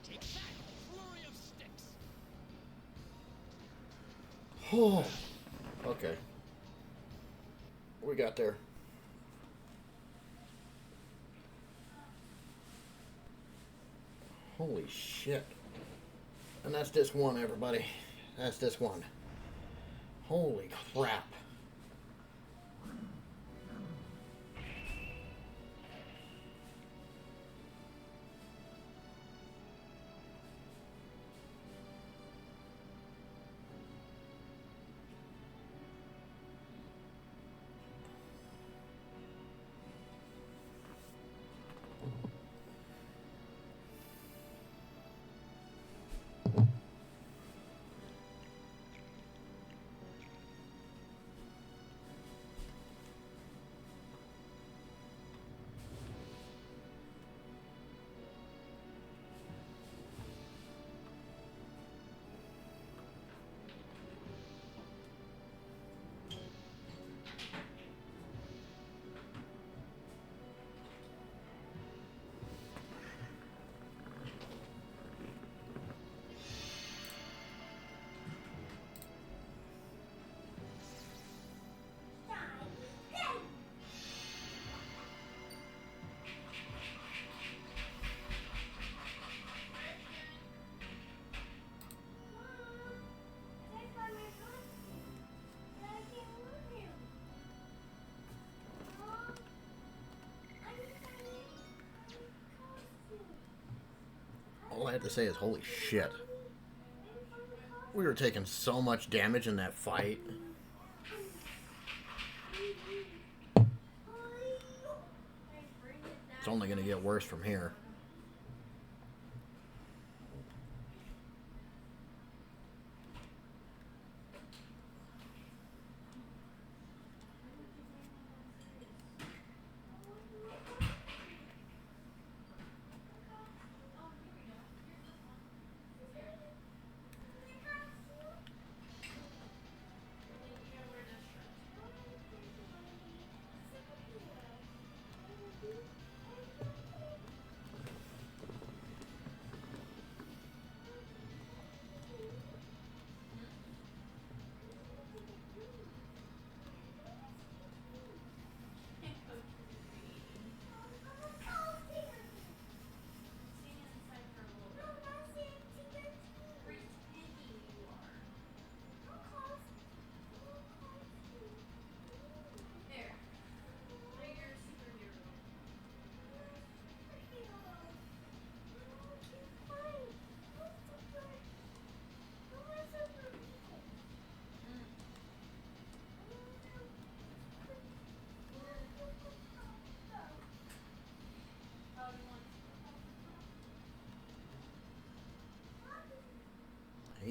Take that. Flurry of sticks. Oh. Okay. We got there. Holy shit. And that's disc one, everybody. That's disc one. Holy crap. All I have to say is holy shit. We were taking so much damage in that fight. It's only going to get worse from here.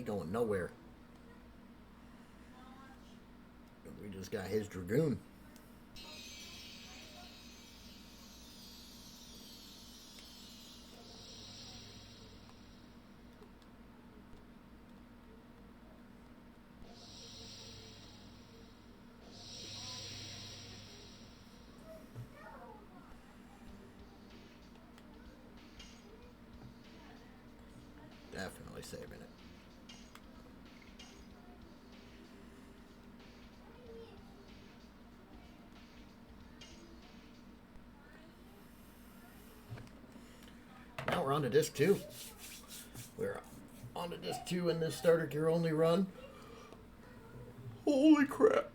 He going nowhere. We just got his Dragoon. Definitely saving it. Now we're on to disc 2. We're on to disc 2 in this starter gear only run. Holy crap.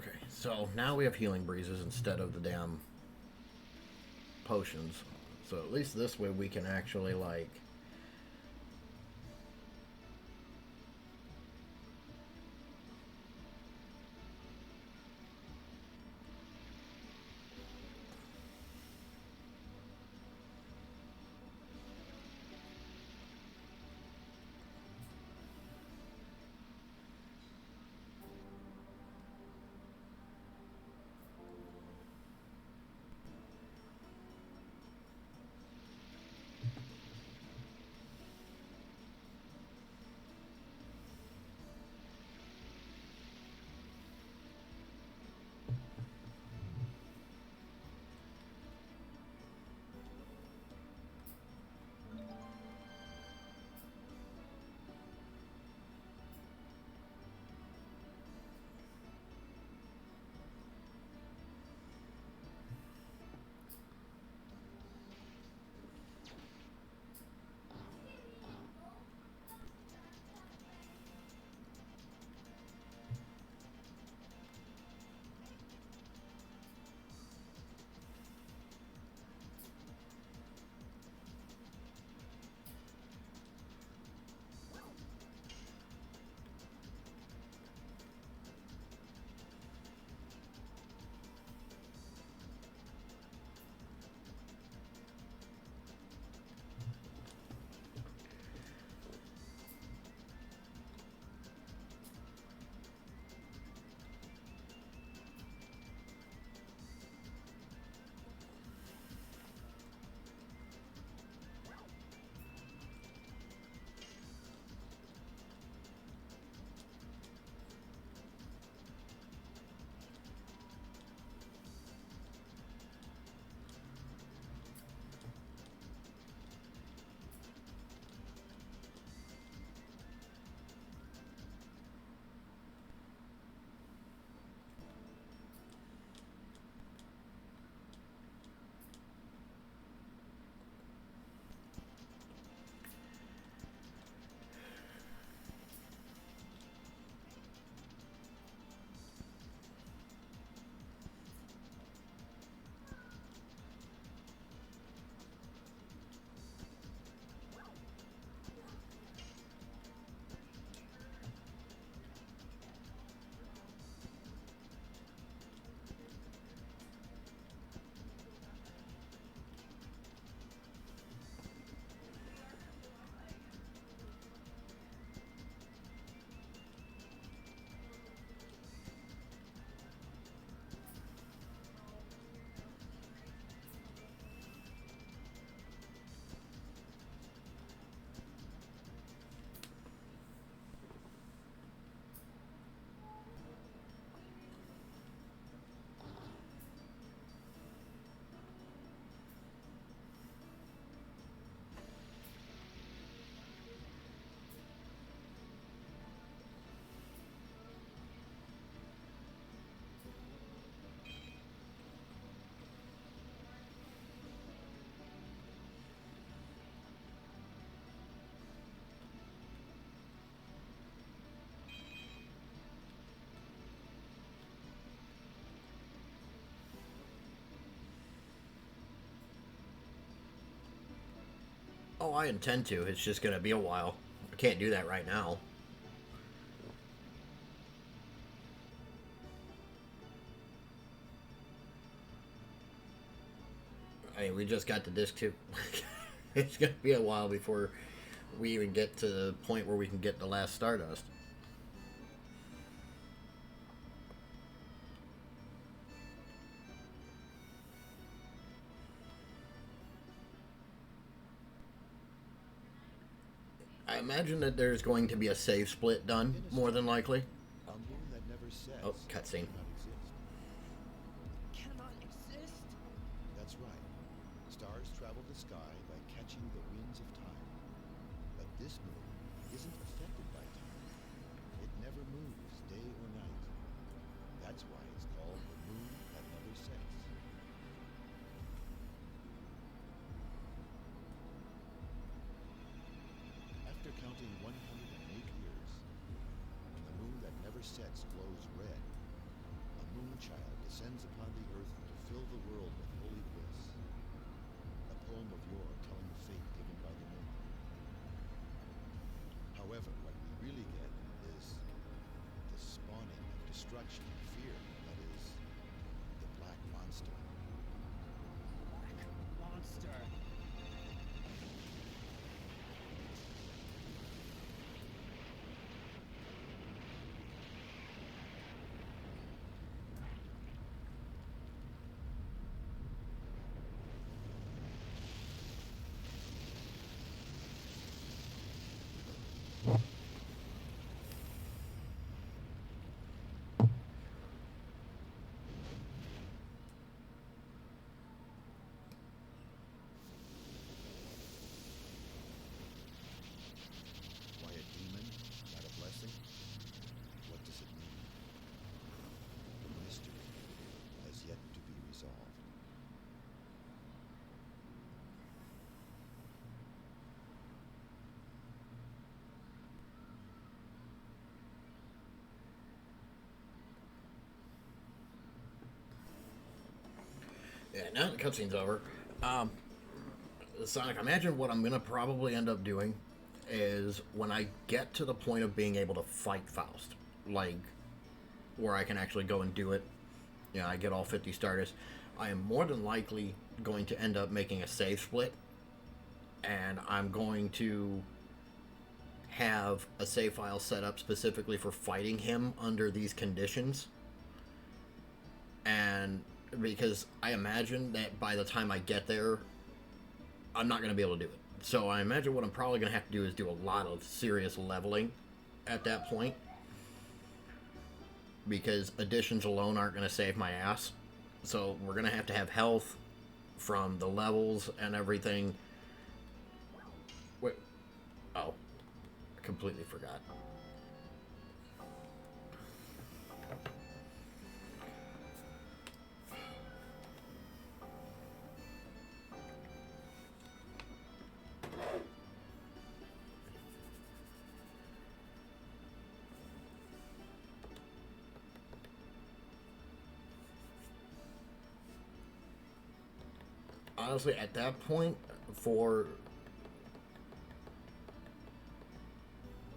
Okay, so now we have healing breezes instead of the damn potions. So at least this way we can actually, like... Oh, I intend to. It's just going to be a while. I can't do that right now. I mean, we just got the disc too. It's going to be a while before we even get to the point where we can get the last Stardust. I imagine that there's going to be a save split done, more than likely. A moon that never sets Oh, cutscene. cannot exist. Cannot exist? That's right. Stars travel the sky by catching the winds of time. But this moon isn't affected by time. It never moves day or night. That's why it's called the moon that never sets. After counting 108 years, when the moon that never sets glows red, a Moonchild descends upon the earth to fill the world with holy bliss. A poem of yore telling the fate given by the moon. However, what we really get is the spawning of destruction and fear. That is, the Black Monster. Monster. Why a demon, not a blessing? What does it mean? The mystery has yet to be resolved. Yeah, now the cutscene's over. Sonic, imagine what I'm gonna probably end up doing is when I get to the point of being able to fight Faust, like where I can actually go and do it. You know, I get all 50 starters. I am more than likely going to end up making a save split, and I'm going to have a save file set up specifically for fighting him under these conditions. And because I imagine that by the time I get there, I'm not going to be able to do it. So I imagine what I'm probably going to have to do is do a lot of serious leveling at that point, because additions alone aren't going to save my ass. So we're going to have health from the levels and everything. Wait. Oh. Completely forgot. Honestly, at that point,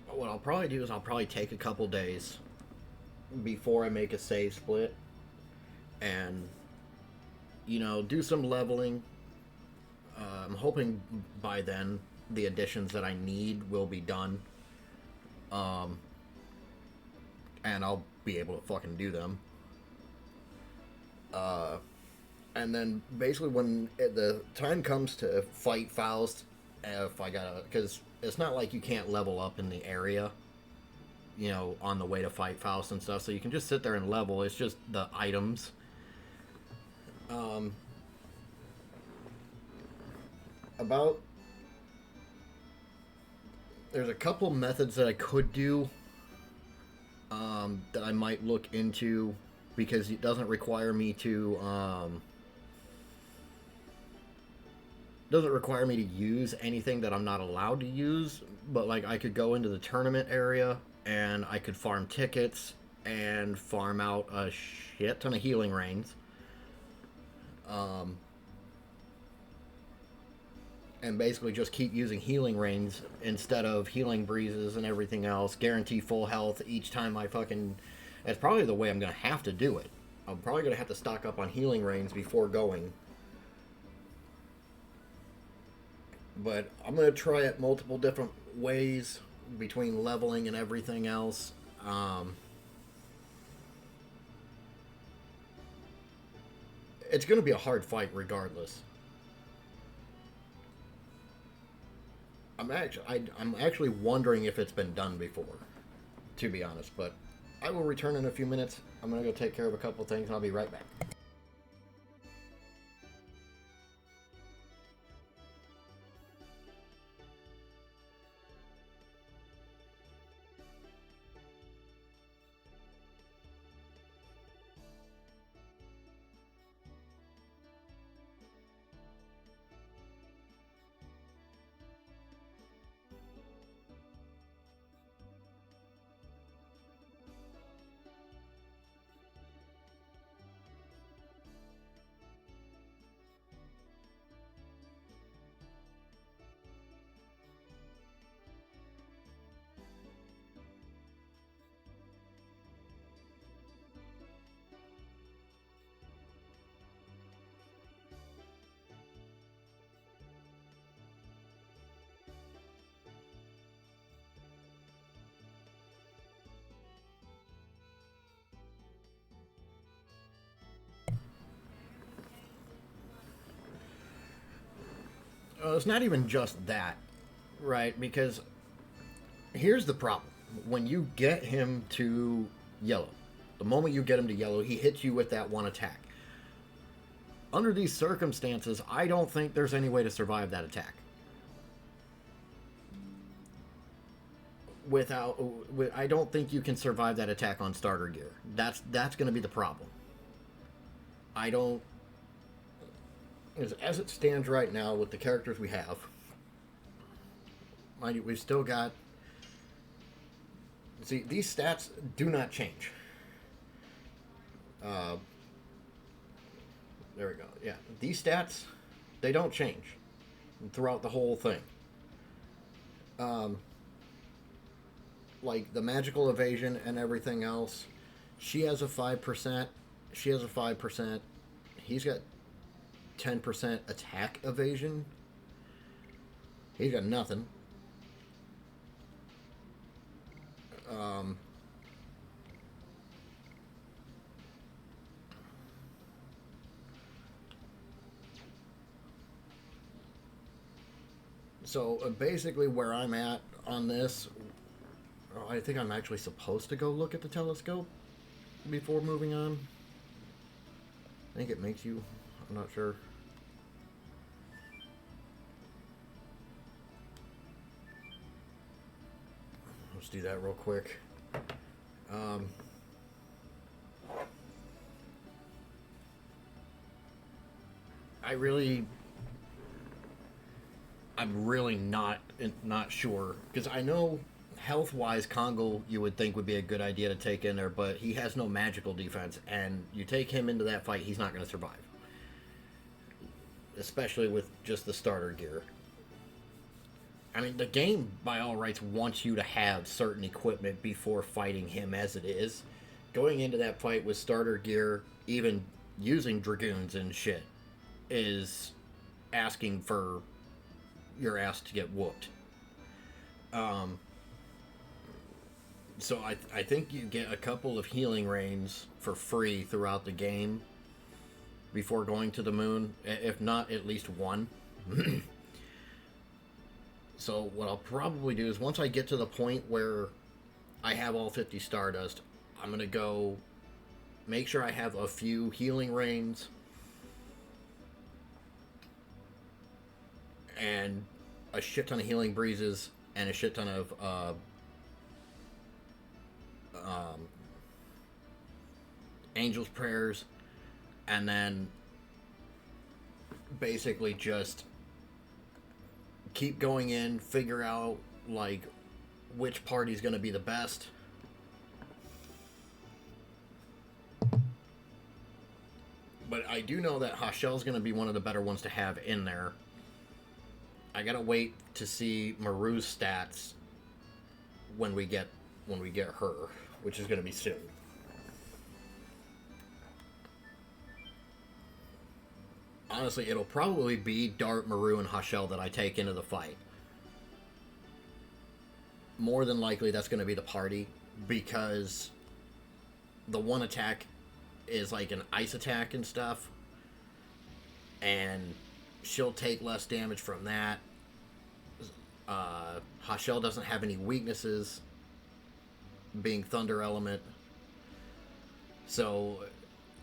what I'll probably do is I'll probably take a couple days before I make a save split and, you know, do some leveling. I'm hoping by then the additions that I need will be done. And I'll be able to fucking do them. And then basically when the time comes to fight Faust, if I gotta, because it's not like you can't level up in the area, you know, on the way to fight Faust and stuff, so you can just sit there and level. It's just the items. There's a couple methods that I could do, that I might look into, because it doesn't require me to, use anything that I'm not allowed to use, but like I could go into the tournament area and I could farm tickets and farm out a shit ton of healing rains. And basically just keep using healing rains instead of healing breezes and everything else. Guarantee full health each time I fucking... That's probably the way I'm going to have to do it. I'm probably going to have to stock up on healing rains before going. But I'm going to try it multiple different ways between leveling and everything else. It's going to be a hard fight regardless. I'm actually wondering if it's been done before, to be honest. But I will return in a few minutes. I'm going to go take care of a couple things, and I'll be right back. Well, it's not even just that, right? Because here's the problem. When you get him to yellow, the moment you get him to yellow, he hits you with that one attack. Under these circumstances, I don't think there's any way to survive that attack. I don't think you can survive that attack on starter gear. That's going to be the problem. I don't... As it stands right now with the characters we have, mind you, we've still got... See, these stats do not change. There we go. Yeah, these stats, they don't change throughout the whole thing. Like the magical evasion and everything else, she has a 5%. She has a 5%. He's got 10% attack evasion. He's got nothing. So basically where I'm at on this, I think I'm actually supposed to go look at the telescope before moving on. I think it makes you, I'm not sure. Let's do that real quick. I'm really not sure, because I know health-wise Kongo you would think would be a good idea to take in there, but he has no magical defense, and you take him into that fight, he's not going to survive. Especially with just the starter gear. I mean, the game, by all rights, wants you to have certain equipment before fighting him as it is. Going into that fight with starter gear, even using Dragoons and shit, is asking for your ass to get whooped. So I think you get a couple of healing rains for free throughout the game before going to the moon, if not at least one. So what I'll probably do is once I get to the point where I have all 50 Stardust, I'm going to go make sure I have a few healing rains and a shit ton of healing breezes and a shit ton of Angel's Prayers, and then basically just keep going in, figure out like which party's going to be the best. But I do know that Hashel's going to be one of the better ones to have in there. I gotta wait to see Maru's stats when we get her, which is gonna be soon. Honestly, it'll probably be Dart, Maru, and Hashel that I take into the fight. More than likely, that's gonna be the party, because the one attack is like an ice attack and stuff, and she'll take less damage from that. Hashel doesn't have any weaknesses, being Thunder Element. So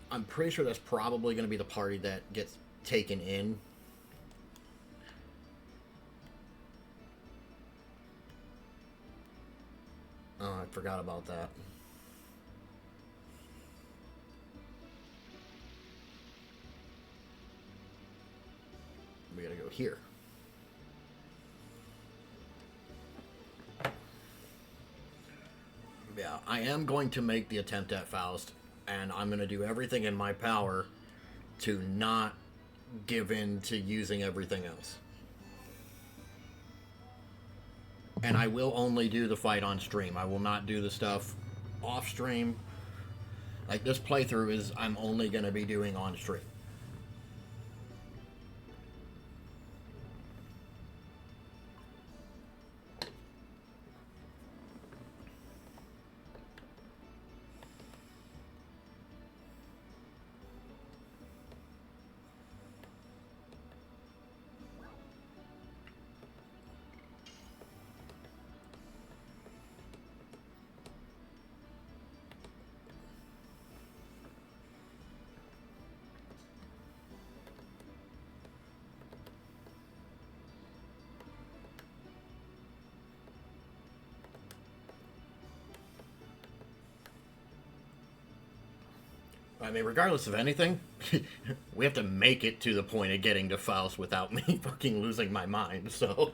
I'm pretty sure that's probably going to be the party that gets taken in. Oh, I forgot about that. We gotta go here. Yeah, I am going to make the attempt at Faust, and I'm going to do everything in my power to not give in to using everything else. And I will only do the fight on stream. I will not do the stuff off stream. Like, this playthrough is I'm only going to be doing on stream. I mean, regardless of anything, we have to make it to the point of getting to Faust without me fucking losing my mind, so...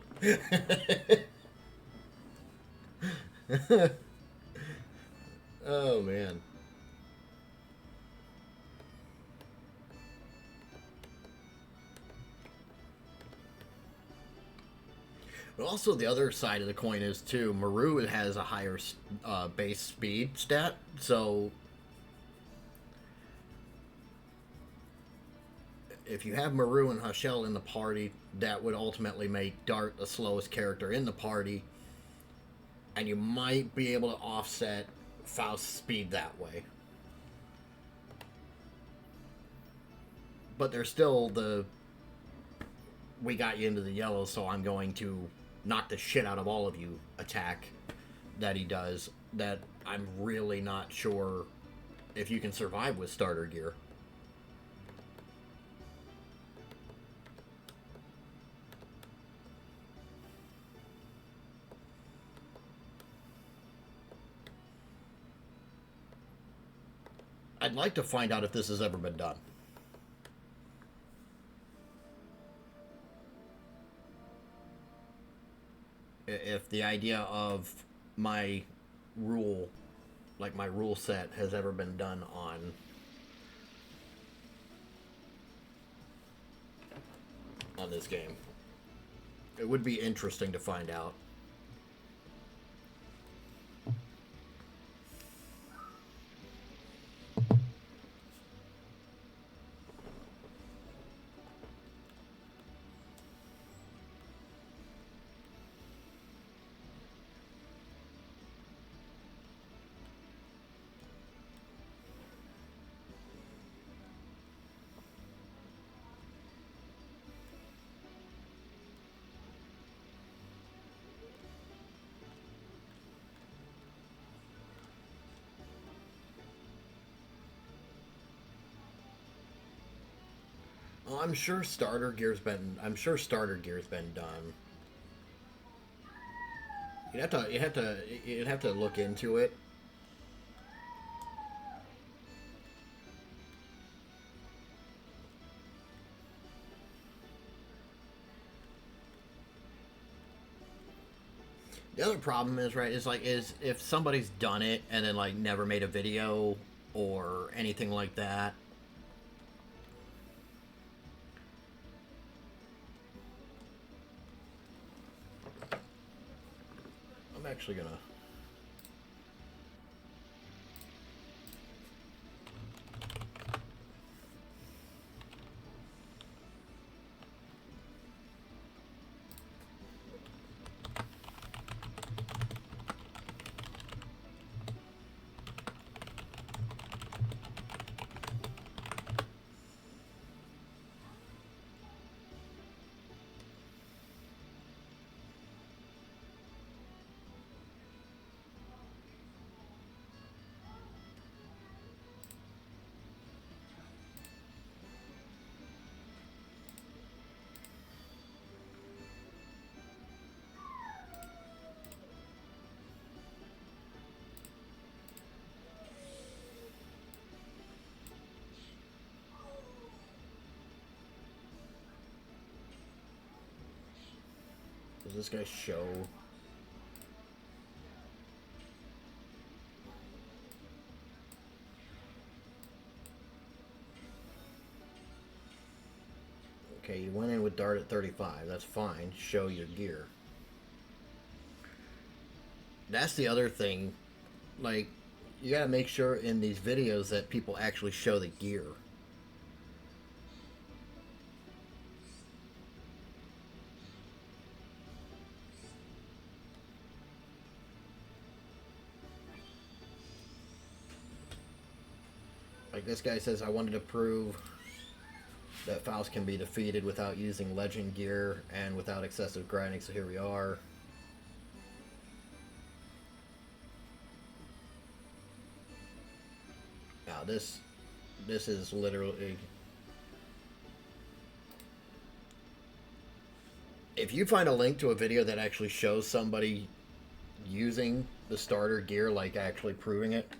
Oh, man. But also, the other side of the coin is, too, Maru has a higher base speed stat, so... If you have Maru and Hashel in the party, that would ultimately make Dart the slowest character in the party, and you might be able to offset Faust's speed that way. But there's still the, we got you into the yellow, so I'm going to knock the shit out of all of you attack that he does, that I'm really not sure if you can survive with starter gear. I'd like to find out if this has ever been done. If the idea of my rule, like my rule set, has ever been done on this game. It would be interesting to find out. Well, I'm sure starter gear's been done. You'd have to look into it. The other problem is, right, is if somebody's done it and then like never made a video or anything like that. I'm actually gonna... Does this guy show? Okay, you went in with Dart at 35. That's fine. Show your gear. That's the other thing. Like, you gotta make sure in these videos that people actually show the gear. Like this guy says, I wanted to prove that Faust can be defeated without using legend gear and without excessive grinding, so here we are. Now this is literally... If you find a link to a video that actually shows somebody using the starter gear, like actually proving it,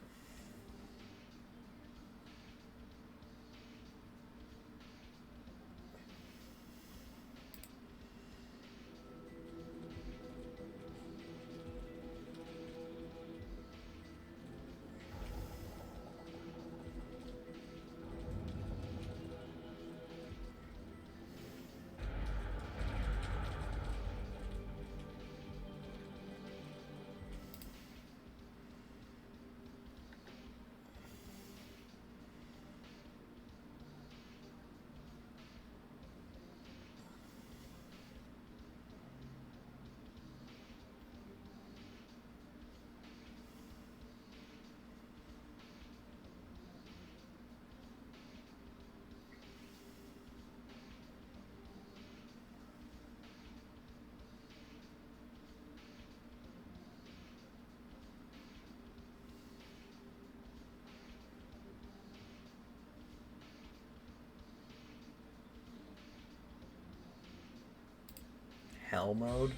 hell mode.